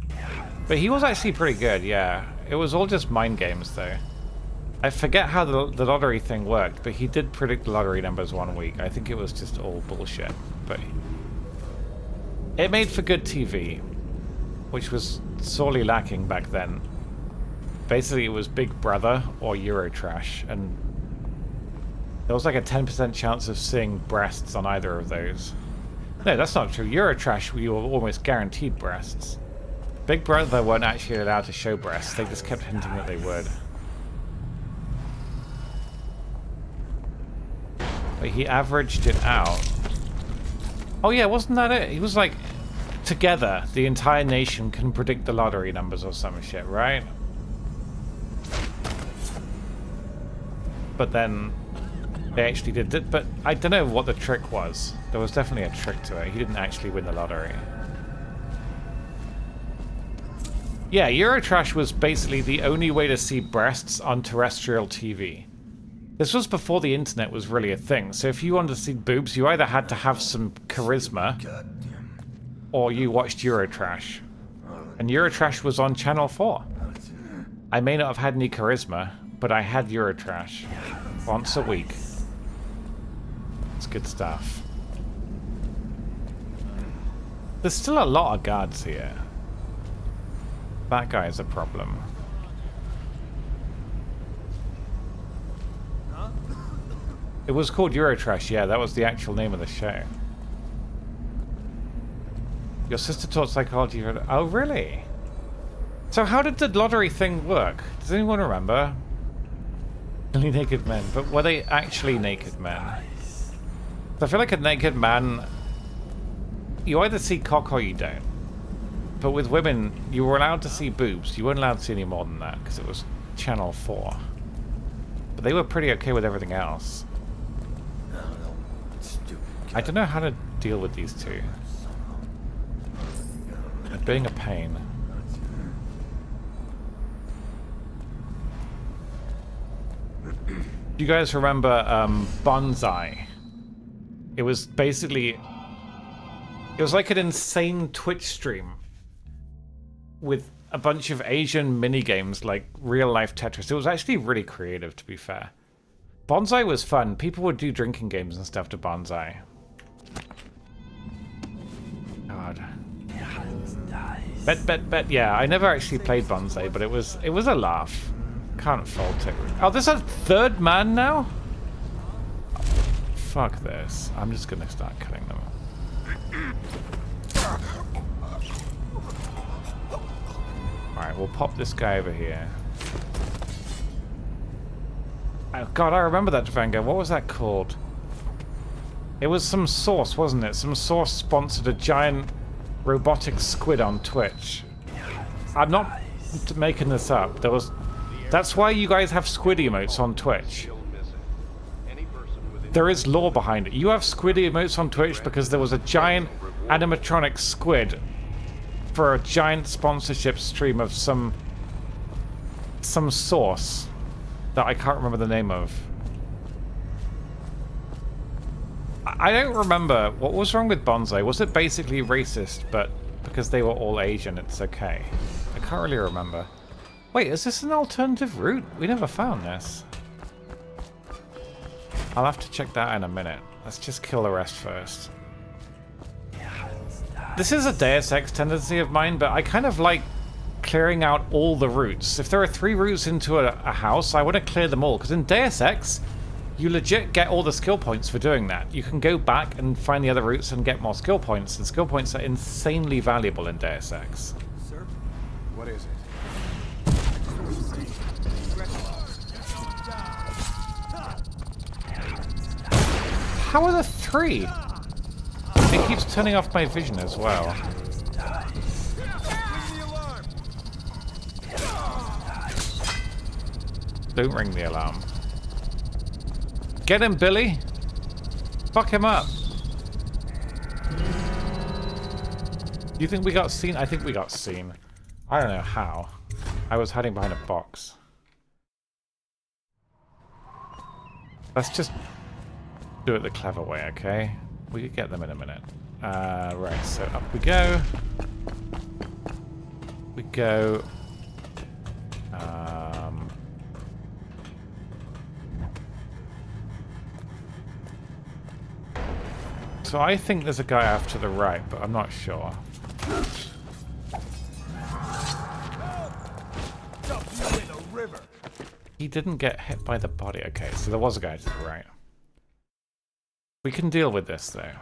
But he was actually pretty good, yeah. It was all just mind games, though. I forget how the lottery thing worked, but he did predict the lottery numbers one week. I think it was just all bullshit. But it made for good TV, which was sorely lacking back then. Basically, it was Big Brother or Eurotrash, and there was like a 10% chance of seeing breasts on either of those. No, that's not true. Eurotrash, we were almost guaranteed breasts. Big Brother weren't actually allowed to show breasts. They just kept hinting that they would. But he averaged it out. Oh yeah, wasn't that it? He was like, together, the entire nation can predict the lottery numbers or some shit, right? But then they actually did it. But I don't know what the trick was. There was definitely a trick to it. He didn't actually win the lottery. Yeah, Eurotrash was basically the only way to see breasts on terrestrial TV. This was before the internet was really a thing, so if you wanted to see boobs, you either had to have some charisma, or you watched Eurotrash. And Eurotrash was on Channel 4. I may not have had any charisma, but I had Eurotrash. Once a week. It's good stuff. There's still a lot of guards here. That guy is a problem. It was called Eurotrash, yeah, that was the actual name of the show. Your sister taught psychology. Oh, really? So how did the lottery thing work? Does anyone remember? Only naked men, but were they actually naked men? I feel like a naked man, you either see cock or you don't. But with women, you were allowed to see boobs. You weren't allowed to see any more than that because it was Channel 4. But they were pretty okay with everything else. I don't know how to deal with these two. They're being a pain. Do you guys remember Bonsai? It was basically... It was like an insane Twitch stream with a bunch of Asian minigames like real-life Tetris. It was actually really creative, to be fair. Bonsai was fun. People would do drinking games and stuff to Bonsai. God. Bet. Yeah, I never actually played Bonsai, but it was a laugh. Can't fault it. Oh, there's a third man now? Fuck this. I'm just gonna start killing them. Alright, we'll pop this guy over here. Oh god, I remember that Vanguard. What was that called? It was some source, wasn't it? Some source sponsored a giant robotic squid on Twitch. I'm not making this up. That's why you guys have squid emotes on Twitch. There is lore behind it. You have squid emotes on Twitch because there was a giant animatronic squid for a giant sponsorship stream of some source that I can't remember the name of. I don't remember. What was wrong with Bonsai? Was it basically racist, but because they were all Asian, it's okay? I can't really remember. Wait, is this an alternative route? We never found this. I'll have to check that in a minute. Let's just kill the rest first. This is a Deus Ex tendency of mine, but I kind of like clearing out all the routes. If there are 3 routes into a house, I want to clear them all, because in Deus Ex, you legit get all the skill points for doing that. You can go back and find the other routes and get more skill points, and skill points are insanely valuable in Deus Ex. Sir? What is it? How are there 3? It keeps turning off my vision as well. Don't ring the alarm. Get him, Billy! Fuck him up! Do you think we got seen? I think we got seen. I don't know how. I was hiding behind a box. Let's just do it the clever way, okay? We could get them in a minute. Right, so up we go. We go... So I think there's a guy off to the right, but I'm not sure. He didn't get hit by the body. Okay, so there was a guy to the right. We can deal with this, though.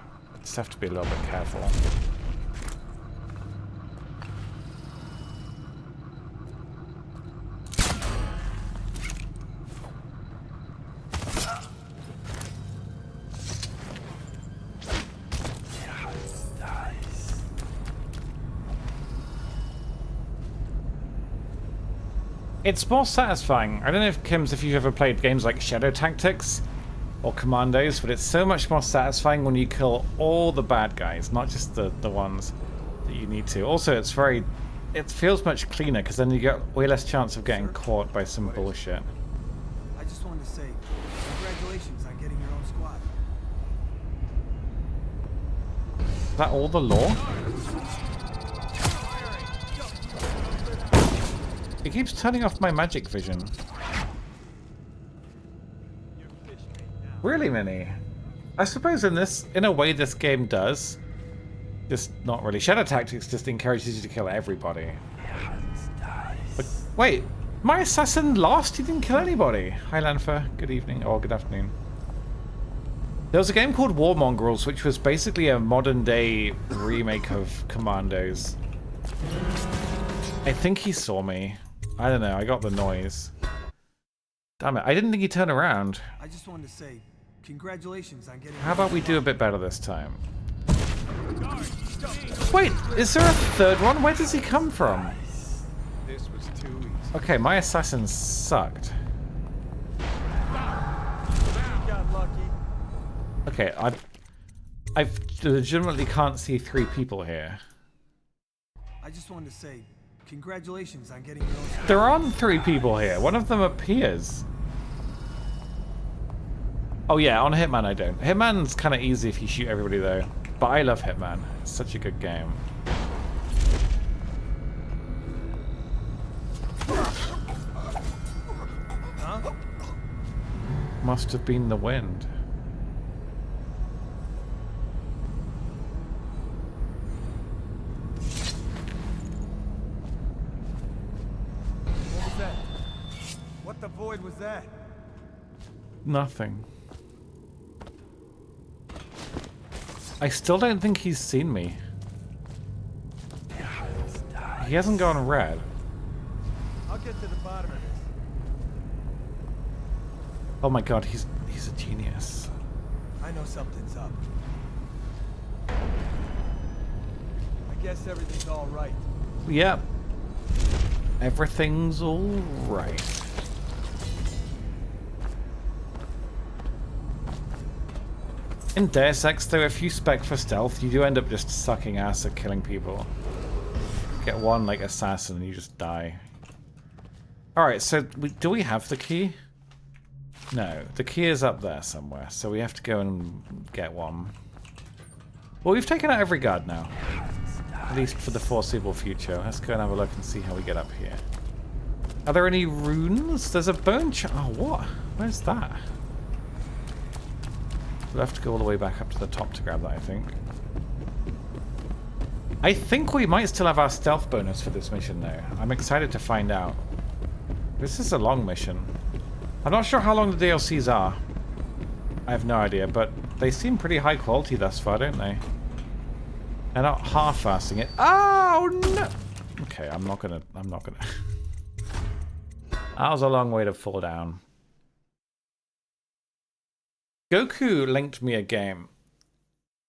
Just have to be a little bit careful. It's more satisfying. I don't know if Kims, if you've ever played games like Shadow Tactics or Commandos, but it's so much more satisfying when you kill all the bad guys, not just the ones that you need to. Also, it feels much cleaner because then you get way less chance of getting caught by some bullshit. I just wanted to say, congratulations on getting your own squad. Is that all the lore? It keeps turning off my magic vision. Really, Minnie? I suppose in a way this game does. Just not really. Shadow Tactics just encourages you to kill everybody. But wait, my assassin lost? He didn't kill anybody. Hi Lanfa, good evening, or good afternoon. There was a game called War Mongrels, which was basically a modern day remake of Commandos. I think he saw me. I don't know, I got the noise. Damn it, I didn't think he'd turn around. I just wanted to say, congratulations on getting... How about we do a bit better this time? Wait, is there a third one? Where does he come from? This was too easy. Okay, my assassin sucked. Got lucky. Okay, I legitimately can't see 3 people here. I just wanted to say, congratulations on getting your own squad. There aren't 3 people here. One of them appears. Oh yeah, on Hitman I don't. Hitman's kind of easy if you shoot everybody though. But I love Hitman. It's such a good game. Huh? Must have been the wind. What was that? What the void was that? Nothing. I still don't think he's seen me. He hasn't gone red. I'll get to the bottom of this. Oh my god, he's a genius. I know something's up. I guess everything's all right. Yep. Everything's all right. In Deus Ex, though, if you spec for stealth, you do end up just sucking ass at killing people. Get one, like, assassin and you just die. Alright, so do we have the key? No, the key is up there somewhere, so we have to go and get one. Well, we've taken out every guard now. At least for the foreseeable future. Let's go and have a look and see how we get up here. Are there any runes? There's a bone oh, what? Where's that? We'll have to go all the way back up to the top to grab that, I think. I think we might still have our stealth bonus for this mission, though. I'm excited to find out. This is a long mission. I'm not sure how long the DLCs are. I have no idea, but they seem pretty high quality thus far, don't they? They're not half-assing it. Oh, no! Okay, I'm not gonna... That was a long way to fall down. Goku linked me a game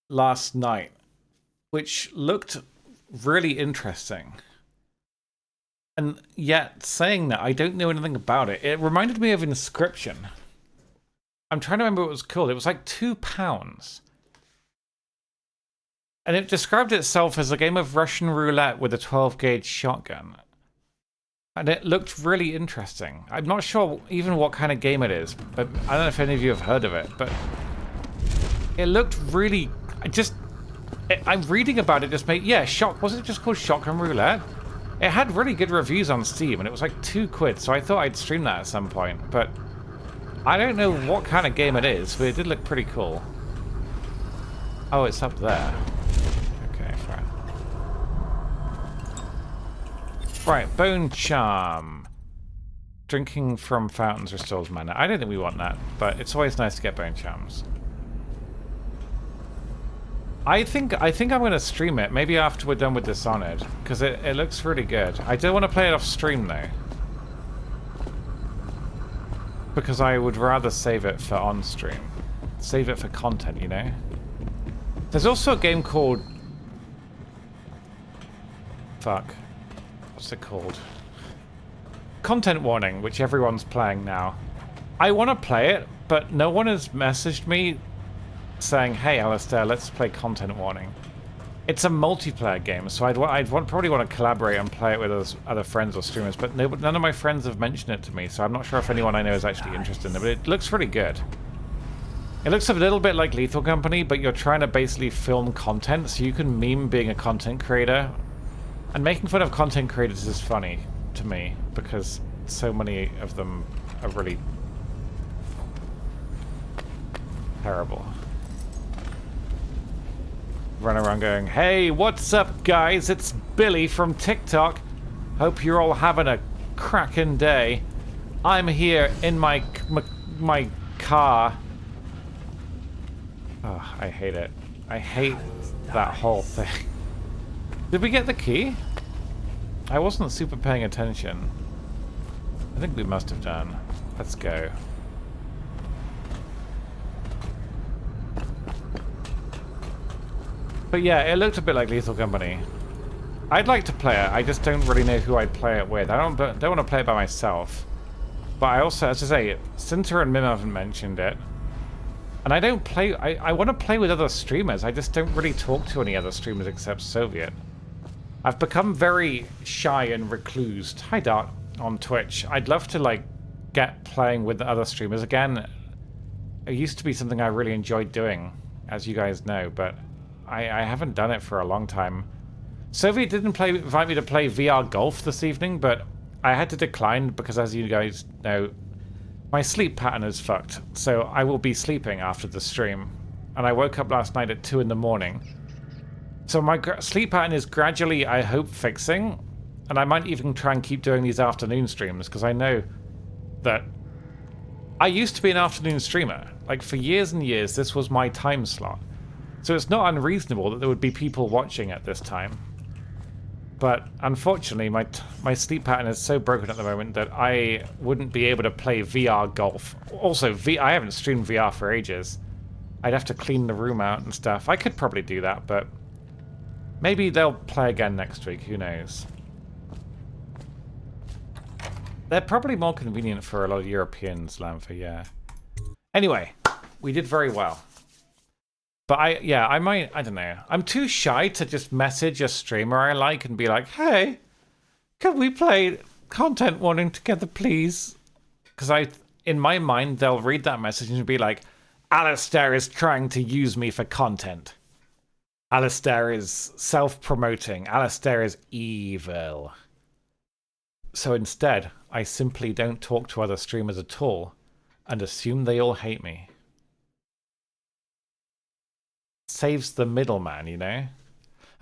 last night, which looked really interesting. And yet, saying that, I don't know anything about it. It reminded me of Inscription. I'm trying to remember what it was called. It was like £2. And it described itself as a game of Russian roulette with a 12-gauge shotgun. And it looked really interesting. I'm not sure even what kind of game it is, but I don't know if any of you have heard of it, but it looked really... I'm reading about it, just made... Yeah, was it just called Shotgun Roulette? It had really good reviews on Steam, and it was like £2, so I thought I'd stream that at some point, but I don't know what kind of game it is, but it did look pretty cool. Oh, it's up there. Okay, fine. Right, Bone Charm. Drinking from fountains restores mana. I don't think we want that, but it's always nice to get Bone Charms. I think I'm going to stream it, maybe after we're done with Dishonored, because it looks really good. I don't want to play it off stream, though. Because I would rather save it for on-stream. Save it for content, you know? There's also a game called... Fuck. What's it called? Content Warning, which everyone's playing now. I want to play it, but no one has messaged me saying, hey Alistair, let's play Content Warning. It's a multiplayer game, so I'd probably want to collaborate and play it with other friends or streamers, but none of my friends have mentioned it to me, so I'm not sure if anyone I know is actually interested in it, but it looks really good. It looks a little bit like Lethal Company, but you're trying to basically film content, so you can meme being a content creator. And making fun of content creators is funny to me, because so many of them are really terrible. Run around going, hey, what's up, guys? It's Billy from TikTok. Hope you're all having a cracking day. I'm here in my car. Oh, I hate it. I hate that whole thing. Did we get the key? I wasn't super paying attention. I think we must have done. Let's go. But yeah, it looked a bit like Lethal Company. I'd like to play it, I just don't really know who I'd play it with. I don't want to play it by myself. But I also, as I say, Cinta and Mim haven't mentioned it. And I don't play... I want to play with other streamers. I just don't really talk to any other streamers except Soviet. I've become very shy and reclused. Hi, Dark, on Twitch. I'd love to, like, get playing with other streamers again. It used to be something I really enjoyed doing, as you guys know, but I haven't done it for a long time. Soviet didn't invite me to play VR golf this evening, but I had to decline because, as you guys know, my sleep pattern is fucked, so I will be sleeping after the stream. And I woke up last night at 2 in the morning. So my sleep pattern is gradually, I hope, fixing. And I might even try and keep doing these afternoon streams, because I know that I used to be an afternoon streamer. Like, for years and years, this was my time slot. So it's not unreasonable that there would be people watching at this time. But unfortunately, my sleep pattern is so broken at the moment that I wouldn't be able to play VR golf. Also, I haven't streamed VR for ages. I'd have to clean the room out and stuff. I could probably do that, but maybe they'll play again next week. Who knows? They're probably more convenient for a lot of Europeans, Lamfer, yeah. Anyway, we did very well. But I might, I don't know. I'm too shy to just message a streamer I like and be like, hey, can we play Content Warning together, please? Because in my mind, they'll read that message and be like, Alistair is trying to use me for content. Alistair is self-promoting. Alistair is evil. So instead, I simply don't talk to other streamers at all and assume they all hate me. Saves the middleman, you know?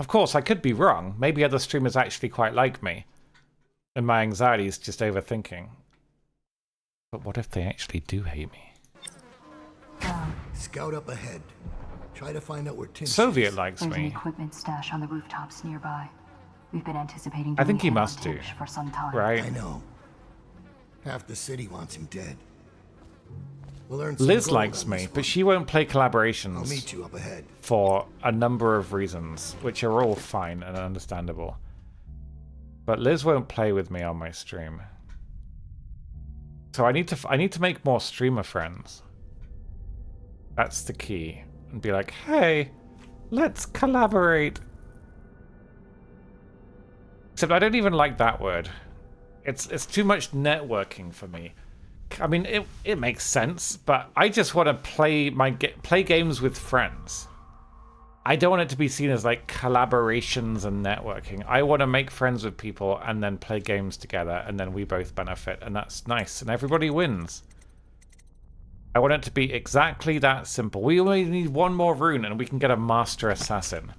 Of course, I could be wrong. Maybe other streamers actually quite like me. And my anxiety is just overthinking. But what if they actually do hate me? Scout up ahead. Try to find out where Tim Soviet likes There's an me. equipment stash on the rooftops nearby. We've been anticipating I think he doing him must on do. Tish for some time. Right? I know. Half the city wants him dead. We'll earn some Liz gold likes on me, this but one. she won't play I'll collaborations meet you up ahead. for a number of reasons, which are all fine and understandable. But Liz won't play with me on my stream. So I need to make more streamer friends. That's the key. And be like, hey, let's collaborate. Except I don't even like that word. It's too much networking for me. I mean, it makes sense, but I just want to play games with friends. I don't want it to be seen as like collaborations and networking. I want to make friends with people and then play games together, and then we both benefit, and that's nice, and everybody wins. I want it to be exactly that simple. We only need one more rune and we can get a master assassin.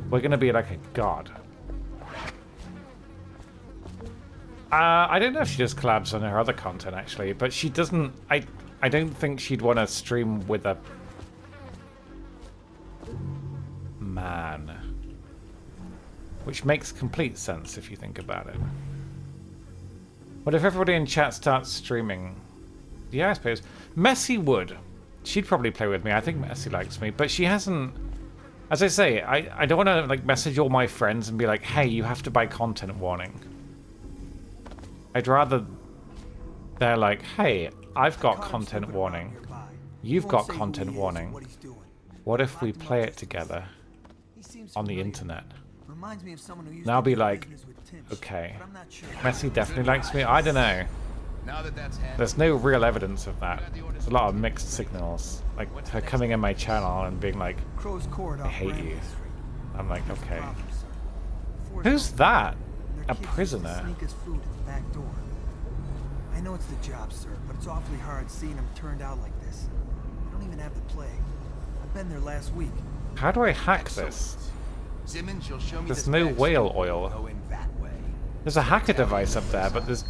We're gonna be like a god. I don't know if she does collabs on her other content actually, but she doesn't. I don't think she'd want to stream with a man, which makes complete sense if you think about it. What if everybody in chat starts streaming? Yeah, I suppose Messi would. She'd probably play with me. I think Messi likes me, but she hasn't. As I say, I don't want to like message all my friends and be like, "Hey, you have to buy content warning." I'd rather they're like, "Hey, I've got content warning. You've got content warning. What if we play it together on the internet?" And I'll be like, "Okay, Messi definitely likes me." I don't know. There's no real evidence of that. There's a lot of mixed signals, like her coming in my channel and being like, "I hate you." I'm like, okay. Who's that? A prisoner? I know it's the job, sir, but it's awfully hard seeing him turned out like this. I don't even have the plague. I've been there last week. How do I hack this? Simmons, you'll show me There's this no badge whale so oil. go in that way. There's a hacker device up there, but there's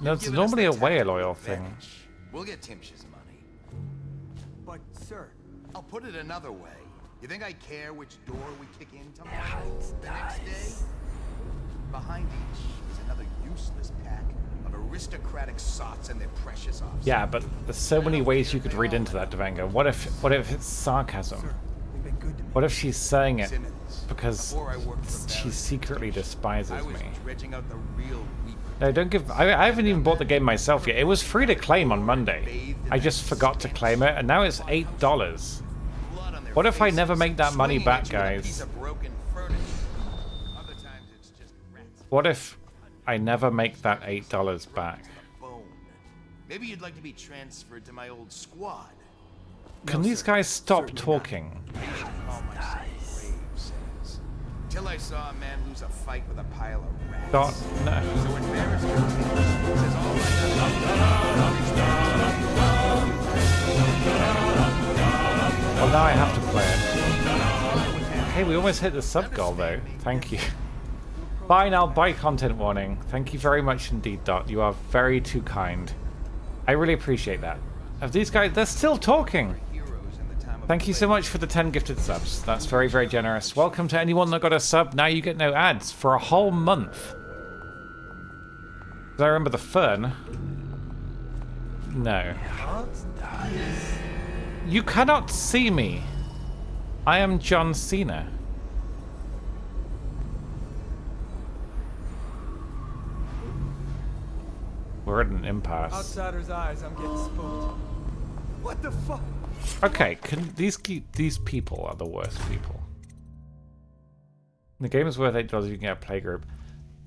normally a whale oil thing. We'll get Timsh's money. But, sir, I'll put it another way. You think I care which door we kick in tomorrow? The next day? Behind each is another useless pack of aristocratic sots and their precious officers. Yeah, but there's so many ways you could read into that, Devenga. What if it's sarcasm? What if she's saying it because she secretly despises me? No, don't give. I haven't even bought the game myself yet. It was free to claim on Monday. I just forgot to claim it, and now it's $8. What if I never make that money back, guys? What if I never make that $8 back? Maybe you'd like to be transferred to my old squad. Can these guys stop talking? Till I saw a man lose a fight with a pile of rats. No. So when Barris says all Well, now I have to play it. Hey, we almost hit the sub goal though. Thank you. Bye now, bye content warning. Thank you very much indeed, Dot. You are very too kind. I really appreciate that. Of these guys, they're still talking. Thank you so much for the 10 gifted subs. That's very, very generous. Welcome to anyone that got a sub. Now you get no ads for a whole month. I remember the fern. No. You cannot see me. I am John Cena. We're at an impasse. Outsider's eyes, I'm getting spooked. What the fuck? Okay, these people are the worst people. The game is worth $8. You can get a playgroup.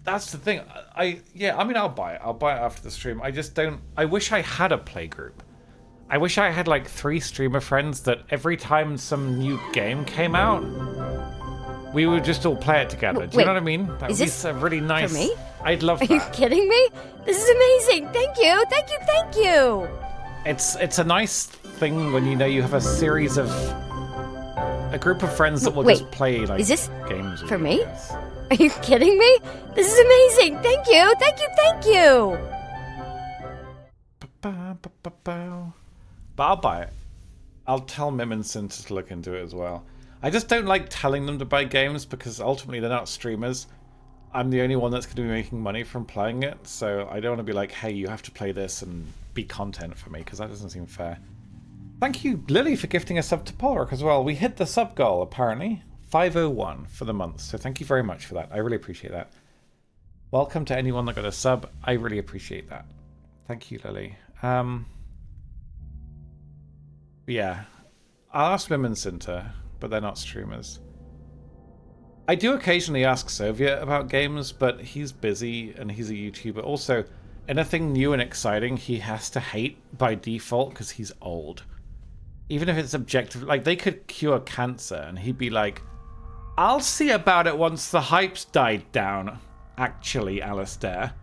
That's the thing. I mean, I'll buy it. I'll buy it after the stream. I just don't. I wish I had a playgroup. I wish I had like 3 streamer friends that every time some new game came out, we would just all play it together. Do you know what I mean? That would be really nice. For me? I'd love that. Are you kidding me? This is amazing. Thank you. Thank you. Thank you. It's a nice thing when you know you have a series of a group of friends that will Wait, just play like is this games with for you, me? I guess. Are you kidding me? This is amazing! Thank you! Thank you! Thank you! But I'll buy it. I'll tell Mim and Cinta to look into it as well. I just don't like telling them to buy games because ultimately they're not streamers. I'm the only one that's going to be making money from playing it, so I don't want to be like, hey, you have to play this and be content for me, because that doesn't seem fair. Thank you, Lily, for gifting a sub to Polric as well. We hit the sub goal, apparently. 501 for the month, so thank you very much for that. I really appreciate that. Welcome to anyone that got a sub. I really appreciate that. Thank you, Lily. Yeah. I'll ask Mim and Cinta, but they're not streamers. I do occasionally ask Soviet about games, but he's busy and he's a YouTuber. Also, anything new and exciting he has to hate by default because he's old. Even if it's objective, like they could cure cancer and he'd be like, I'll see about it once the hype's died down, actually, Alistair.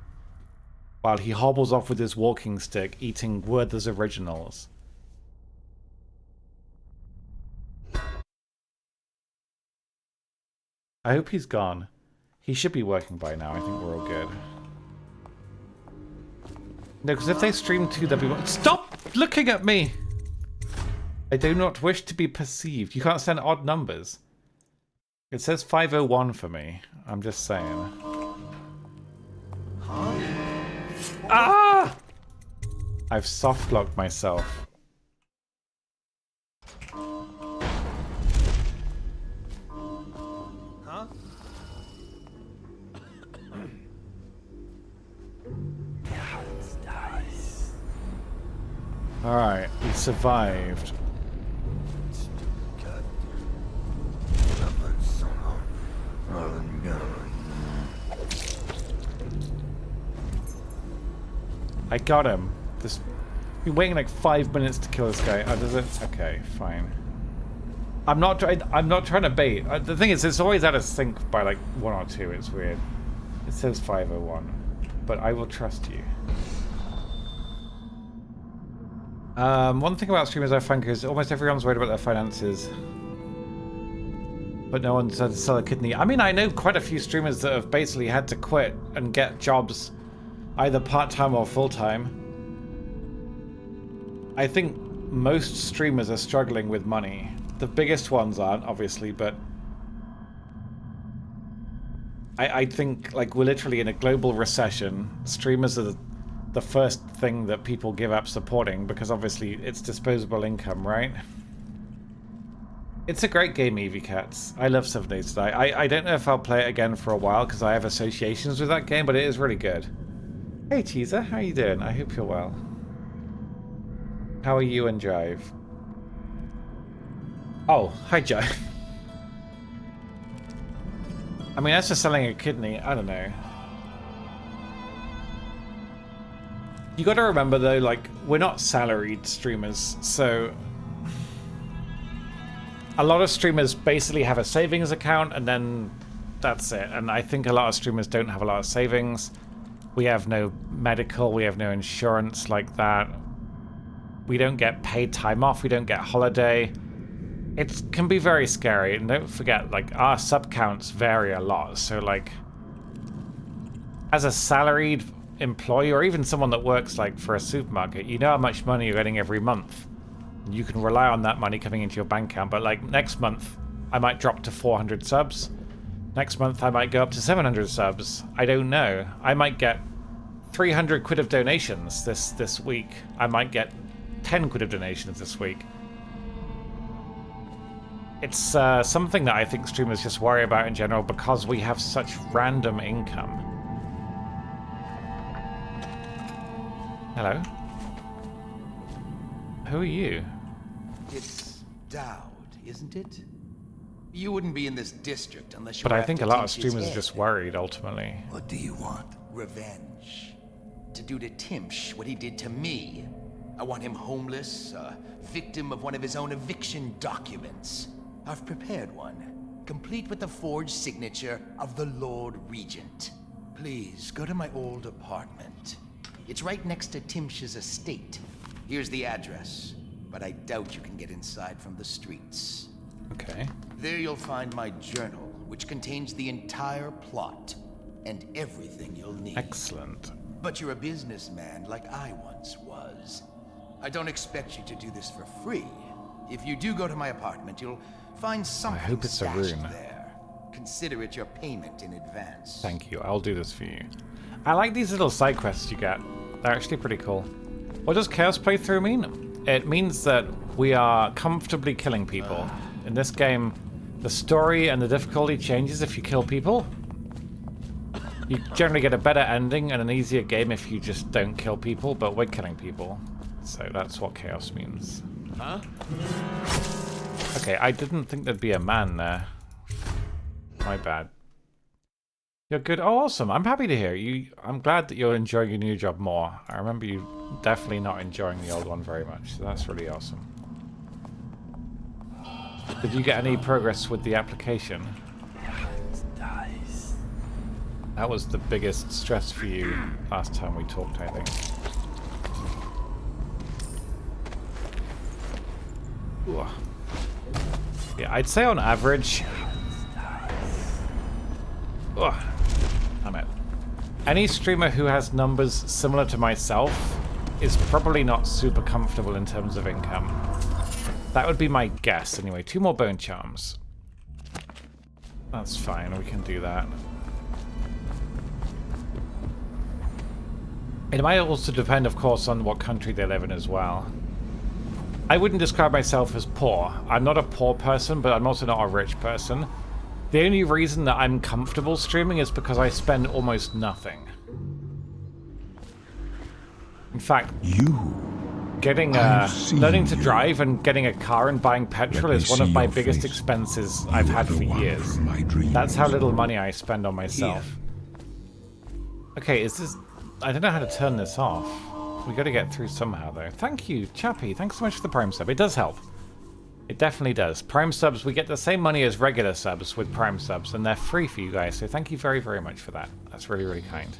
While he hobbles off with his walking stick, eating Werther's Originals. I hope he's gone. He should be working by now. I think we're all good. No, because if they stream too, they'll be... Stop looking at me! I do not wish to be perceived. You can't send odd numbers. It says 501 for me. I'm just saying. Ah! I've soft-locked myself. Alright, we survived. I got him. This been waiting like 5 minutes to kill this guy. Oh, does it? Okay, fine. I'm not trying to bait. The thing is, it's always out of sync by like 1 or 2. It's weird. It says 501, but I will trust you. One thing about streamers I find is almost everyone's worried about their finances, but no one's had to sell a kidney. I mean, I know quite a few streamers that have basically had to quit and get jobs, either part-time or full-time. I think most streamers are struggling with money. The biggest ones aren't, obviously, but I think like we're literally in a global recession. Streamers are the first thing that people give up supporting because obviously it's disposable income, right? It's a great game, Eevee Cats. I love 7 Days to Die. I don't know if I'll play it again for a while because I have associations with that game, but it is really good. Hey Teaser, how you doing? I hope you're well. How are you and Jive? Oh, hi Jive. I mean, that's just selling a kidney. I don't know. You gotta remember though, like, we're not salaried streamers, so a lot of streamers basically have a savings account and then that's it. And I think a lot of streamers don't have a lot of savings. We have no medical, we have no insurance like that. We don't get paid time off, we don't get holiday. It can be very scary, and don't forget, like, our sub counts vary a lot. So, like, as a salaried employee, or even someone that works, like, for a supermarket, you know how much money you're getting every month. You can rely on that money coming into your bank account, but, like, next month, I might drop to 400 subs. Next month, I might go up to 700 subs. I don't know. I might get 300 quid of donations this week. I might get 10 quid of donations this week. It's something that I think streamers just worry about in general because we have such random income. Hello? Who are you? It's Dowd, isn't it? You wouldn't be in this district unless you But were I think a after lot of Timsh's streamers are head. just worried, ultimately. What do you want? Revenge. To do to Timsh what he did to me. I want him homeless, a victim of one of his own eviction documents. I've prepared one, complete with the forged signature of the Lord Regent. Please, go to my old apartment. It's right next to Timsh's estate. Here's the address, but I doubt you can get inside from the streets. Okay. There you'll find my journal, which contains the entire plot and everything you'll need. Excellent. But you're a businessman like I once was. I don't expect you to do this for free. If you do go to my apartment, you'll find something I hope it's a rune. there. Consider it your payment in advance. Thank you. I'll do this for you. I like these little side quests you get. They're actually pretty cool. What does Chaos Playthrough mean? It means that we are comfortably killing people. In this game, the story and the difficulty changes if you kill people. You generally get a better ending and an easier game if you just don't kill people, but we're killing people. So that's what Chaos means. Huh? Okay, I didn't think there'd be a man there. My bad. You're good. Oh, awesome. I'm happy to hear you. I'm glad that you're enjoying your new job more. I remember you definitely not enjoying the old one very much, so that's really awesome. Did you get any progress with the application? That was the biggest stress for you last time we talked, I think. Ooh. Yeah, I'd say on average... Ugh. Damn it. Any streamer who has numbers similar to myself is probably not super comfortable in terms of income. That would be my guess, anyway. 2 more bone charms. That's fine, we can do that. It might also depend, of course, on what country they live in as well. I wouldn't describe myself as poor. I'm not a poor person, but I'm also not a rich person. The only reason that I'm comfortable streaming is because I spend almost nothing. In fact, learning to drive and getting a car and buying petrol is one of my biggest expenses I've had for years. That's how little money I spend on myself. Okay, is this... I don't know how to turn this off. We gotta get through somehow, though. Thank you, Chappie. Thanks so much for the Prime sub. It does help. It definitely does. Prime subs, we get the same money as regular subs with Prime subs, and they're free for you guys, so thank you very, very much for that. That's really, really kind.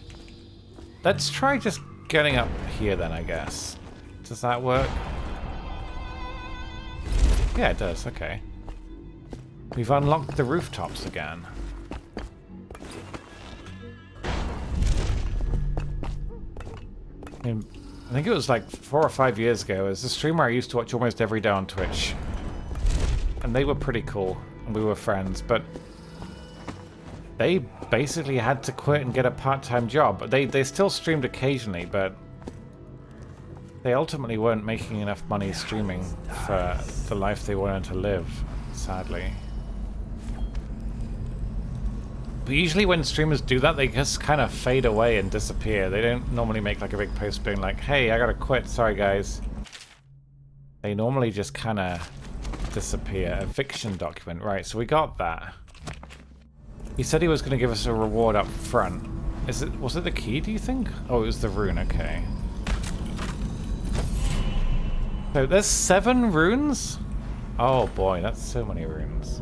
Let's try just getting up here then, I guess. Does that work? Yeah, it does. Okay. We've unlocked the rooftops again. I mean, I think it was like 4 or 5 years ago. As a streamer I used to watch almost every day on Twitch. And they were pretty cool, and we were friends, but they basically had to quit and get a part-time job. They still streamed occasionally, but they ultimately weren't making enough money streaming for the life they wanted to live, sadly. But usually when streamers do that, they just kind of fade away and disappear. They don't normally make like a big post being like, hey, I gotta quit, sorry guys. They normally just kind of disappear. Eviction document, right, so we got that. He said he was going to give us a reward up front. Was it the key, do you think? Oh, it was the rune, okay. So there's 7 runes? Oh boy, that's so many runes.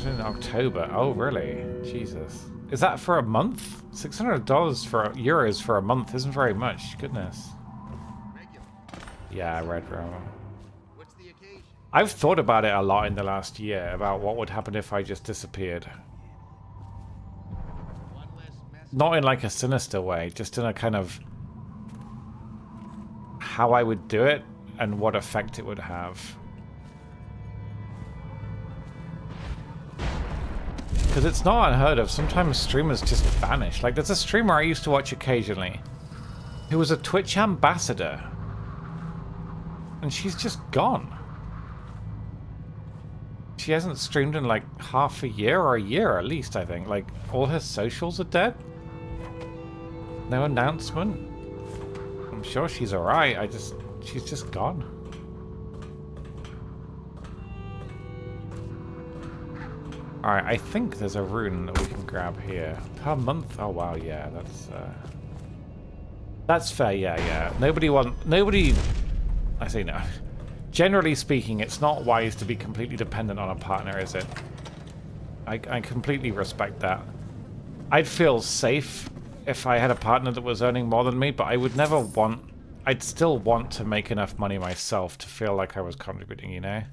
In October. Oh, really? Jesus. Is that for a month? $600 for euros for a month isn't very much. Goodness. Yeah, Red Room. I've thought about it a lot in the last year, about what would happen if I just disappeared. Not in like a sinister way, just in a kind of how I would do it and what effect it would have. Because it's not unheard of. Sometimes streamers just vanish. Like, there's a streamer I used to watch occasionally who was a Twitch ambassador. And she's just gone. She hasn't streamed in like half a year or a year at least, I think. Like, all her socials are dead. No announcement. I'm sure she's alright. She's just gone. Alright, I think there's a rune that we can grab here. Per month? Oh wow, yeah, that's fair, yeah. Nobody, I say no. Generally speaking, it's not wise to be completely dependent on a partner, is it? I completely respect that. I'd feel safe if I had a partner that was earning more than me, but I would never want... I'd still want to make enough money myself to feel like I was contributing, you know?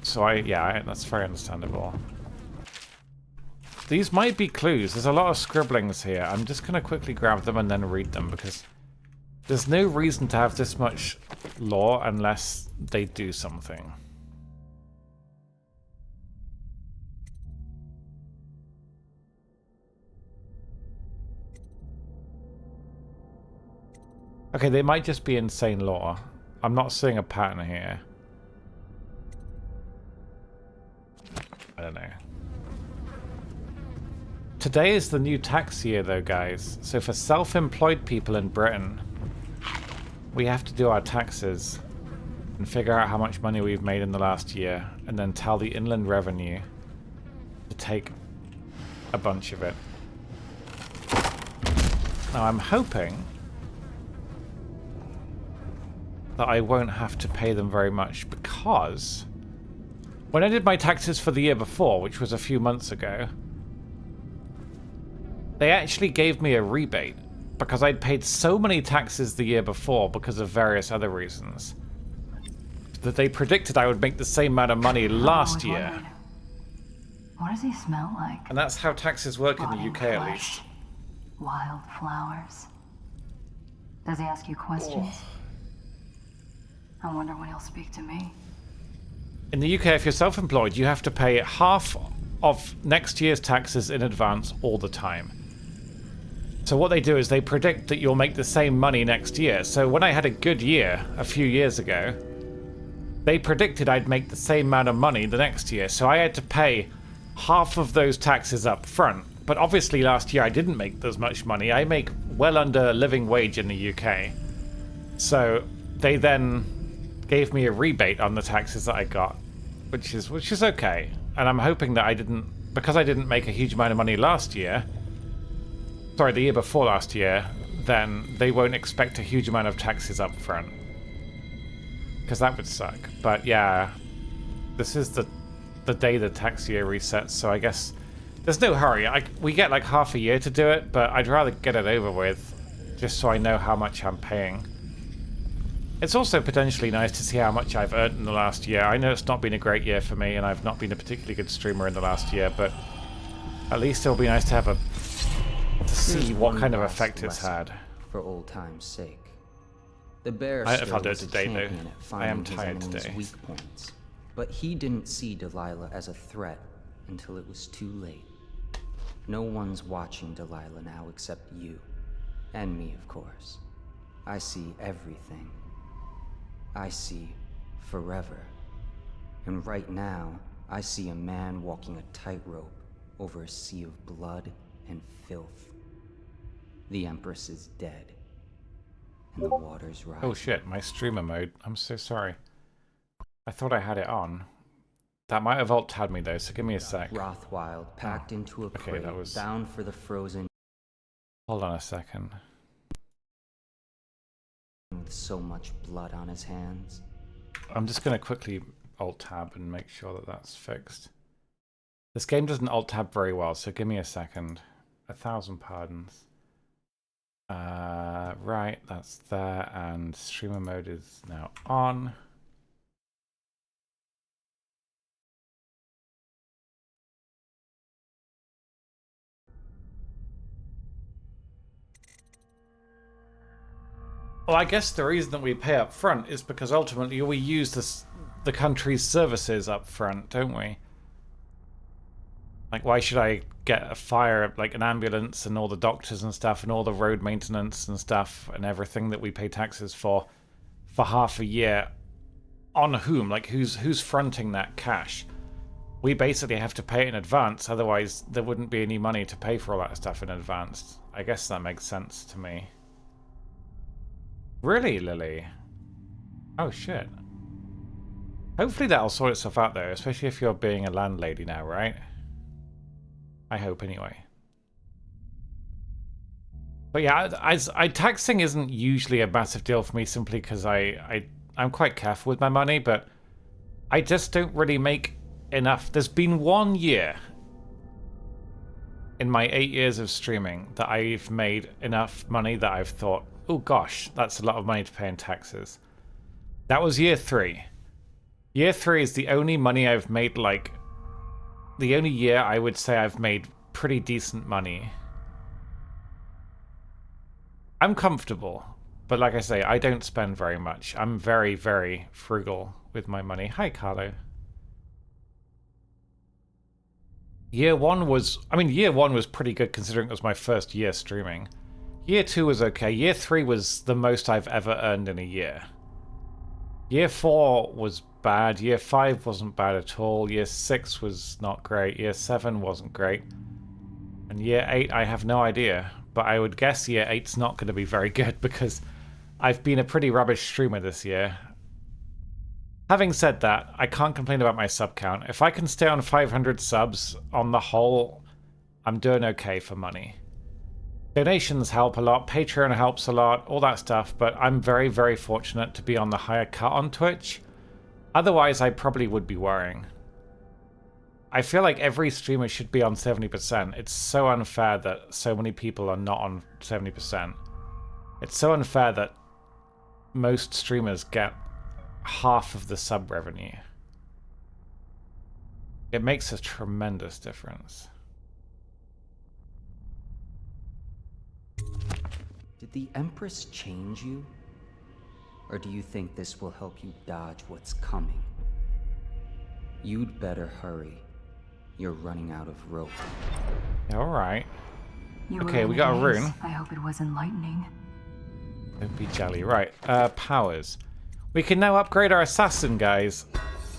So yeah, that's very understandable. These might be clues. There's a lot of scribblings here. I'm just going to quickly grab them and then read them because there's no reason to have this much lore unless they do something. Okay, they might just be insane lore. I'm not seeing a pattern here. I don't know. Today is the new tax year though, guys. So for self-employed people in Britain, we have to do our taxes and figure out how much money we've made in the last year and then tell the Inland Revenue to take a bunch of it. Now I'm hoping that I won't have to pay them very much because when I did my taxes for the year before, which was a few months ago, they actually gave me a rebate because I'd paid so many taxes the year before because of various other reasons that they predicted I would make the same amount of money last year. What does he smell like? And that's how taxes work in the UK at least. Wild flowers. Does he ask you questions? I wonder when he'll speak to me. In the UK, if you're self-employed, you have to pay half of next year's taxes in advance all the time. So what they do is they predict that you'll make the same money next year. So when I had a good year a few years ago, they predicted I'd make the same amount of money the next year. So I had to pay half of those taxes up front. But obviously last year I didn't make as much money. I make well under living wage in the UK. So they then gave me a rebate on the taxes that I got, which is okay. And I'm hoping that because I didn't make a huge amount of money last year, sorry, the year before last year, then they won't expect a huge amount of taxes up front. Because that would suck. But yeah, this is the day the tax year resets, so I guess there's no hurry. We get like half a year to do it, but I'd rather get it over with just so I know how much I'm paying. It's also potentially nice to see how much I've earned in the last year. I know it's not been a great year for me, and I've not been a particularly good streamer in the last year, but at least it'll be nice to have to see what kind of effect it's had. For old time's sake. The bear If I'll do it still today, was a though. champion at I am finding his tired enemy's today. weak points, but he didn't see Delilah as a threat until it was too late. No one's watching Delilah now except you. And me, of course. I see everything. I see forever. And right now, I see a man walking a tightrope over a sea of blood and filth. The Empress is dead. And the waters rise. Oh shit, my streamer mode. I'm so sorry. I thought I had it on. That might have alt-tabbed me though, so give me a sec. Rothwild packed into a crate, bound for the frozen. Hold on a second. With so much blood on his hands. I'm just going to quickly alt-tab and make sure that that's fixed. This game doesn't alt-tab very well, so give me a second. 1,000 pardons. Right, that's there, and streamer mode is now on. Well, I guess the reason that we pay up front is because ultimately we use the country's services up front, don't we? Like, why should I get a fire, like an ambulance and all the doctors and stuff and all the road maintenance and stuff and everything that we pay taxes for half a year? On whom? Like, who's fronting that cash? We basically have to pay it in advance, otherwise there wouldn't be any money to pay for all that stuff in advance. I guess that makes sense to me. Really, Lily? Oh, shit. Hopefully that'll sort itself out, though, especially if you're being a landlady now, right? I hope, anyway. But yeah, taxing isn't usually a massive deal for me simply because I'm quite careful with my money, but I just don't really make enough. There's been 1 year in my 8 years of streaming that I've made enough money that I've thought, oh gosh, that's a lot of money to pay in taxes. That was year 3. Year 3 is the only money I've made, like, the only year I would say I've made pretty decent money. I'm comfortable, but like I say, I don't spend very much. I'm very, very frugal with my money. Hi, Carlo. Year 1 was, year 1 was pretty good considering it was my first year streaming. Year 2 was okay. Year 3 was the most I've ever earned in a year. Year 4 was bad. Year 5 wasn't bad at all. Year 6 was not great. Year 7 wasn't great. And year 8, I have no idea. But I would guess year 8's not going to be very good because I've been a pretty rubbish streamer this year. Having said that, I can't complain about my sub count. If I can stay on 500 subs on the whole, I'm doing okay for money. Donations help a lot, Patreon helps a lot, all that stuff, but I'm very, very fortunate to be on the higher cut on Twitch. Otherwise, I probably would be worrying. I feel like every streamer should be on 70%. It's so unfair that so many people are not on 70%. It's so unfair that most streamers get half of the sub revenue. It makes a tremendous difference. Did the Empress change you? Or do you think this will help you dodge what's coming? You'd better hurry. You're running out of rope. Alright. You Okay, were we in got a daze. rune. I hope it was enlightening. Don't be jelly. Right, powers. We can now upgrade our assassin, guys.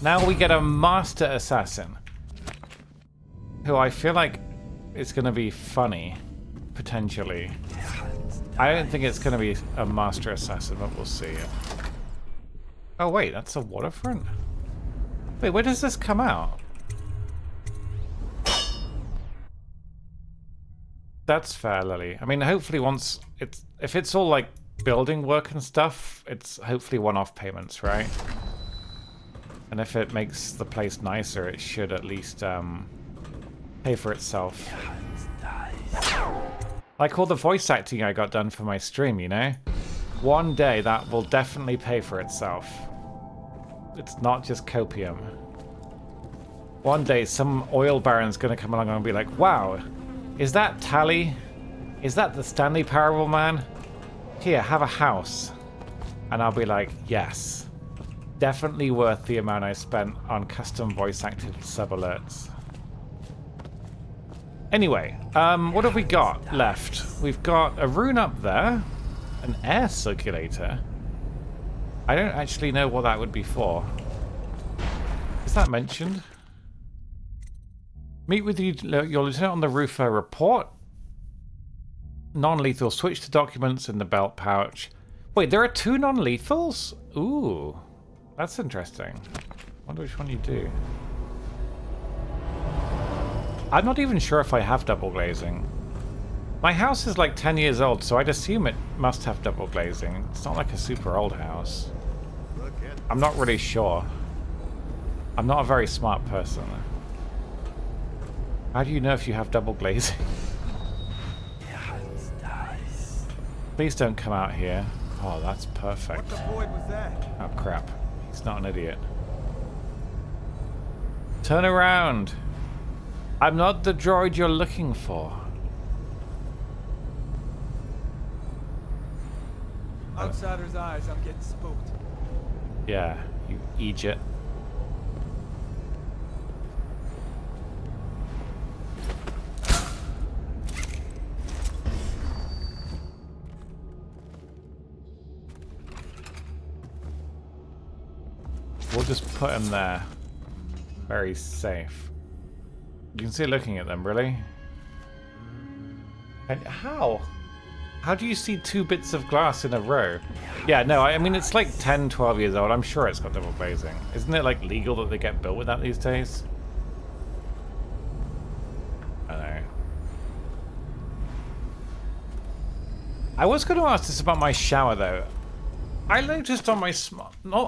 Now we get a master assassin. Who I feel like is going to be funny, potentially. I don't think it's going to be a master assassin, but we'll see. Oh wait, that's a waterfront? Wait, where does this come out? That's fair, Lily. I mean, hopefully once it's... If it's all like building work and stuff, it's hopefully one-off payments, right? And if it makes the place nicer, it should at least pay for itself. Like all the voice acting I got done for my stream, you know? One day that will definitely pay for itself. It's not just copium. One day some oil baron's gonna come along and be like, wow, is that Tally? Is that the Stanley Parable man? Here, have a house. And I'll be like, yes. Definitely worth the amount I spent on custom voice acted sub alerts. Anyway, what have we got left? We've got a rune up there. An air circulator. I don't actually know what that would be for. Is that mentioned? Meet with your lieutenant on the roof for a report. Non-lethal. Switch to documents in the belt pouch. Wait, there are 2 non-lethals? Ooh, that's interesting. Wonder which one you do. I'm not even sure if I have double glazing. My house is like 10 years old, so I'd assume it must have double glazing. It's not like a super old house. I'm not really sure. I'm not a very smart person. How do you know if you have double glazing? Please don't come out here. Oh, that's perfect. What the void was that? Oh, crap. He's not an idiot. Turn around. I'm not the droid you're looking for. Outsider's eyes, I'm getting spooked. Yeah, you Egypt. We'll just put him there. Very safe. You can see it looking at them, really? And how? How do you see 2 bits of glass in a row? Yeah, no, I mean, it's like 10, 12 years old. I'm sure it's got double glazing. Isn't it, like, legal that they get built with that these days? I don't know. I was going to ask this about my shower, though. I noticed on my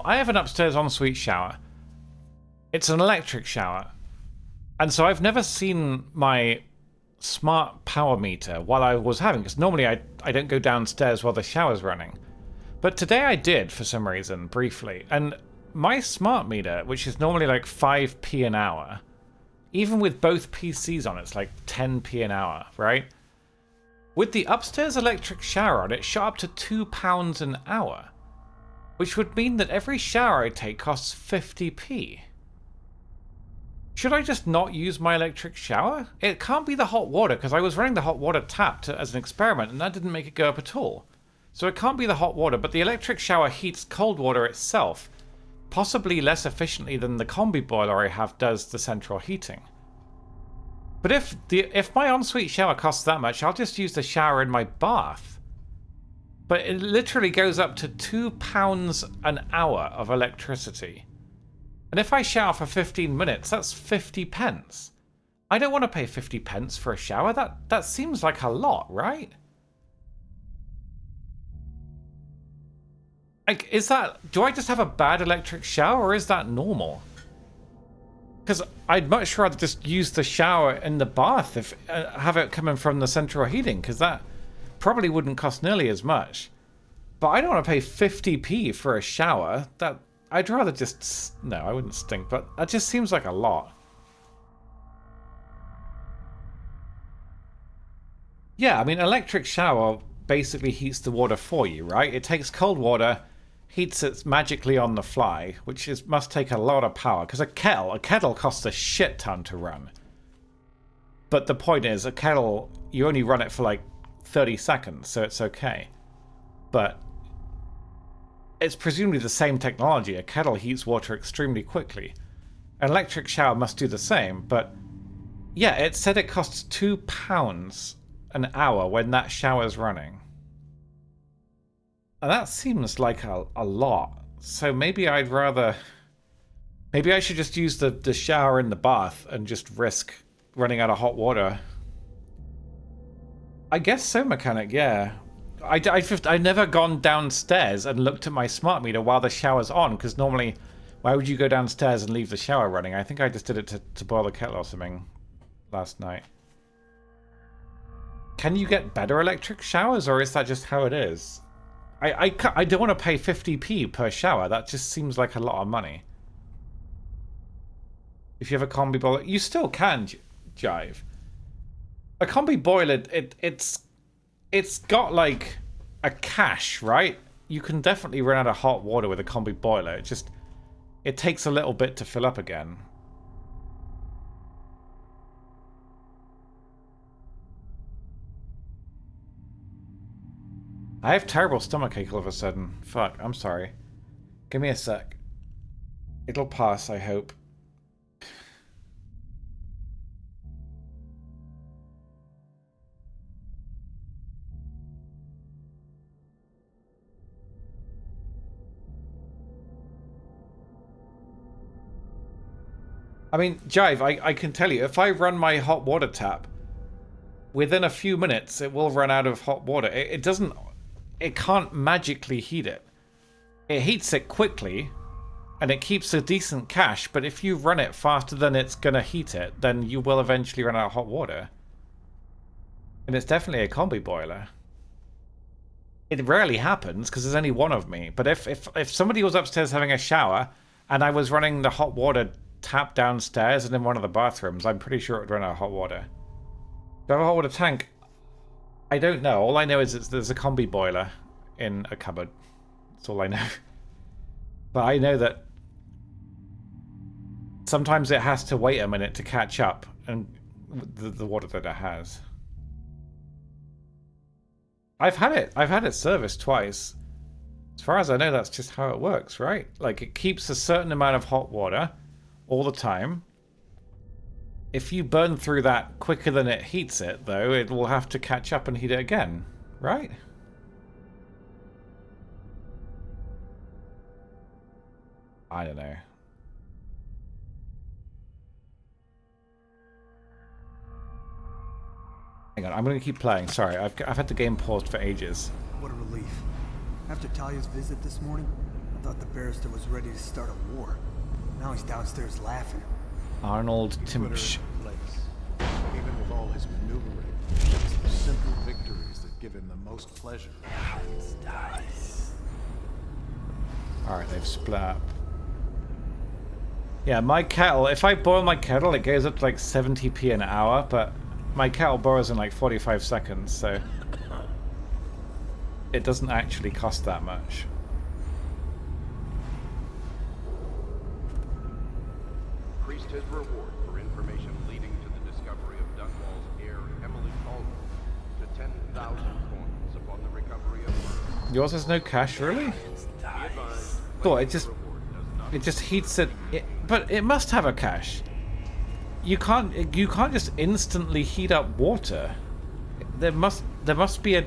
I have an upstairs ensuite shower. It's an electric shower. And so I've never seen my smart power meter while I was having, because normally I don't go downstairs while the shower's running. But today I did for some reason, briefly. And my smart meter, which is normally like 5p an hour, even with both PCs on, it's like 10p an hour, right? With the upstairs electric shower on, it shot up to £2 an hour, which would mean that every shower I take costs 50p. Should I just not use my electric shower? It can't be the hot water, because I was running the hot water tap as an experiment, and that didn't make it go up at all. So it can't be the hot water, but the electric shower heats cold water itself, possibly less efficiently than the combi boiler I have does the central heating. But if my ensuite shower costs that much, I'll just use the shower in my bath. But it literally goes up to £2 an hour of electricity. And if I shower for 15 minutes, that's 50 pence. I don't want to pay 50 pence for a shower. That seems like a lot, right? Like, do I just have a bad electric shower, or is that normal? Because I'd much rather just use the shower in the bath if have it coming from the central heating, because that probably wouldn't cost nearly as much. But I don't want to pay 50p for a shower. I'd rather just... No, I wouldn't stink, but that just seems like a lot. Yeah, I mean, electric shower basically heats the water for you, right? It takes cold water, heats it magically on the fly, which must take a lot of power, because a kettle costs a shit ton to run. But the point is, a kettle, you only run it for like 30 seconds, so it's okay. But it's presumably the same technology. A kettle heats water extremely quickly. An electric shower must do the same, but yeah, it said it costs £2 an hour when that shower's running. And that seems like a lot. So maybe I should just use the shower in the bath and just risk running out of hot water. I guess so, mechanic, yeah. I've never gone downstairs and looked at my smart meter while the shower's on, because normally, why would you go downstairs and leave the shower running? I think I just did it to boil the kettle or something last night. Can you get better electric showers, or is that just how it is? I don't want to pay 50p per shower. That just seems like a lot of money. If you have a combi boiler, you still can, Jive. A combi boiler, it's got like a cache, right? You can definitely run out of hot water with a combi boiler. It takes a little bit to fill up again. I have terrible stomachache all of a sudden. Fuck, I'm sorry. Give me a sec. It'll pass, I hope. I mean, Jive, I can tell you, if I run my hot water tap, within a few minutes it will run out of hot water. It can't magically heat it. It heats it quickly, and it keeps a decent cache, but if you run it faster than it's gonna heat it, then you will eventually run out of hot water. And it's definitely a combi boiler. It rarely happens, because there's only one of me, but if somebody was upstairs having a shower, and I was running the hot water tap downstairs and in one of the bathrooms, I'm pretty sure it would run out of hot water. Do I have a hot water tank? I don't know. All I know is there's a combi boiler in a cupboard. That's all I know. But I know that sometimes it has to wait a minute to catch up, and the water that it has. I've had it serviced twice. As far as I know, that's just how it works, right? Like, it keeps a certain amount of hot water all the time. If you burn through that quicker than it heats it, though, it will have to catch up and heat it again, right? I don't know. Hang on, I'm going to keep playing. Sorry, I've had the game paused for ages. What a relief. After Talia's visit this morning, I thought the barrister was ready to start a war. Now he's downstairs laughing. Arnold Timsh. Even with all his maneuvering, it's the simple victories that give him the most pleasure. Alright, they've split up. Yeah, my kettle, if I boil my kettle, it goes up to like 70p an hour, but my kettle boils in like 45 seconds, so it doesn't actually cost that much. His reward for information leading to the discovery of Dunwall's heir, Emily Calder, to 10,000 coins upon the recovery of her. Yours has no cash, really? Cool, it just heats it, but it must have a cache. You can't just instantly heat up water. There must be a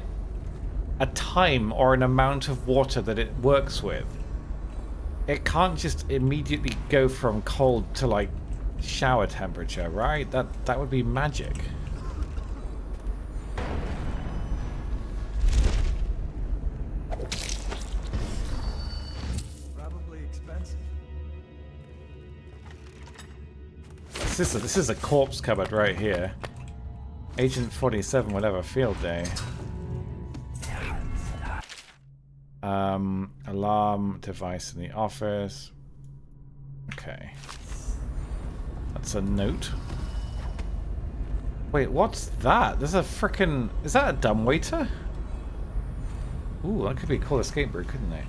time or an amount of water that it works with. It can't just immediately go from cold to like shower temperature, right? That would be magic. Probably expensive. This is a corpse cupboard right here. Agent 47 will have a field day. Alarm device in the office. Okay. That's a note. Wait, what's that? There's a frickin'... Is that a dumbwaiter? Ooh, that could be a cool escape route, couldn't it?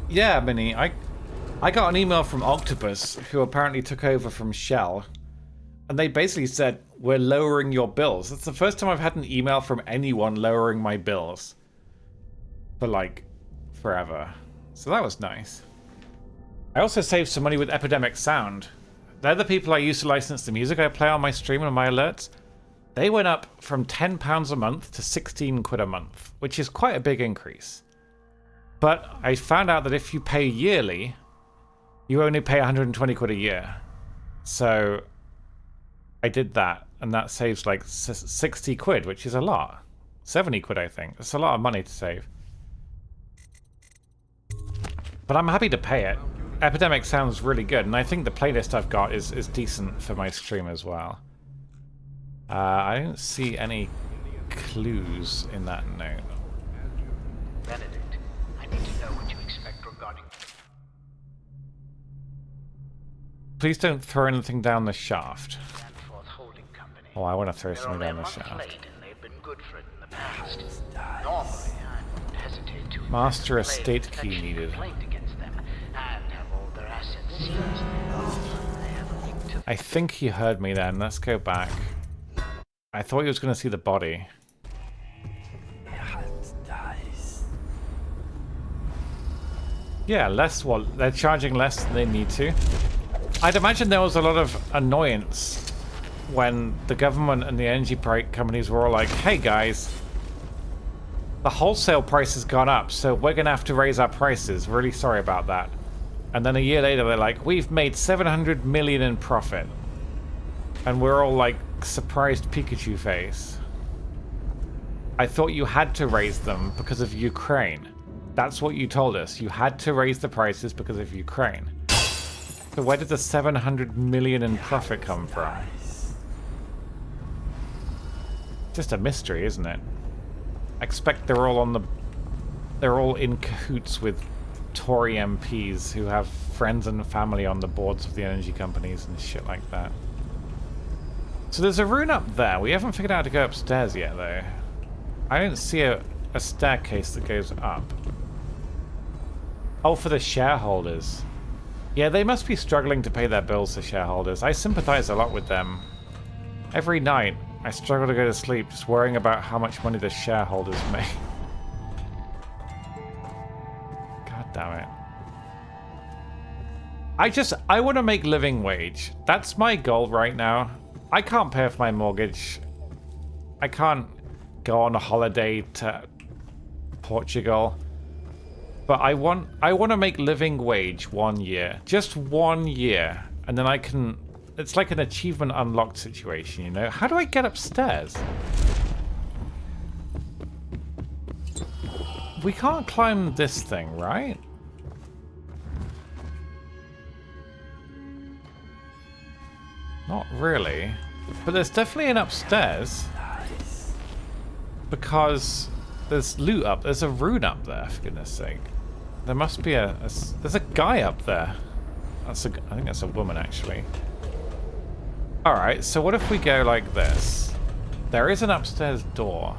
Yeah, Minnie, I got an email from Octopus, who apparently took over from Shell, and they basically said, we're lowering your bills. That's the first time I've had an email from anyone lowering my bills for, like, forever. So that was nice. I also saved some money with Epidemic Sound. They're the people I use to license the music I play on my stream and my alerts. They went up from £10 a month to 16 quid a month, which is quite a big increase. But I found out that if you pay yearly, you only pay 120 quid a year. So I did that, and that saves like 60 quid, which is a lot. 70 quid, I think. It's a lot of money to save. But I'm happy to pay it. Epidemic sounds really good, and I think the playlist I've got is decent for my stream as well. I don't see any clues in that note. Benedict, I need to know what you expect regarding... Please don't throw anything down the shaft. Oh, I want to throw something down the shaft. Master estate key needed. I think he heard me then. Let's go back. I thought he was going to see the body. Yeah, less. Well, they're charging less than they need to. I'd imagine there was a lot of annoyance when the government and the energy companies were all like, hey guys, the wholesale price has gone up, so we're going to have to raise our prices. Really sorry about that. And then a year later, they're like, we've made 700 million in profit. And we're all like, surprised Pikachu face. I thought you had to raise them because of Ukraine. That's what you told us. You had to raise the prices because of Ukraine. So where did the 700 million in profit come from? Just a mystery, isn't it? I expect they're all in cahoots with Tory MPs who have friends and family on the boards of the energy companies and shit like that. So there's a rune up there. We haven't figured out how to go upstairs yet, though. I don't see a staircase that goes up. Oh, for the shareholders. Yeah, they must be struggling to pay their bills, the shareholders. I sympathize a lot with them. Every night, I struggle to go to sleep just worrying about how much money the shareholders make. God damn it. I want to make living wage. That's my goal right now. I can't pay off my mortgage. I can't go on a holiday to Portugal. But I want to make living wage 1 year. Just 1 year. And then I can... It's like an achievement unlocked situation, you know? How do I get upstairs? We can't climb this thing, right? Not really. But there's definitely an upstairs. Because there's loot up. There's a rune up there, for goodness sake. There must be there's a guy up there. I think that's a woman, actually. Alright, so what if we go like this? There is an upstairs door.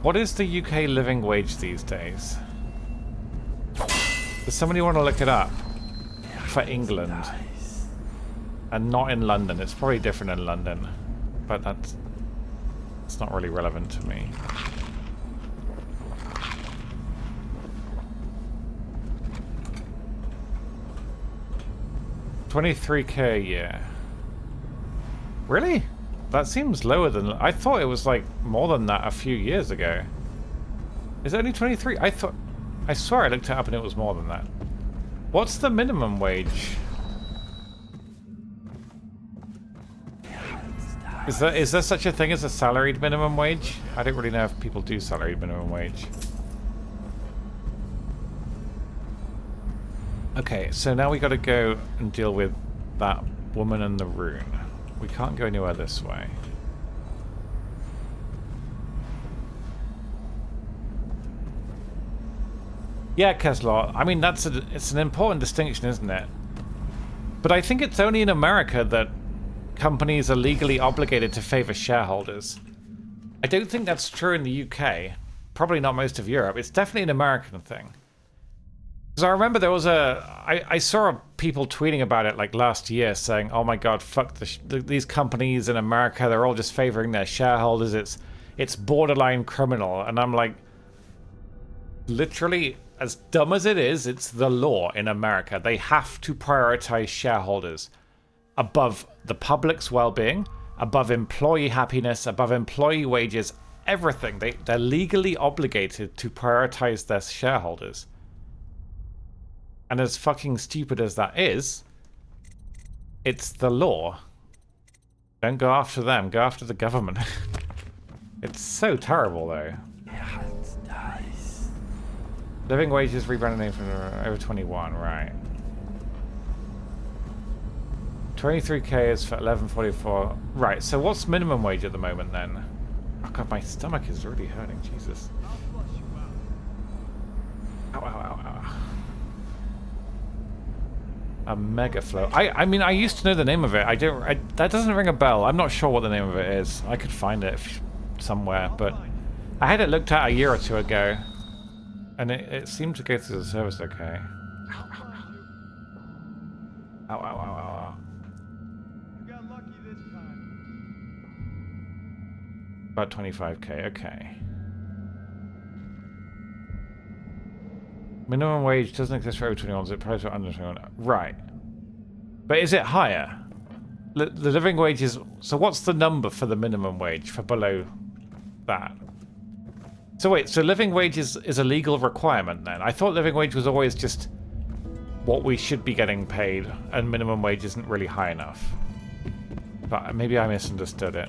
What is the UK living wage these days? Does somebody want to look it up? For England. And not in London. It's probably different in London. But it's not really relevant to me. $23K a year. Really? That seems lower than... I thought it was like more than that a few years ago. Is it only 23? I swear I looked it up and it was more than that. What's the minimum wage? Is there such a thing as a salaried minimum wage? I don't really know if people do salaried minimum wage. Okay, so now we gotta go and deal with that woman and the rune. We can't go anywhere this way. Yeah, Keslor. I mean, it's an important distinction, isn't it? But I think it's only in America that companies are legally obligated to favor shareholders. I don't think that's true in the UK. Probably not most of Europe. It's definitely an American thing. Because I remember there was I saw people tweeting about it like last year saying, oh my god, fuck these companies in America, they're all just favoring their shareholders, it's borderline criminal. And I'm like, literally, as dumb as it is, it's the law in America. They have to prioritize shareholders above the public's well-being, above employee happiness, above employee wages, everything. They're legally obligated to prioritize their shareholders. And as fucking stupid as that is, it's the law. Don't go after them, go after the government. It's so terrible, though. Living wages rebranding from over 21, right. 23K is for 11.44. Right, so what's minimum wage at the moment, then? Oh god, my stomach is really hurting, Jesus. Ow, ow, ow, ow. A mega flow. I mean, I used to know the name of it. That doesn't ring a bell. I'm not sure what the name of it is. I could find it somewhere, but I had it looked at a year or two ago, and it seemed to go through the service okay. Ow, ow, ow, ow, ow. You got lucky this time. About 25K, okay. Minimum wage doesn't exist for over 21s, it applies for under 21. Right. But is it higher? The living wage is... So what's the number for the minimum wage for below that? So wait, so living wage is a legal requirement then? I thought living wage was always just what we should be getting paid, and minimum wage isn't really high enough. But maybe I misunderstood it.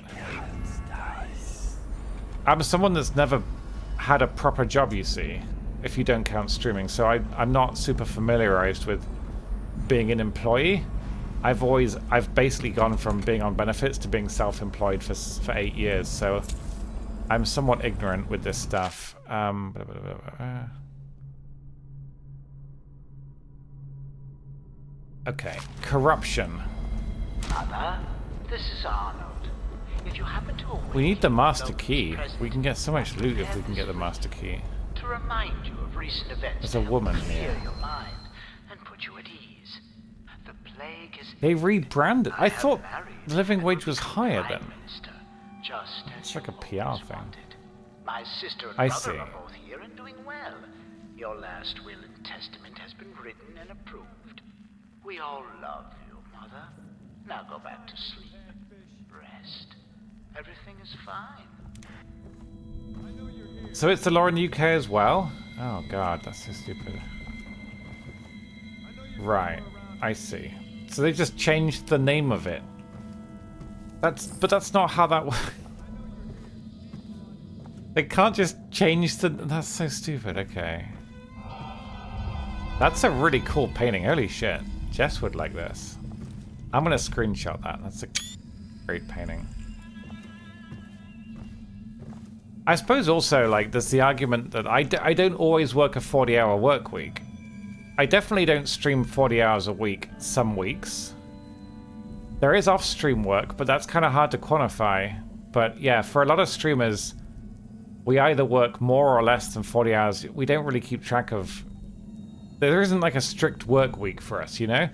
I'm someone that's never had a proper job, you see. If you don't count streaming, so I'm not super familiarized with being an employee. I've basically gone from being on benefits to being self-employed for 8 years, so I'm somewhat ignorant with this stuff. Okay, corruption. Mother, this is Arnold. If you happen to We need the master key. We can get so much loot if we can get the master key. to remind you of recent events. There's a woman here. Clear your mind and put you at ease. The plague is... They rebranded. I thought the living wage was higher then. Just It's like a PR thing. My sister and I brother see. are both here and doing well. Your last will and testament has been written and approved. We all love you, Mother. Now go back to sleep. Rest. Everything is fine. So it's the law in the UK as well? Oh god, that's so stupid. Right, I see. So they just changed the name of it. But that's not how that works. They can't just change the... That's so stupid, okay. That's a really cool painting, holy shit. Jess would like this. I'm gonna screenshot that, that's a great painting. I suppose also, like, there's the argument that I don't always work a 40-hour work week. I definitely don't stream 40 hours a week some weeks. There is off-stream work, but that's kind of hard to quantify. But yeah, for a lot of streamers, we either work more or less than 40 hours. We don't really keep track of... There isn't like a strict work week for us, you know?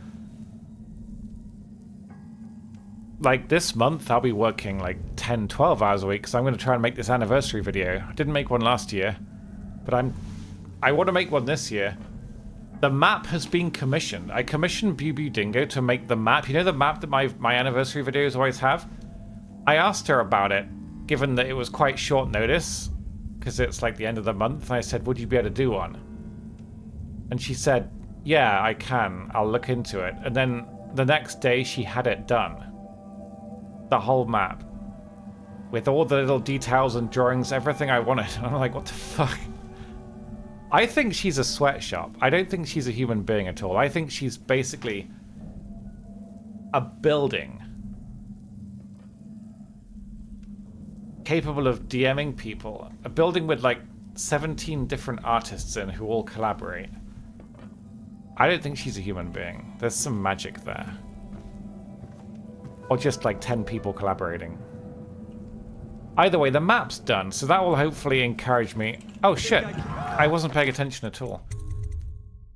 Like this month, I'll be working like 10, 12 hours a week because I'm going to try and make this anniversary video. I didn't make one last year, but I want to make one this year. The map has been commissioned. I commissioned BB Dingo to make the map. You know the map that my anniversary videos always have? I asked her about it, given that it was quite short notice, because it's like the end of the month, and I said, would you be able to do one? And she said, yeah, I can. I'll look into it. And then the next day, she had it done. The whole map. With all the little details and drawings, everything I wanted. And I'm like, what the fuck? I think she's a sweatshop. I don't think she's a human being at all. I think she's basically a building capable of DMing people. A building with like 17 different artists in who all collaborate. I don't think she's a human being. There's some magic there. Or just like 10 people collaborating. Either way, the map's done, so that will hopefully encourage me. Oh shit, I wasn't paying attention at all.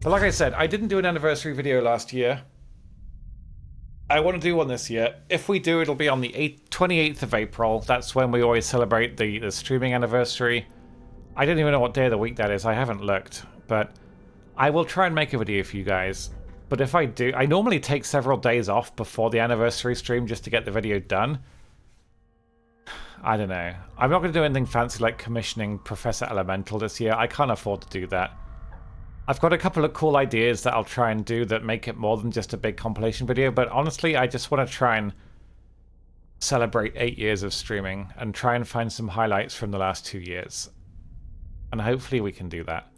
But like I said, I didn't do an anniversary video last year. I want to do one this year. If we do, it'll be on the 28th of April. That's when we always celebrate the streaming anniversary. I don't even know what day of the week that is. I haven't looked. But I will try and make a video for you guys. But if I do, I normally take several days off before the anniversary stream just to get the video done. I don't know. I'm not going to do anything fancy like commissioning Professor Elemental this year. I can't afford to do that. I've got a couple of cool ideas that I'll try and do that make it more than just a big compilation video, but honestly, I just want to try and celebrate 8 years of streaming and try and find some highlights from the last 2 years. And hopefully we can do that.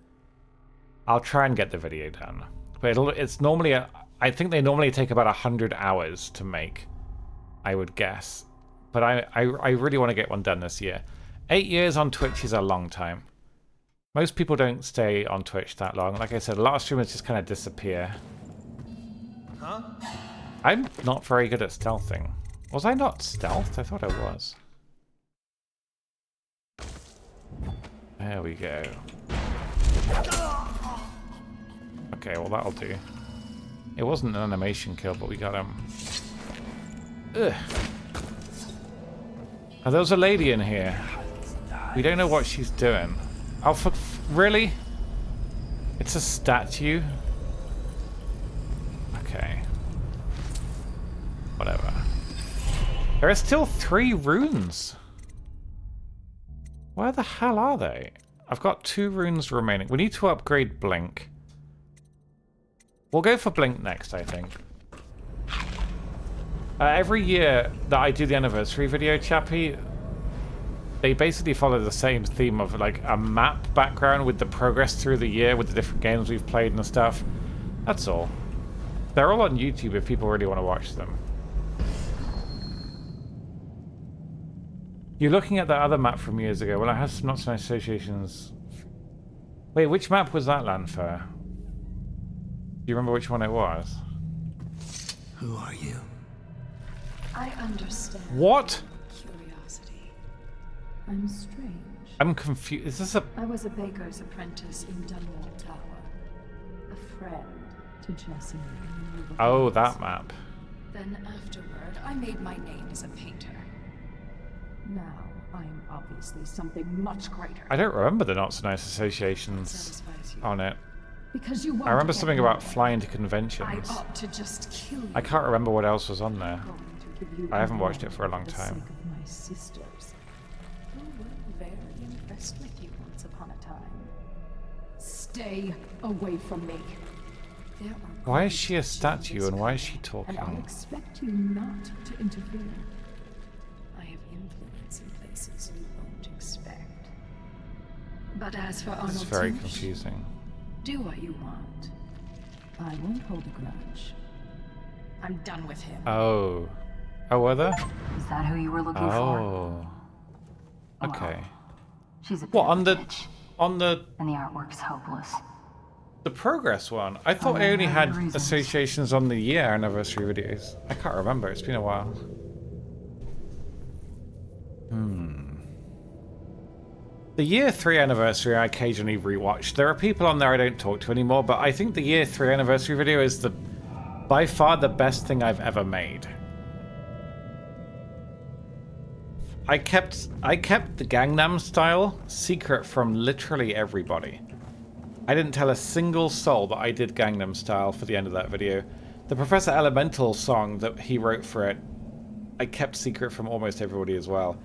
I'll try and get the video done. But it's normally, I think they normally take about 100 hours to make, I would guess. But I really want to get one done this year. 8 years on Twitch is a long time. Most people don't stay on Twitch that long. Like I said, a lot of streamers just kind of disappear. Huh? I'm not very good at stealthing. Was I not stealthed? I thought I was. There we go. Okay, well that'll do. It wasn't an animation kill, but we got him. Ugh. Oh, there was a lady in here. We don't know what she's doing. Oh, really? It's a statue? Okay. Whatever. There are still 3 runes. Where the hell are they? I've got 2 runes remaining. We need to upgrade Blink. We'll go for Blink next, I think. Every year that I do the anniversary video, Chappie, they basically follow the same theme of like a map background with the progress through the year with the different games we've played and stuff. That's all. They're all on YouTube if people really want to watch them. You're looking at that other map from years ago. Well, it has some not so nice associations. Wait, which map was that, Lanfair? Do you remember which one it was? Who are you? I understand. What? Curiosity. I'm strange. I'm confused. Is this a... I was a baker's apprentice in Dunwall Tower. A friend to Jesse. Oh, that map. Then afterward, I made my name as a painter. Now, I'm obviously something much greater. I don't remember the not so nice associations on it. Because you I remember something about flying to conventions. I ought to just kill you. I can't remember what else was on there. I haven't watched it for a long For the time. sake of my sisters, who were very impressed with you once upon a time. Stay away from me. There are Why is she a statue and why is she and talking? I expect you not to interfere. I have influence in places you won't expect. But as for Arnold, It's very Timsh, confusing. do what you want. I won't hold a grudge. I'm done with him. Oh. Oh, were there? Is that who you were looking for? Oh. Okay. She's a What, on the and the artwork's hopeless. the progress one? I thought I only had associations on the year anniversary videos. I can't remember, it's been a while. The year 3 anniversary I occasionally rewatch. There are people on there I don't talk to anymore, but I think the year 3 anniversary video is by far the best thing I've ever made. I kept the Gangnam Style secret from literally everybody. I didn't tell a single soul that I did Gangnam Style for the end of that video. The Professor Elemental song that he wrote for it, I kept secret from almost everybody as well.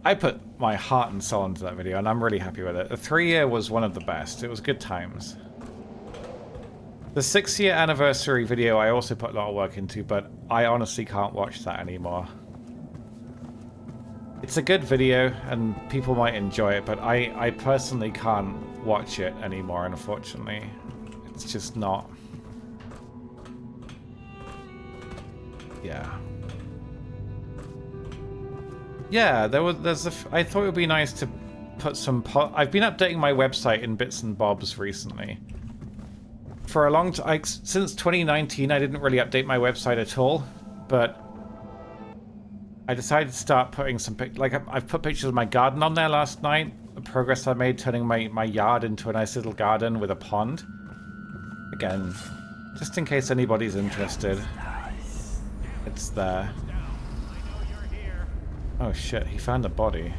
I put my heart and soul into that video, and I'm really happy with it. The 3-year was one of the best. It was good times. The 6-year anniversary video I also put a lot of work into, but I honestly can't watch that anymore. It's a good video, and people might enjoy it, but I personally can't watch it anymore, unfortunately. It's just not... Yeah. Yeah, I thought it would be nice to put some... I've been updating my website in bits and bobs recently. For a long time... Since 2019, I didn't really update my website at all, but... I decided to start putting some... I've put pictures of my garden on there last night. The progress I made turning my yard into a nice little garden with a pond. Again, just in case anybody's interested. It's there. Oh shit, he found the body.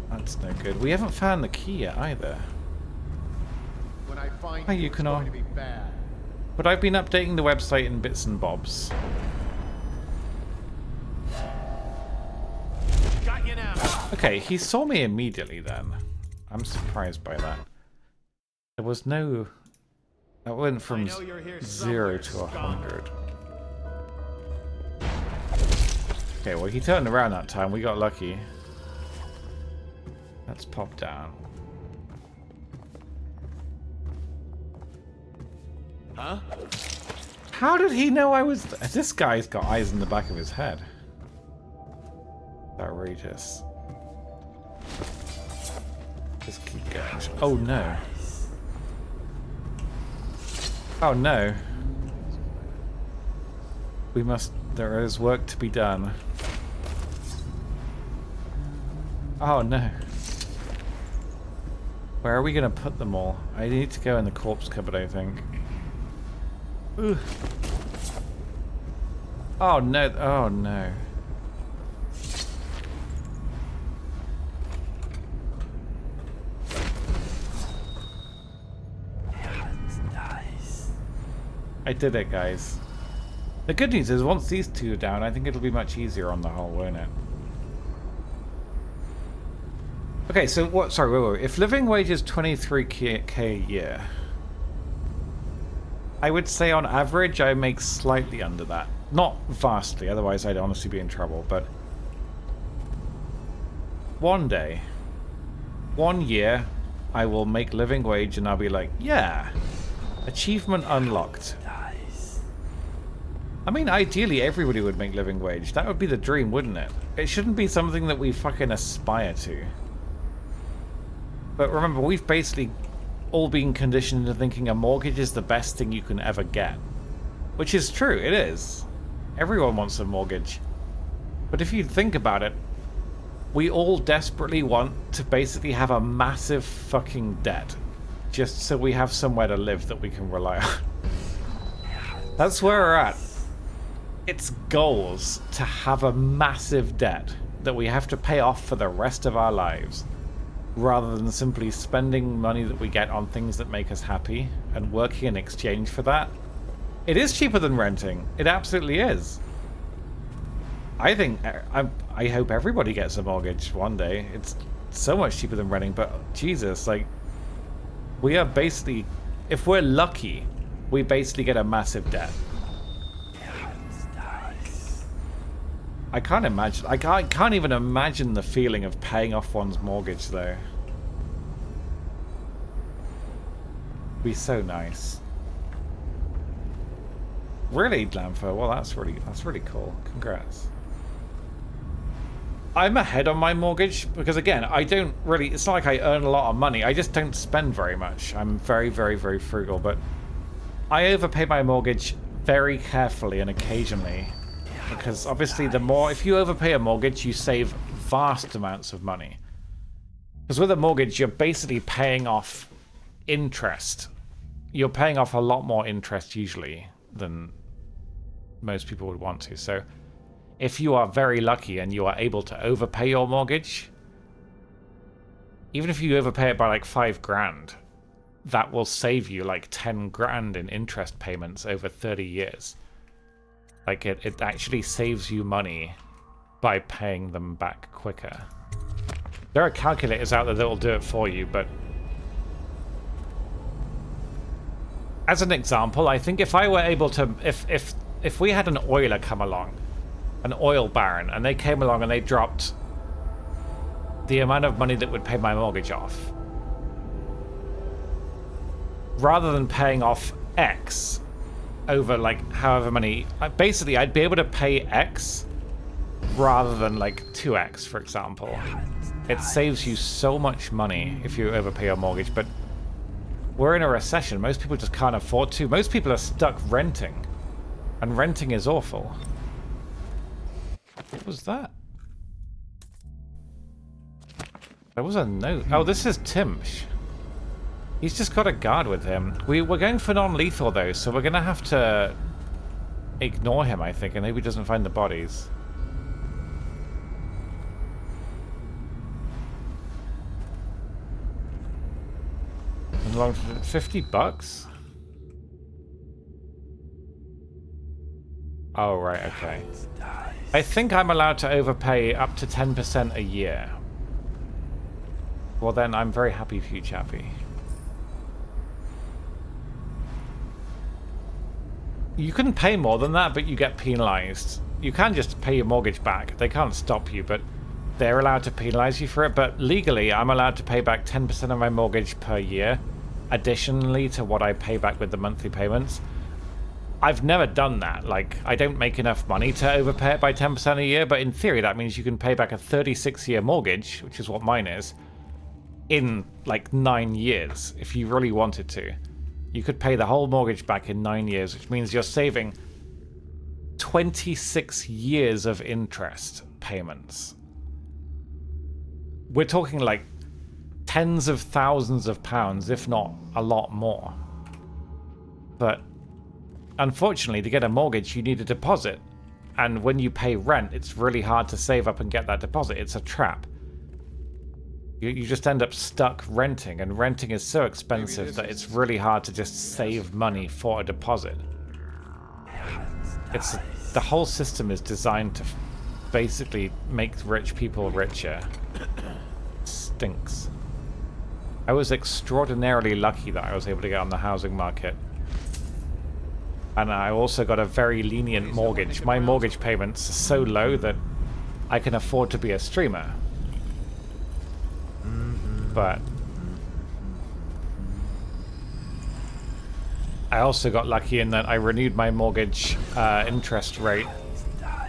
That's no good. We haven't found the key yet either. Hi, Yukonor. But I've been updating the website in bits and bobs. Got you now. Okay, he saw me immediately then. I'm surprised by that. There was no... That went from 0 to 100. Okay, well he turned around that time. We got lucky. Let's pop down. Huh? How did he know I was... This guy's got eyes in the back of his head. Outrageous. Just keep going. Oh no. Oh no. We must... There is work to be done. Oh no. Where are we going to put them all? I need to go in the corpse cupboard, I think. Ugh. Oh no. Oh no. I did it, guys. The good news is, once these two are down, I think it'll be much easier on the whole, won't it? Okay, so what? Sorry, wait. If living wage is 23k a year, I would say on average I make slightly under that. Not vastly, otherwise I'd honestly be in trouble, but one day, 1 year, I will make living wage and I'll be like, yeah, achievement unlocked. I mean, ideally everybody would make living wage. That would be the dream, wouldn't it? It shouldn't be something that we fucking aspire to. But remember, we've basically all been conditioned into thinking a mortgage is the best thing you can ever get. Which is true, it is. Everyone wants a mortgage. But if you think about it, we all desperately want to basically have a massive fucking debt. Just so we have somewhere to live that we can rely on. That's where we're at. It's goals to have a massive debt that we have to pay off for the rest of our lives, rather than simply spending money that we get on things that make us happy and working in exchange for that. It is cheaper than renting. It absolutely is. I think, I hope everybody gets a mortgage one day. It's so much cheaper than renting, but Jesus, like, we are basically, if we're lucky, we basically get a massive debt. I can't imagine. I can't even imagine the feeling of paying off one's mortgage, though. Be so nice. Really, Lampo? Well, that's really cool. Congrats. I'm ahead on my mortgage because, again, I don't really... It's not like I earn a lot of money. I just don't spend very much. I'm very, very, very frugal, but I overpay my mortgage very carefully and occasionally because, obviously, the more... If you overpay a mortgage, you save vast amounts of money. Because with a mortgage, you're basically paying off interest. You're paying off a lot more interest, usually, than most people would want to, so... If you are very lucky and you are able to overpay your mortgage, even if you overpay it by like 5 grand, that will save you like 10 grand in interest payments over 30 years. Like it actually saves you money by paying them back quicker. There are calculators out there that will do it for you, but as an example, I think if I were able to, if we had an oiler come along, an oil baron, and they came along and they dropped the amount of money that would pay my mortgage off, rather than paying off X over like however many, basically I'd be able to pay X rather than like 2X, for example. It saves you so much money if you overpay your mortgage, but we're in a recession. Most people just can't afford to. Most people are stuck renting, and renting is awful. What was that? There was a note. Oh, this is Timsh. He's just got a guard with him. We're going for non-lethal though, so we're gonna have to ignore him, I think, and maybe he doesn't find the bodies. And long $50? Oh, right, okay. I think I'm allowed to overpay up to 10% a year. Well then, I'm very happy for you, Chappie. You can pay more than that, but you get penalized. You can just pay your mortgage back. They can't stop you, but they're allowed to penalize you for it. But legally, I'm allowed to pay back 10% of my mortgage per year, additionally to what I pay back with the monthly payments. I've never done that. Like, I don't make enough money to overpay it by 10% a year, but in theory that means you can pay back a 36-year mortgage, which is what mine is, in like 9 years, if you really wanted to. You could pay the whole mortgage back in 9 years, which means you're saving 26 years of interest payments. We're talking like tens of thousands of pounds, if not a lot more. But unfortunately, to get a mortgage, you need a deposit. And when you pay rent, it's really hard to save up and get that deposit. It's a trap. You just end up stuck renting, and renting is so expensive that it's really hard to just save money for a deposit. The whole system is designed to basically make rich people richer. Stinks. I was extraordinarily lucky that I was able to get on the housing market. And I also got a very lenient mortgage. My mortgage payments are so low that I can afford to be a streamer. But I also got lucky in that I renewed my mortgage interest rate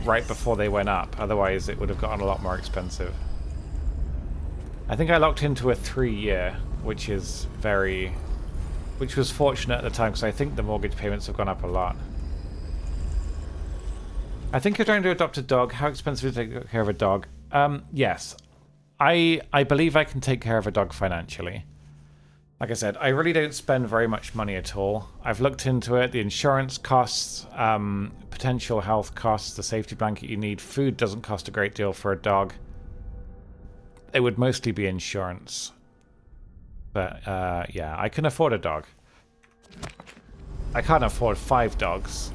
right before they went up. Otherwise, it would have gotten a lot more expensive. I think I locked into a 3-year, which was fortunate at the time because I think the mortgage payments have gone up a lot. I think you're trying to adopt a dog. How expensive is it to take care of a dog? Yes. I believe I can take care of a dog financially. Like I said, I really don't spend very much money at all. I've looked into it, the insurance costs, potential health costs, the safety blanket you need. Food doesn't cost a great deal for a dog. It would mostly be insurance. But, yeah, I can afford a dog. I can't afford 5 dogs.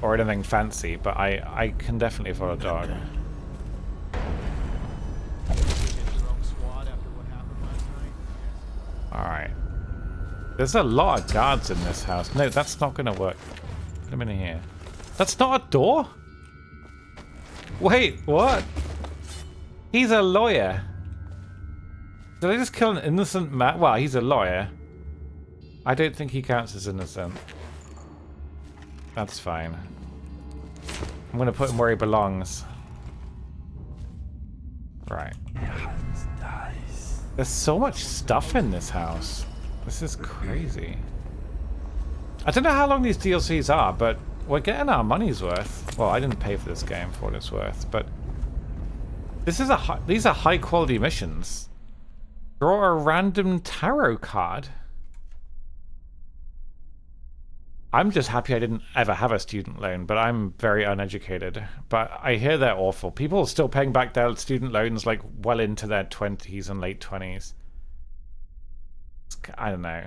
Or anything fancy, but I can definitely afford a dog. Alright. There's a lot of guards in this house. No, that's not gonna work. Put them in here. That's not a door? Wait, what? He's a lawyer. Did I just kill an innocent man? Well, he's a lawyer. I don't think he counts as innocent. That's fine. I'm gonna put him where he belongs. Right. There's so much stuff in this house. This is crazy. I don't know how long these DLCs are, but we're getting our money's worth. Well, I didn't pay for this game for what it's worth, but this is these are high quality missions. Draw a random tarot card. I'm just happy I didn't ever have a student loan, but I'm very uneducated. But I hear they're awful. People are still paying back their student loans like well into their 20s and late 20s. I don't know.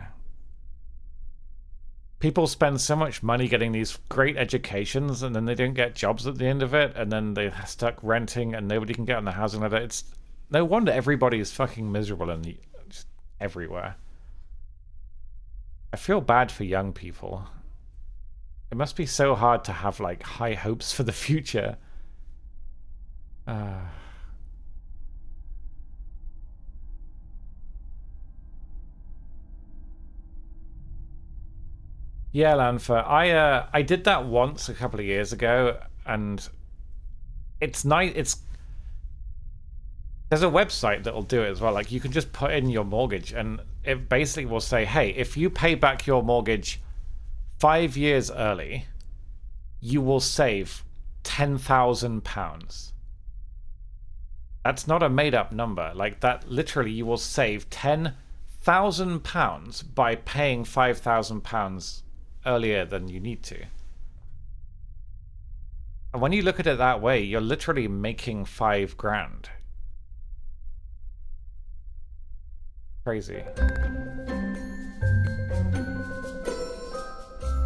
People spend so much money getting these great educations and then they don't get jobs at the end of it, and then they're stuck renting and nobody can get on the housing ladder. It's no wonder everybody is fucking miserable and just everywhere. I feel bad for young people. It must be so hard to have like high hopes for the future. Yeah, Lanfa. I did that once a couple of years ago, and it's nice. There's a website that'll do it as well. Like you can just put in your mortgage, and it basically will say, "Hey, if you pay back your mortgage 5 years early, you will save £10,000." That's not a made-up number. Like that, literally, you will save £10,000 by paying £5,000 earlier than you need to. And when you look at it that way, you're literally making $5,000. Crazy.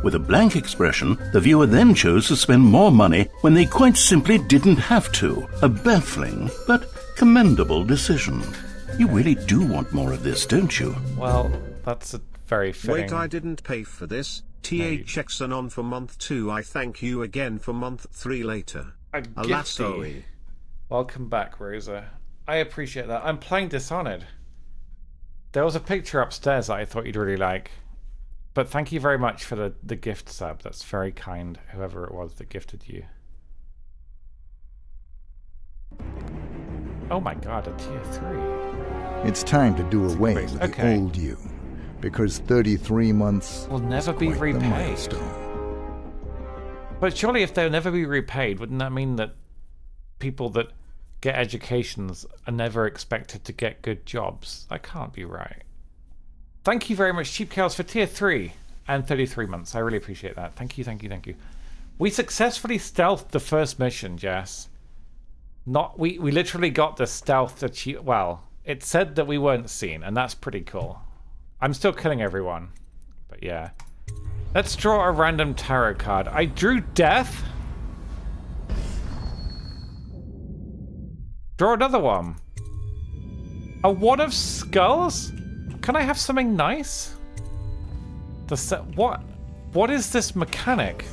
With a blank expression, the viewer then chose to spend more money when they quite simply didn't have to. A baffling but commendable decision. You really do want more of this, don't you? Well, that's a very fitting... Wait, I didn't pay for this. TA checks on for month 2. I thank you again for month 3 later. Alas, Zoe. Welcome back, Rosa. I appreciate that. I'm playing Dishonored. There was a picture upstairs that I thought you'd really like. But thank you very much for the gift sub. That's very kind, whoever it was that gifted you. Oh my god, a tier 3. It's time to do away with the old you. Because 33 months will never be repaid. But surely if they'll never be repaid, wouldn't that mean that people that get educations are never expected to get good jobs? That can't be right. Thank you very much, Cheap Chaos, for tier 3 and 33 months. I really appreciate that. Thank you, thank you, thank you. We successfully stealthed the first mission, Jess. We literally got the stealth achieve. Well, it said that we weren't seen, and that's pretty cool. I'm still killing everyone, but yeah. Let's draw a random tarot card. I drew death. Draw another one. A wad of skulls? Can I have something nice? What is this mechanic?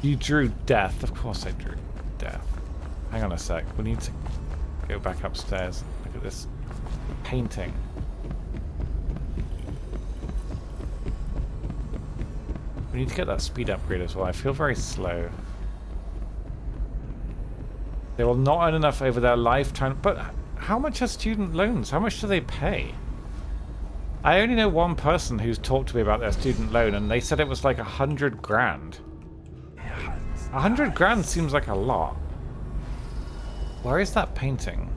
You drew death. Of course I drew death. Hang on a sec. We need to go back upstairs. Look at this painting. We need to get that speed upgrade as well. I feel very slow. They will not earn enough over their lifetime. But how much are student loans? How much do they pay? I only know one person who's talked to me about their student loan, and they said it was like 100 grand. 100 grand seems like a lot. Where is that painting?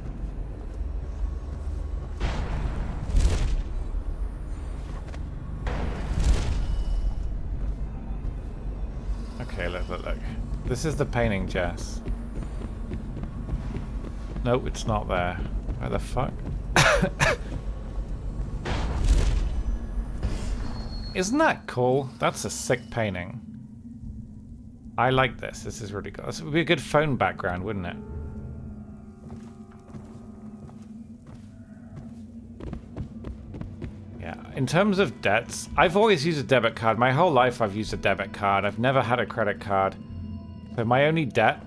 Okay, look. This is the painting, Jess. Nope, it's not there. Where the fuck? Isn't that cool? That's a sick painting. I like this. This is really cool. This would be a good phone background, wouldn't it? Yeah. In terms of debts, I've always used a debit card. My whole life I've used a debit card. I've never had a credit card. So my only debt...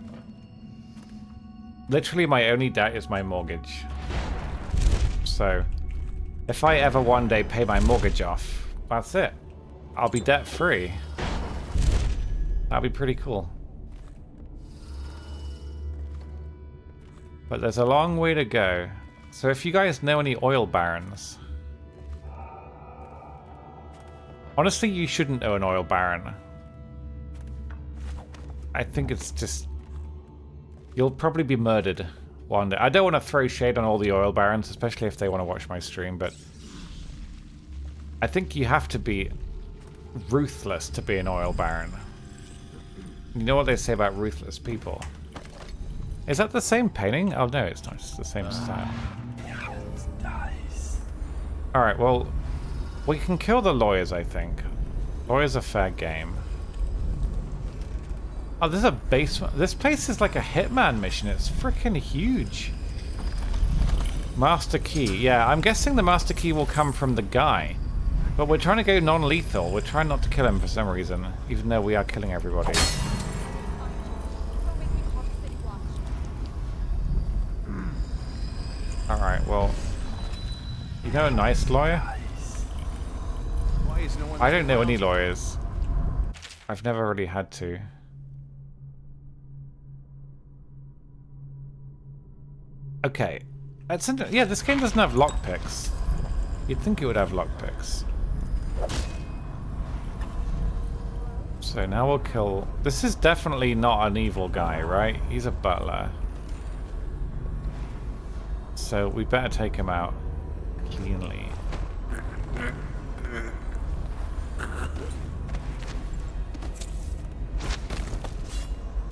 Literally my only debt is my mortgage. So, if I ever one day pay my mortgage off, that's it. I'll be debt free. That'd be pretty cool. But there's a long way to go. So if you guys know any oil barons... Honestly, you shouldn't know an oil baron. I think it's just... You'll probably be murdered one day. I don't want to throw shade on all the oil barons, especially if they want to watch my stream, but... I think you have to be ruthless to be an oil baron. You know what they say about ruthless people? Is that the same painting? Oh no, it's not. It's the same style. Alright, well, we can kill the lawyers, I think. Lawyers are fair game. Oh, there's a basement. This place is like a Hitman mission. It's freaking huge. Master key. Yeah, I'm guessing the master key will come from the guy. But we're trying to go non-lethal. We're trying not to kill him for some reason, even though we are killing everybody. Alright, well... You know a nice lawyer? I don't know any lawyers. I've never really had to. Okay. Yeah, this game doesn't have lockpicks. You'd think it would have lockpicks. So now we'll kill... This is definitely not an evil guy, right? He's a butler. So we better take him out cleanly.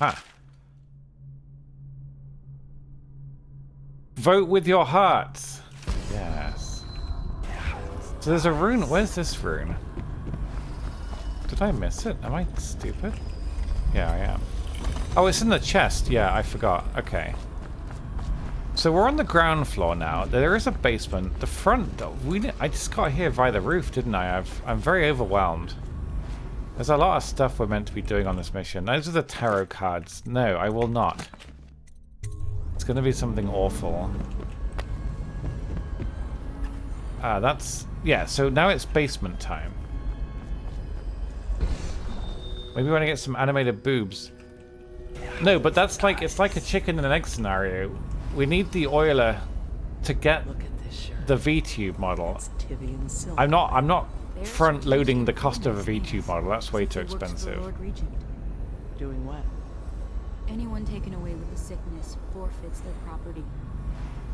Ah. Vote with your hearts. Yes. So there's a rune. Where's this rune? Did I miss it? Am I stupid? Yeah, I am. Oh, it's in the chest. Yeah, I forgot. Okay. So we're on the ground floor now. There is a basement. The front... I just got here via the roof, didn't I? I'm very overwhelmed. There's a lot of stuff we're meant to be doing on this mission. Those are the tarot cards. No, I will not. It's going to be something awful. That's... Yeah, so now it's basement time. Maybe we want to get some animated boobs. No, but that's like... It's like a chicken and an egg scenario. We need the oiler to get the V-tube model. I'm not front-loading the cost of a V-tube model. That's way too expensive. Doing what? Anyone taken away with the sickness forfeits their property.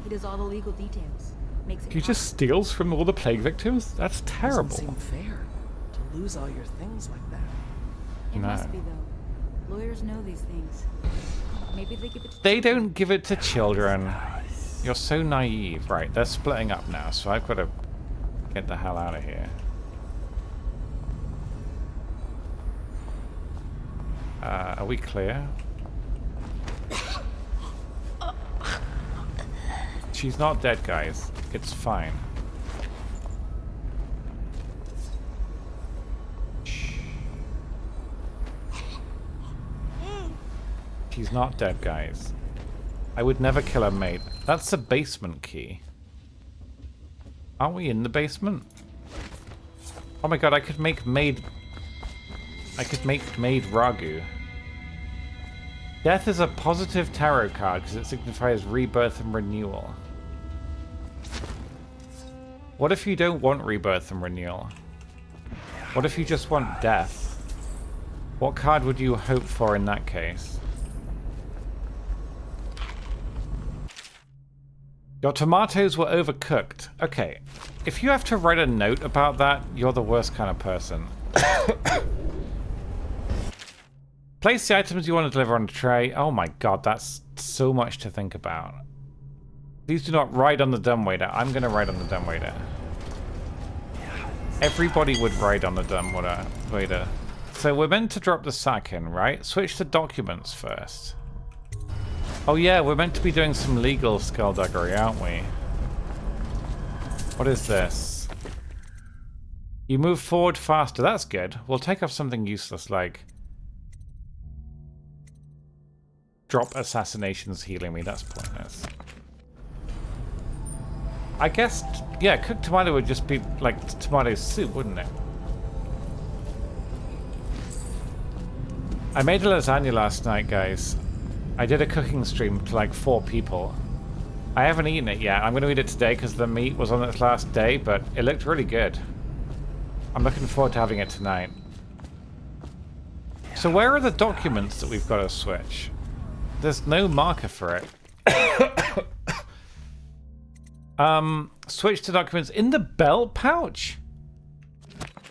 He does all the legal details. Makes it He just steals from all the plague victims? That's terrible. Doesn't seem fair to lose all your things like that. It must be, though. Lawyers know these things. Maybe they give it to They don't give it to children. You're so naive. Right, they're splitting up now, so I've got to get the hell out of here. Are we clear? She's not dead, guys. It's fine. She's not dead, guys. I would never kill her mate. That's the basement key. Aren't we in the basement? Oh my god, I could make maid Ragu. Death is a positive tarot card because it signifies rebirth and renewal. What if you don't want rebirth and renewal? What if you just want death? What card would you hope for in that case? Your tomatoes were overcooked. Okay, if you have to write a note about that, you're the worst kind of person. Place the items you want to deliver on a tray. Oh my god, that's so much to think about. Please do not ride on the dumbwaiter. I'm going to ride on the dumbwaiter. Everybody would ride on the dumbwaiter. So we're meant to drop the sack in, right? Switch to documents first. Oh yeah, we're meant to be doing some legal skullduggery, aren't we? What is this? You move forward faster. That's good. We'll take off something useless like... Drop assassinations healing me. That's pointless. I guess, yeah, cooked tomato would just be like tomato soup, wouldn't it? I made a lasagna last night, guys. I did a cooking stream to like 4 people. I haven't eaten it yet. I'm going to eat it today because the meat was on its last day, but it looked really good. I'm looking forward to having it tonight. So where are the documents that we've got to switch? There's no marker for it. Switch to documents in the belt pouch?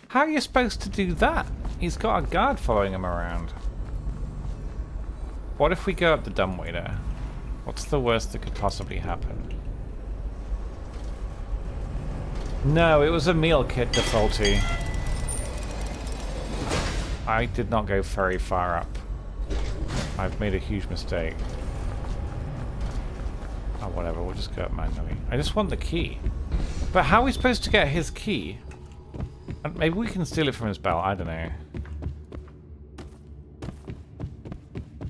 How are you supposed to do that? He's got a guard following him around. What if we go up the dumbwaiter? What's the worst that could possibly happen? No, it was a meal kit, defaulty. I did not go very far up. I've made a huge mistake. Oh, whatever, we'll just go up manually. I just want the key. But how are we supposed to get his key? And maybe we can steal it from his belt, I don't know.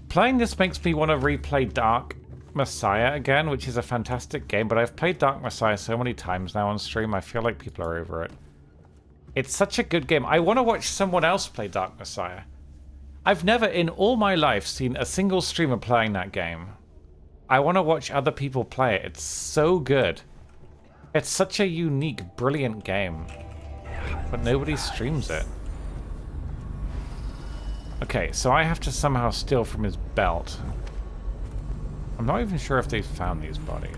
Playing this makes me want to replay Dark Messiah again, which is a fantastic game, but I've played Dark Messiah so many times now on stream, I feel like people are over it. It's such a good game. I want to watch someone else play Dark Messiah. I've never in all my life seen a single streamer playing that game. I want to watch other people play it. It's so good. It's such a unique, brilliant game. But nobody streams it. Okay, so I have to somehow steal from his belt. I'm not even sure if they've found these bodies.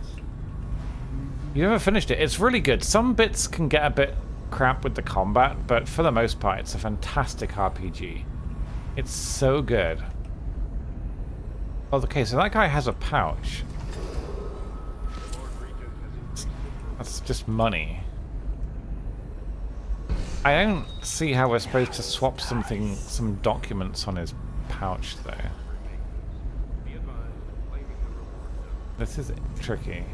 You haven't finished it. It's really good. Some bits can get a bit crap with the combat, but for the most part, it's a fantastic RPG. It's so good. Oh, okay, so that guy has a pouch. That's just money. I don't see how we're supposed to swap some documents on his pouch, though. This is tricky.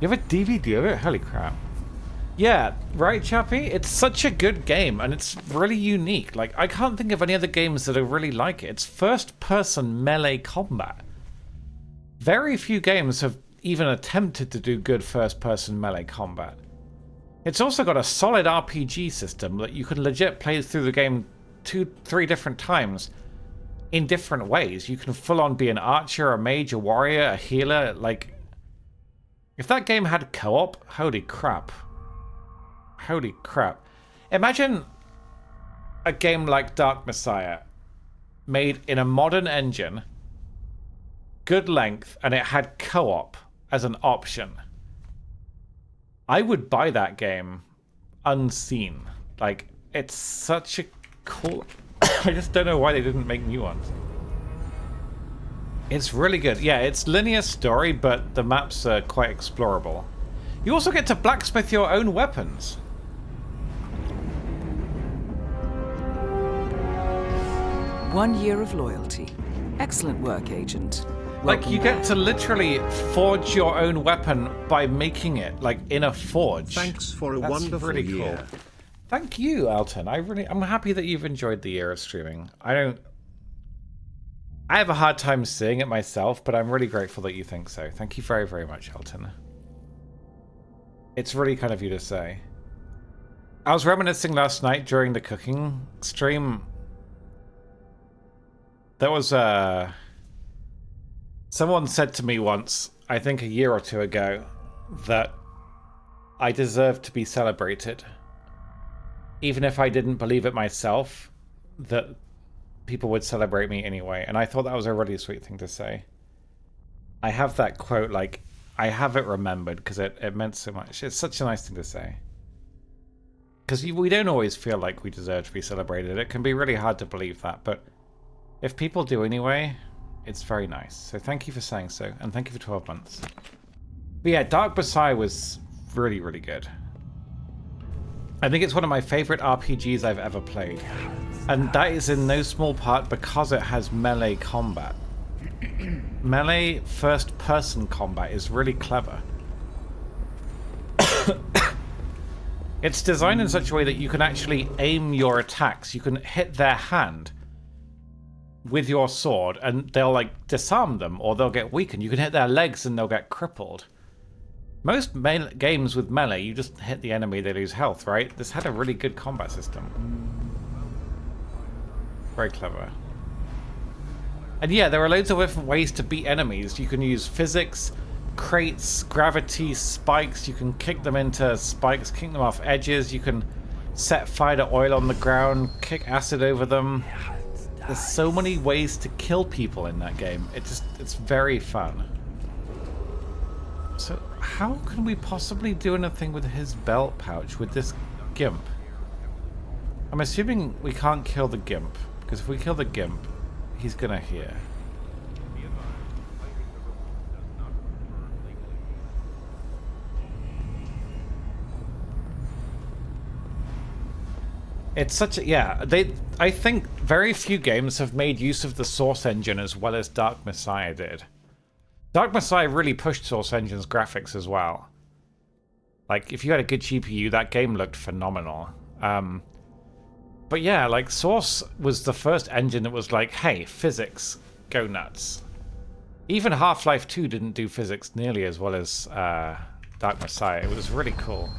You have a DVD of it? Holy crap. Yeah, right, Chappie? It's such a good game, and it's really unique. Like, I can't think of any other games that are really like it. It's first-person melee combat. Very few games have even attempted to do good first-person melee combat. It's also got a solid RPG system that you can legit play through the game 2-3 different times in different ways. You can full-on be an archer, a mage, a warrior, a healer. Like, if that game had co-op, holy crap. Holy crap. Imagine a game like Dark Messiah made in a modern engine, good length, and it had co-op as an option. I would buy that game unseen. Like, it's such a cool... I just don't know why they didn't make new ones. It's really good. Yeah, it's linear story, but the maps are quite explorable. You also get to blacksmith your own weapons. One year of loyalty. Excellent work, Agent. Like, you get to literally forge your own weapon by making it, like, in a forge. Thanks for a That's wonderful really year. Cool. Thank you, Elton. I'm happy that you've enjoyed the year of streaming. I have a hard time seeing it myself, but I'm really grateful that you think so. Thank you very, very much, Elton. It's really kind of you to say. I was reminiscing last night during the cooking stream. There was someone said to me once, I think a year or two ago, that I deserved to be celebrated. Even if I didn't believe it myself, that people would celebrate me anyway. And I thought that was a really sweet thing to say. I have that quote, like, I have it remembered because it meant so much. It's such a nice thing to say. Because we don't always feel like we deserve to be celebrated. It can be really hard to believe that, but if people do anyway, it's very nice. So thank you for saying so, and thank you for 12 months. But yeah, Dark Messiah was really, really good. I think it's one of my favorite RPGs I've ever played. And that is in no small part because it has melee combat. Melee first-person combat is really clever. It's designed in such a way that you can actually aim your attacks. You can hit their hand with your sword and they'll like disarm them or they'll get weakened. You can hit their legs and they'll get crippled. Most games with melee, you just hit the enemy, they lose health, right? This had a really good combat system. Very clever. And yeah, there are loads of different ways to beat enemies. You can use physics, crates, gravity, spikes. You can kick them into spikes, kick them off edges. You can set fire to oil on the ground, kick acid over them. There's so many ways to kill people in that game. It's very fun. So how can we possibly do anything with his belt pouch with this gimp? I'm assuming we can't kill the gimp, because if we kill the gimp, he's gonna hear. It's such a, yeah, I think very few games have made use of the Source engine as well as Dark Messiah did. Dark Messiah really pushed Source Engine's graphics as well. Like, if you had a good GPU, that game looked phenomenal. But yeah, like, Source was the first engine that was like, hey, physics, go nuts. Even Half-Life 2 didn't do physics nearly as well as Dark Messiah. It was really cool.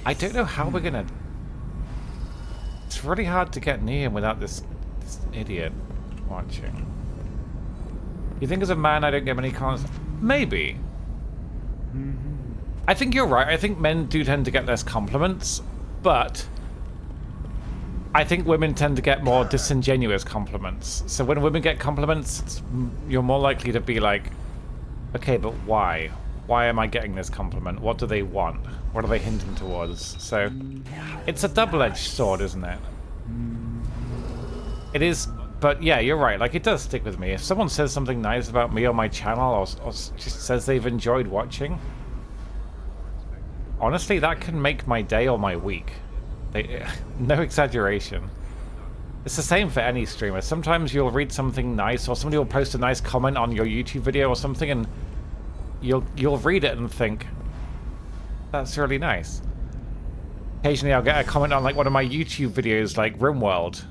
I don't know how we're gonna... It's really hard to get near him without this idiot watching. You think as a man I don't get many comments? Maybe. I think you're right. I think men do tend to get less compliments, but I think women tend to get more disingenuous compliments. So when women get compliments, you're more likely to be like, okay, but why? Why am I getting this compliment? What do they want? What are they hinting towards? So it's a double-edged sword, isn't it? It is, but yeah, you're right. Like, it does stick with me. If someone says something nice about me on my channel, or just says they've enjoyed watching, honestly, that can make my day or my week. No exaggeration. It's the same for any streamer. Sometimes you'll read something nice, or somebody will post a nice comment on your YouTube video or something, and you'll read it and think, that's really nice. Occasionally I'll get a comment on like one of my YouTube videos, like RimWorld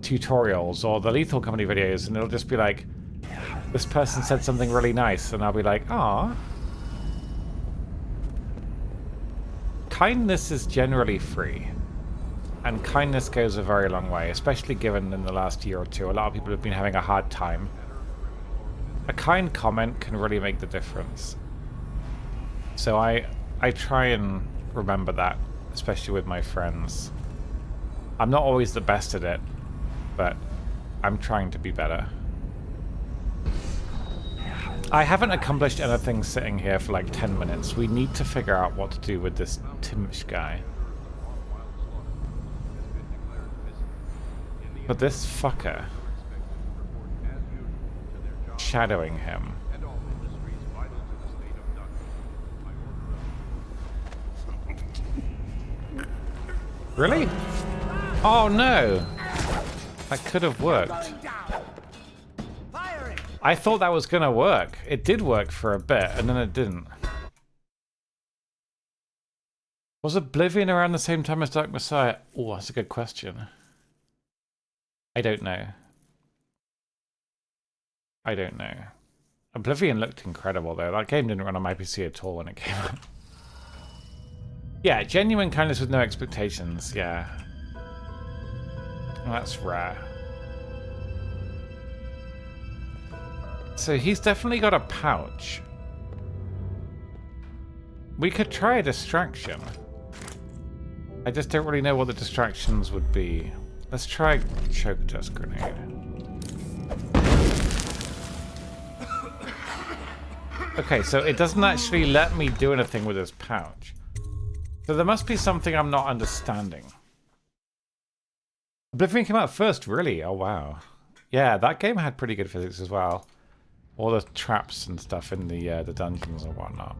tutorials or the Lethal Company videos, and it'll just be like, this person said something really nice, and I'll be like, ah. Kindness is generally free, and kindness goes a very long way, especially given in the last year or two a lot of people have been having a hard time. A kind comment can really make the difference. So I try and remember that, especially with my friends. I'm not always the best at it, but I'm trying to be better. I haven't accomplished anything sitting here for like 10 minutes. We need to figure out what to do with this Timsh guy. But this fucker shadowing him. Really? Oh no! That could have worked. I thought that was gonna work. It did work for a bit, and then it didn't. Was Oblivion around the same time as Dark Messiah? Oh, that's a good question. I don't know. I don't know. Oblivion looked incredible though. That game didn't run on my PC at all when it came out. Yeah, genuine kindness with no expectations, yeah. Well, that's rare. So he's definitely got a pouch. We could try a distraction. I just don't really know what the distractions would be. Let's try choke dust grenade. Okay, so it doesn't actually let me do anything with this pouch. So there must be something I'm not understanding. Oblivion came out first, really? Oh, wow. Yeah, that game had pretty good physics as well. All the traps and stuff in the dungeons and whatnot.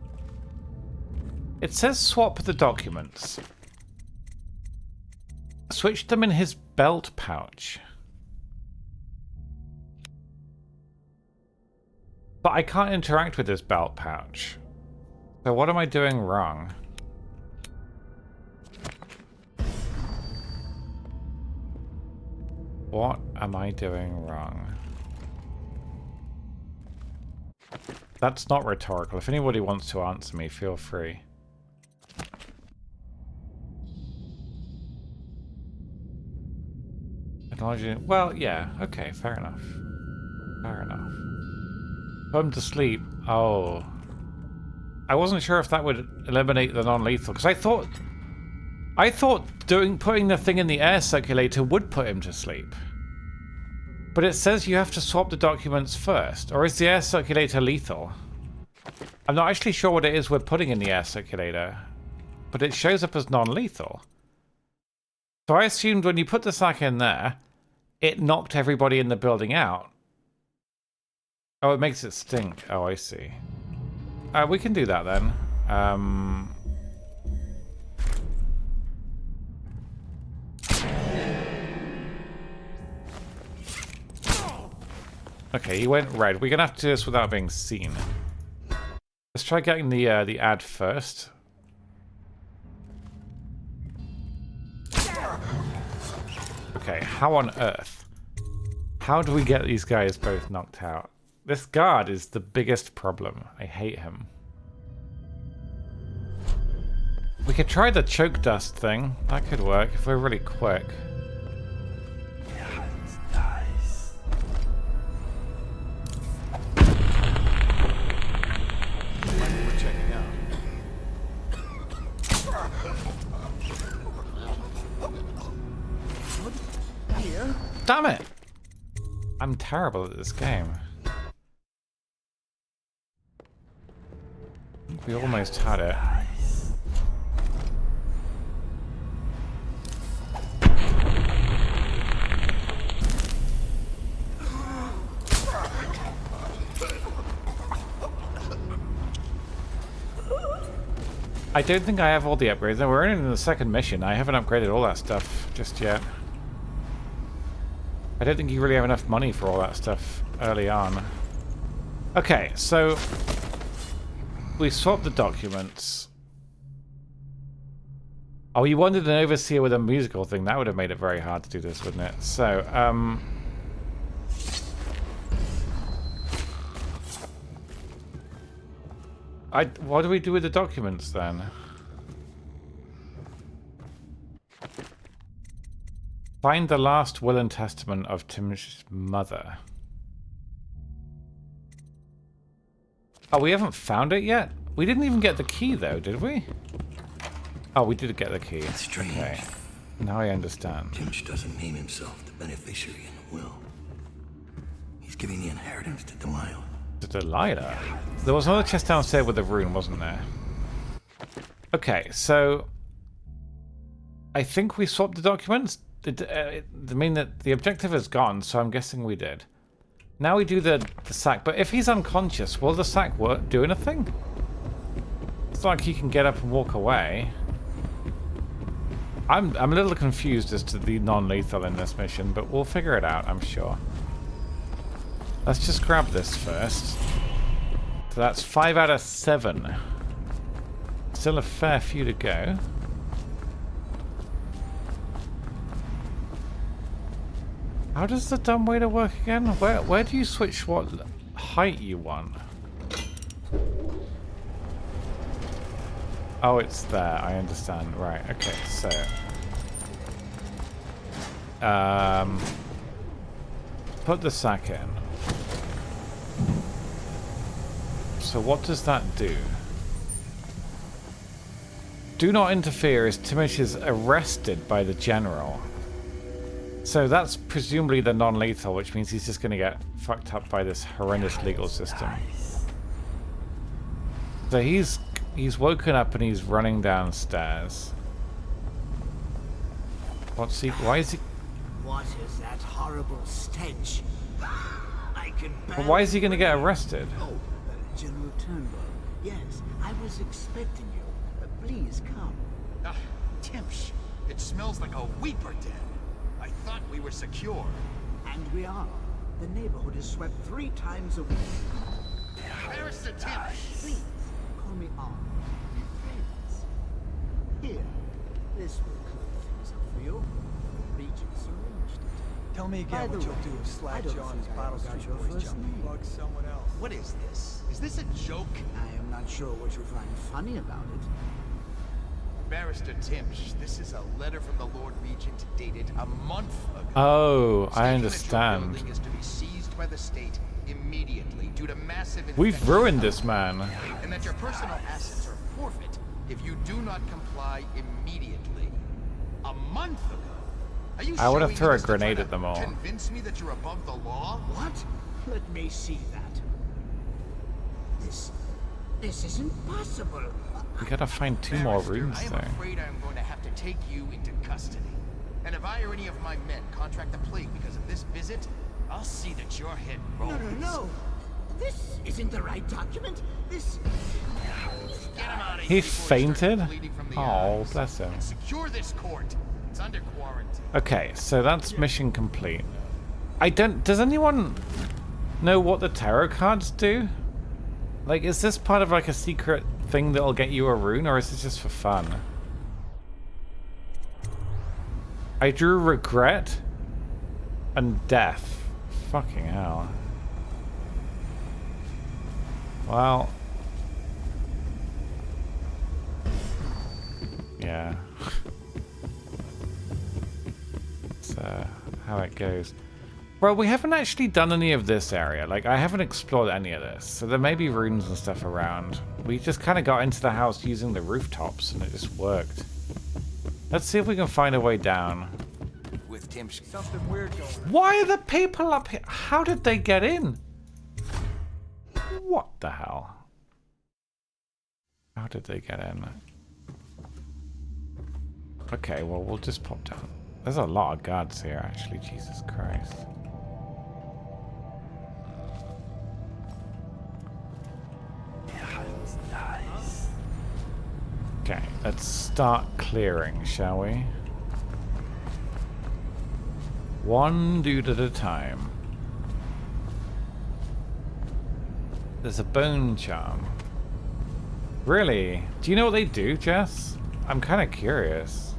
It says swap the documents. Switch them in his belt pouch. But I can't interact with his belt pouch. So what am I doing wrong? What am I doing wrong? That's not rhetorical. If anybody wants to answer me, feel free. Technology. Well, yeah. Okay, fair enough. Fair enough. Home to sleep. Oh. I wasn't sure if that would eliminate the non-lethal, because I thought putting the thing in the air circulator would put him to sleep. But it says you have to swap the documents first, or is the air circulator lethal? I'm not actually sure what it is we're putting in the air circulator, but it shows up as non-lethal. So I assumed when you put the sack in there, it knocked everybody in the building out. Oh, it makes it stink. Oh, I see. We can do that then. Okay, he went red. We're gonna have to do this without being seen. Let's try getting the ad first. Okay, how on earth? How do we get these guys both knocked out? This guard is the biggest problem. I hate him. We could try the choke dust thing. That could work if we're really quick. Yeah, it's nice. We're checking out. Here? Damn it! I'm terrible at this game. We almost had it. I don't think I have all the upgrades. No, we're only in the second mission. I haven't upgraded all that stuff just yet. I don't think you really have enough money for all that stuff early on. Okay, so we swapped the documents. Oh, you wanted an overseer with a musical thing. That would have made it very hard to do this, wouldn't it? So, what do we do with the documents then? Find the last will and testament of Tim's mother. Oh, we haven't found it yet? We didn't even get the key though, did we? Oh, we did get the key. It's strange. Okay. Now I understand. Timch doesn't name himself the beneficiary in the will. He's giving the inheritance to Delilah. To Delilah? There was another chest downstairs with a rune, wasn't there? Okay, so I think we swapped the documents. I mean that the objective is gone, so I'm guessing we did. Now we do the sack, but if he's unconscious, will the sack do anything? It's not like he can get up and walk away. I'm a little confused as to the non-lethal in this mission, but we'll figure it out, I'm sure. Let's just grab this first. So that's 5 out of 7. Still a fair few to go. How does the dumbwaiter work again? Where do you switch what height you want? Oh, it's there. I understand. Right. Okay. So, put the sack in. So what does that do? Do not interfere as Timish is arrested by the general. So that's presumably the non-lethal, which means he's just going to get fucked up by this horrendous legal system. So he's woken up and he's running downstairs. What's he? Why is he? What is that horrible stench? I can. But why is he going to get arrested? Oh, General Turnbull. Yes, I was expecting you. Please come. Timsh, it smells like a weeper den. I thought we were secure. And we are. The neighborhood is swept 3 times a week. Barrister Timsh! Please, call me on. Here, this will clear things up for you. Regents arranged it. Tell me again what you'll do if Slag John's Bottle Street boys jump and bug someone else. What is this? Is this a joke? I am not sure what you find funny about it. Barrister Timsh, this is a letter from the Lord Regent dated a month ago. Oh, I Stating understand. that your building is to be seized by the state immediately due to massive We've ruined this man. And that your personal assets are forfeit if you do not comply immediately. A month ago. Are you I would have showing thrown me a this to grenade try at them all. to convince me that you're above the law? What? Let me see that. This isn't possible. We gotta find 2 more rooms I am though. afraid I'm going to have to take you into custody. And if I or any of my men contract the plague because of this visit, I'll see that your head rolls. No. This isn't the right document. This... Get him out of He here before he starts fainted? bleeding from the Oh, eyes. bless him. And secure this court. It's under quarantine. Okay, so that's mission complete. Does anyone know what the tarot cards do? Like, is this part of like a secret thing that'll get you a rune, or is this just for fun? I drew regret and death. Fucking hell. Well. Yeah. That's how it goes. Well, we haven't actually done any of this area. Like, I haven't explored any of this. So there may be runes and stuff around. We just kind of got into the house using the rooftops and it just worked. Let's see if we can find a way down. With Tim, something weird going on. Why are the people up here? How did they get in? What the hell? How did they get in? Okay, well, we'll just pop down. There's a lot of guards here, actually. Jesus Christ. Okay, let's start clearing, shall we? One dude at a time. There's a bone charm. Really? Do you know what they do, Jess? I'm kind of curious.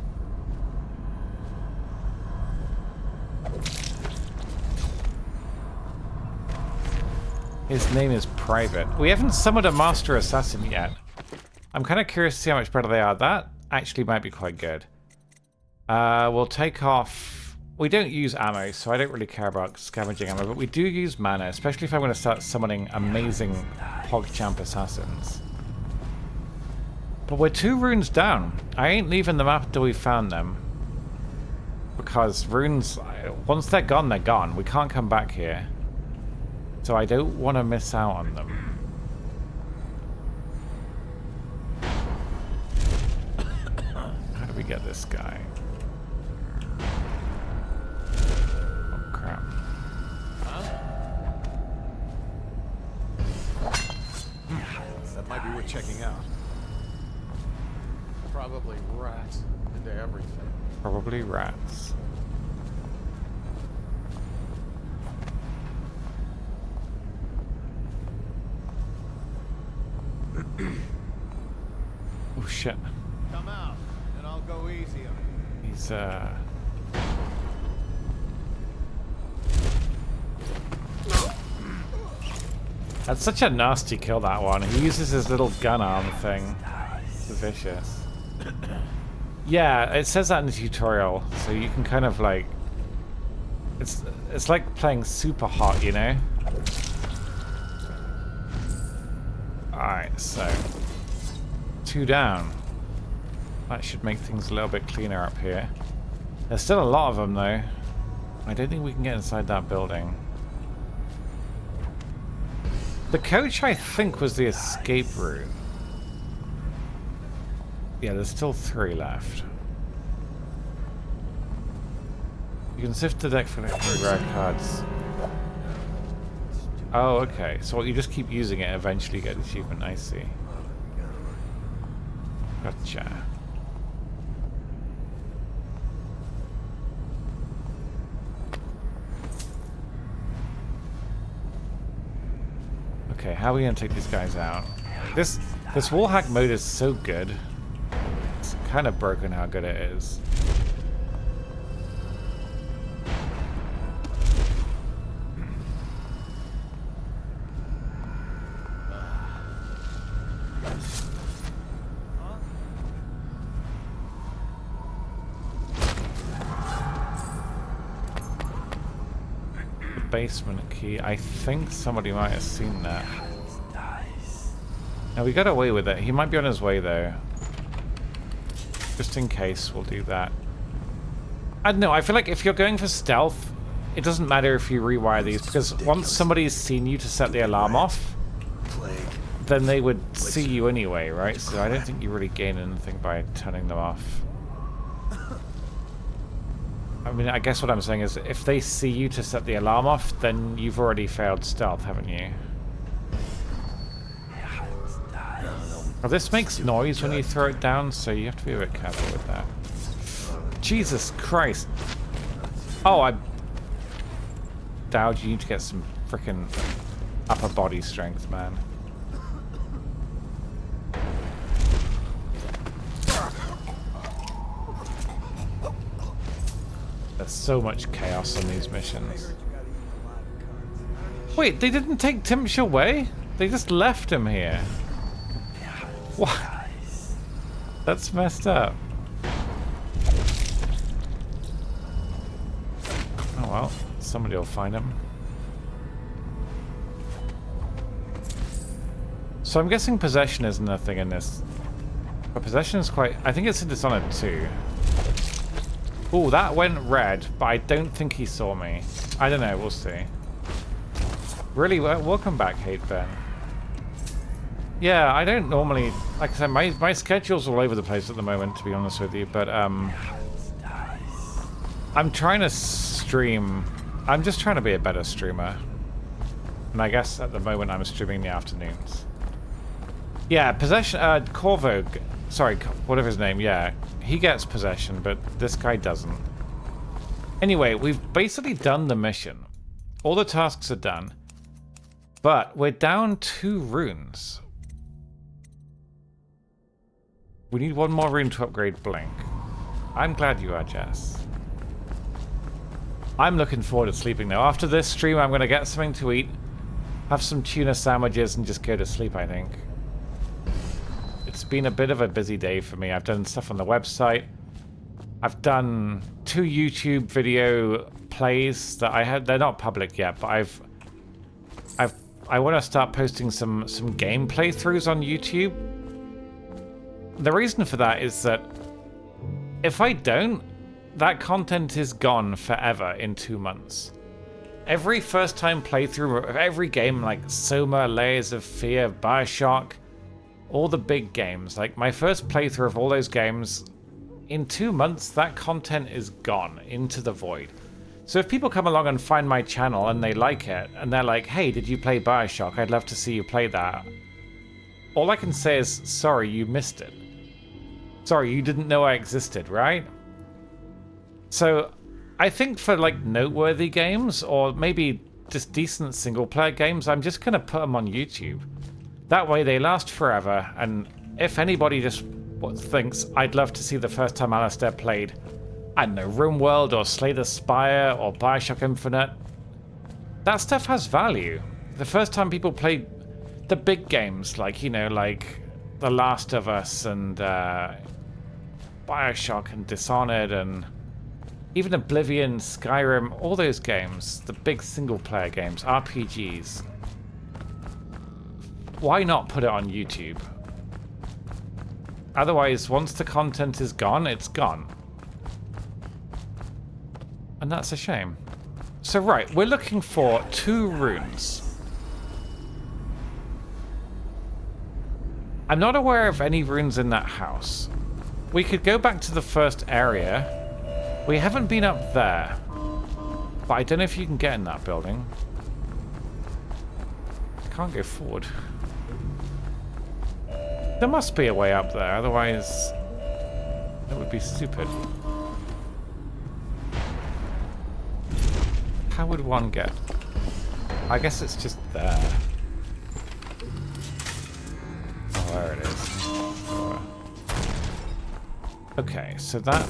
His name is Private. We haven't summoned a Master Assassin yet. I'm kind of curious to see how much better they are. That actually might be quite good. We'll take off... We don't use ammo, so I don't really care about scavenging ammo, but we do use mana, especially if I'm going to start summoning amazing PogChamp assassins. But we're 2 runes down. I ain't leaving the map until we found them. Because runes, once they're gone, they're gone. We can't come back here. So I don't want to miss out on them. How do we get this guy? Oh crap. That might be worth checking out. Probably rats into everything. Probably rats. Oh shit. Come out, and I'll go easy on you. He's That's such a nasty kill, that one. He uses his little gun arm thing. It's vicious. Yeah, it says that in the tutorial, so you can kind of like... It's like playing super hot, you know? Alright, so... 2 down. That should make things a little bit cleaner up here. There's still a lot of them, though. I don't think we can get inside that building. The coach, I think, was the escape route. Yeah, there's still 3 left. You can sift the deck for rare cards. Oh, okay. So you just keep using it, eventually get the achievement. I see. Gotcha. Okay, how are we gonna take these guys out? This wall hack mode is so good. It's kind of broken how good it is. basement key. I think somebody might have seen that. Now we got away with it. He might be on his way though. Just in case, we'll do that. I don't know, I feel like if you're going for stealth, it doesn't matter if you rewire these, because once somebody's seen you to set the alarm off, then they would see you anyway, right? So I don't think you really gain anything by turning them off. I mean, I guess what I'm saying is, if they see you to set the alarm off, then you've already failed stealth, haven't you? Well, this makes noise when you throw it down, so you have to be a bit careful with that. Jesus Christ. Oh, Dowd, you need to get some frickin' upper body strength, man. There's so much chaos on these missions. Wait, they didn't take Timsh away? They just left him here. What? That's messed up. Oh well, somebody will find him. So I'm guessing possession isn't a thing in this. But possession is quite... I think it's in Dishonored 2. Oh, that went red, but I don't think he saw me. I don't know, we'll see. Really, welcome back, Hate Ben. Yeah, I don't normally... Like I said, my schedule's all over the place at the moment, to be honest with you, but I'm trying to stream... I'm just trying to be a better streamer. And I guess at the moment I'm streaming in the afternoons. Yeah, possession... Corvo... Sorry, whatever his name, yeah. He gets possession, but this guy doesn't. Anyway, we've basically done the mission. All the tasks are done. But we're down 2 runes. We need 1 more rune to upgrade Blink. I'm glad you are, Jess. I'm looking forward to sleeping now. After this stream, I'm going to get something to eat, have some tuna sandwiches, and just go to sleep, I think. It's been a bit of a busy day for me. I've done stuff on the website. I've done 2 YouTube video plays that I had. They're not public yet, but I want to start posting some game playthroughs on YouTube. The reason for that is that if I don't, that content is gone forever in 2 months. Every first time playthrough of every game like Soma, Layers of Fear, Bioshock, all the big games, like my first playthrough of all those games, in 2 months that content is gone into the void. So if people come along and find my channel and they like it, and they're like, hey, did you play Bioshock? I'd love to see you play that. All I can say is, sorry, you missed it. Sorry, you didn't know I existed, right? So I think for like noteworthy games, or maybe just decent single player games, I'm just going to put them on YouTube. That way they last forever, and if anybody just thinks, I'd love to see the first time Alistair played, I don't know, RimWorld or Slay the Spire or Bioshock Infinite, that stuff has value. The first time people played the big games, like, you know, like The Last of Us and Bioshock and Dishonored and even Oblivion, Skyrim, all those games, the big single player games, RPGs. Why not put it on YouTube? Otherwise, once the content is gone, it's gone. And that's a shame. So right, we're looking for 2 runes. I'm not aware of any runes in that house. We could go back to the first area. We haven't been up there. But I don't know if you can get in that building. I can't go forward. There must be a way up there, otherwise that would be stupid. How would one get? I guess it's just there. Oh, there it is. Okay, so that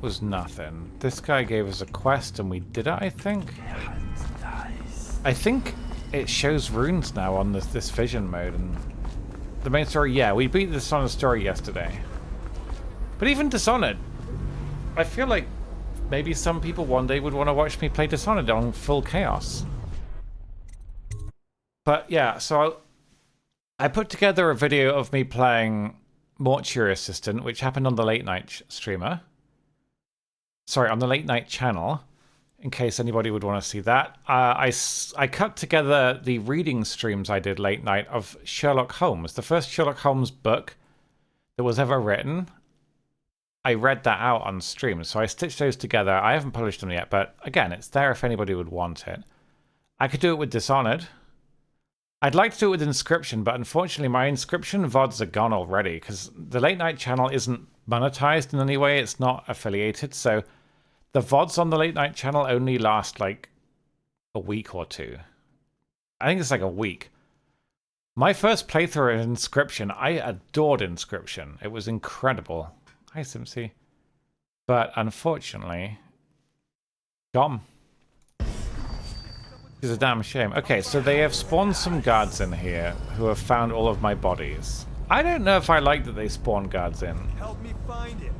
was nothing. This guy gave us a quest and we did it, I think? I think it shows runes now on this vision mode, and the main story, yeah, we beat the Dishonored story yesterday. But even Dishonored, I feel like maybe some people one day would want to watch me play Dishonored on full chaos. But yeah, so I put together a video of me playing Mortuary Assistant, which happened on the late night streamer. Sorry, on the late night channel, in case anybody would want to see that. I cut together the reading streams I did late night of Sherlock Holmes, the first Sherlock Holmes book that was ever written. I read that out on stream, so I stitched those together. I haven't published them yet, but again, it's there if anybody would want it. I could do it with Dishonored. I'd like to do it with Inscription, but unfortunately my Inscription VODs are gone already, because the late night channel isn't monetized in any way. It's not affiliated, so the VODs on the late night channel only last like a week or two. I think it's like a week. My first playthrough of Inscription, I adored Inscription. It was incredible. Hi, Simpsy. But unfortunately, gone. It's a damn shame. Okay, so they have spawned some guards in here who have found all of my bodies. I don't know if I like that they spawn guards in. Help me find it.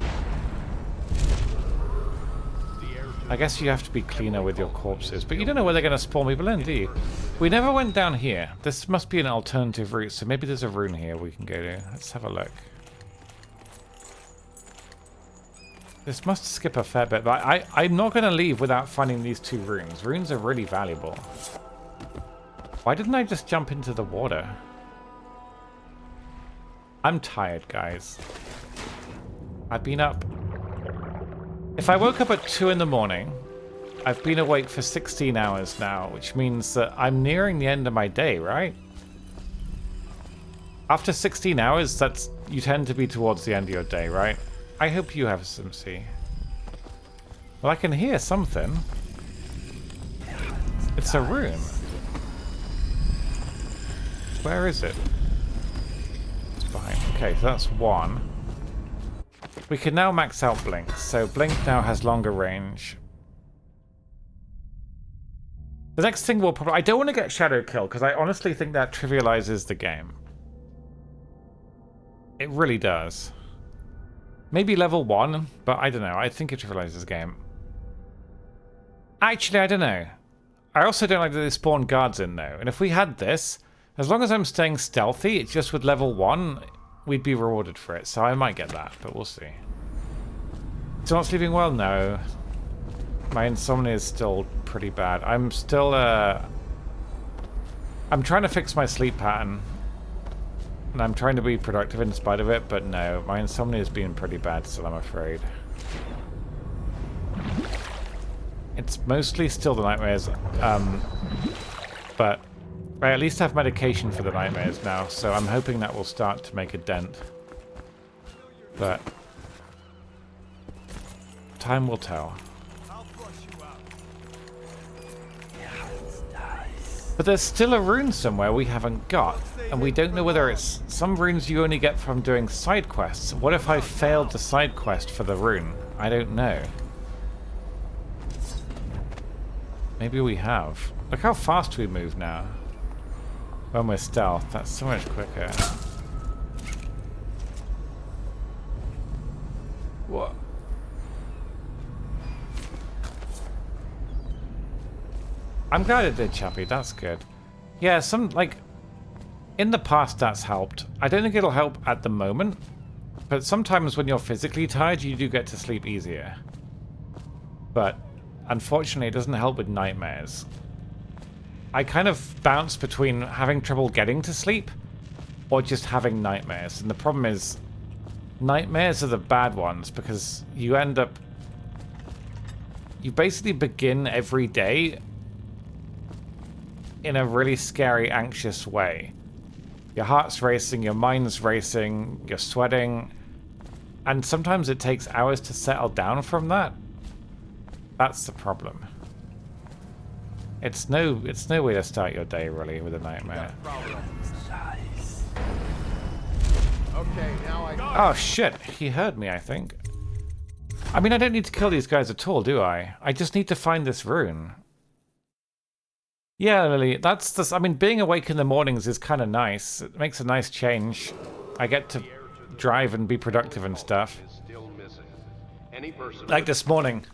I guess you have to be cleaner with your corpses, but you don't know where they're going to spawn people in, do you? We never went down here. This must be an alternative route, so maybe there's a rune here we can go to. Let's have a look. This must skip a fair bit, but I'm not going to leave without finding these two runes. Runes are really valuable. Why didn't I just jump into the water? I'm tired, guys. I've been up. If I woke up at 2 in the morning, I've been awake for 16 hours now, which means that I'm nearing the end of my day, right? After 16 hours, you tend to be towards the end of your day, right? I hope you have some sea. Well, I can hear something. It's a rune. Where is it? It's behind. Okay, so that's one. We can now max out Blink. So Blink now has longer range. The next thing we'll probably... I don't want to get Shadow Kill, because I honestly think that trivializes the game. It really does. Maybe level 1, but I don't know. I think it trivializes the game. Actually, I don't know. I also don't like that they spawn guards in, though. And if we had this, as long as I'm staying stealthy, it's just with level 1, we'd be rewarded for it. So I might get that, but we'll see. Still not sleeping well? No. My insomnia is still pretty bad. I'm still, I'm trying to fix my sleep pattern. And I'm trying to be productive in spite of it, but no, my insomnia has been pretty bad still, I'm afraid. It's mostly still the nightmares, but I at least have medication for the nightmares now, so I'm hoping that will start to make a dent. But time will tell. But there's still a rune somewhere we haven't got, and we don't know whether it's... Some runes you only get from doing side quests. What if I failed the side quest for the rune? I don't know. Maybe we have. Look how fast we move now. When we're stealth, that's so much quicker. What? I'm glad it did, Chappie. That's good. Yeah, in the past that's helped. I don't think it'll help at the moment, but sometimes when you're physically tired, you do get to sleep easier. But unfortunately, it doesn't help with nightmares. I kind of bounce between having trouble getting to sleep or just having nightmares. And the problem is, nightmares are the bad ones because you end up... You basically begin every day in a really scary, anxious way. Your heart's racing, your mind's racing, you're sweating, and sometimes it takes hours to settle down from that. That's the problem. It's no way to start your day, really, with a nightmare. Okay, now I... Oh, shit. He heard me, I think. I mean, I don't need to kill these guys at all, do I? I just need to find this rune. Yeah, Lily, that's the... I mean, being awake in the mornings is kind of nice. It makes a nice change. I get to drive and be productive and stuff. Like this morning.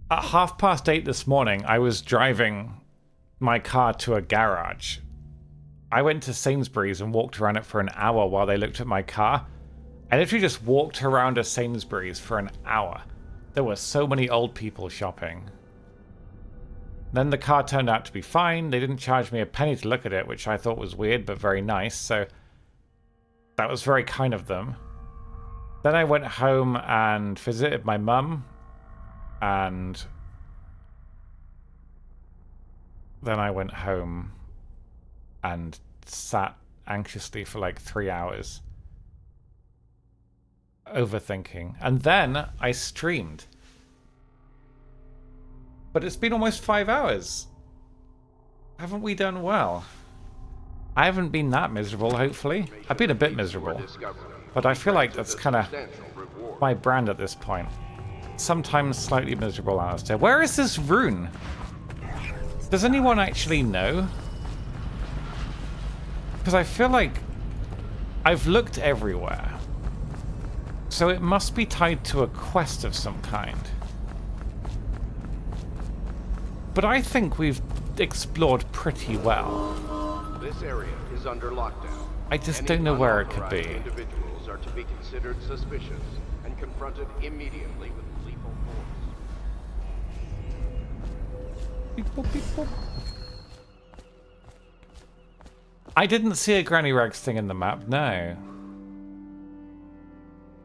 At 8:30 this morning, I was driving my car to a garage. I went to Sainsbury's and walked around it for an hour while they looked at my car. I literally just walked around a Sainsbury's for an hour. There were so many old people shopping. Then the car turned out to be fine. They didn't charge me a penny to look at it, which I thought was weird but very nice, so that was very kind of them. Then I went home and visited my mum, and then I went home and sat anxiously for like 3 hours, overthinking. And then I streamed. But it's been almost 5 hours. Haven't we done well? I haven't been that miserable, hopefully. I've been a bit miserable. But I feel like that's kind of my brand at this point. Sometimes slightly miserable, Alistair. Where is this rune? Does anyone actually know? Because I feel like I've looked everywhere. So it must be tied to a quest of some kind. But I think we've explored pretty well. This area is under lockdown. I just don't know where it could be. Individuals are to be considered suspicious and confronted immediately with lethal force. Beep, boop, beep, boop. I didn't see a Granny Rags thing in the map, no.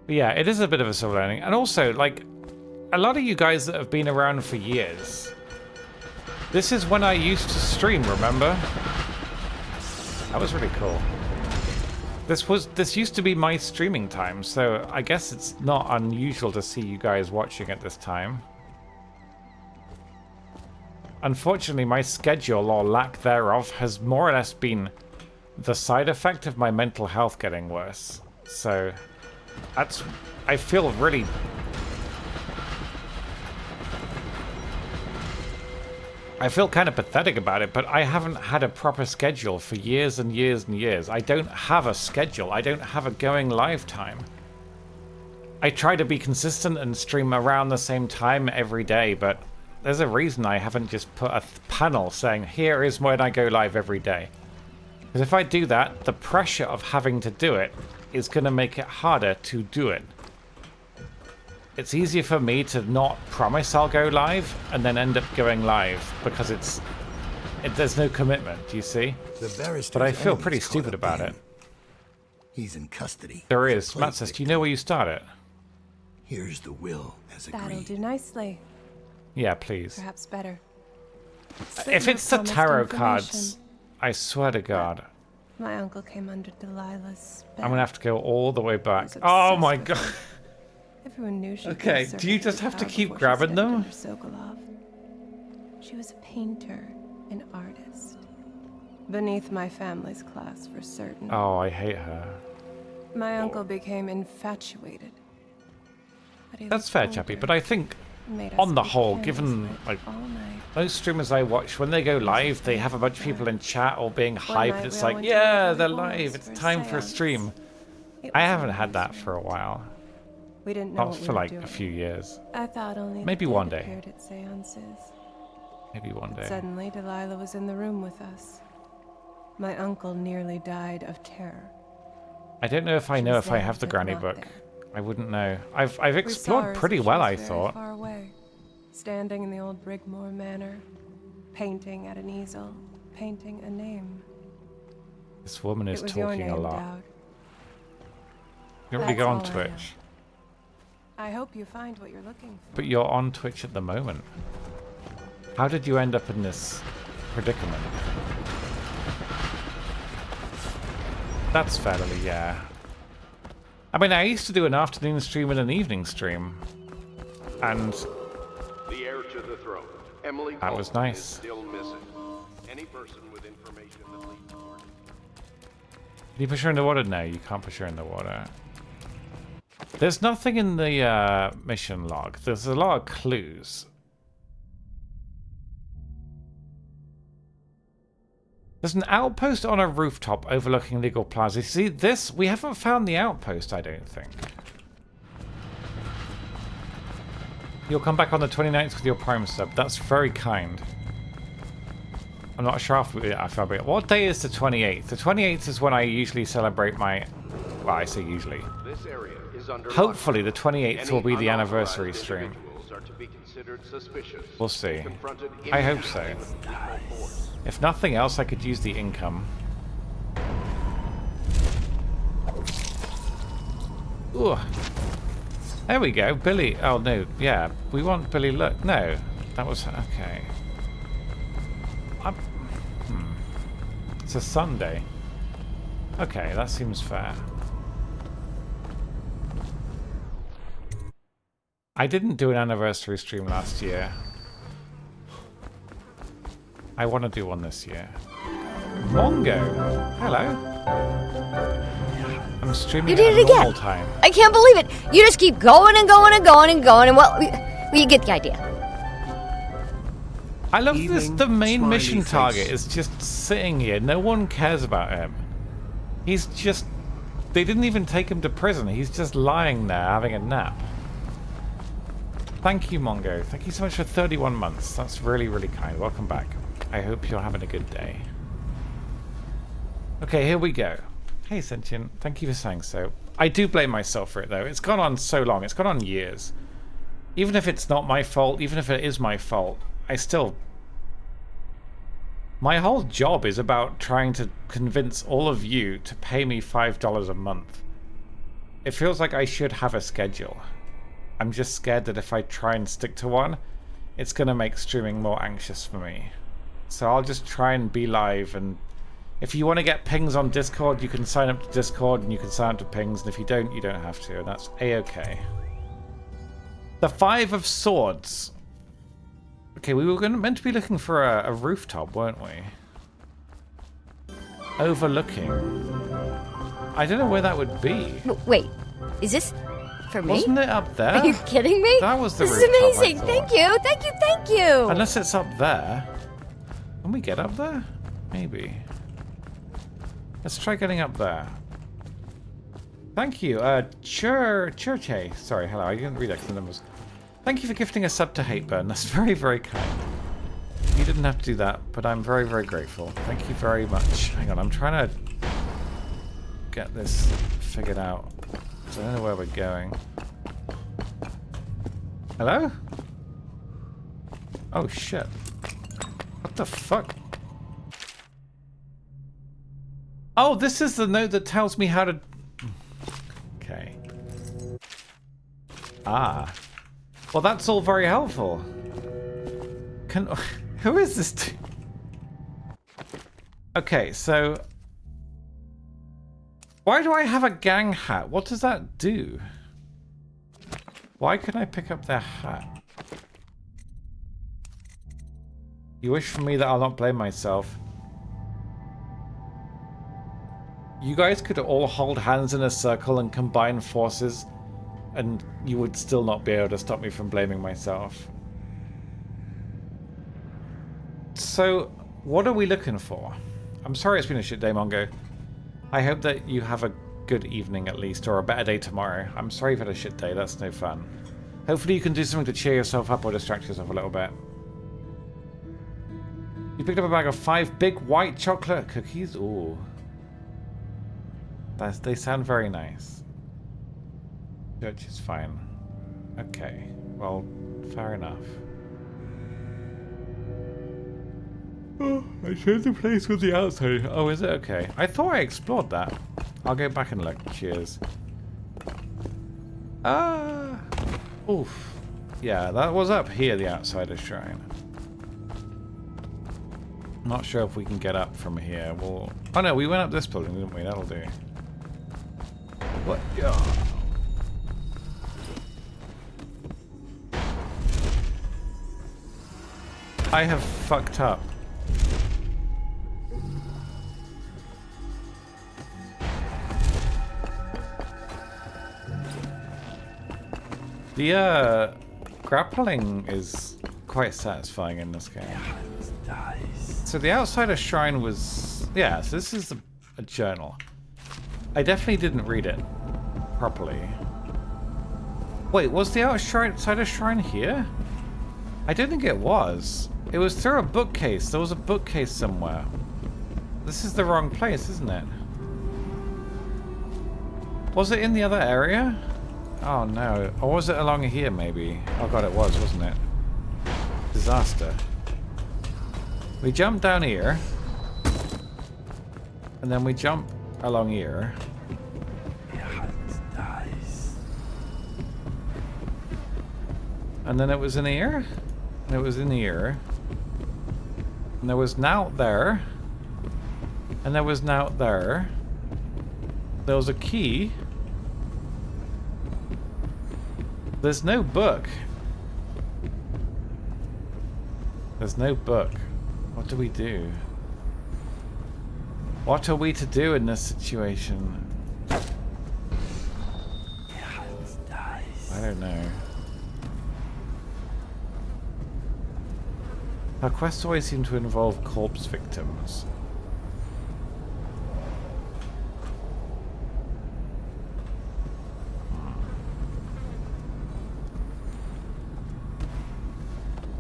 But yeah, it is a bit of a silver lining. And also, like, a lot of you guys that have been around for years, this is when I used to stream, remember? That was really cool. This used to be my streaming time, so I guess it's not unusual to see you guys watching at this time. Unfortunately, my schedule, or lack thereof, has more or less been the side effect of my mental health getting worse. So that's... I feel really... I feel kind of pathetic about it, but I haven't had a proper schedule for years and years and years. I don't have a schedule. I don't have a going live time. I try to be consistent and stream around the same time every day, but there's a reason I haven't just put a panel saying, here is when I go live every day. Because if I do that, the pressure of having to do it is going to make it harder to do it. It's easier for me to not promise I'll go live and then end up going live because there's no commitment, you see? But I feel pretty stupid about it. He's in custody. There is. Matt says, do you know where you start it? Here's the will as agreed. That'll do nicely. Yeah, please. Perhaps better. If it's the tarot cards, I swear to God. My uncle came under Delilah's spell. I'm gonna have to go all the way back. Oh my God. Everyone knew she okay, do you just have to keep grabbing them? She was a painter, an artist. Beneath my family's class, for certain. Oh, I hate her. My uncle became infatuated. That's fair, Chappie, but I think, on the whole, given like most streamers I watch, when they go live, they have a bunch of people in chat all being hyped. It's like, yeah, they're live. It's time for a stream. I haven't had that for a while. We didn't know not for like a few years. I thought only maybe one day. Appeared at seances. Maybe one day. Suddenly, Delilah was in the room with us. My uncle nearly died of terror. I don't know if I know if I have the granny book. I wouldn't know. I've explored pretty well, I thought. Far away, standing in the old Brigmore Manor, painting at an easel, painting a name. This woman is talking a lot. Dowd. You already go on Twitch. I hope you find what you're looking for. But you're on Twitch at the moment. How did you end up in this predicament? That's fairly, yeah. I mean, I used to do an afternoon stream and an evening stream. And the heir to the throne, Emily that was nice. Is still missing. Any person with information that leads toward... Can you push her in the water? No, you can't push her in the water. There's nothing in the mission log. There's a lot of clues. There's an outpost on a rooftop overlooking Legal Plaza. See, this, we haven't found the outpost, I don't think. You'll come back on the 29th with your Prime sub. That's very kind. I'm not sure if what day is the 28th? The 28th is when I usually celebrate my... Well, I say usually. This area is under Hopefully the 28th Any will be the unauthorized anniversary stream. individuals are to be considered suspicious. We'll see. Confronted I hope so. immediately with lethal force. If nothing else, I could use the income. Ooh. There we go. Billy. Oh, no. Yeah. We want Billy. Look. No. That was... Okay. It's a Sunday. Okay, that seems fair. I didn't do an anniversary stream last year. I want to do one this year. Mongo! Hello. I'm streaming You did at it normal again. time. I can't believe it. You just keep going and going and going and going, and well, you get the idea. I love this. The main mission target is just sitting here. No one cares about him. He's just... They didn't even take him to prison. He's just lying there having a nap. Thank you, Mongo. Thank you so much for 31 months. That's really, really kind. Welcome back. I hope you're having a good day. Okay, here we go. Hey, Sentient. Thank you for saying so. I do blame myself for it, though. It's gone on so long. It's gone on years. Even if it's not my fault, even if it is my fault, I still... My whole job is about trying to convince all of you to pay me $5 a month. It feels like I should have a schedule. I'm just scared that if I try and stick to one, it's going to make streaming more anxious for me. So I'll just try and be live, and if you want to get pings on Discord, you can sign up to Discord and you can sign up to pings, and if you don't have to, and that's a-okay. The Five of Swords. Okay, we were meant to be looking for a rooftop, weren't we? Overlooking. I don't know where that would be. Wait, is this for me? Wasn't it up there? Are you kidding me? That was the This rooftop, is amazing. I thought. Thank you, thank you, thank you. Unless it's up there. Can we get up there? Maybe. Let's try getting up there. Thank you. Churche. Sorry, hello. I didn't read extra numbers. Thank you for gifting a sub to Hateburn. That's very, very kind. You didn't have to do that, but I'm very, very grateful. Thank you very much. Hang on, I'm trying to get this figured out. So I don't know where we're going. Hello? Oh, shit. What the fuck? Oh, this is the note that tells me how to... Okay. Ah. Well, that's all very helpful. Who is this? Okay, so... Why do I have a gang hat? What does that do? Why can I pick up their hat? You wish for me that I'll not blame myself. You guys could all hold hands in a circle and combine forces, and you would still not be able to stop me from blaming myself. So, what are we looking for? I'm sorry it's been a shit day, Mongo. I hope that you have a good evening at least, or a better day tomorrow. I'm sorry you've had a shit day, that's no fun. Hopefully you can do something to cheer yourself up or distract yourself a little bit. You picked up a bag of 5 big white chocolate cookies? Ooh. They sound very nice. Church is fine. Okay, well, fair enough. Oh, I chose the place with the outside. Oh, is it? Okay. I thought I explored that. I'll go back and look. Cheers. Ah! Oof. Yeah, that was up here, the Outsider Shrine. Not sure if we can get up from here. We'll... Oh no, we went up this building, didn't we? That'll do. What? Yeah. I have fucked up. The grappling is quite satisfying in this game. So the Outsider Shrine was... Yeah, so this is a journal. I definitely didn't read it properly. Wait, was the Outsider Shrine here? I don't think it was. It was through a bookcase. There was a bookcase somewhere. This is the wrong place, isn't it? Was it in the other area? Oh no. Or was it along here maybe? Oh god, it was, wasn't it? Disaster. We jump down here. And then we jump along here. And then it was in here. And it was in here. And there was Nout there. And there was Nout there. There was a key. There's no book. There's no book. What do we do? What are we to do in this situation? I don't know. Our quests always seem to involve corpse victims.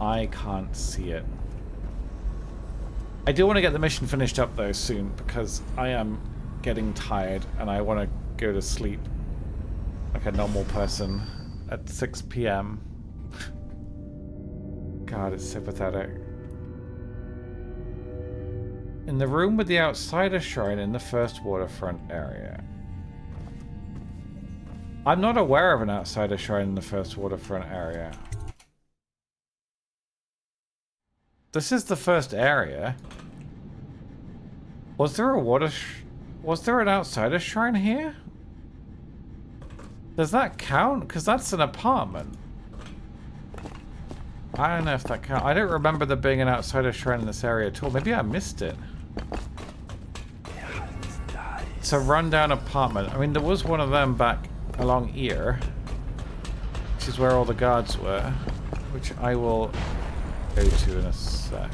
I can't see it. I do want to get the mission finished up though soon because I am getting tired and I want to go to sleep like a normal person at 6 p.m. God, it's so pathetic. In the room with the outsider shrine in the first waterfront area. I'm not aware of an outsider shrine in the first waterfront area. This is the first area. Was there a was there an outsider shrine here? Does that count? Because that's an apartment. I don't know if that counts. I don't remember there being an outsider shrine in this area at all. Maybe I missed it. It's a rundown apartment. I mean, there was one of them back along here, which is where all the guards were, which I will go to in a sec.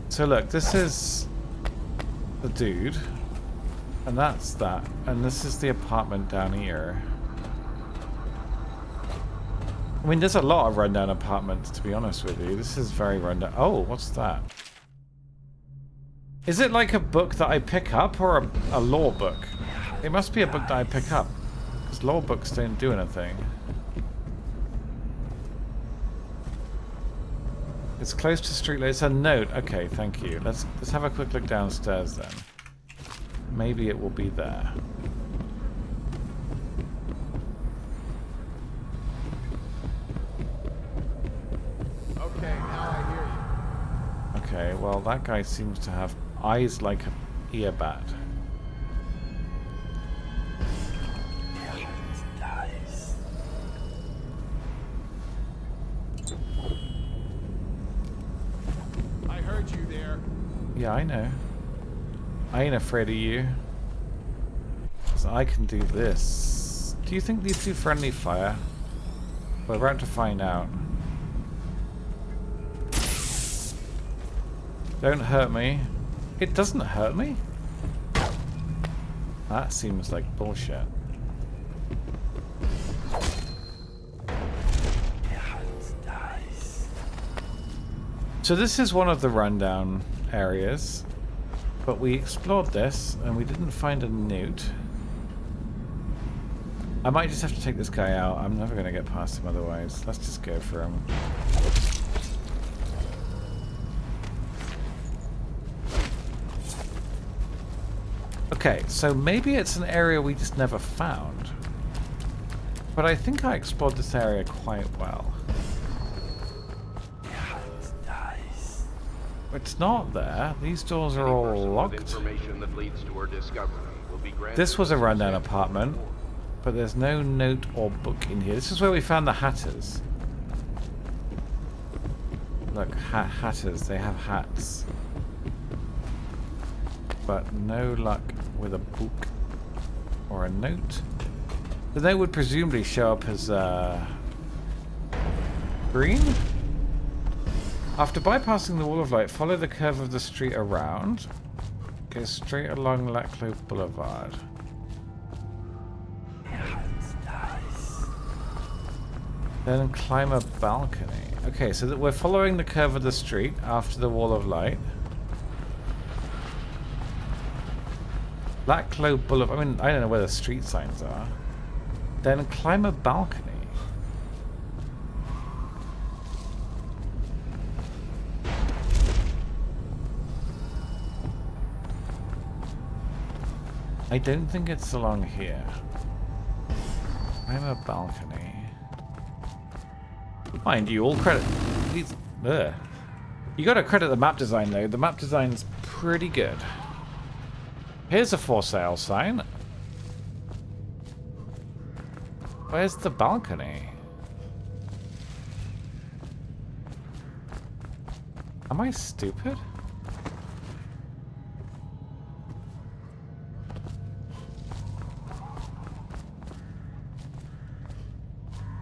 So look, this is the dude, and that's that, and this is the apartment down here. I mean, there's a lot of rundown apartments, to be honest with you. This is very rundown. Oh, what's that? Is it like a book that I pick up, or a law book? It must be a book that I pick up, because law books don't do anything. It's close to street light. It's a note. Okay, thank you. Let's have a quick look downstairs then. Maybe it will be there. Okay, now I hear you. Okay, well that guy seems to have eyes like an ear bat. Yeah, I know. I ain't afraid of you. So I can do this. Do you think these do friendly fire? We're about to find out. Don't hurt me. It doesn't hurt me? That seems like bullshit. So this is one of the rundown areas, but we explored this and we didn't find a note. I might just have to take this guy out. I'm never going to get past him otherwise. Let's just go for him. Okay, so maybe it's an area we just never found. But I think I explored this area quite well. It's not there. These doors are all locked. This was a rundown apartment, but there's no note or book in here. This is where we found the hatters. Look, hatters. They have hats. But no luck with a book or a note. The note would presumably show up as green? After bypassing the wall of light, follow the curve of the street around. Go straight along Lacklow Boulevard. Then climb a balcony. Okay, so that we're following the curve of the street after the wall of light. Blacklow Boulevard. I mean, I don't know where the street signs are. Then climb a balcony. I don't think it's along here. Climb a balcony. Mind you, all credit these. Ugh. You gotta credit the map design though. The map design's pretty good. Here's a for sale sign. Where's the balcony? Am I stupid?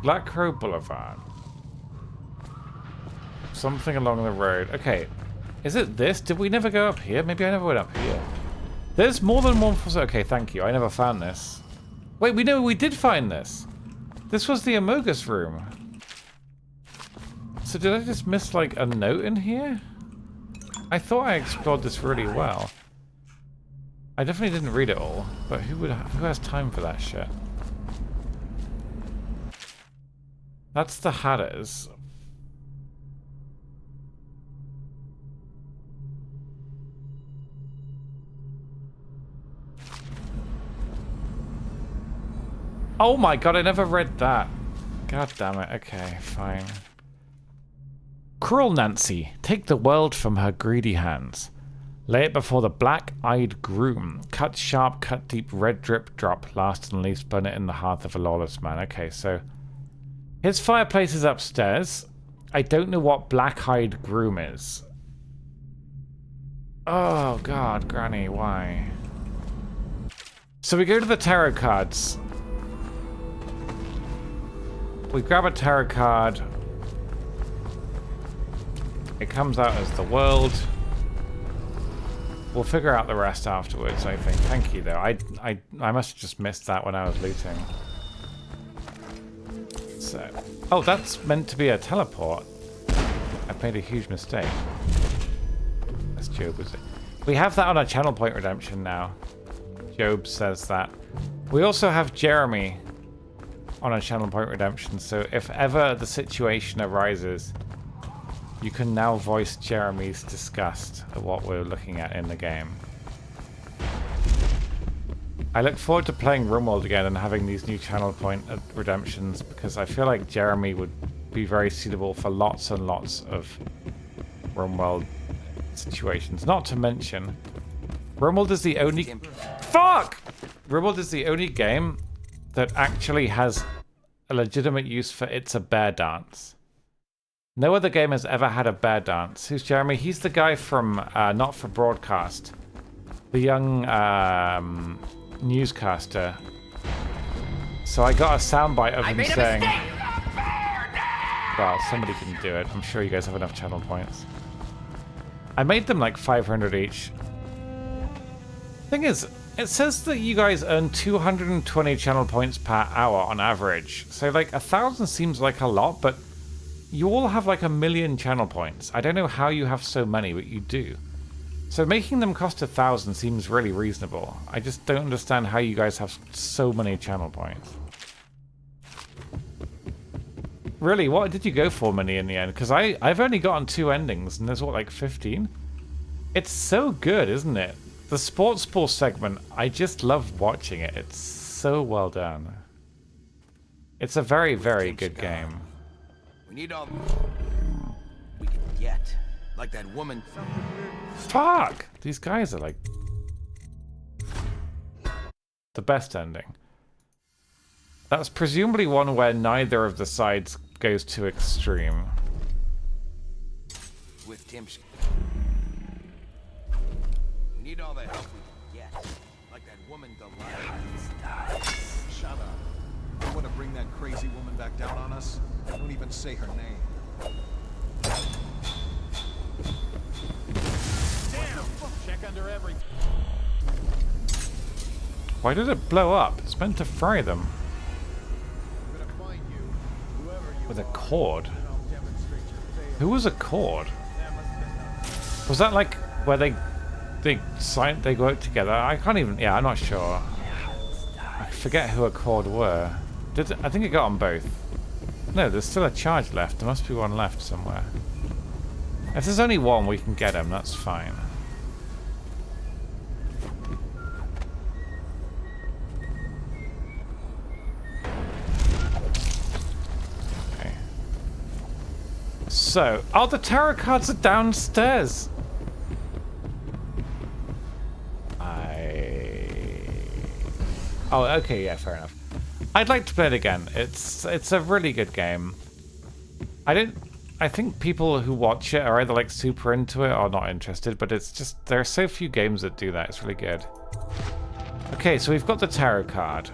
Black Crow Boulevard. Something along the road. Okay. Is it this? Did we never go up here? Maybe I never went up here. There's more than one for sale. Okay, thank you. I never found this. Wait, we did find this. This was the Amogus room. So did I just miss like a note in here? I thought I explored this really well. I definitely didn't read it all, but who has time for that shit? That's the Hatters. Oh my god, I never read that. God damn it. Okay, fine. Cruel Nancy, take the world from her greedy hands. Lay it before the black-eyed groom. Cut sharp, cut deep, red drip, drop. Last and least, burn it in the hearth of a lawless man. Okay, so his fireplace is upstairs. I don't know what black-eyed groom is. Oh god, Granny, why? So we go to the tarot cards. We grab a tarot card. It comes out as the world. We'll figure out the rest afterwards, I think. Thank you, though. I must have just missed that when I was looting. So, oh, that's meant to be a teleport. I've made a huge mistake. That's Job, was it? We have that on our channel point redemption now. Job says that. We also have Jeremy on a channel point redemption, so if ever the situation arises, you can now voice Jeremy's disgust at what we're looking at in the game. I look forward to playing RimWorld again and having these new channel point redemptions, because I feel like Jeremy would be very suitable for lots and lots of RimWorld situations. Not to mention, RimWorld is the only... Fuck! RimWorld is the only game that actually has a legitimate use for It's a Bear Dance. No other game has ever had a bear dance. Who's Jeremy? He's the guy from Not for Broadcast. The young newscaster. So I got a soundbite of him saying... Well, somebody can do it. I'm sure you guys have enough channel points. I made them like 500 each. Thing is, it says that you guys earn 220 channel points per hour on average. So like 1,000 seems like a lot, but you all have like 1,000,000 channel points. I don't know how you have so many, but you do. So making them cost 1,000 seems really reasonable. I just don't understand how you guys have so many channel points. Really, what did you go for, Minnie, in the end? Because I've only gotten 2 endings, and there's what, like 15? It's so good, isn't it? The sports ball segment, I just love watching it. It's so well done. It's a very, very good game. We need all we can get. Like that woman. Fuck! These guys are like the best ending. That's presumably one where neither of the sides goes too extreme. With Tim's. We need all the help we can get. Like that woman Delilah. Shut up. You want to bring that crazy woman back down on us? Don't even say her name. Damn! Check under every... Why did it blow up? It's meant to fry them. With a cord. Who was Accord? Was that like where they worked together? I can't even. Yeah, I'm not sure. I forget who Accord were. I think it got on both. No, there's still a charge left. There must be one left somewhere. If there's only one, we can get him. That's fine. Okay. So, oh, the tarot cards are downstairs. Oh, okay, yeah, fair enough. I'd like to play it again. It's a really good game. I think people who watch it are either like super into it or not interested, but it's just, there are so few games that do that. It's really good. Okay, so we've got the tarot card.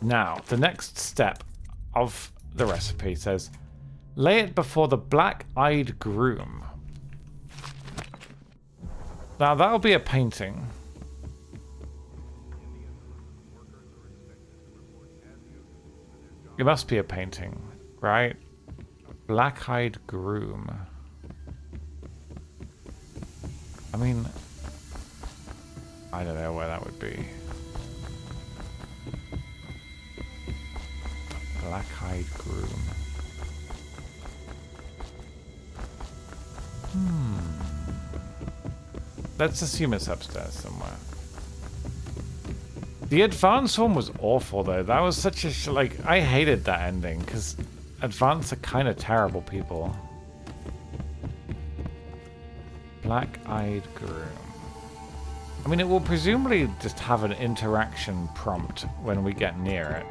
Now, the next step of the recipe says, lay it before the black-eyed groom. Now, that'll be a painting. It must be a painting, right? Black-eyed groom. I mean, I don't know where that would be. Black-eyed groom. Let's assume it's upstairs somewhere. The advanced one was awful, though. That was such a... like, I hated that ending, because advanced are kind of terrible people. Black-eyed groom. I mean, it will presumably just have an interaction prompt when we get near it.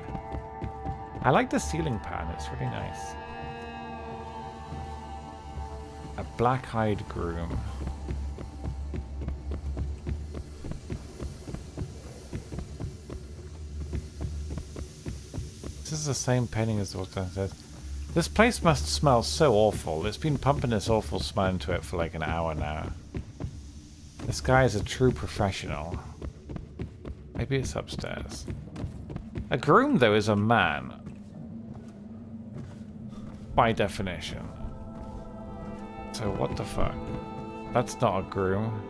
I like the ceiling pattern. It's really nice. A black-eyed groom. This is the same painting as what I said. This place must smell so awful. It's been pumping this awful smell into it for like an hour now. This guy is a true professional. Maybe it's upstairs. A groom, though, is a man. By definition. So what the fuck? That's not a groom.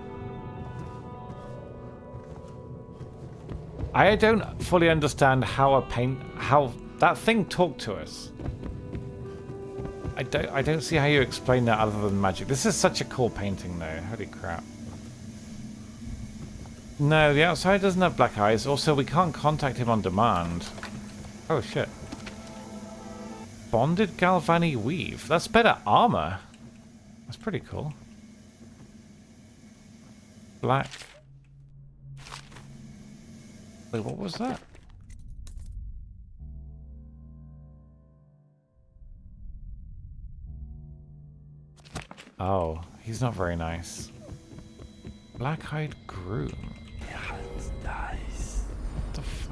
I don't fully understand how how that thing talked to us. I don't see how you explain that other than magic. This is such a cool painting, though. Holy crap. No, the outside doesn't have black eyes. Also, we can't contact him on demand. Oh, shit. Bonded Galvani weave. That's better armor. That's pretty cool. Black. Wait, what was that? Oh, he's not very nice. Black-eyed groom. Yeah, it's nice. What the f...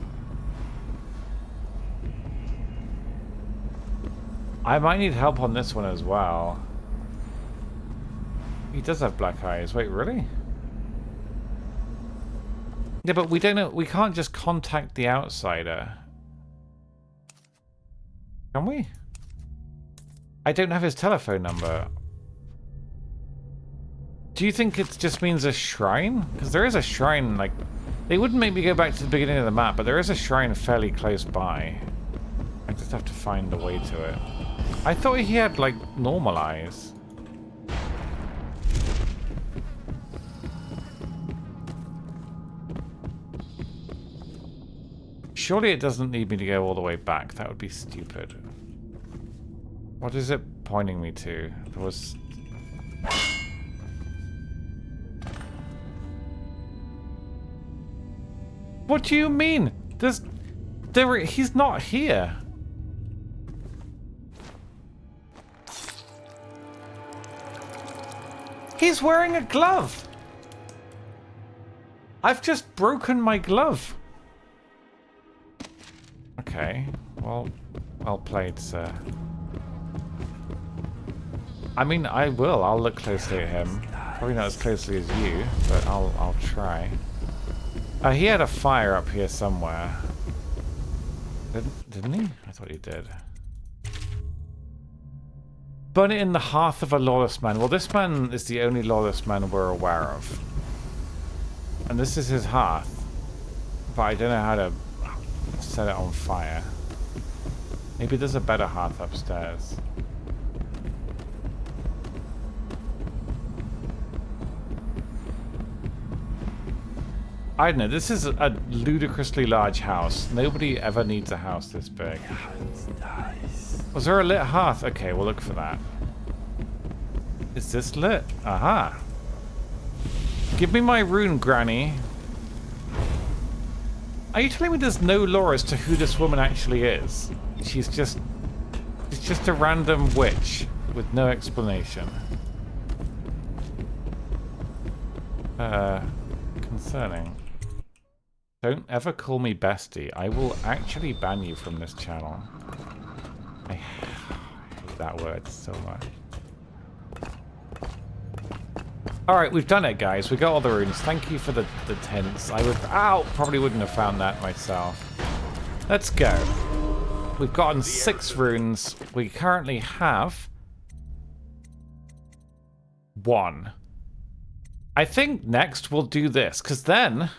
I might need help on this one as well. He does have black eyes. Wait, really? Yeah, but we don't know. We can't just contact the outsider. Can we? I don't have his telephone number. Do you think it just means a shrine? Because there is a shrine, like... They wouldn't make me go back to the beginning of the map, but there is a shrine fairly close by. I just have to find a way to it. I thought he had, like, normal eyes. Surely it doesn't need me to go all the way back. That would be stupid. What is it pointing me to? There was... What do you mean? He's not here. He's wearing a glove. I've just broken my glove. Okay, well played, sir. I mean, I'll look closely at him. Probably not as closely as you, but I'll try. He had a fire up here somewhere. Didn't he? I thought he did. Burn it in the hearth of a lawless man. Well, this man is the only lawless man we're aware of. And this is his hearth. But I don't know how to set it on fire. Maybe there's a better hearth upstairs. I don't know, this is a ludicrously large house. Nobody ever needs a house this big. Was there a lit hearth? Okay, we'll look for that. Is this lit? Aha. Give me my rune, Granny. Are you telling me there's no lore as to who this woman actually is? She's just a random witch with no explanation. Concerning. Don't ever call me bestie. I will actually ban you from this channel. I hate that word so much. Alright, we've done it, guys. We got all the runes. Thank you for the tints. I would... Ow! Probably wouldn't have found that myself. Let's go. We've gotten 6 runes. We currently have 1. I think next we'll do this, because then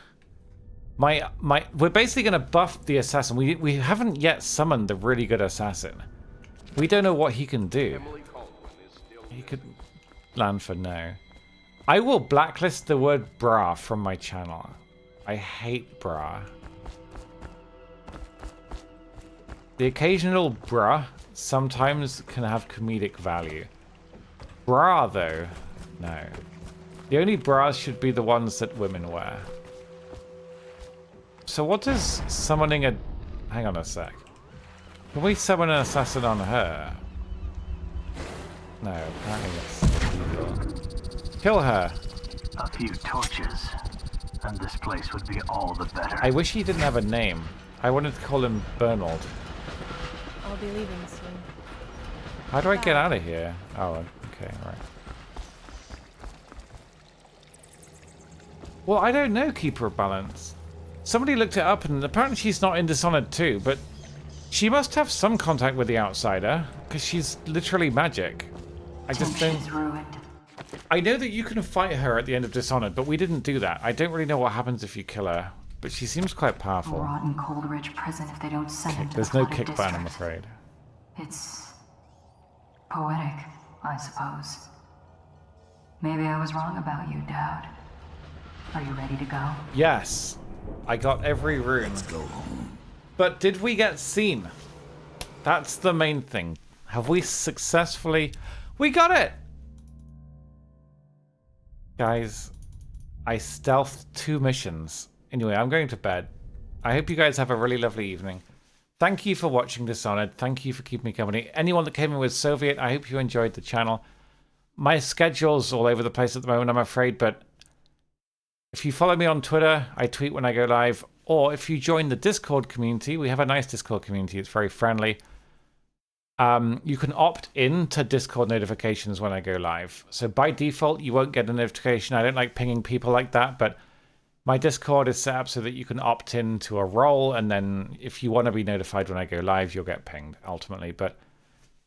we're basically going to buff the assassin. We haven't yet summoned the really good assassin. We don't know what he can do. He could land for no. I will blacklist the word bra from my channel. I hate bra. The occasional bra sometimes can have comedic value. Bra, though, no. The only bras should be the ones that women wear. So what does summoning a... Hang on a sec. Can we summon an assassin on her? No, apparently it's illegal. Kill her. A few torches, and this place would be all the better. I wish he didn't have a name. I wanted to call him Bernald. I'll be leaving soon. How do I get out of here? Oh, okay, right. Well, I don't know, Keeper of Balance. Somebody looked it up, and apparently she's not in Dishonored 2, but she must have some contact with the outsider, because she's literally magic. I just don't... I know that you can fight her at the end of Dishonored, but we didn't do that. I don't really know what happens if you kill her, but she seems quite powerful. Rot in Coldridge prison if they don't send him to There's the no flooded kick ban, I'm district. afraid. It's poetic, I suppose. Maybe I was wrong about you, Dowd. Are you ready to go? Yes. I got every rune. Let's go home. But did we get seen? That's the main thing. Have we successfully... We got it! Guys, I stealthed 2 missions. Anyway, I'm going to bed. I hope you guys have a really lovely evening. Thank you for watching Dishonored. Thank you for keeping me company. Anyone that came in with Soviet, I hope you enjoyed the channel. My schedule's all over the place at the moment, I'm afraid, but if you follow me on Twitter, I tweet when I go live, or if you join the Discord community, we have a nice Discord community, it's very friendly. You can opt in to Discord notifications when I go live. So by default, you won't get a notification. I don't like pinging people like that, but my Discord is set up so that you can opt in to a role, and then if you want to be notified when I go live, you'll get pinged, ultimately. But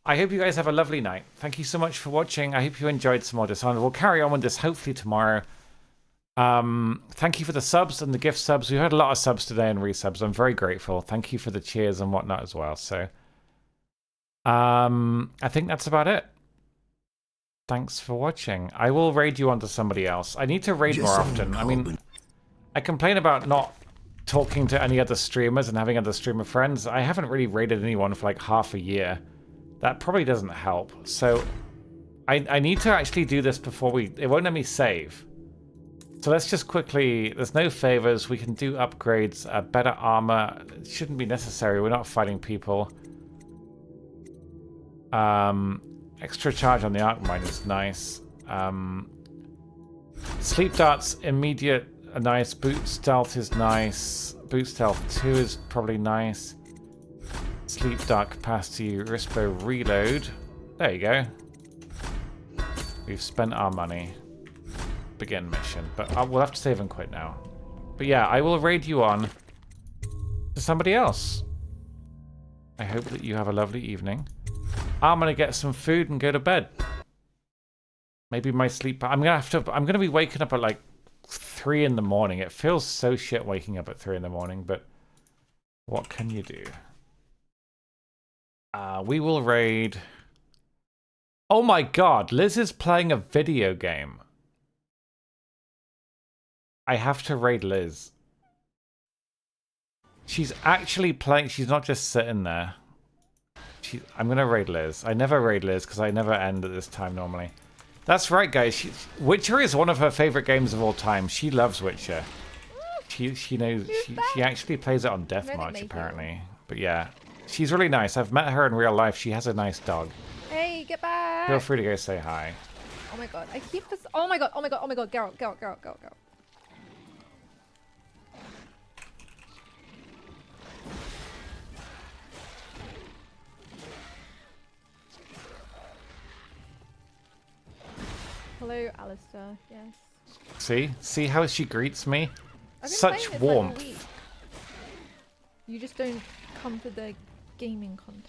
I hope you guys have a lovely night. Thank you so much for watching. I hope you enjoyed some more Dishonored. We'll carry on with this hopefully tomorrow. Thank you for the subs and the gift subs. We had a lot of subs today and resubs. I'm very grateful. Thank you for the cheers and whatnot as well. So, I think that's about it. Thanks for watching. I will raid you onto somebody else. I need to raid more often. I mean, I complain about not talking to any other streamers and having other streamer friends. I haven't really raided anyone for like half a year. That probably doesn't help. So, I need to actually do this before it won't let me save. So let's just quickly, there's no favors, we can do upgrades, better armor, it shouldn't be necessary, we're not fighting people. Extra charge on the arc mine is nice. Sleep darts, immediate, nice, boot stealth is nice, boot stealth 2 is probably nice. Sleep dart capacity, Rispo reload, there you go. We've spent our money. Begin mission, but we'll have to save and quit now. But yeah, I will raid you on to somebody else. I hope that you have a lovely evening. I'm gonna get some food and go to bed. Maybe my sleep. I'm gonna be waking up at like 3 in the morning. It feels so shit waking up at 3 in the morning, but what can you do? We will raid. Oh my god, Liz is playing a video game. I have to raid Liz. She's actually playing. She's not just sitting there. I'm gonna raid Liz. I never raid Liz because I never end at this time normally. That's right, guys. Witcher is one of her favorite games of all time. She loves Witcher. She knows. She actually plays it on Deathmarch apparently. But yeah, she's really nice. I've met her in real life. She has a nice dog. Hey, get back! Feel free to go say hi. Oh my god, I keep this. Oh my god, oh my god, oh my god, Geralt, Geralt, Geralt, Geralt, Geralt. Hello, Alistair. Yes. See how she greets me? Such warmth. Like you just don't come for the gaming content.